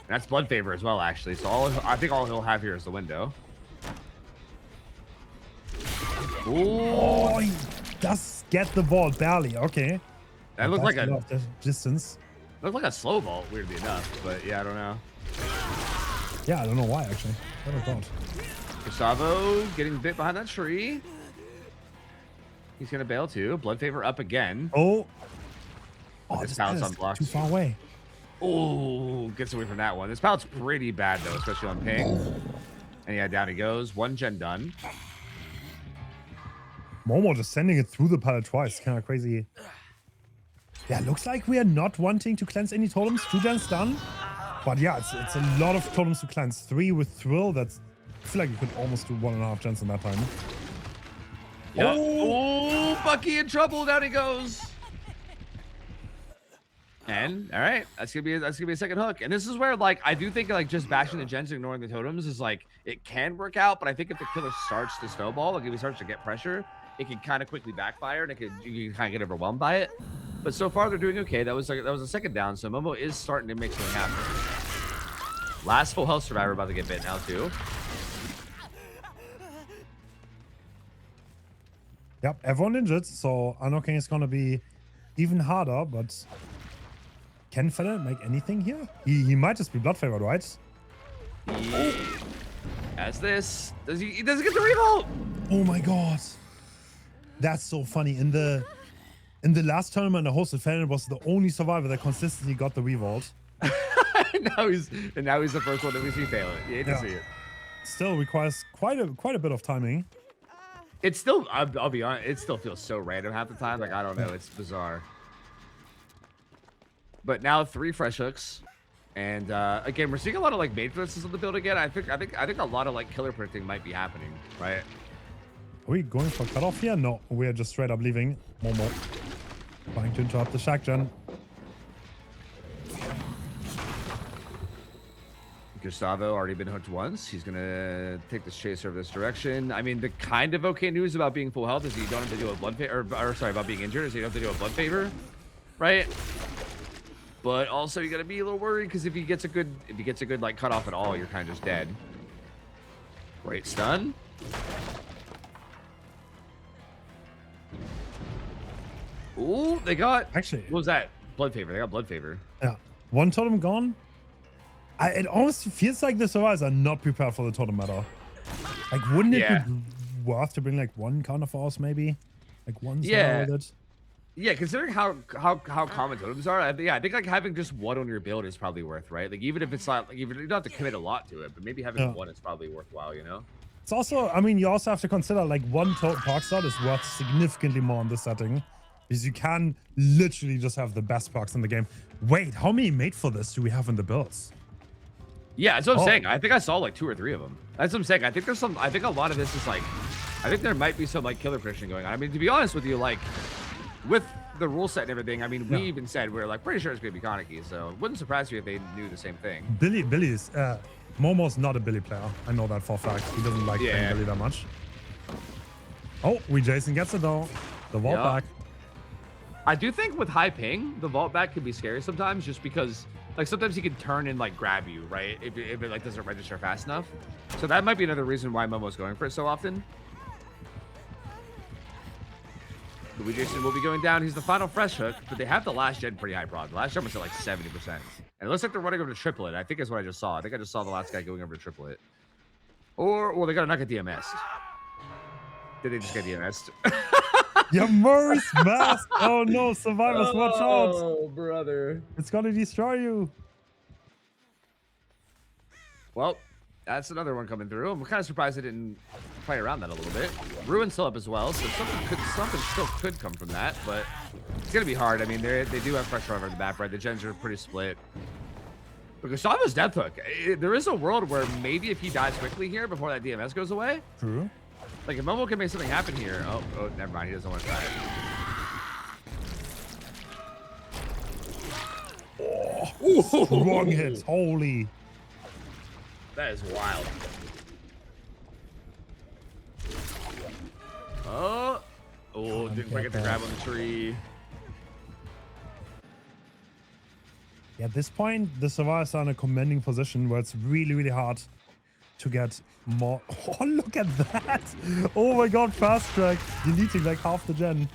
And that's Blood Favor as well, actually. So I think all he'll have here is the window. Ooh. Oh, he does get the vault barely. Okay. That looked like a distance. Looked like a slow vault, weirdly enough. But yeah, I don't know. Yeah, I don't know why actually. I don't know. Gustavo getting bit behind that tree. He's gonna bail too. Blood Favor up again. Oh, this pallet's unblocked. Too far away. Oh, gets away from that one. This pallet's pretty bad though, especially on ping. And yeah, down he goes. One gen done. Momo just sending it through the pallet twice. Kind of crazy. Yeah, looks like we are not wanting to cleanse any totems. 2 gens done. But yeah, it's a lot of totems to cleanse. 3 with Thrill. That's, I feel like you could almost do 1.5 gens in that time. Yep. Oh, Bucky in trouble. Down he goes. And all right, that's gonna be a second hook. And this is where like I do think like just bashing the gens, ignoring the totems is like it can work out. But I think if the killer starts to snowball, like if he starts to get pressure, it can kind of quickly backfire, and you can kind of get overwhelmed by it. But so far they're doing okay. That was a second down, so Momo is starting to make something happen. Last full health survivor about to get bit now too. Yep, everyone injured, so unlocking is gonna be even harder. But can Fennel make anything here? He might just be blood favored, right? As this he doesn't get the revolt. Oh my god, that's so funny. In the last tournament, the hosted Fennel was the only survivor that consistently got the revolt. now he's the first one that we see fail it. You hate to see it. Still requires quite a bit of timing. It's still, I'll be honest, it still feels so random half the time. Like, I don't know, it's bizarre. But now 3 fresh hooks. And again, we're seeing a lot of like matrices on the build again. I think a lot of like killer predicting might be happening, right? Are we going for cutoff here? No, we're just straight up leaving. Momo trying to interrupt the Shack Gen. Gustavo already been hooked once. He's gonna take this chaser this direction. I mean, the kind of okay news about being full health is you don't have to do a blood favor, or sorry, about being injured is you don't have to do a blood favor, right? But also you gotta be a little worried because if he gets a good like cutoff at all, you're kind of just dead. Great stun. Ooh, they got Actually, what was that? Blood favor. They got blood favor. yeah. One totem gone. It almost feels like the survivors are not prepared for the totem meta. Like, wouldn't it be worth to bring like one counter force maybe? Like one Yeah. with it? Yeah, considering how common totems are, I think like having just one on your build is probably worth, right? Like even if it's not, like even you don't have to commit a lot to it, but maybe having one is probably worthwhile, you know? It's also, I mean, you also have to consider like one park slot is worth significantly more in this setting. Because you can literally just have the best parks in the game. Wait, how many made for this do we have in the builds? Yeah, that's what I'm saying. I think I saw like 2 or 3 of them. That's what I'm saying. I think there's some. I think a lot of this is like, I think there might be some like killer prediction going on. I mean, to be honest with you, like with the rule set and everything, I mean, we even said we're like pretty sure it's gonna be Kaneki, so it wouldn't surprise you if they knew the same thing. Billy's Momo's not a Billy player. I know that for a fact. He doesn't like playing Billy that much. Oh, Jason gets it though. The vault back. I do think with high ping, the vault back can be scary sometimes, just because like sometimes he can turn and like grab you, right? If it like doesn't register fast enough. So that might be another reason why Momo's going for it so often. Jason will be going down. He's the final fresh hook, but they have the last gen pretty high prod. The last gen was at like 70%. And it looks like they're running over to triplet. I think is what I just saw. I think I just saw the last guy going over to triplet. Or, well, they got a knock at DMS. Did they just get DMS? Yeah, Murray's mask. Oh no, survivors, watch out. Oh, brother. It's gonna destroy you. Well, that's another one coming through. I'm kind of surprised they didn't play around that a little bit. Ruin's still up as well, so something still could come from that, but it's gonna be hard. I mean, they do have pressure over the map, right? The gens are pretty split. But Gustavo's death hook. There is a world where maybe if he dies quickly here before that DMS goes away, True. like if Momo can make something happen here. Oh, never mind. He doesn't want to try it. Oh, wrong hits. Holy. That is wild. Oh, didn't quite get the grab on the tree. Yeah, at this point, the survivors are in a commanding position where it's really, really hard to get more. Oh, look at that. Oh my god, fast track. Deleting like half the gen.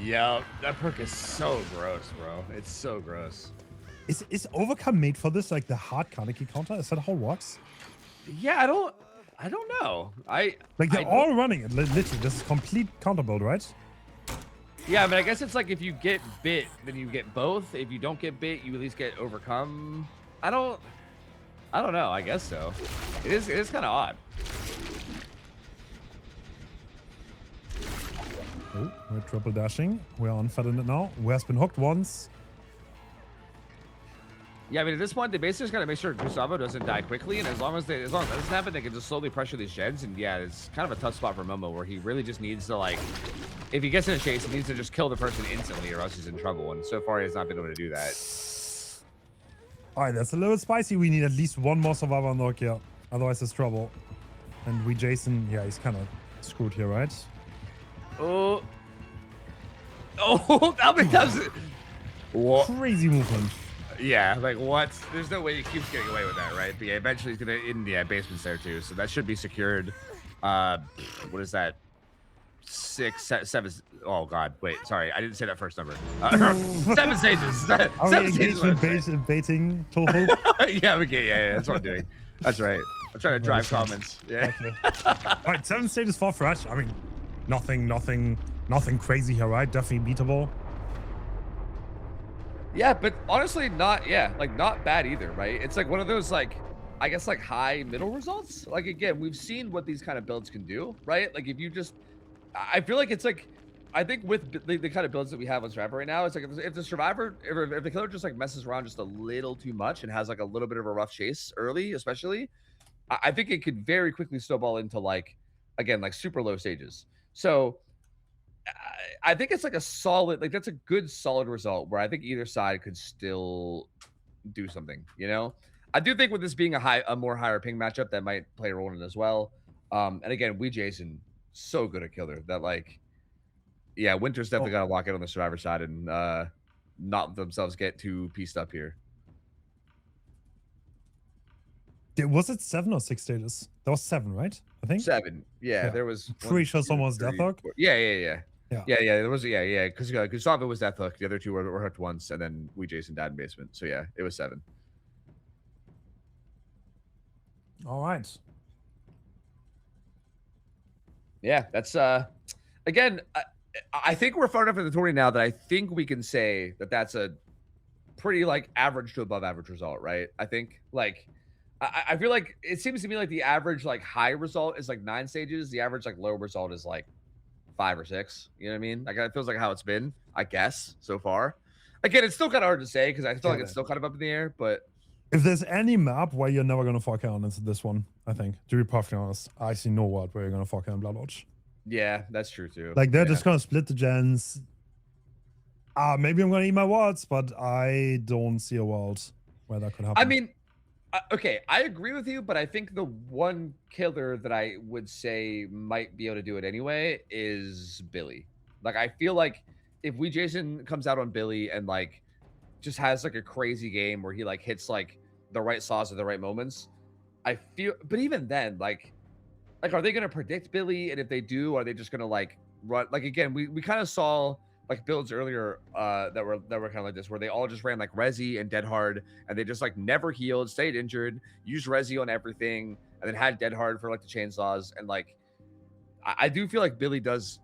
Yeah, that perk is so gross, bro. It's so gross. Is Overcome made for this, like the hard Kaneki counter? Is that how it works? Yeah, I don't know. Like they're all running it. Literally, this is complete counter build, right? Yeah, but I guess it's like if you get bit, then you get both. If you don't get bit, you at least get overcome. I don't know. I guess so. It is kind of odd. Oh, we're triple dashing. We're on fed in it now. We has been hooked once. Yeah, I mean, at this point, they basically just gotta make sure Gustavo doesn't die quickly, and as long as that doesn't happen, they can just slowly pressure these gens. And yeah, it's kind of a tough spot for Momo, where he really just needs to like, if he gets in a chase, he needs to just kill the person instantly, or else he's in trouble. And so far, he has not been able to do that. All right, that's a little spicy. We need at least one more survivor on Nokia, otherwise it's trouble. And Jason, yeah, he's kind of screwed here, right? Oh, that does it. What? Crazy movement. Yeah, like what? There's no way he keeps getting away with that, right? But yeah, eventually he's gonna in the basement's there too, so that should be secured. What is that? 6, 7. Oh god, wait, sorry, I didn't say that first number. 7 stages. 7 stages. Baiting total. Yeah, okay, yeah, that's what I'm doing. That's right. I'm trying to drive comments. Yeah. Okay. All right, 7 stages for fresh. I mean, nothing crazy here, right? Definitely beatable. Yeah, but honestly, not bad either, right? It's like one of those like, I guess like high middle results. Like again, we've seen what these kind of builds can do, right? Like if you just, I feel like it's like, I think with the kind of builds that we have on Survivor right now, it's like if the Survivor, if the killer just like messes around just a little too much and has like a little bit of a rough chase early, especially, I think it could very quickly snowball into like, again, like super low stages. So I think it's like a solid, like that's a good solid result where I think either side could still do something, you know? I do think with this being a more higher ping matchup, that might play a role in it as well. And again, we Jason so good at killer that like, yeah, Winter's definitely got to lock it on the Survivor side and not let themselves get too pieced up here. Was it 7 or 6 stages? That was 7, right? I think 7. Yeah, Yeah. there was. Pretty sure someone was Death Hook. Yeah. Yeah. There was because Gustavo was Death Hook. The other two were hooked once, and then we Jason died in basement. So yeah, it was 7. All right. Yeah, that's again. I think we're far enough in the tourney now that I think we can say that that's a pretty like average to above average result, right? I think like I feel like it seems to me like the average like high result is like 9 stages. The average like low result is like 5 or 6. You know what I mean? Like it feels like how it's been, I guess, so far. Again, it's still kind of hard to say because I feel like it's still kind of up in the air. But if there's any map where you're never gonna fuck on, it's this one. I think. To be perfectly honest, I see no world where you're gonna fuck on Blood Lodge. yeah, that's true too. Like they're just gonna split the gens. Maybe I'm gonna eat my words, but I don't see a world where that could happen. I mean, okay, I agree with you, but I think the one killer that I would say might be able to do it anyway is Billy. Like, I feel like if we Jason comes out on Billy and like just has like a crazy game where he like hits like the right saws at the right moments, I feel. But even then, like are they gonna predict Billy? And if they do, are they just gonna like run? Like again, we kind of saw like builds earlier that were kind of like this, where they all just ran like Resi and Dead Hard, and they just like never healed, stayed injured, used Resi on everything, and then had Dead Hard for like the chainsaws. And like I do feel like Billy does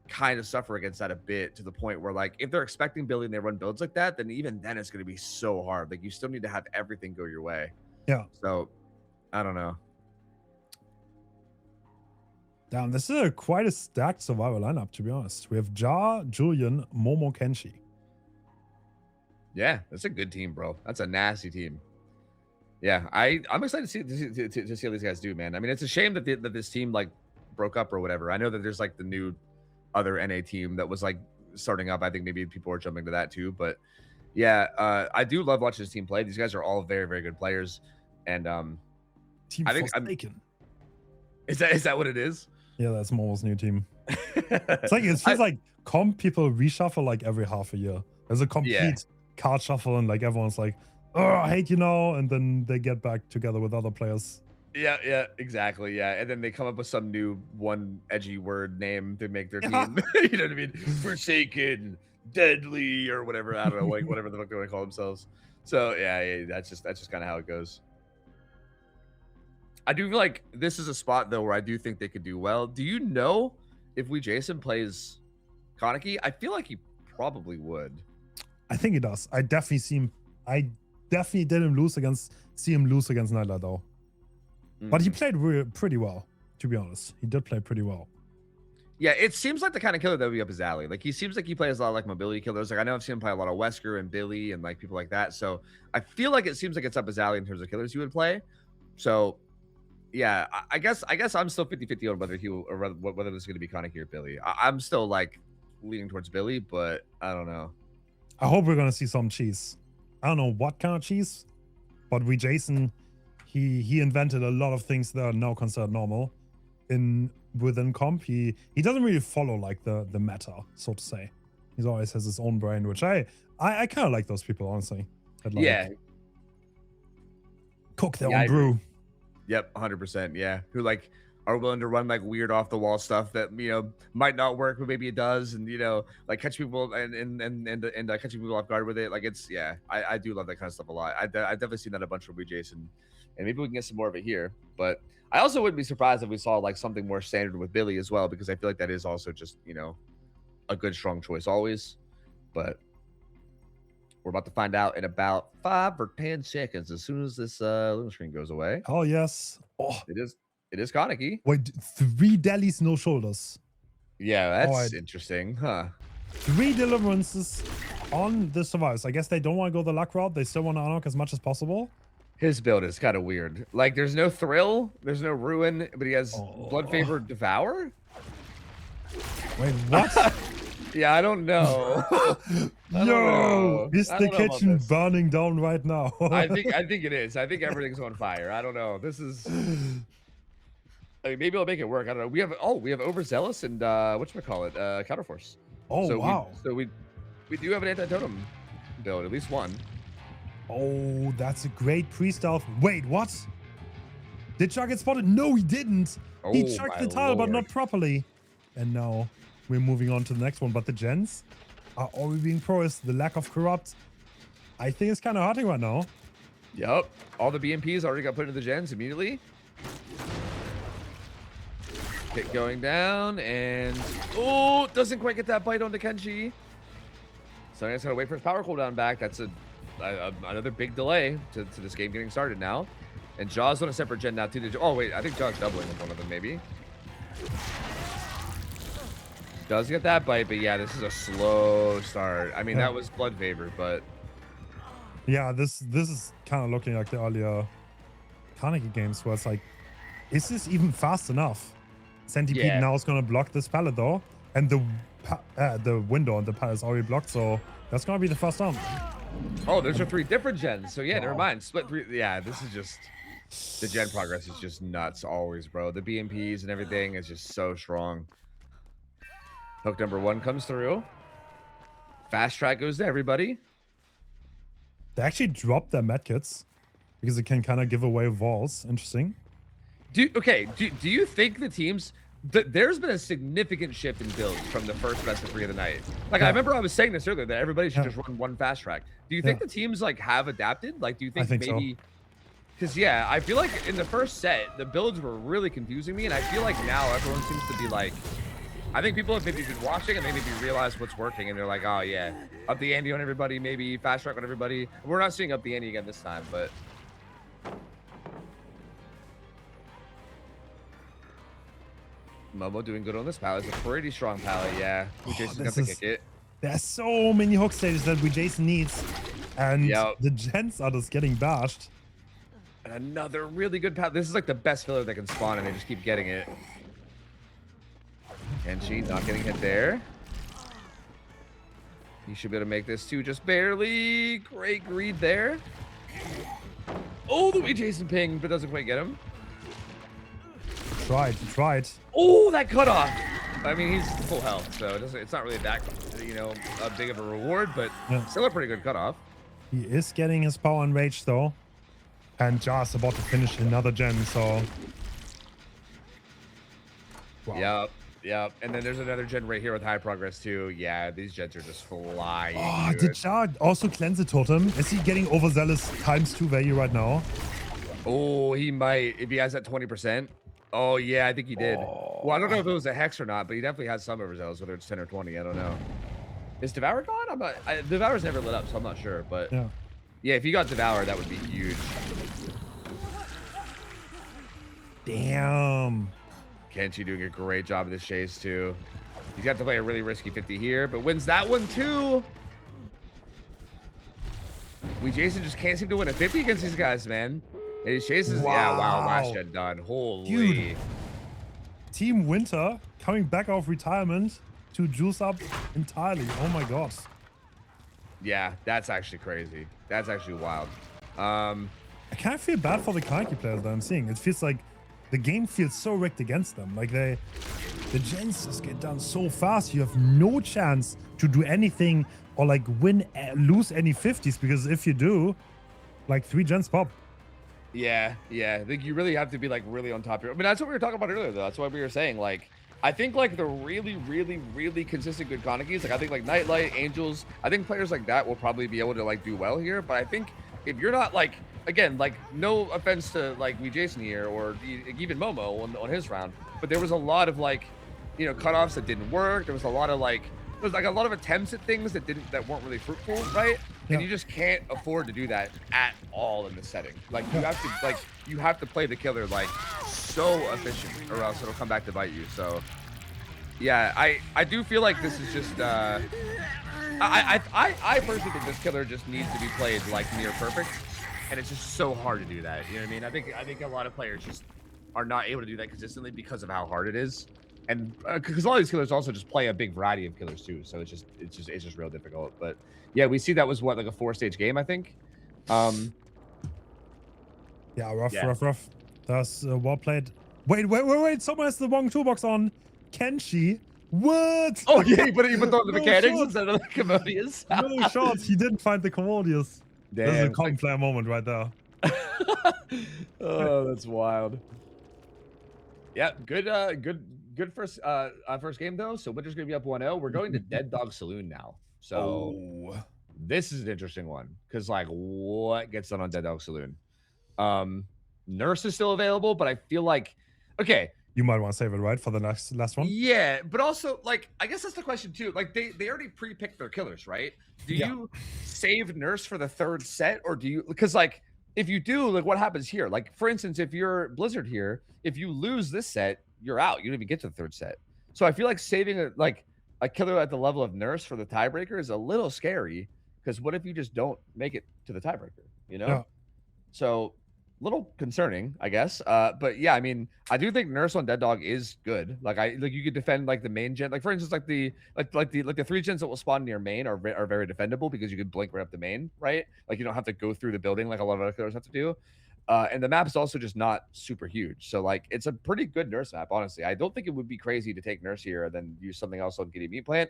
kind of suffer against that a bit, to the point where like if they're expecting Billy and they run builds like that, then even then it's going to be so hard. Like you still need to have everything go your way. Yeah. So I don't know. Damn, this is quite a stacked survival lineup, to be honest. We have Ja, Julian, Momo, Kenshi. Yeah, that's a good team, bro. That's a nasty team. Yeah, I'm excited to see how these guys do, man. I mean, it's a shame that that this team like broke up or whatever. I know that there's like the new other NA team that was like starting up. I think maybe people are jumping to that too. But yeah, I do love watching this team play. These guys are all very, very good players. And Team I think Forsaken. Is that what it is? Yeah, that's Momo's new team. It's like it feels like comp people reshuffle like every half a year. There's a complete card shuffle, and like everyone's like, "Oh, I hate you now," and then they get back together with other players. Yeah, exactly. Yeah, and then they come up with some new one edgy word name to make their team. You know what I mean? Forsaken, Deadly, or whatever. I don't know, like whatever the fuck they want to call themselves. So yeah, that's just kind of how it goes. I do feel like this is a spot though where I do think they could do well. Do you know if we Jason plays Kaneki? I feel like he probably would. I think he does. I definitely see him. I definitely see him lose against Nyla though. But he played pretty well, to be honest. He did play pretty well. Yeah, it seems like the kind of killer that would be up his alley. Like he seems like he plays a lot of like mobility killers. Like I know I've seen him play a lot of Wesker and Billy and like people like that. So I feel like it seems like it's up his alley in terms of killers he would play. So yeah, I guess I'm still 50-50 on whether whether this is going to be Kaneki or Billy. I'm still like leaning towards Billy, but I don't know. I hope we're gonna see some cheese. I don't know what kind of cheese, but we Jason, he invented a lot of things that are now considered normal within comp. He doesn't really follow like the meta, so to say. He always has his own brain, which I kind of like those people, honestly. That, like, yeah, cook their own brew. Yep, 100%. Yeah, who like are willing to run like weird off the wall stuff that might not work, but maybe it does, and like catch people and catching people off guard with it. Like it's I do love that kind of stuff a lot. I've definitely seen that a bunch from we Jason, and maybe we can get some more of it here. But I also wouldn't be surprised if we saw like something more standard with Billy as well, because I feel like that is also just a good strong choice always. But we're about to find out in about 5 or 10 seconds as soon as this little screen goes away. Oh yes. Oh, It is Kaneki. wait, 3 delis, no shoulders. Yeah, that's Alright. interesting, huh? 3 deliverances on the survivors. I guess they don't want to go the luck route. They still want to unlock as much as possible. His build is kind of weird. Like, there's no thrill, there's no ruin, but he has blood Oh. favor devour. Wait, what? Yeah, I don't know. I don't Yo, know. is I the don't know about kitchen this. burning down right now? I think it is. I think everything's on fire. I don't know. This is. I mean, maybe I'll make it work. I don't know. We have overzealous and whatchamacallit, counterforce. Oh, So wow. we do have an anti-totem build, at least one. Oh, that's a great pre-stealth. Wait, what? Did Chuck get spotted? No, he didn't. He Oh, chucked my the tile, but lord. not properly. And now we're moving on to the next one. But the gens are already being priced. The lack of corrupt, I think it's kind of hurting right now. Yep. All the BMPs already got put into the gens immediately. Get going down and oh, doesn't quite get that bite onto Kenshi. So I guess gotta wait for his power cooldown back. That's another big delay to this game getting started now. And Jaw's on a separate gen now too. Oh wait, I think Jaw's doubling with one of them maybe. Does get that bite, but yeah, this is a slow start. I mean, Yeah. that was blood favor, but Yeah, this is kind of looking like the earlier Carnegie games where it's like, is this even fast enough? Centipede Yeah. now is going to block this pallet though, and the window on the pallet is already blocked, so that's going to be the first down. oh, those are 3 different gens. So yeah, never Wow. mind. Split 3. Yeah, this is just the gen progress is just nuts always, bro. The BMPs and everything is just so strong. Hook number 1 comes through. Fast track goes to everybody. They actually dropped their medkits because it can kind of give away walls. Interesting. Do you think the teams there's been a significant shift in builds from the first best of 3 of the night? Like I Yeah. remember I was saying this earlier that everybody should Yeah. just run 1 fast track. Do you think Yeah. the teams like have adapted? Like do you think, think so. maybe because yeah, I feel like in the first set the builds were really confusing me, and I feel like now everyone seems to be like, I think people have maybe been watching and they maybe realize what's working, and they're like, oh yeah, up the ante on everybody, maybe fast track on everybody. We're not seeing up the ante again this time, but Momo doing good on this pallet. It's a pretty strong pallet, yeah. Jason's got this to is- kick it. There's so many hook stages that we Jason needs, and Yep. the gens are just getting bashed. And another really good pallet. This is like the best filler that can spawn, and they just keep getting it. Kenshi not getting hit there. He should be able to make this too, just barely. Great greed there. Oh, the way Jason pinged, but doesn't quite get him. Tried. Oh, that cutoff. I mean, he's full health, so it's not really that, a big of a reward, but Yeah. still a pretty good cutoff. He is getting his power and rage though, and Jar's about to finish another gen. So, wow. Yep. And then there's another gen right here with high progress too. Yeah, these gens are just flying. Oh, dude. did Jar also cleanse the totem? Is he getting overzealous ×2 value right now? Oh, he might if he has that 20%. Oh yeah, I think he did. Well, I don't know if it was a hex or not, but he definitely has some overzealous, whether it's 10 or 20. I don't know. Is Devour gone? Devour's never lit up, so I'm not sure. But Yeah. yeah, if he got Devour, that would be huge. Damn. Kenshi doing a great job of this chase too. He's got to play a really risky 50 here, but wins that one too. Jason just can't seem to win a 50 against these guys, man. And his chases, yeah, wow, last Wow. gen done. Holy. Dude. Team Winter coming back off retirement to juice up entirely. Oh my god. Yeah, that's actually crazy. That's actually wild. I kind of feel bad for the Kaneki players that I'm seeing. It feels like the game feels so rigged against them. Like the gens just get done so fast. You have no chance to do anything or like lose any 50s, because if you do, like 3 gens pop. Yeah. I think you really have to be like really on top here. I mean, that's what we were talking about earlier, though. That's why we were saying, like, I think like the really consistent good Kanekis, like I think like Nightlight, Angels, I think players like that will probably be able to like do well here. But I think if you're not like, again, like no offense to like Jason here or even Momo on his round, but there was a lot of like, cutoffs that didn't work. There was a lot of like, there's like a lot of attempts at things that weren't really fruitful, right? Yeah. And you just can't afford to do that at all in this setting. Like you have to play the killer like so efficient, or else it'll come back to bite you. So Yeah, I do feel like this is just I personally think this killer just needs to be played like near perfect, and it's just so hard to do that. You know what I mean? I think a lot of players just are not able to do that consistently because of how hard it is, and because a lot of these killers also just play a big variety of killers too. So it's just real difficult. But yeah, we see that was what, like a 4-stage game, I think. Yeah, rough, Yeah. rough. That's well played. Wait. Someone has the wrong toolbox on. Kenshi? What? Oh yeah, you put on the No mechanics shot. instead of the commodious. No shots. He didn't find the commodious. This is a Damn. common player moment right there. Oh, that's wild. Yeah, good first first game though. So Winter's gonna be up 1-0. We're going to Dead Dog Saloon now. So Oh. this is an interesting one because like what gets done on Dead Dog Saloon? Nurse is still available, but I feel like okay. You might want to save it, right, for the last one? Yeah, but also like I guess that's the question too. Like they already pre-picked their killers, right? Do Yeah. you save Nurse for the third set, or do you because like if you do, like what happens here? Like for instance, if you're Blizzard here, if you lose this set, you're out. You don't even get to the third set. So I feel like saving a killer at the level of Nurse for the tiebreaker is a little scary because what if you just don't make it to the tiebreaker? You know? Yeah. So little concerning, I guess. But yeah, I mean, I do think Nurse on Dead Dog is good. Like you could defend like the main gen, like for instance, like the 3 gens that will spawn near main are very defendable because you can blink right up the main, right? Like you don't have to go through the building like a lot of other killers have to do. And the map is also just not super huge, so like it's a pretty good Nurse map. Honestly, I don't think it would be crazy to take Nurse here and then use something else on Giddy Meat Plant.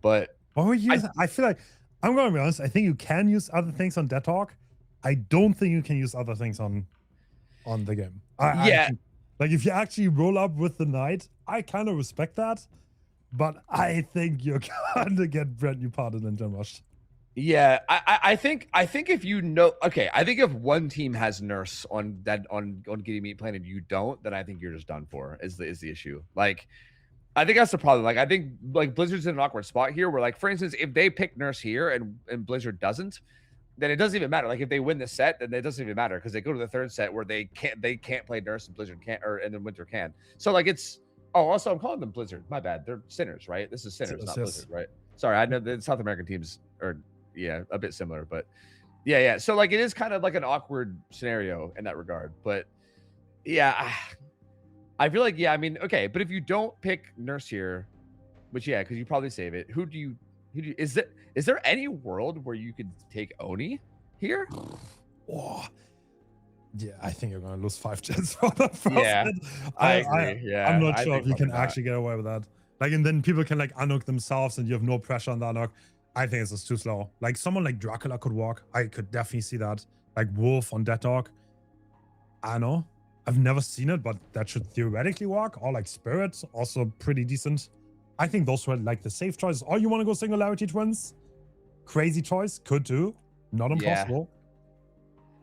But What would you use? I feel like I'm gonna be honest. I think you can use other things on Dead Talk. I don't think you can use other things on the game. Yeah. Like if you actually roll up with the knight, I kind of respect that, but I think you're gonna get brand new pardon and gen rushed. yeah, I think if you know, okay, I think if one team has Nurse on Giddy Meat Plant and you don't, then I think you're just done for. Is the issue? Like, I think that's the problem. Like, I think like Blizzard's in an awkward spot here, where like for instance, if they pick Nurse here and Blizzard doesn't, then it doesn't even matter. Like if they win the set, then it doesn't even matter because they go to the third set where they can't play Nurse and Blizzard can't, and then Winter can. So like it's also I'm calling them Blizzard. My bad. They're Sinners, right? This is Sinners, not Yes. Blizzard, right? Sorry, I know the South American teams are a bit similar, but yeah. So like it is kind of like an awkward scenario in that regard. But yeah, I feel like I mean, okay, but if you don't pick Nurse here, which because you probably save it, who do you is there any world where you could take Oni here? Oh, yeah, I think you're gonna lose 5 gens for the first Yeah, hit. I agree. Yeah, I'm not I sure think if you can probably not. actually get away with that. Like, and then people can like unhook themselves, and you have no pressure on the unhook. I think it's just too slow. Like someone like Dracula could walk. I could definitely see that. Like Wolf on Dead Dog. I know. I've never seen it, but that should theoretically work. Or like Spirit, also pretty decent. I think those were like the safe choices. Or you want to go Singularity Twins? Crazy choice. Could do. Not impossible.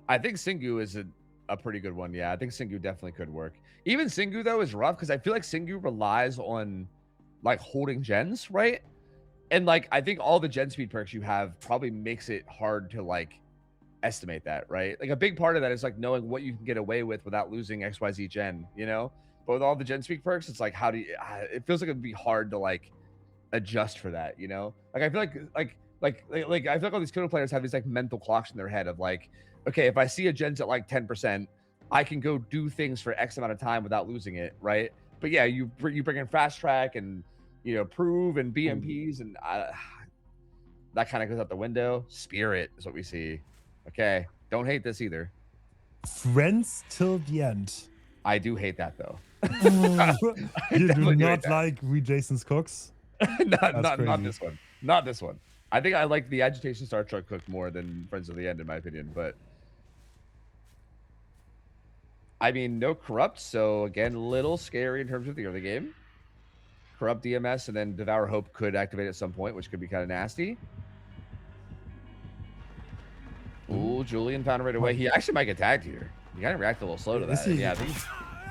I think Singu is a pretty good one. Yeah, I think Singu definitely could work. Even Singu though is rough because I feel like Singu relies on like holding gens, right? And like I think all the gen speed perks you have probably makes it hard to like estimate that, right? Like a big part of that is like knowing what you can get away with without losing XYZ gen, you know? But with all the gen speed perks, it's like how do you it feels like it'd be hard to like adjust for that, you know? Like I feel like I feel like all these killer players have these like mental clocks in their head of like, okay, if I see a gen's at like 10%, I can go do things for X amount of time without losing it, right? But yeah, you bring in fast track and prove and BMPs and that kind of goes out the window. Spirit is what we see. Okay, don't hate this either. Friends till the end. I do hate that though. You do definitely hate not that. like Jason's Cooks? not crazy. this one. Not this one. I think I like the Agitation Star Truck cook more than Friends of the End in my opinion, but I mean no corrupt, so again little scary in terms of the early game. Corrupt DMS and then Devour Hope could activate at some point, which could be kind of nasty. Ooh, Julian found it right away. He actually might get tagged here. He kind of reacted a little slow to Is that. he? Yeah, I think he's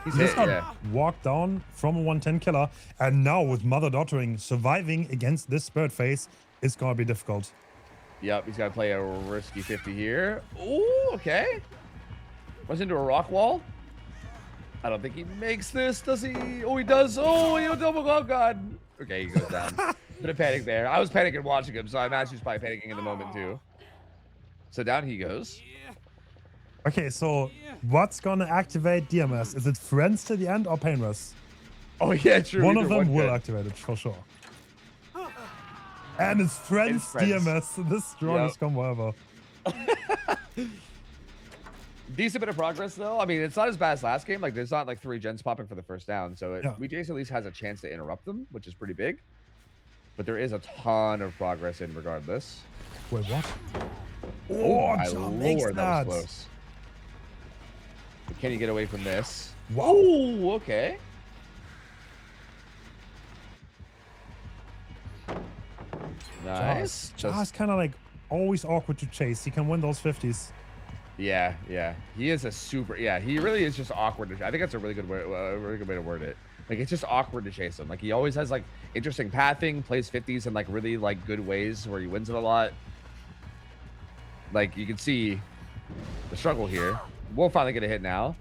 He hit, just got yeah. walked down from a 110 killer, and now with Mother Daughtering, surviving against this Spirit phase is gonna be difficult. Yep, he's got to play a risky 50 here. Ooh, okay. Runs into a rock wall. I don't think he makes this, does he? Oh, he does. Oh, double. Oh, God. Okay, he goes down. Bit of panic there. I was panicking watching him, so I imagine he's probably panicking in the moment too. So down he goes. Okay, so what's gonna activate DMS? Is it Friends to the end or Painless? Oh yeah, true. One either of them will could. activate it for sure. And it's Friends, Friends. DMS, the strongest combo ever. Decent bit of progress though. I mean, it's not as bad as last game. Like there's not like 3 gens popping for the first down, so VJS at least has a chance to interrupt them, which is pretty big. But there is a ton of progress in regardless. Wait, what? Oh my John makes lord, that was close. But can you get away from this? Wow. Ooh, okay. Nice. Josh kind of like always awkward to chase. He can win those 50s. Yeah, yeah. He is a super. Yeah, he really is just awkward. I think that's a really good way to word it. Like it's just awkward to chase him. Like he always has like interesting pathing, plays 50s in like really like good ways where he wins it a lot. Like you can see the struggle here. We'll finally get a hit now.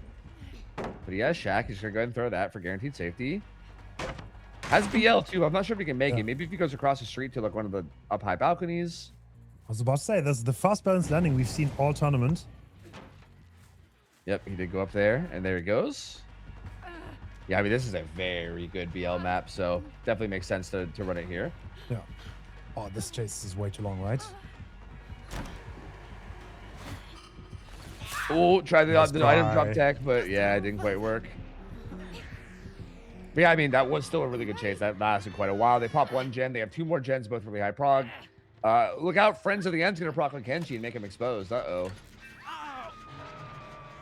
But he has Shaq. He's gonna go ahead and throw that for guaranteed safety. Has BL too. I'm not sure if he can make it. Maybe if he goes across the street to like one of the up high balconies. I was about to say, this is the fast balanced landing we've seen all tournament. Yep, he did go up there, and there he goes. Yeah, I mean, this is a very good BL map, so definitely makes sense to run it here. Yeah. Oh, this chase is way too long, right? Oh, tried the Nice item drop try. tech, but yeah, it didn't quite work. But yeah, I mean, that was still a really good chase. That lasted quite a while. They pop 1 gen. They have 2 more gens, both really high prog. Look out, Friends of the End's going to proc on Kenshi and make him exposed. Uh-oh.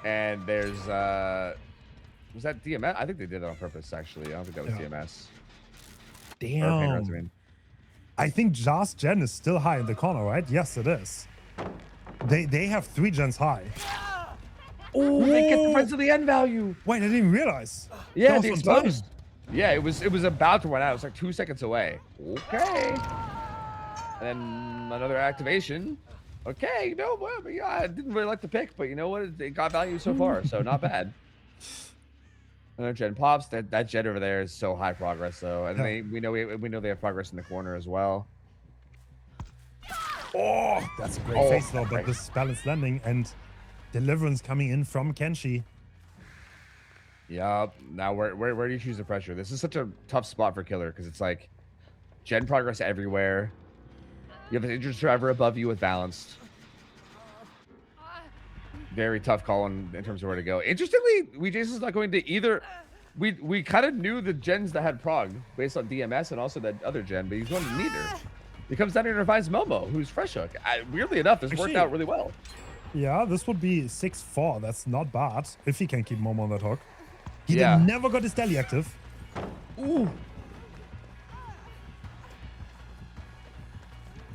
And there's, was that DMS? I think they did it on purpose, actually. I don't think that was DMS. Or Painrez, I mean. I think Josh gen is still high in the corner, right? Yes, it is. They have 3 gens high. Oh, they get the Friends of the End value. Wait, I didn't even realize. Yeah, That the was on time. exposed. Yeah, it was about to run out. It was like 2 seconds away. Okay. And then another activation. Okay, no, well, yeah, I didn't really like the pick, but you know what? It got value so far, so not bad. Another gen pops. That gen over there is so high progress, though, and we know they have progress in the corner as well. Oh, that's a great face though. But this balanced landing and deliverance coming in from Kenshi. Yup. Now where do you choose the pressure? This is such a tough spot for Killer because it's like gen progress everywhere. You have an injured driver above you with balanced. Very tough call in terms of where to go. Interestingly, Jason's not going to either. We kind of knew the gens that had prog based on DMS and also that other gen, but he's going to neither. He comes down here and finds Momo, who's fresh hook. Weirdly enough, this worked out really well. Yeah, this would be 6-4. That's not bad if he can keep Momo on that hook. He never got his deli active. Ooh.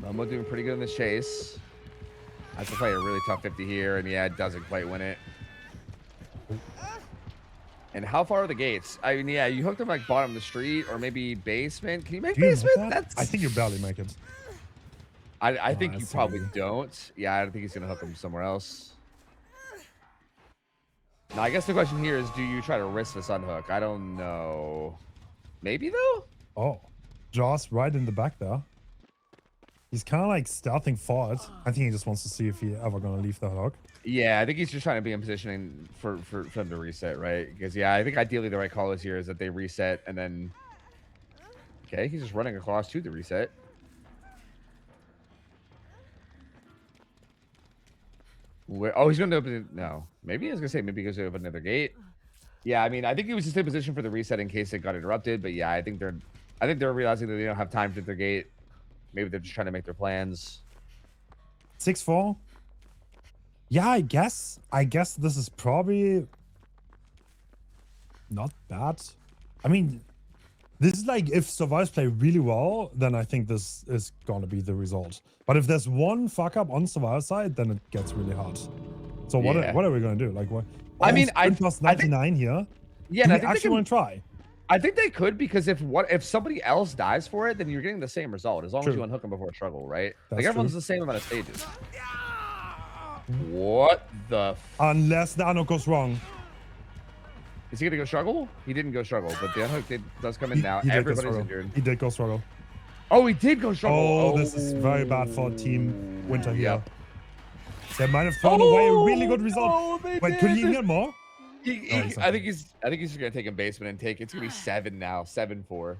Momo doing pretty good in the chase. Has to play a really tough 50 here, and yeah, it doesn't quite win it. And how far are the gates? I mean, yeah, you hooked him like bottom of the street or maybe basement. Can you make basement? I think you barely make it. I think you probably don't. Yeah, I don't think he's gonna hook him somewhere else. Now, I guess the question here is, do you try to risk this unhook? I don't know. Maybe though. Oh, Jaws right in the back there. He's kind of like stealthing forward. I think he just wants to see if he ever gonna leave the hook. Yeah, I think he's just trying to be in positioning for him to reset, right? Because yeah, I think ideally the right call is here is that they reset and then. Okay, he's just running across to the reset. Oh, he's going to open it. No, maybe I was going to say maybe he goes to open another gate. Yeah, I mean, I think he was just in position for the reset in case it got interrupted. But yeah, I think they're realizing that they don't have time to their gate. Maybe they're just trying to make their plans. 6-4. Yeah, I guess this is probably not bad. I mean, this is like if Survives play really well, then I think this is gonna be the result. But if there's one fuck up on Survivor's side, then it gets really hard. So what are we gonna do? Like what? I mean, plus 99 here. Yeah, do I we actually want to try. I think they could because if somebody else dies for it, then you're getting the same result as long as you unhook them before struggle, right? That's like everyone's true. the same amount of stages. What the? Unless the unhook goes wrong. Is he gonna go struggle? He didn't go struggle, but the unhook does come in now. He did go Everybody's struggle. injured. He did go struggle. Oh, he did go struggle. Oh, this is very bad for Team Winter here. Yep. They might have thrown away a really good result. Oh, they Wait, could he even get more? I think he's just gonna take a basement and take. It's gonna be 7 now. 7-4.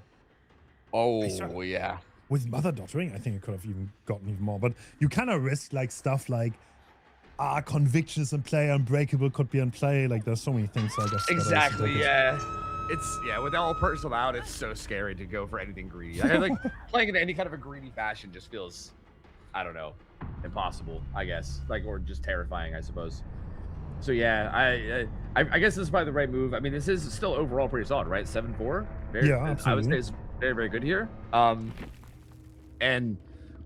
Oh yeah. With Mother Dottering, I think it could have even gotten even more. But you kind of risk like stuff like Conviction is in play, Unbreakable could be in play. Like there's so many things. I guess. Exactly. Yeah. It's with all personal out, it's so scary to go for anything greedy. I like playing in any kind of a greedy fashion just feels, I don't know, impossible. I guess or just terrifying, I suppose. So yeah, I guess this is probably the right move. I mean, this is still overall pretty solid, right? 7-4. Yeah, absolutely. I would say it's very, very good here. And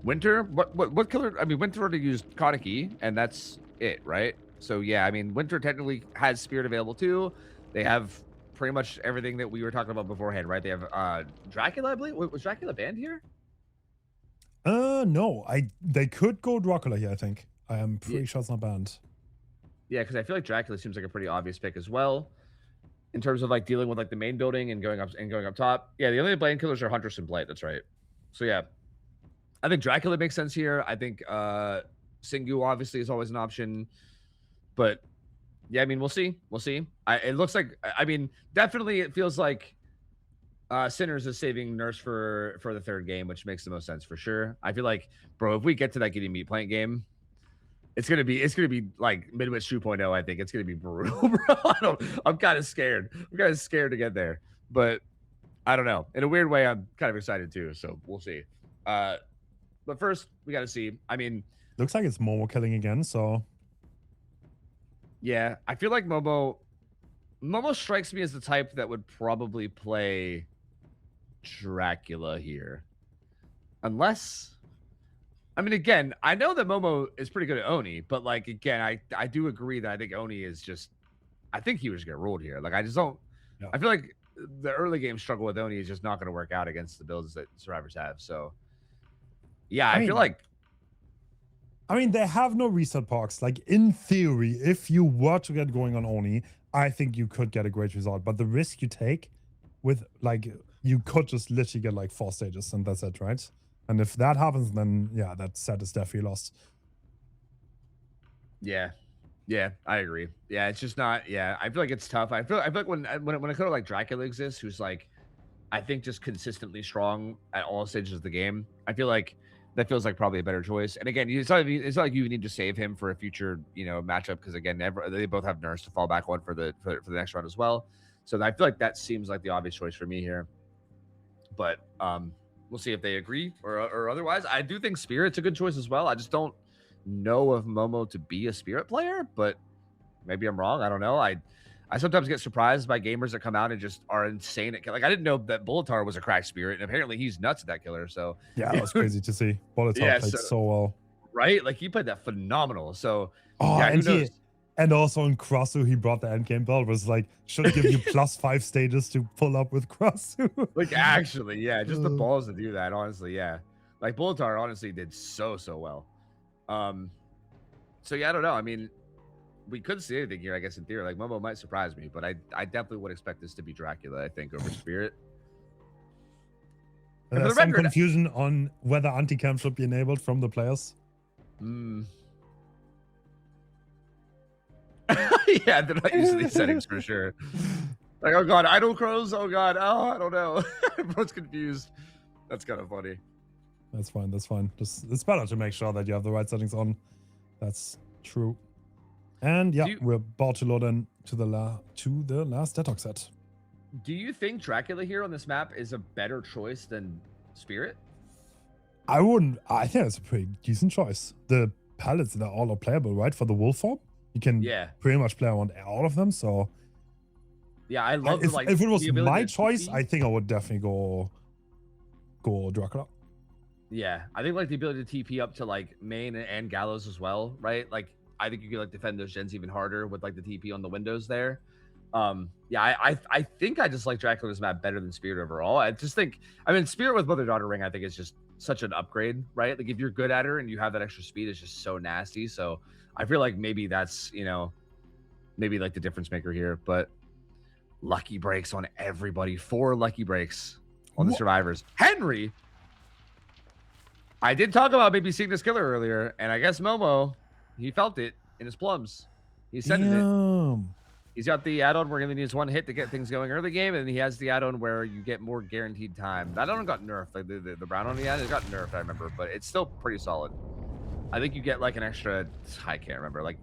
Winter, what killer? I mean, Winter already used Kaneki, and that's it, right? So yeah, I mean, Winter technically has Spirit available too. They have pretty much everything that we were talking about beforehand, right? They have Dracula, I believe. Was Dracula banned here? No. They could go Dracula here. I think. I am pretty sure it's not banned. Yeah, because I feel like Dracula seems like a pretty obvious pick as well, in terms of like dealing with like the main building and going up top. Yeah, the only Blade killers are Huntress and Blight. That's right. So yeah, I think Dracula makes sense here. I think Singu obviously is always an option, but yeah, I mean we'll see. It looks like definitely it feels like Sinners is saving Nurse for the third game, which makes the most sense for sure. I feel like, bro, if we get to that getting meat plant game, it's gonna be like Midwich 2.0. I think it's gonna be brutal, bro. I'm kind of scared. I'm kind of scared to get there, but I don't know. In a weird way, I'm kind of excited too. So we'll see. But first, we got to see. I mean, looks like it's Momo killing again. So yeah, I feel like Momo strikes me as the type that would probably play Dracula here, unless. I mean, again, I know that Momo is pretty good at Oni, but like again, I do agree that I think Oni is just. I think he was get ruled here. Like I just don't. Yeah. I feel like the early game struggle with Oni is just not going to work out against the builds that survivors have. So yeah, I feel like. I mean, they have no reset parks. Like in theory, if you were to get going on Oni, I think you could get a great result. But the risk you take with like you could just literally get like 4 stages and that's it, right? And if that happens, then yeah, that set is definitely lost. Yeah, I agree. Yeah, it's just not. Yeah, I feel like it's tough. I feel like when a killer like Dracula exists, who's like, I think just consistently strong at all stages of the game. I feel like that feels like probably a better choice. And again, it's not like you need to save him for a future matchup because again, they both have Nurse to fall back on for the next round as well. So I feel like that seems like the obvious choice for me here. But we'll see if they agree or otherwise. I do think Spirit's a good choice as well. I just don't know of Momo to be a Spirit player, but maybe I'm wrong. I don't know. I sometimes get surprised by gamers that come out and just are insane at like I didn't know that Bolitar was a cracked Spirit, and apparently he's nuts at that killer. So yeah, that was crazy to see. Bolitar played so well, right? Like he played that phenomenal. So and also in Krasu, he brought the endgame build. Was like should give you +5 stages to pull up with Krasu. Like actually, yeah, just the balls to do that. Honestly, yeah, like Bolitar honestly did so well. So yeah, I don't know. I mean, we could see anything here, I guess, in theory. Like Momo might surprise me, but I definitely would expect this to be Dracula, I think, over Spirit. And there's some confusion on whether anti-cam should be enabled from the players. Yeah, they're not using these settings for sure. Like, oh god, idle crows. Oh god, I don't know. Everyone's confused. That's kind of funny. That's fine. Just it's better to make sure that you have the right settings on. That's true. And yeah, we're about to load in to the last detox set. Do you think Dracula here on this map is a better choice than Spirit? I wouldn't. I think it's a pretty decent choice. The palettes, they're all playable, right? For the wolf form, you can pretty much play around all of them. So yeah, I love if it was my choice, I think I would definitely go Dracula. Yeah, I think like the ability to TP up to like main and gallows as well, right? Like I think you could like defend those gens even harder with like the TP on the windows there. Yeah, I think I just like Dracula's map better than Spirit overall. I just think, I mean, Spirit with Mother-Daughter Ring, I think is just such an upgrade, right? Like if you're good at her and you have that extra speed, it's just so nasty. So I feel like maybe that's, maybe like the difference maker here. But Lucky breaks on everybody. 4 lucky breaks on the Wha- survivors. Henry. I did talk about maybe seeing this killer earlier, and I guess Momo, he felt it in his plums. He's sending it. Damn. He's got the add-on where he only needs 1 hit to get things going early game, and he has the add-on where you get more guaranteed time. That add-on got nerfed. Like the brown one he had, it got nerfed, I remember, but it's still pretty solid. I think you get like an extra, I can't remember, like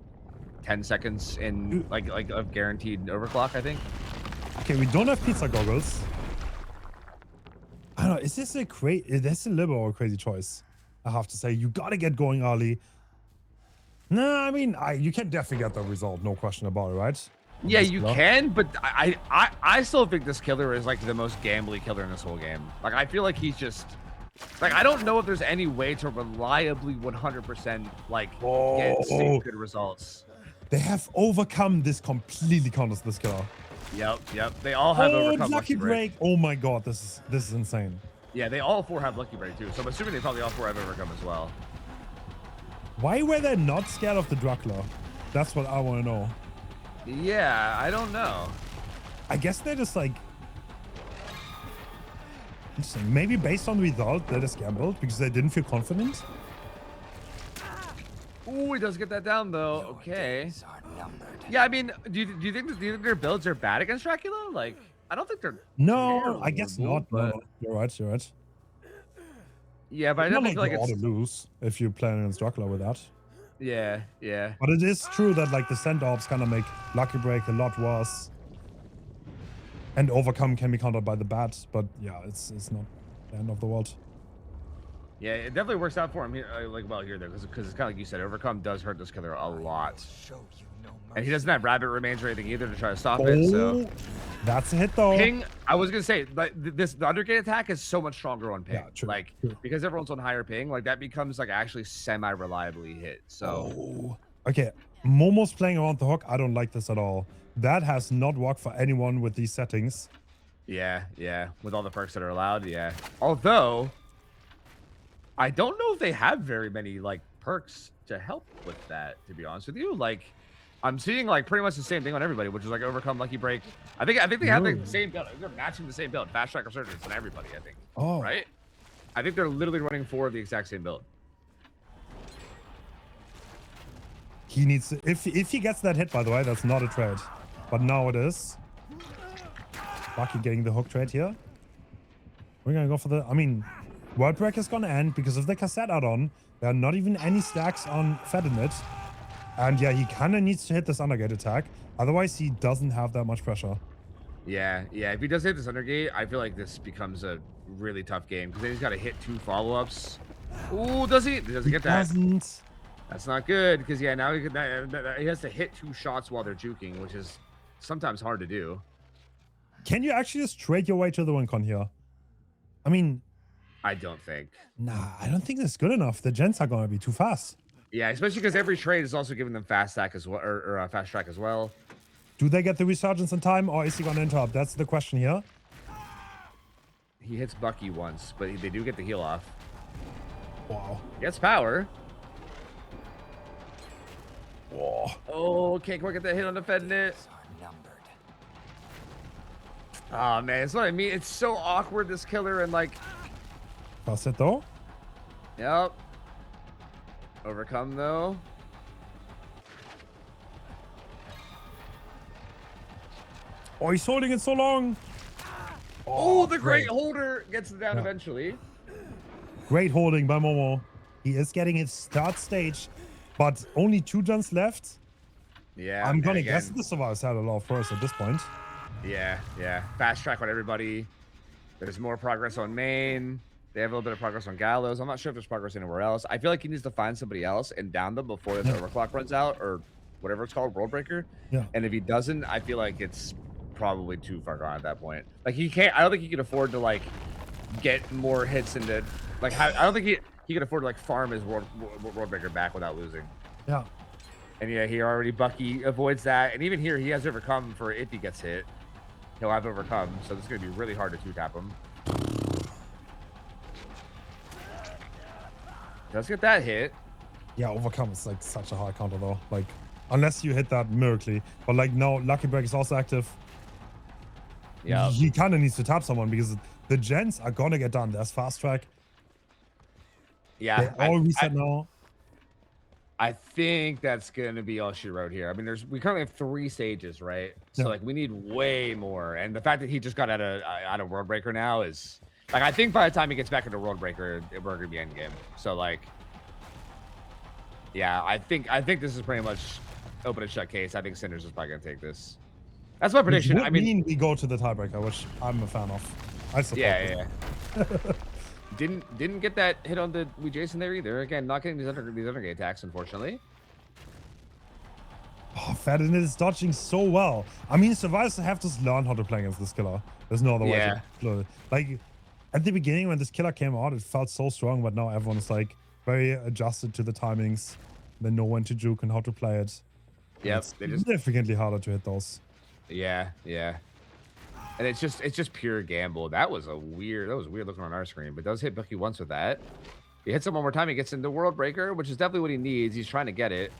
10 seconds in like of guaranteed overclock, I think. Okay, we don't have pizza goggles. I don't know. Is this a crazy? That's a liberal or crazy choice. I have to say, you gotta get going early. No, I mean, you can definitely get the result, no question about it, right? Yeah, This you killer. can, but I still think this killer is like the most gambly killer in this whole game. Like I feel like he's just like I don't know if there's any way to reliably 100% like get safe good results. They have overcome this completely counters this killer. Yep. They all have overcome lucky break. Oh my god, this is insane. Yeah, they all 4 have lucky break too. So I'm assuming they probably all 4 have overcome as well. Why were they not scared of the Dracula? That's what I want to know. Yeah, I don't know. I guess they're just like... Interesting. Maybe based on the result, they just gambled because they didn't feel confident. Ooh, he does get that down though. Okay. Yeah, I mean, do you think their builds are bad against Dracula? Like, I don't think they're. No, I guess terrible, not. But No, you're right. You're right. yeah, but I It's don't not think like like you ought it's. to lose if you're playing against Dracula with that. Yeah. But it is true that like the send ops kind of make lucky break a lot worse. And overcome can be countered by the bat, but yeah, it's not the end of the world. Yeah, it definitely works out for him here, like well here though, because it's kind of like you said, overcome does hurt this killer a lot, and he doesn't have rabbit remains or anything either to try to stop it. So That's a hit though. ping, I was gonna say, like the undergate attack is so much stronger on ping, Yeah, true, like true. because everyone's on higher ping, like that becomes like actually semi-reliably hit. So Okay, Momo's playing around the hook. I don't like this at all. That has not worked for anyone with these settings. yeah, with all the perks that are allowed, yeah. Although I don't know if they have very many like perks to help with that, to be honest with you. Like I'm seeing like pretty much the same thing on everybody, which is like overcome, lucky break. I think they have the same build. They're matching the same build. Fast track resurgence on everybody, I think. Oh, Right? I think they're literally running 4 of the exact same build. he needs to, if he gets that hit, by the way, that's not a trade. But now it is. Lucky getting the hook trade here. We're gonna go for the, I mean, World Break is gonna end because of the cassette add-on. There are not even any stacks on Fed in it. And yeah, he kind of needs to hit this undergate attack. Otherwise, he doesn't have that much pressure. Yeah. If he does hit this undergate, I feel like this becomes a really tough game because then he's got to hit 2 follow-ups. Ooh, does he? Does he get that? Doesn't. That's not good because yeah, now he has to hit 2 shots while they're juking, which is sometimes hard to do. Can you actually just trade your way to the win con here? I mean, I don't think. nah, I don't think that's good enough. The gens are gonna be too fast. Yeah, especially because every trade is also giving them fast stack as well, or fast track as well. Do they get the resurgence in time, or is he gonna interrupt? That's the question here. He hits Bucky once, but they do get the heal off. Wow. Gets power. Whoa. Oh, can't quite get that hit on the Fednet. Oh man, it's what I mean. It's so awkward, this killer, and like, Fast hit though. yep. Overcome though. Oh, he's holding it so long. Oh, the great holder gets it down Yeah. eventually. Great holding by Momo. He is getting his 3rd stage, but only 2 gens left. Yeah. I'm gonna and guess again, the survivors had a lot first at this point. Yeah. Fast track on everybody. There's more progress on main. They have a little bit of progress on Gallows. I'm not sure if there's progress anywhere else. I feel like he needs to find somebody else and down them before this overclock runs out, or whatever it's called, World Breaker. Yeah. And if he doesn't, I feel like it's probably too far gone at that point. Like he can't. I don't think he can afford to like get more hits into like. I don't think he can afford to like farm his World Breaker back without losing. Yeah. And yeah, he already Bucky avoids that. And even here, he has overcome for if he gets hit. He'll have overcome, so this is gonna be really hard to 2-tap him. Does get that hit. Yeah, overcome is like such a hard counter though. Like, unless you hit that miraculously. But like now, Lucky Break is also active. Yeah. he kind of needs to tap someone because the gens are gonna get done. There's fast track. Yeah. They all reset now. I think that's gonna be all she wrote here. I mean, we currently have 3 stages, right? So Yeah. like we need way more. And the fact that he just got out of World Breaker now is like, I think by the time he gets back into World Breaker, we're gonna be endgame. So like, yeah, I think this is pretty much open and shut case. I think Cinders is probably gonna take this. That's my prediction. Which I would mean, we go to the tiebreaker, which I'm a fan of. I support. yeah. Didn't get that hit on the Jason there either. Again, not getting these undergate attacks, unfortunately. Oh, Ferdinand is dodging so well. I mean, survivors have to learn how to play against this killer. There's no other way to play it. Like, at the beginning when this killer came out, it felt so strong, but now everyone is like very adjusted to the timings. They know when to juke and how to play it. Yep, It's significantly harder to hit those. Yeah. And it's just pure gamble. That was weird looking on our screen, but does hit Bucky once with that. He hits him one more time. He gets into World Breaker, which is definitely what he needs. He's trying to get it.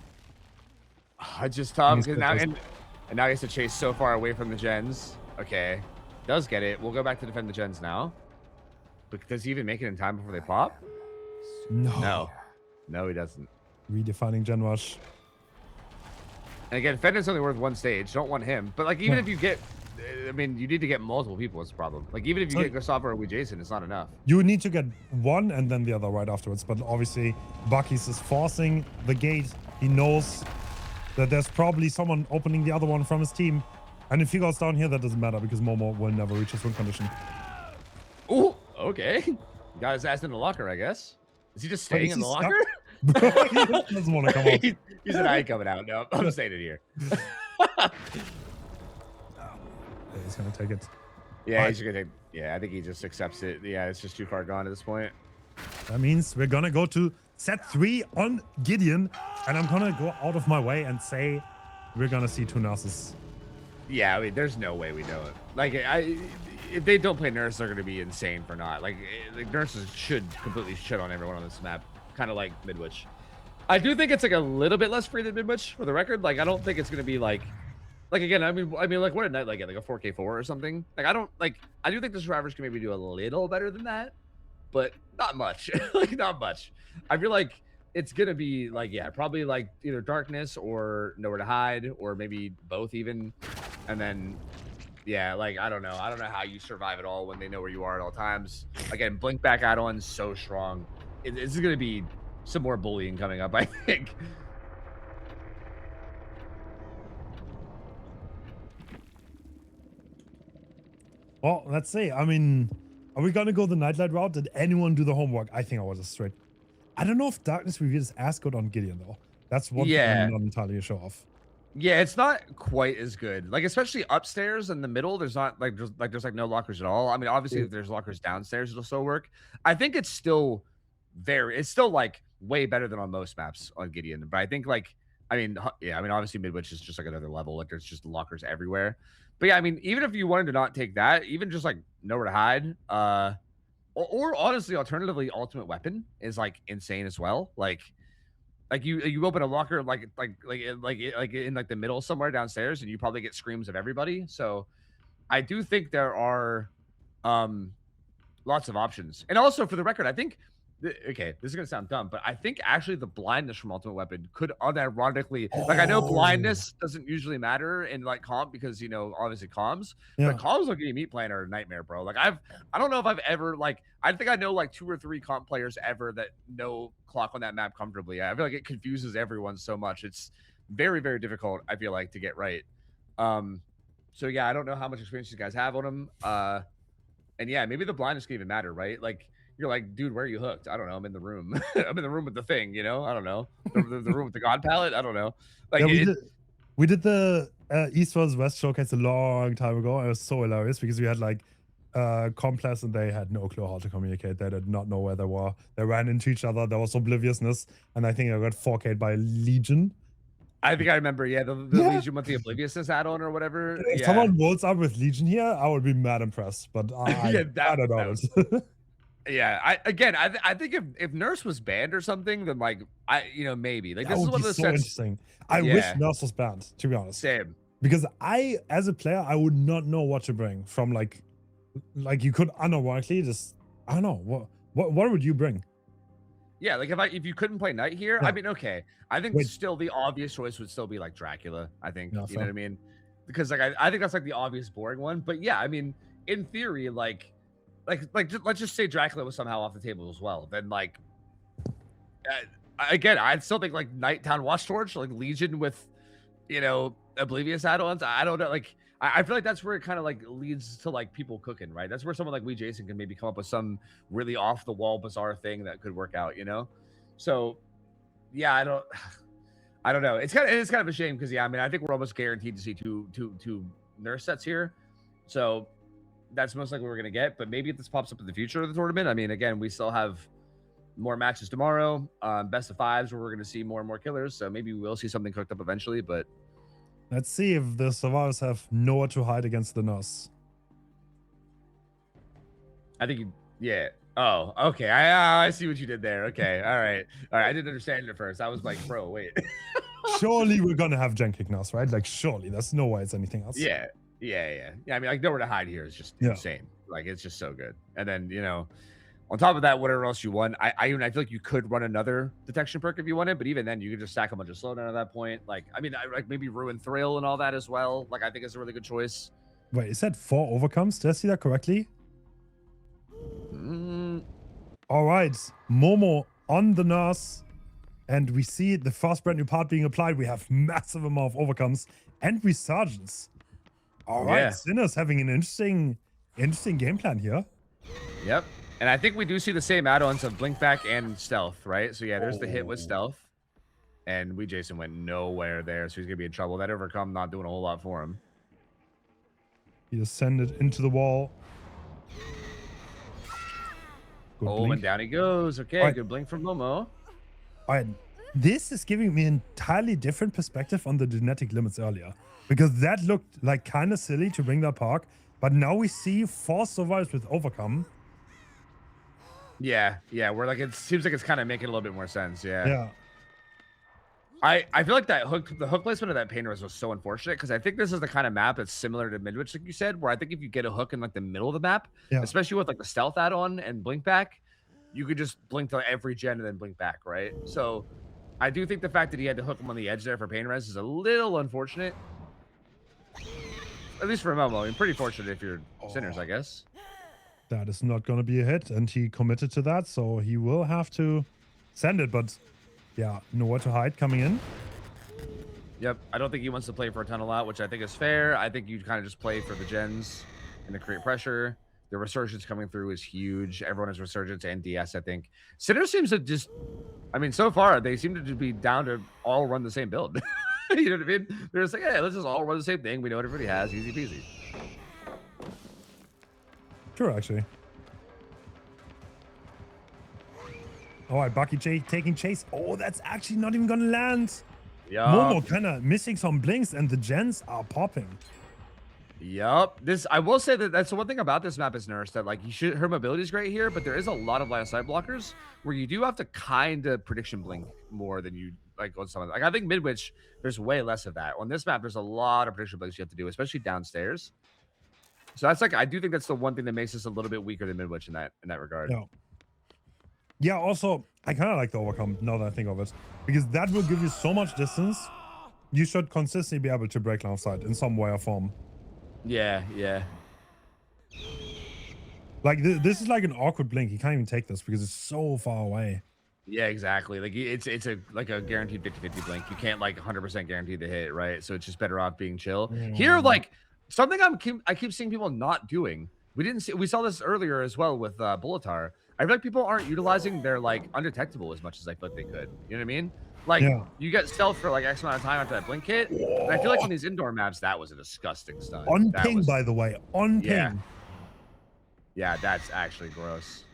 It's just tough. And now he has to chase so far away from the gens. Okay. Does get it. We'll go back to defend the gens now. But does he even make it in time before they pop? No. No, he doesn't. Redefining Gen Rush. And again, Fednan's only worth 1 stage. Don't want him. But like, even if you get, I mean, you need to get multiple people. Is the problem. Like, even if you get Gustavo or Jason, it's not enough. You would need to get one and then the other right afterwards. But obviously, Bucky's is forcing the gate. He knows that there's probably someone opening the other one from his team. And if he goes down here, that doesn't matter because Momo will never reach his win condition. Ooh, okay. Got his ass in the locker, I guess. Is he just staying in the stuck? locker? He doesn't want to come out. He said, I ain't coming out. No, I'm staying in here. He's going to take it. Yeah, he's gonna take. Yeah, I think he just accepts it. Yeah, it's just too far gone at this point. That means we're going to go to set 3 on Gideon. And I'm going to go out of my way and say we're going to see 2 nurses. Yeah, I mean, there's no way we know it. Like, if they don't play Nurse, they're going to be insane for not. Like Nurses should completely shit on everyone on this map, kind of like Midwich. I do think it's like a little bit less free than Midwich, for the record. Like, I don't think it's going to be like again, I mean, like what did Night get? Like a 4K4 or something? Like, I do think the survivors can maybe do a little better than that, but not much. Like, not much. I feel like it's gonna be like, yeah, probably like either Darkness or Nowhere to Hide, or maybe both even. And then, yeah, like, I don't know how you survive it all when they know where you are at all times. Again, Blink back add-on so strong. It's gonna be some more bullying coming up, I think. Well, let's see. I mean, are we gonna go the Nightlight route? Did anyone do the homework? I think I was a straight. I don't know if Darkness Reveal is as good on Gideon though. That's one thing I'm not entirely sure of. Yeah, it's not quite as good. Like, especially upstairs in the middle, there's not there's no lockers at all. I mean, obviously, if there's lockers downstairs, it'll still work. I think it's still like way better than on most maps on Gideon. But I think obviously Midwich is just like another level. Like, there's just lockers everywhere. But yeah, I mean, even if you wanted to not take that, even just like Nowhere to Hide, or honestly, alternatively, Ultimate Weapon is like insane as well. Like you open a locker like in like the middle somewhere downstairs, and you probably get screams of everybody. So I do think there are lots of options. And also, for the record, I think okay, this is gonna sound dumb, but I think actually the blindness from Ultimate Weapon could unironically, like, I know blindness doesn't usually matter in like comp because, you know, obviously comms, but comms on Meat Plan are a nightmare, bro. Like, I don't know if I've ever, like, I think I know like 2 or 3 comp players ever that know clock on that map comfortably. I feel like it confuses everyone so much. It's very, very difficult, I feel like, to get right. So yeah, I don't know how much experience you guys have on them. And yeah, maybe the blindness can even matter, right? Like, you're like, dude, where are you hooked? I don't know. I'm in the room. I'm in the room with the thing, you know? I don't know. The room with the God palette? I don't know. Like, yeah, we did the East vs West showcase a long time ago. And it was so hilarious because we had like Complex and they had no clue how to communicate. They did not know where they were. They ran into each other. There was obliviousness. And I think I got 4K'd by Legion. I think I remember, yeah, the Legion with the obliviousness add-on or whatever. If someone rolls up with Legion here, I would be mad impressed. But I don't know it. Yeah, I think if Nurse was banned or something, then like maybe like that this is would one be of the so sets. interesting. I wish Nurse was banned, to be honest. Same. Because I, as a player, I would not know what to bring from like you could unironically just, I don't know, what would you bring? Yeah, like if you couldn't play Knight here, Yeah. I mean, okay. I think Wait. still the obvious choice would still be like Dracula. I think Yeah, you know what I mean, because like I think that's like the obvious boring one. But yeah, I mean, in theory, let's just say Dracula was somehow off the table as well. Then like again, I still think like Nightown Watchtorch, like Legion with Oblivious add-ons. I don't know, like I feel like that's where it kind of like leads to like people cooking, right? That's where someone like Jason can maybe come up with some really off the wall bizarre thing that could work out, So yeah, I don't know. It's kind of a shame because I mean I think we're almost guaranteed to see two nurse sets here. So that's most likely what we're gonna get. But maybe if this pops up in the future of the tournament, I mean, again, we still have more matches tomorrow, best of fives where we're gonna see more and more killers. So maybe we'll see something cooked up eventually, but Let's see if the survivors have nowhere to hide against the nurse. I think yeah. Oh, okay. I see what you did there. Okay, all right. I didn't understand it at first. I was like, bro, wait. Surely we're gonna have Gen kick nurse, right? Like surely, there's no way it's anything else. Yeah. I mean, like nowhere to hide here is just Yeah. insane. Like it's just so good. And then on top of that, whatever else you want, I feel like you could run another detection perk if you wanted, but even then, you could just stack a bunch of slowdown at that point. Like, I mean, like maybe Ruin Thrill and all that as well. Like, I think it's a really good choice. Wait, is that 4 overcomes? Did I see that correctly? All right, Momo on the nurse, and we see the first brand new part being applied. We have massive amount of overcomes and resurgence. All right, Yeah. Sinners having an interesting game plan here. Yep. And I think we do see the same add-ons of Blink Back and Stealth, right? So yeah, there's the hit with Stealth. And Jason went nowhere there, so he's gonna be in trouble. That overcome not doing a whole lot for him. He just send it into the wall. Good Oh, blink. and down he goes. Okay, Alright. good blink from Momo. All right, this is giving me an entirely different perspective on the genetic limits earlier, because that looked like kind of silly to bring that park, but now we see 4 survivors with overcome. Yeah, where like it seems like it's kind of making a little bit more sense. Yeah. I feel like the hook placement of that pain was so unfortunate because I think this is the kind of map that's similar to Midwich, like you said, where I think if you get a hook in like the middle of the map, Yeah. especially with like the stealth add-on and blink back, you could just blink to every gen and then blink back, right? So I do think the fact that he had to hook him on the edge there for pain res is a little unfortunate. At least for Momo. I mean, pretty fortunate if you're Sinners, I guess. That is not going to be a hit, and he committed to that, so he will have to send it, but yeah, nowhere to hide coming in. Yep, I don't think he wants to play for a ton a lot, which I think is fair. I think you kind of just play for the gens and to create pressure. The resurgence coming through is huge. Everyone has resurgence and DS, I think. Sinners seems to just, I mean, so far, they seem to just be down to all run the same build. You know what I mean? They're just like, hey, let's just all run the same thing. We know what everybody has. Easy peasy. True, actually. All right, Bucky J taking chase. Oh, that's actually not even gonna land. Yeah. Momo kind of missing some blinks, and the gens are popping. Yup. This, I will say that that's the one thing about this map is Nurse that like her mobility is great here, but there is a lot of line of sight blockers where you do have to kind of prediction blink more than you like on some of them. Like I think Midwich, there's way less of that. On this map, there's a lot of prediction blinks you have to do, especially downstairs. So that's like I do think that's the one thing that makes us a little bit weaker than Midwich in that regard. Yeah. Yeah, also, I kind of like the overcome now that I think of it, because that will give you so much distance. You should consistently be able to break line of sight in some way or form. Yeah. Like, this is like an awkward blink. You can't even take this because it's so far away. Yeah, exactly. Like it's a guaranteed 50-50 blink. You can't like 100% guarantee the hit, right? So it's just better off being chill. Here, like something I keep seeing people not doing. We saw this earlier as well with Bulletar. I feel like people aren't utilizing their like undetectable as much as I thought they could. You know what I mean? Like you get stealth for like X amount of time after that blink hit. And I feel like in these indoor maps, that was a disgusting stun. On ping, by the way. On ping. Yeah, that's actually gross.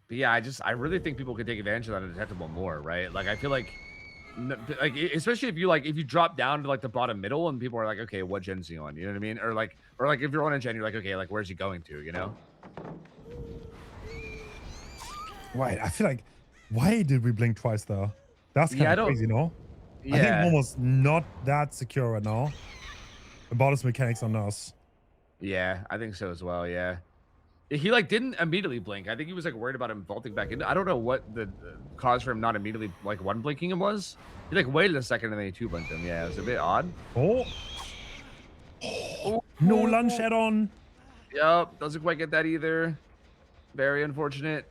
But yeah, I really think people could take advantage of that undetectable more, right? Like I feel like especially if you drop down to like the bottom middle and people are like, okay, what gen's he on? You know what I mean? Or like if you're on a gen, you're like, okay, like where's he going to? You know? Right. I feel like, why did we blink twice though? That's kind of crazy, no? I think Yeah. Momo's not that secure right now about his mechanics on Nurse. Yeah, I think so as well. Yeah. He like didn't immediately blink. I think he was like worried about him vaulting back in. I don't know what the cause for him not immediately like one blinking him was. He like waited a second and then he two blinked him. Yeah, it was a bit odd. Oh, no lunch add-on. Yep, doesn't quite get that either. Very unfortunate.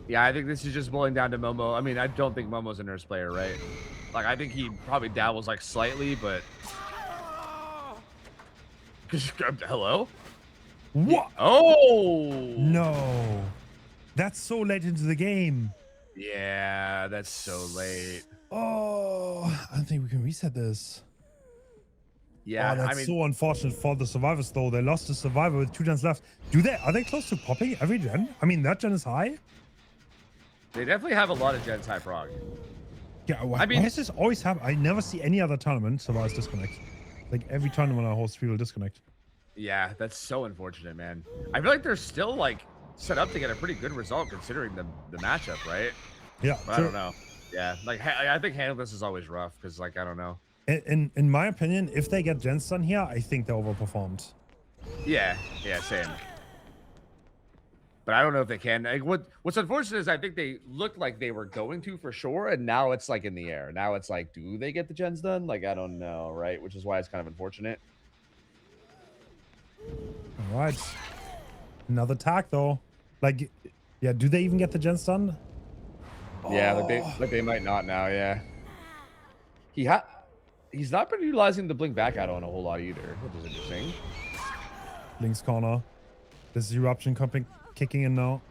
Yeah, I think this is just boiling down to Momo. I mean, I don't think Momo's a Nurse player, right? Like, I think he probably dabbles like slightly, but. Hello? What? Oh No. That's so late into the game. Yeah, that's so late. Oh, I don't think we can reset this. Yeah, Oh, that's I mean, so unfortunate for the survivors, though. They lost the survivor with 2 gens left. Are they close to popping every gen? I mean, that gen is high. they definitely have a lot of gens high prog. Yeah, why, I mean- why does this always happen? I never see any other tournament survivors disconnect. Like every tournament I host, people disconnect. Yeah, that's so unfortunate, man. I feel like they're still like set up to get a pretty good result considering the matchup, right? Yeah, But I don't know. Yeah, like I think handling this is always rough because like I don't know. In my opinion, if they get gens done here, I think they overperformed. Yeah, same. But I don't know if they can. Like, what's unfortunate is I think they looked like they were going to for sure, and now it's like in the air. Now it's like, do they get the gens done? Like I don't know, right? Which is why it's kind of unfortunate. All right. Another tag, though. Like, yeah, do they even get the gens done? Yeah, Oh. like they might not now. Yeah. He's not been utilizing the blink back add-on a whole lot either, which is interesting. Link's corner. This is eruption kicking in now.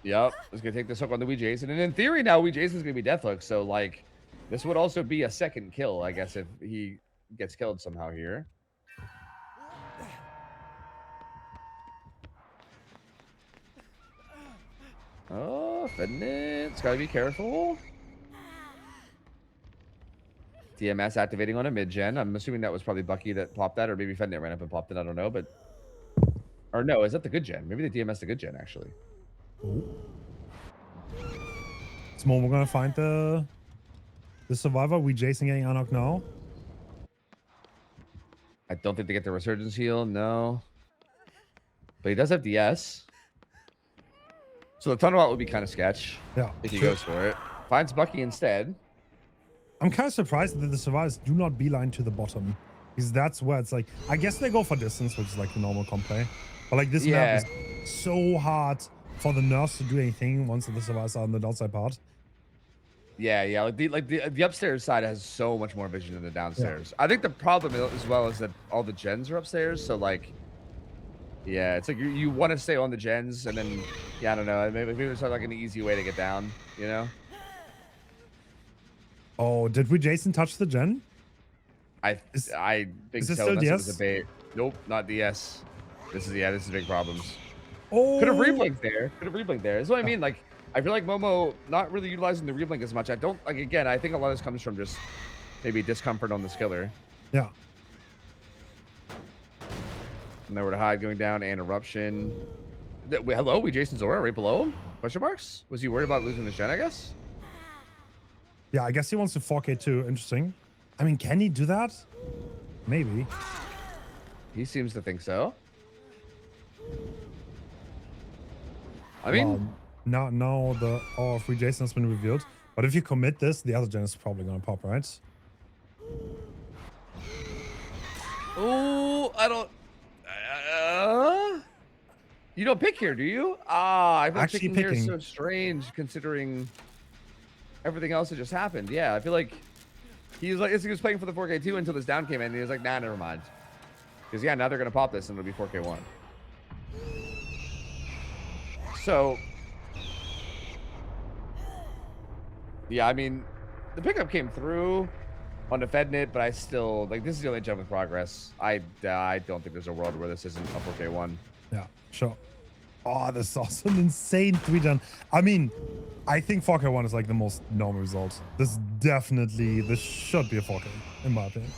Yep, it's gonna take this hook on the Wee Jason, and in theory now Wee Jason's gonna be Deathhook, so like this would also be a second kill, I guess, if he gets killed somehow here. Oh, Fednit's gotta be careful. DMS activating on a mid-gen. I'm assuming that was probably Bucky that popped that, or maybe Fednit ran up and popped it. I don't know, but or no, is that the good gen? Maybe the DMS the good gen actually. It's more, we're gonna find the survivor. We Jason getting unlocked now. I don't think they get the resurgence heal, no. But he does have DS. So the Thunderbolt would be kind of sketch Yeah. if he goes for it. Finds Bucky instead. I'm kind of surprised that the survivors do not beeline to the bottom. Because that's where it's like, I guess they go for distance, which is like the normal comp play. But like this map is so hard for the nurse to do anything once the survivors are on the downside part. Yeah, like the upstairs side has so much more vision than the downstairs. I think the problem as well is that all the gens are upstairs, so like yeah, it's like you want to stay on the gens and then yeah, I don't know, maybe it's like an easy way to get down, you know? Oh, did we Jason touch the gen? I think is it so. still Unless it was DS? a bait. Nope, not DS. This is big problems. Oh, Could have reblinked there. That's what I mean. Like, I feel like Momo not really utilizing the reblink as much. I don't like. Again, I think a lot of this comes from just maybe discomfort on the skiller. Yeah. Nowhere to hide going down and eruption. Wait, hello, we Jason Zora right below him? Question marks? Was he worried about losing the gen? I guess. Yeah, I guess he wants to 4K too. Interesting. I mean, can he do that? Maybe. He seems to think so. I mean, now the hour of free Jason has been revealed. But if you commit this, the other gen is probably gonna pop, right? oh, I don't. You don't pick here, do you? Ah, I feel like Actually picking here is picking. so strange considering everything else that just happened. Yeah, I feel like he was playing for the 4K2 until this down came in, and he was like, nah, never mind. Because yeah, now they're gonna pop this and it'll be 4K1. So yeah, I mean, the pickup came through on the Fednit, but I still like this is the only jump with progress. I don't think there's a world where this isn't a 4K1. Yeah, sure. Oh, this is also an insane 3-gen. I mean, I think 4K1 is like the most normal result. This should be a 4K, in my opinion.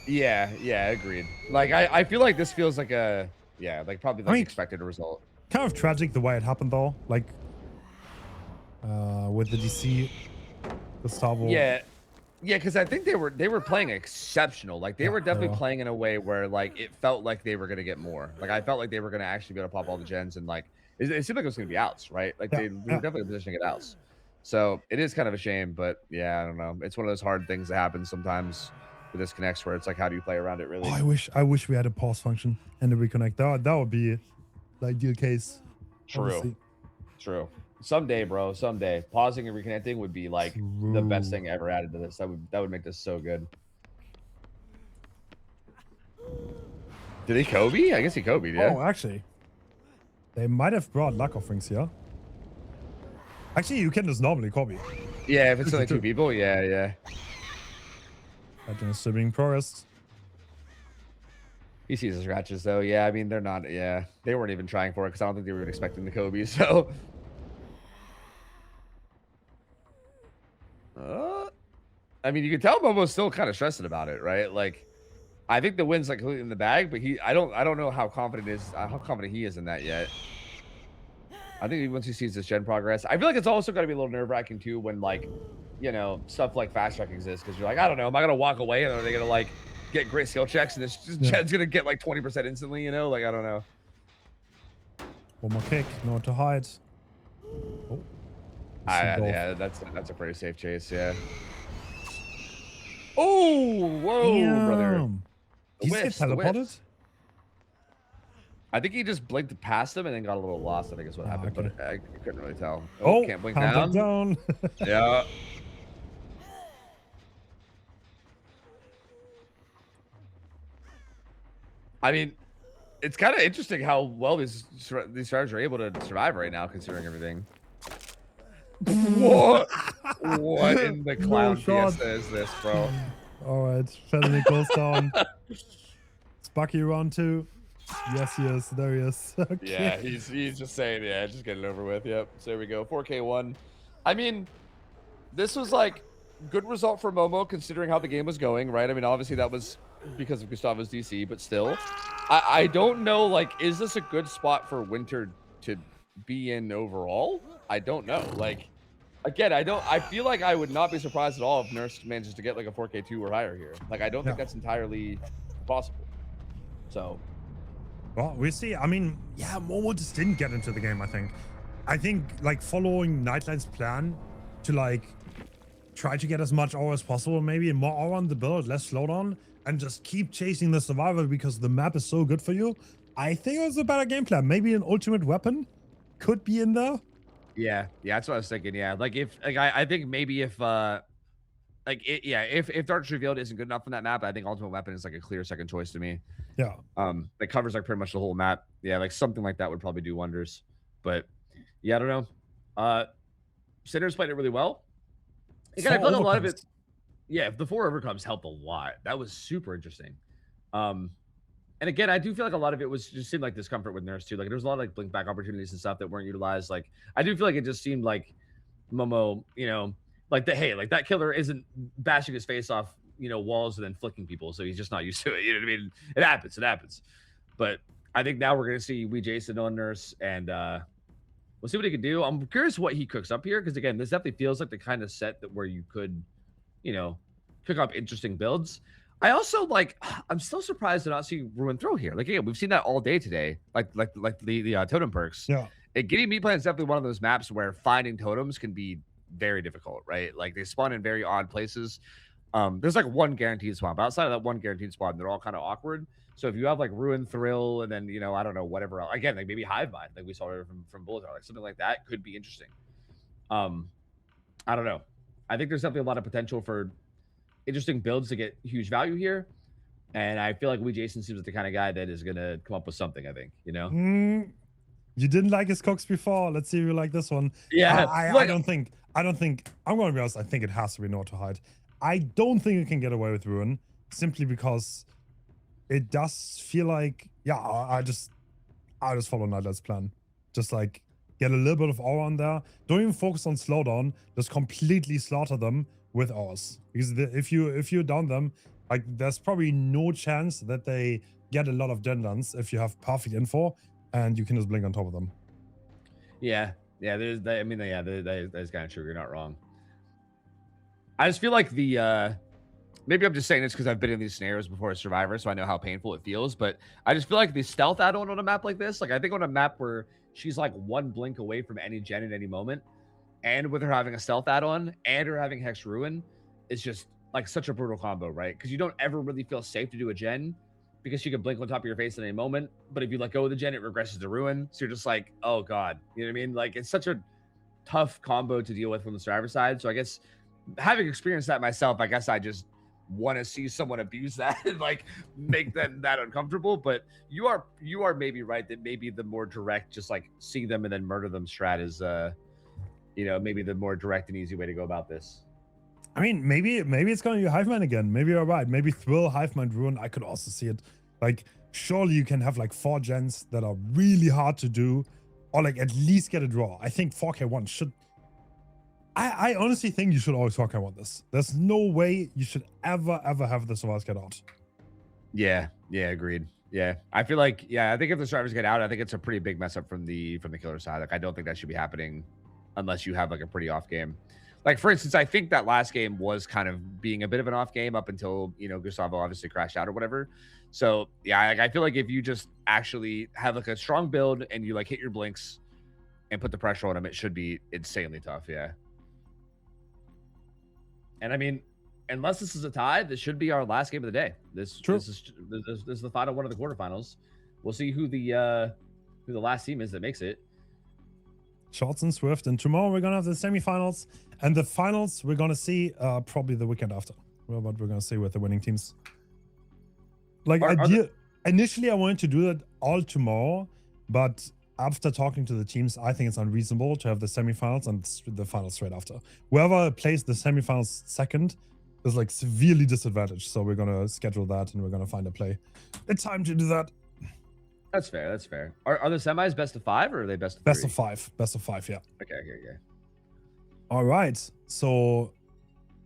Yeah, agreed. Like I feel like this feels like a like probably like I mean, expected a result. Kind of tragic the way it happened though. Like with the DC Gustavo. Yeah. Yeah, because I think they were playing exceptional. Like they Yeah, were they definitely were. playing in a way where like it felt like they were gonna get more. Like I felt like they were gonna actually be able to pop all the gens and like it seemed like it was gonna be outs, right? Like Yeah, they yeah. were definitely positioning it outs. So it is kind of a shame, but yeah, I don't know. It's one of those hard things that happens sometimes with disconnects where it's like, how do you play around it Oh, really? I wish we had a pause function and a reconnect. That would be the ideal case. True, Obviously. true. Someday, bro, someday pausing and reconnecting would be like the best True. thing ever added to this. That would make this so good. Did he Kobe? I guess he Kobe, yeah. Oh, actually, they might have brought luck offerings here. Actually, you can just normally copy. Yeah, if it's only 2 Two. people, yeah, yeah. That is still being progressed. He sees the scratches though. Yeah, I mean they're not. Yeah, they weren't even trying for it because I don't think they were even expecting the Kobe. So, I mean, you can tell Momo's still kind of stressing about it, right? Like, I think the win's like completely in the bag, but I don't know how confident he is in that yet. I think once he sees this gen progress, I feel like it's also got to be a little nerve wracking too when like, stuff like fast track exists because you're like, I don't know, am I gonna walk away and are they gonna like get great skill checks and this gen's gonna get like 20% instantly? Like I don't know. One more kick, no to hide. Oh, Yeah, that's a pretty safe chase. Yeah. Oh, whoa, brother. Damn. Did he get The whiffs. teleported? I think he just blinked past him and then got a little lost. I think is what happened, okay. but I couldn't really tell. Oh, Can't blink counter down. down. Yeah. I mean, it's kind of interesting how well these stars are able to survive right now, considering everything. What? What in the clown shot. fiesta is this, bro? All right, Felony goes down. Spucky round 2. Yes, there he is. Okay. Yeah, he's just saying, yeah, just get it over with. Yep. So there we go. 4K1. I mean, this was like good result for Momo considering how the game was going, right? I mean, obviously that was because of Gustavo's DC, but still, I don't know. Like, is this a good spot for Winter to be in overall? I don't know. Like, again, I feel like I would not be surprised at all if Nurse manages to get like a 4K2 or higher here. Like, I don't think that's entirely possible. So. Well, we see. I mean, yeah, Momo just didn't get into the game, I think like following Nightline's plan to like try to get as much aura as possible, maybe more aura on the build, less slowdown, and just keep chasing the survivor because the map is so good for you. I think it was a better game plan. Maybe an ultimate weapon could be in there. Yeah, that's what I was thinking. Yeah, like if like I think maybe if if Darkness Revealed isn't good enough on that map, I think Ultimate Weapon is like a clear second choice to me. Yeah. That covers like pretty much the whole map. Yeah, like something like that would probably do wonders. But yeah, I don't know. Sinners played it really well. Again, I feel like a lot of it. Yeah, the 4 overcomes helped a lot. That was super interesting. And again, I do feel like a lot of it was just seemed like discomfort with Nurse too. Like there's a lot of like blink back opportunities and stuff that weren't utilized. Like I do feel like it just seemed like Momo, like like that killer isn't bashing his face off, walls and then flicking people. So he's just not used to it. You know what I mean? It happens. But I think now we're gonna see Wee Jason on Nurse and we'll see what he can do. I'm curious what he cooks up here, because again, this definitely feels like the kind of set that where you could, cook up interesting builds. I also I'm still surprised to not see Ruin Throw here. Like again, we've seen that all day today. Like the totem perks. Yeah. Getting Meat Plan is definitely one of those maps where finding totems can be very difficult, right? Like they spawn in very odd places. There's like one guaranteed spawn, but outside of that one guaranteed spawn, they're all kind of awkward. So if you have like Ruin Thrill and then I don't know, whatever else, again, like maybe Hive Mind, like we saw from Bulletar, like something like that could be interesting. I don't know. I think there's definitely a lot of potential for interesting builds to get huge value here. And I feel like Wee Jason seems like the kind of guy that is gonna come up with something, I think, You didn't like his cooks before. Let's see if you like this one. Yeah. I don't think I'm gonna be honest, I think it has to be Naught to Hide. I don't think it can get away with Ruin simply because it does feel like, I just follow Nightlight's plan. Just like get a little bit of aura on there. Don't even focus on slowdown. Just completely slaughter them with auras. Because if you down them, like there's probably no chance that they get a lot of gen lands if you have perfect info and you can just blink on top of them. Yeah. That is kind of true. You're not wrong. I just feel like the maybe I'm just saying this because I've been in these scenarios before as Survivor, so I know how painful it feels. But I just feel like the stealth add-on on a map like this, like I think on a map where she's like one blink away from any gen at any moment, and with her having a stealth add-on and her having Hex Ruin, it's just like such a brutal combo, right? Because you don't ever really feel safe to do a gen because she can blink on top of your face at any moment. But if you let go of the gen, it regresses to Ruin. So you're just like, oh god, you know what I mean? Like it's such a tough combo to deal with from the Survivor side. So I guess having experienced that myself, I guess I just want to see someone abuse that and like make them that uncomfortable. But you are maybe right that maybe the more direct, just like see them and then murder them strat is maybe the more direct and easy way to go about this. I mean, maybe it's gonna be Hivemind again. Maybe you're right. Maybe Thrill, Hivemind, Ruin. I could also see it. Like, surely you can have like 4 gens that are really hard to do, or like at least get a draw. I think 4K1 should. I honestly think you should always 4K1 this. There's no way you should ever have the survivors get out. Yeah, agreed. Yeah, I feel like I think if the survivors get out, I think it's a pretty big mess up from the killer side. Like I don't think that should be happening unless you have like a pretty off game. Like for instance, I think that last game was kind of being a bit of an off game up until Gustavo obviously crashed out or whatever. So yeah, I feel like if you just actually have like a strong build and you like hit your blinks and put the pressure on them, it should be insanely tough. Yeah. And I mean, unless this is a tie, this should be our last game of the day. This is the final one of the quarterfinals. We'll see who the last team is that makes it. Shorts and Swift, and tomorrow we're gonna have the semifinals, and the finals we're gonna see probably the weekend after. Well, what we're gonna see with the winning teams. Like initially, I wanted to do that all tomorrow, but after talking to the teams, I think it's unreasonable to have the semifinals and the finals straight after. Whoever plays the semifinals second is like severely disadvantaged. So we're gonna schedule that and we're gonna find a play. It's time to do that. That's fair. That's fair. Are the semis best of 5 or are they best of 3? Best of 5. Best of 5. Yeah. Okay. All right. So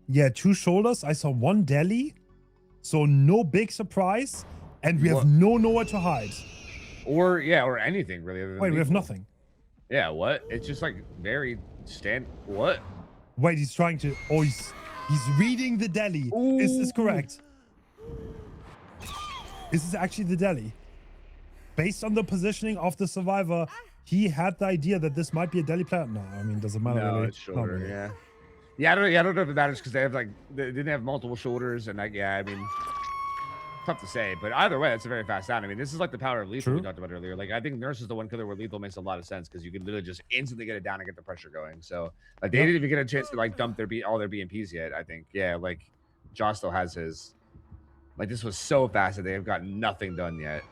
yeah, 2 shoulders. I saw 1 deli. So no big surprise, and we have nowhere to hide. Or anything really. Other than Wait, we have nothing. Yeah, what? It's just like very what? Wait, he's trying to. Oh, he's reading the deli. Ooh. Is this correct? Is this actually the deli? Based on the positioning of the survivor, he had the idea that this might be a deli player. No, I mean, does it matter? No, really? it's shoulder. Really. Yeah, I don't know if it matters because they didn't have multiple shoulders, and I mean, tough to say, but either way, it's a very fast sound. I mean, this is like the power of lethal we talked about earlier. Like, I think Nurse is the one killer where lethal makes a lot of sense because you can literally just instantly get it down and get the pressure going. So, like, they didn't even get a chance to like dump all their BMPs yet. I think, like, Josh still has his. Like, this was so fast that they have got nothing done yet.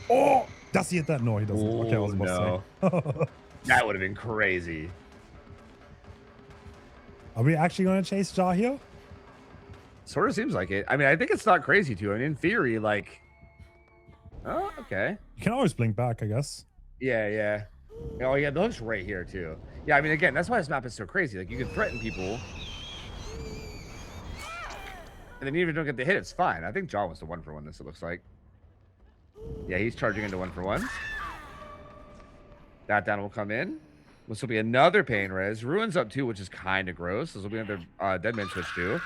Oh, does he hit that? No, he doesn't. Ooh, okay, I was about to say. That would have been crazy. Are we actually going to chase Jaw here? Sort of seems like it. I mean, I think it's not crazy too. I mean, in theory, like, oh, okay. You can always blink back, I guess. Yeah. Oh, yeah, the hook's right here too. Yeah, I mean, again, that's why this map is so crazy. Like, you can threaten people, and then even don't get the hit. It's fine. I think Jaw wants to 1-for-1 this. It looks like. Yeah, he's charging into 1-for-1. That down will come in. This will be another pain res. Ruin's up too, which is kind of gross. This will be another Deadman switch too.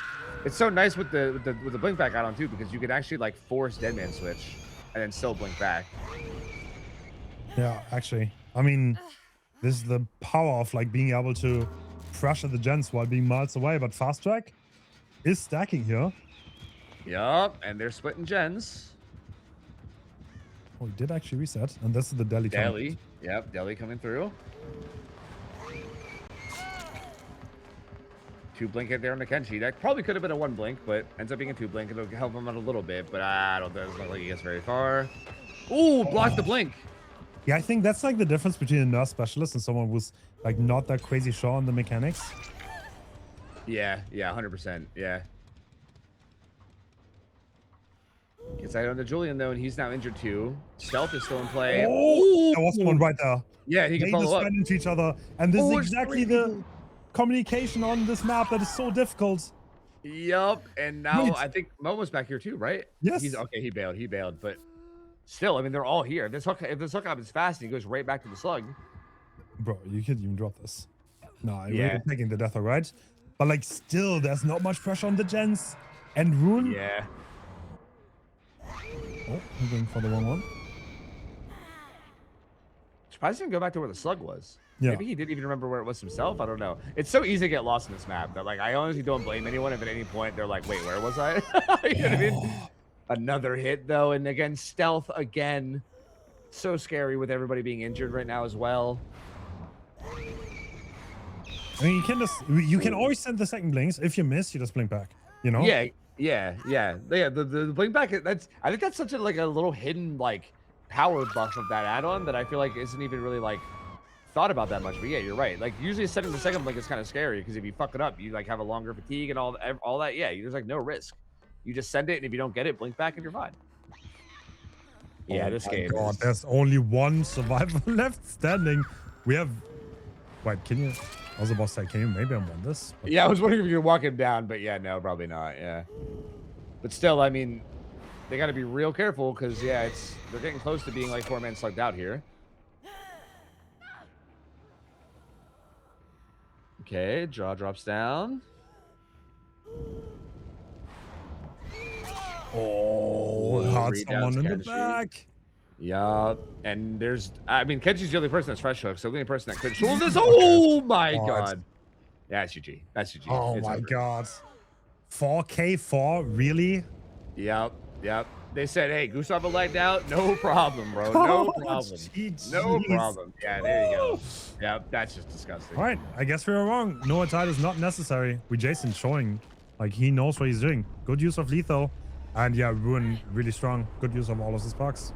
It's so nice with the blink back add-on too, because you can actually like force Deadman switch and then still blink back. Yeah, actually, I mean, this is the power of like being able to pressure the gens while being miles away. But Fast Track is stacking here. Yup, and they're splitting gens. Oh, he did actually reset, and this is the deli. Deli, yep, deli coming through. 2 blink hit there on the Kenshi. That probably could have been a 1 blink, but ends up being a 2 blink. It'll help him out a little bit, but I don't think it's not like he gets very far. Ooh, blocked the blink. Yeah, I think that's like the difference between a nurse specialist and someone who's like not that crazy sure on the mechanics. Yeah, 100%. Yeah. Gets out on the Julian though, and he's now injured too. Stealth is still in play. Oh, there was one right there. Yeah, he can they follow up. into each other, and this is exactly the communication on this map that is so difficult. Yup, and now Wait. I think Momo's back here too, right? Yes. He's okay. He bailed, but still, I mean, they're all here. If this hook up is fast, and he goes right back to the slug. Bro, you could even drop this. No, Yeah. we're taking the Death Hawk, right? But like, still, there's not much pressure on the gens. And Rune. Yeah. Oh, I'm going for the wrong one. Surprised he didn't go back to where the slug was. Yeah. Maybe he didn't even remember where it was himself. I don't know. It's so easy to get lost in this map that like I honestly don't blame anyone if at any point they're like, wait, where was I? You know what I mean? Another hit though, and again, stealth again. So scary with everybody being injured right now as well. I mean, you can always send the second blinks. If you miss, you just blink back. You know? Yeah. The blink back. I think that's such a like a little hidden like power buff of that add-on that I feel like isn't even really like thought about that much. But yeah, you're right. Like usually setting the second blink is kind of scary because if you fuck it up, you like have a longer fatigue and all that. Yeah, there's like no risk. You just send it, and if you don't get it, blink back, and you're fine. Yeah, Oh this my game. God, is- there's only one survivor left standing. We have. Wait, can you? I was about to say, can you maybe unwind this? But- Yeah, I was wondering if you could walk him down, but yeah, no, probably not. Yeah, but still, I mean, they got to be real careful because yeah, they're getting close to being like 4-man slugged out here. Okay, jaw drops down. Oh, hard read down someone in the Kenshi. back. Yeah, and I mean, Kenji's the only person that's fresh hook, so the only person that could show this. Oh my God. God. Yeah, that's GG. That's GG. Oh It's my over. God. 4K4, really? Yep. They said, hey, Gustav lagged out. No problem, bro. No Oh, problem. jeez. No problem. Yeah, there you go. Yep, that's just disgusting. All right, I guess we were wrong. Noah Tide is not necessary. With Jason showing, like, he knows what he's doing. Good use of lethal. And yeah, Ruin really strong. Good use of all of his sparks.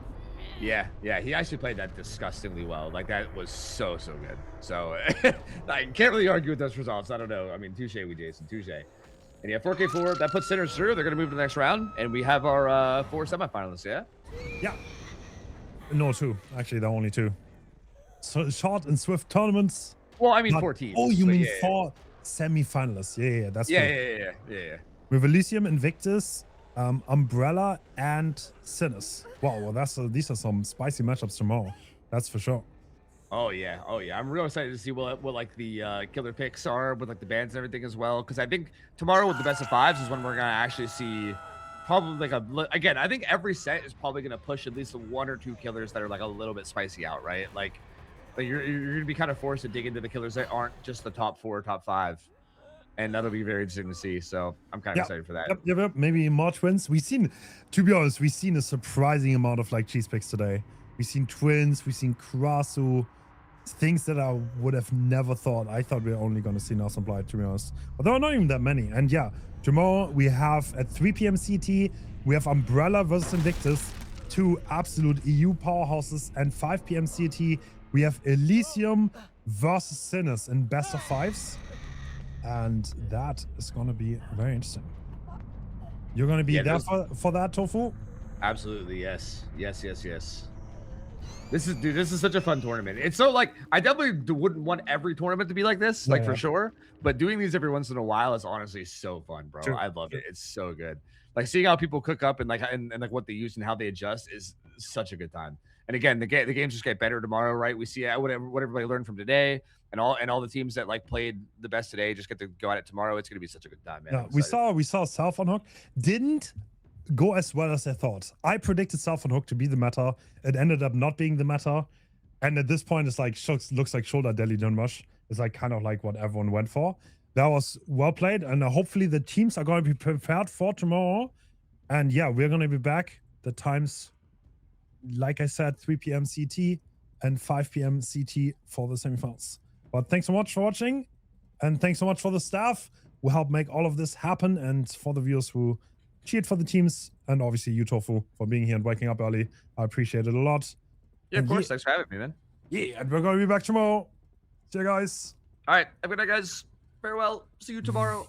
Yeah, he actually played that disgustingly well. Like, that was so good. So, I can't really argue with those results. I don't know. I mean, touche with Jason, touche. And yeah, 4K4, that puts Sinners through. They're going to move to the next round. And we have our 4 semifinalists, yeah? Yeah. No, 2. Actually, there are only 2. So short and swift tournaments. Well, I mean, Not- 14. Oh, you but mean yeah, 4 semi-finalists. Yeah, that's Yeah, cool. yeah. With Elysium, Invictus, Umbrella, and Sinners. Wow, well, these are some spicy matchups tomorrow. That's for sure. Oh yeah. I'm real excited to see what like the killer picks are with like the bands and everything as well. Because I think tomorrow with the best of 5s is when we're gonna actually see probably like again. I think every set is probably gonna push at least 1 or 2 killers that are like a little bit spicy out, right? Like you're gonna be kind of forced to dig into the killers that aren't just the top 4 or top 5, and that'll be very interesting to see. So I'm kind of excited for that. Yep. Maybe more twins. To be honest, we've seen a surprising amount of like cheese picks today. We've seen twins. We've seen Krasu. Things that I would have never thought. I thought we were only going to see Nelson Blight, to be honest. But there are not even that many. And yeah, tomorrow we have at 3 p.m. CT, we have Umbrella versus Invictus, 2 absolute EU powerhouses. And 5 p.m. CT, we have Elysium versus Sinners in best of 5s. And that is going to be very interesting. You're going to be there for that, Tofu? Absolutely, yes. This is such a fun tournament. It's so like I definitely wouldn't want every tournament to be like this, like for sure. But doing these every once in a while is honestly so fun, bro. True. I love it. It's so good. Like seeing how people cook up and like what they use and how they adjust is such a good time. And again, the games just get better tomorrow, right? We see what everybody learned from today, and all the teams that like played the best today just get to go at it tomorrow. It's gonna be such a good time, man. Yeah, we saw South on Hook didn't go as well as I thought. I predicted South on Hook to be the meta. It ended up not being the meta, and at this point, it's like looks like shoulder Delhi Dunmush. It's like kind of like what everyone went for. That was well played, and hopefully the teams are going to be prepared for tomorrow. And yeah, we're going to be back. The times, like I said, 3 p.m. CT and 5 p.m. CT for the semifinals. But thanks so much for watching, and thanks so much for the staff who helped make all of this happen, and for the viewers who cheered for the teams, and obviously you, Tofu, for being here and waking up early. I appreciate it a lot. Yeah, of course. Thanks for having me, man. Yeah, and we're going to be back tomorrow. See you guys. All right. Have a good night, guys. Farewell. See you tomorrow.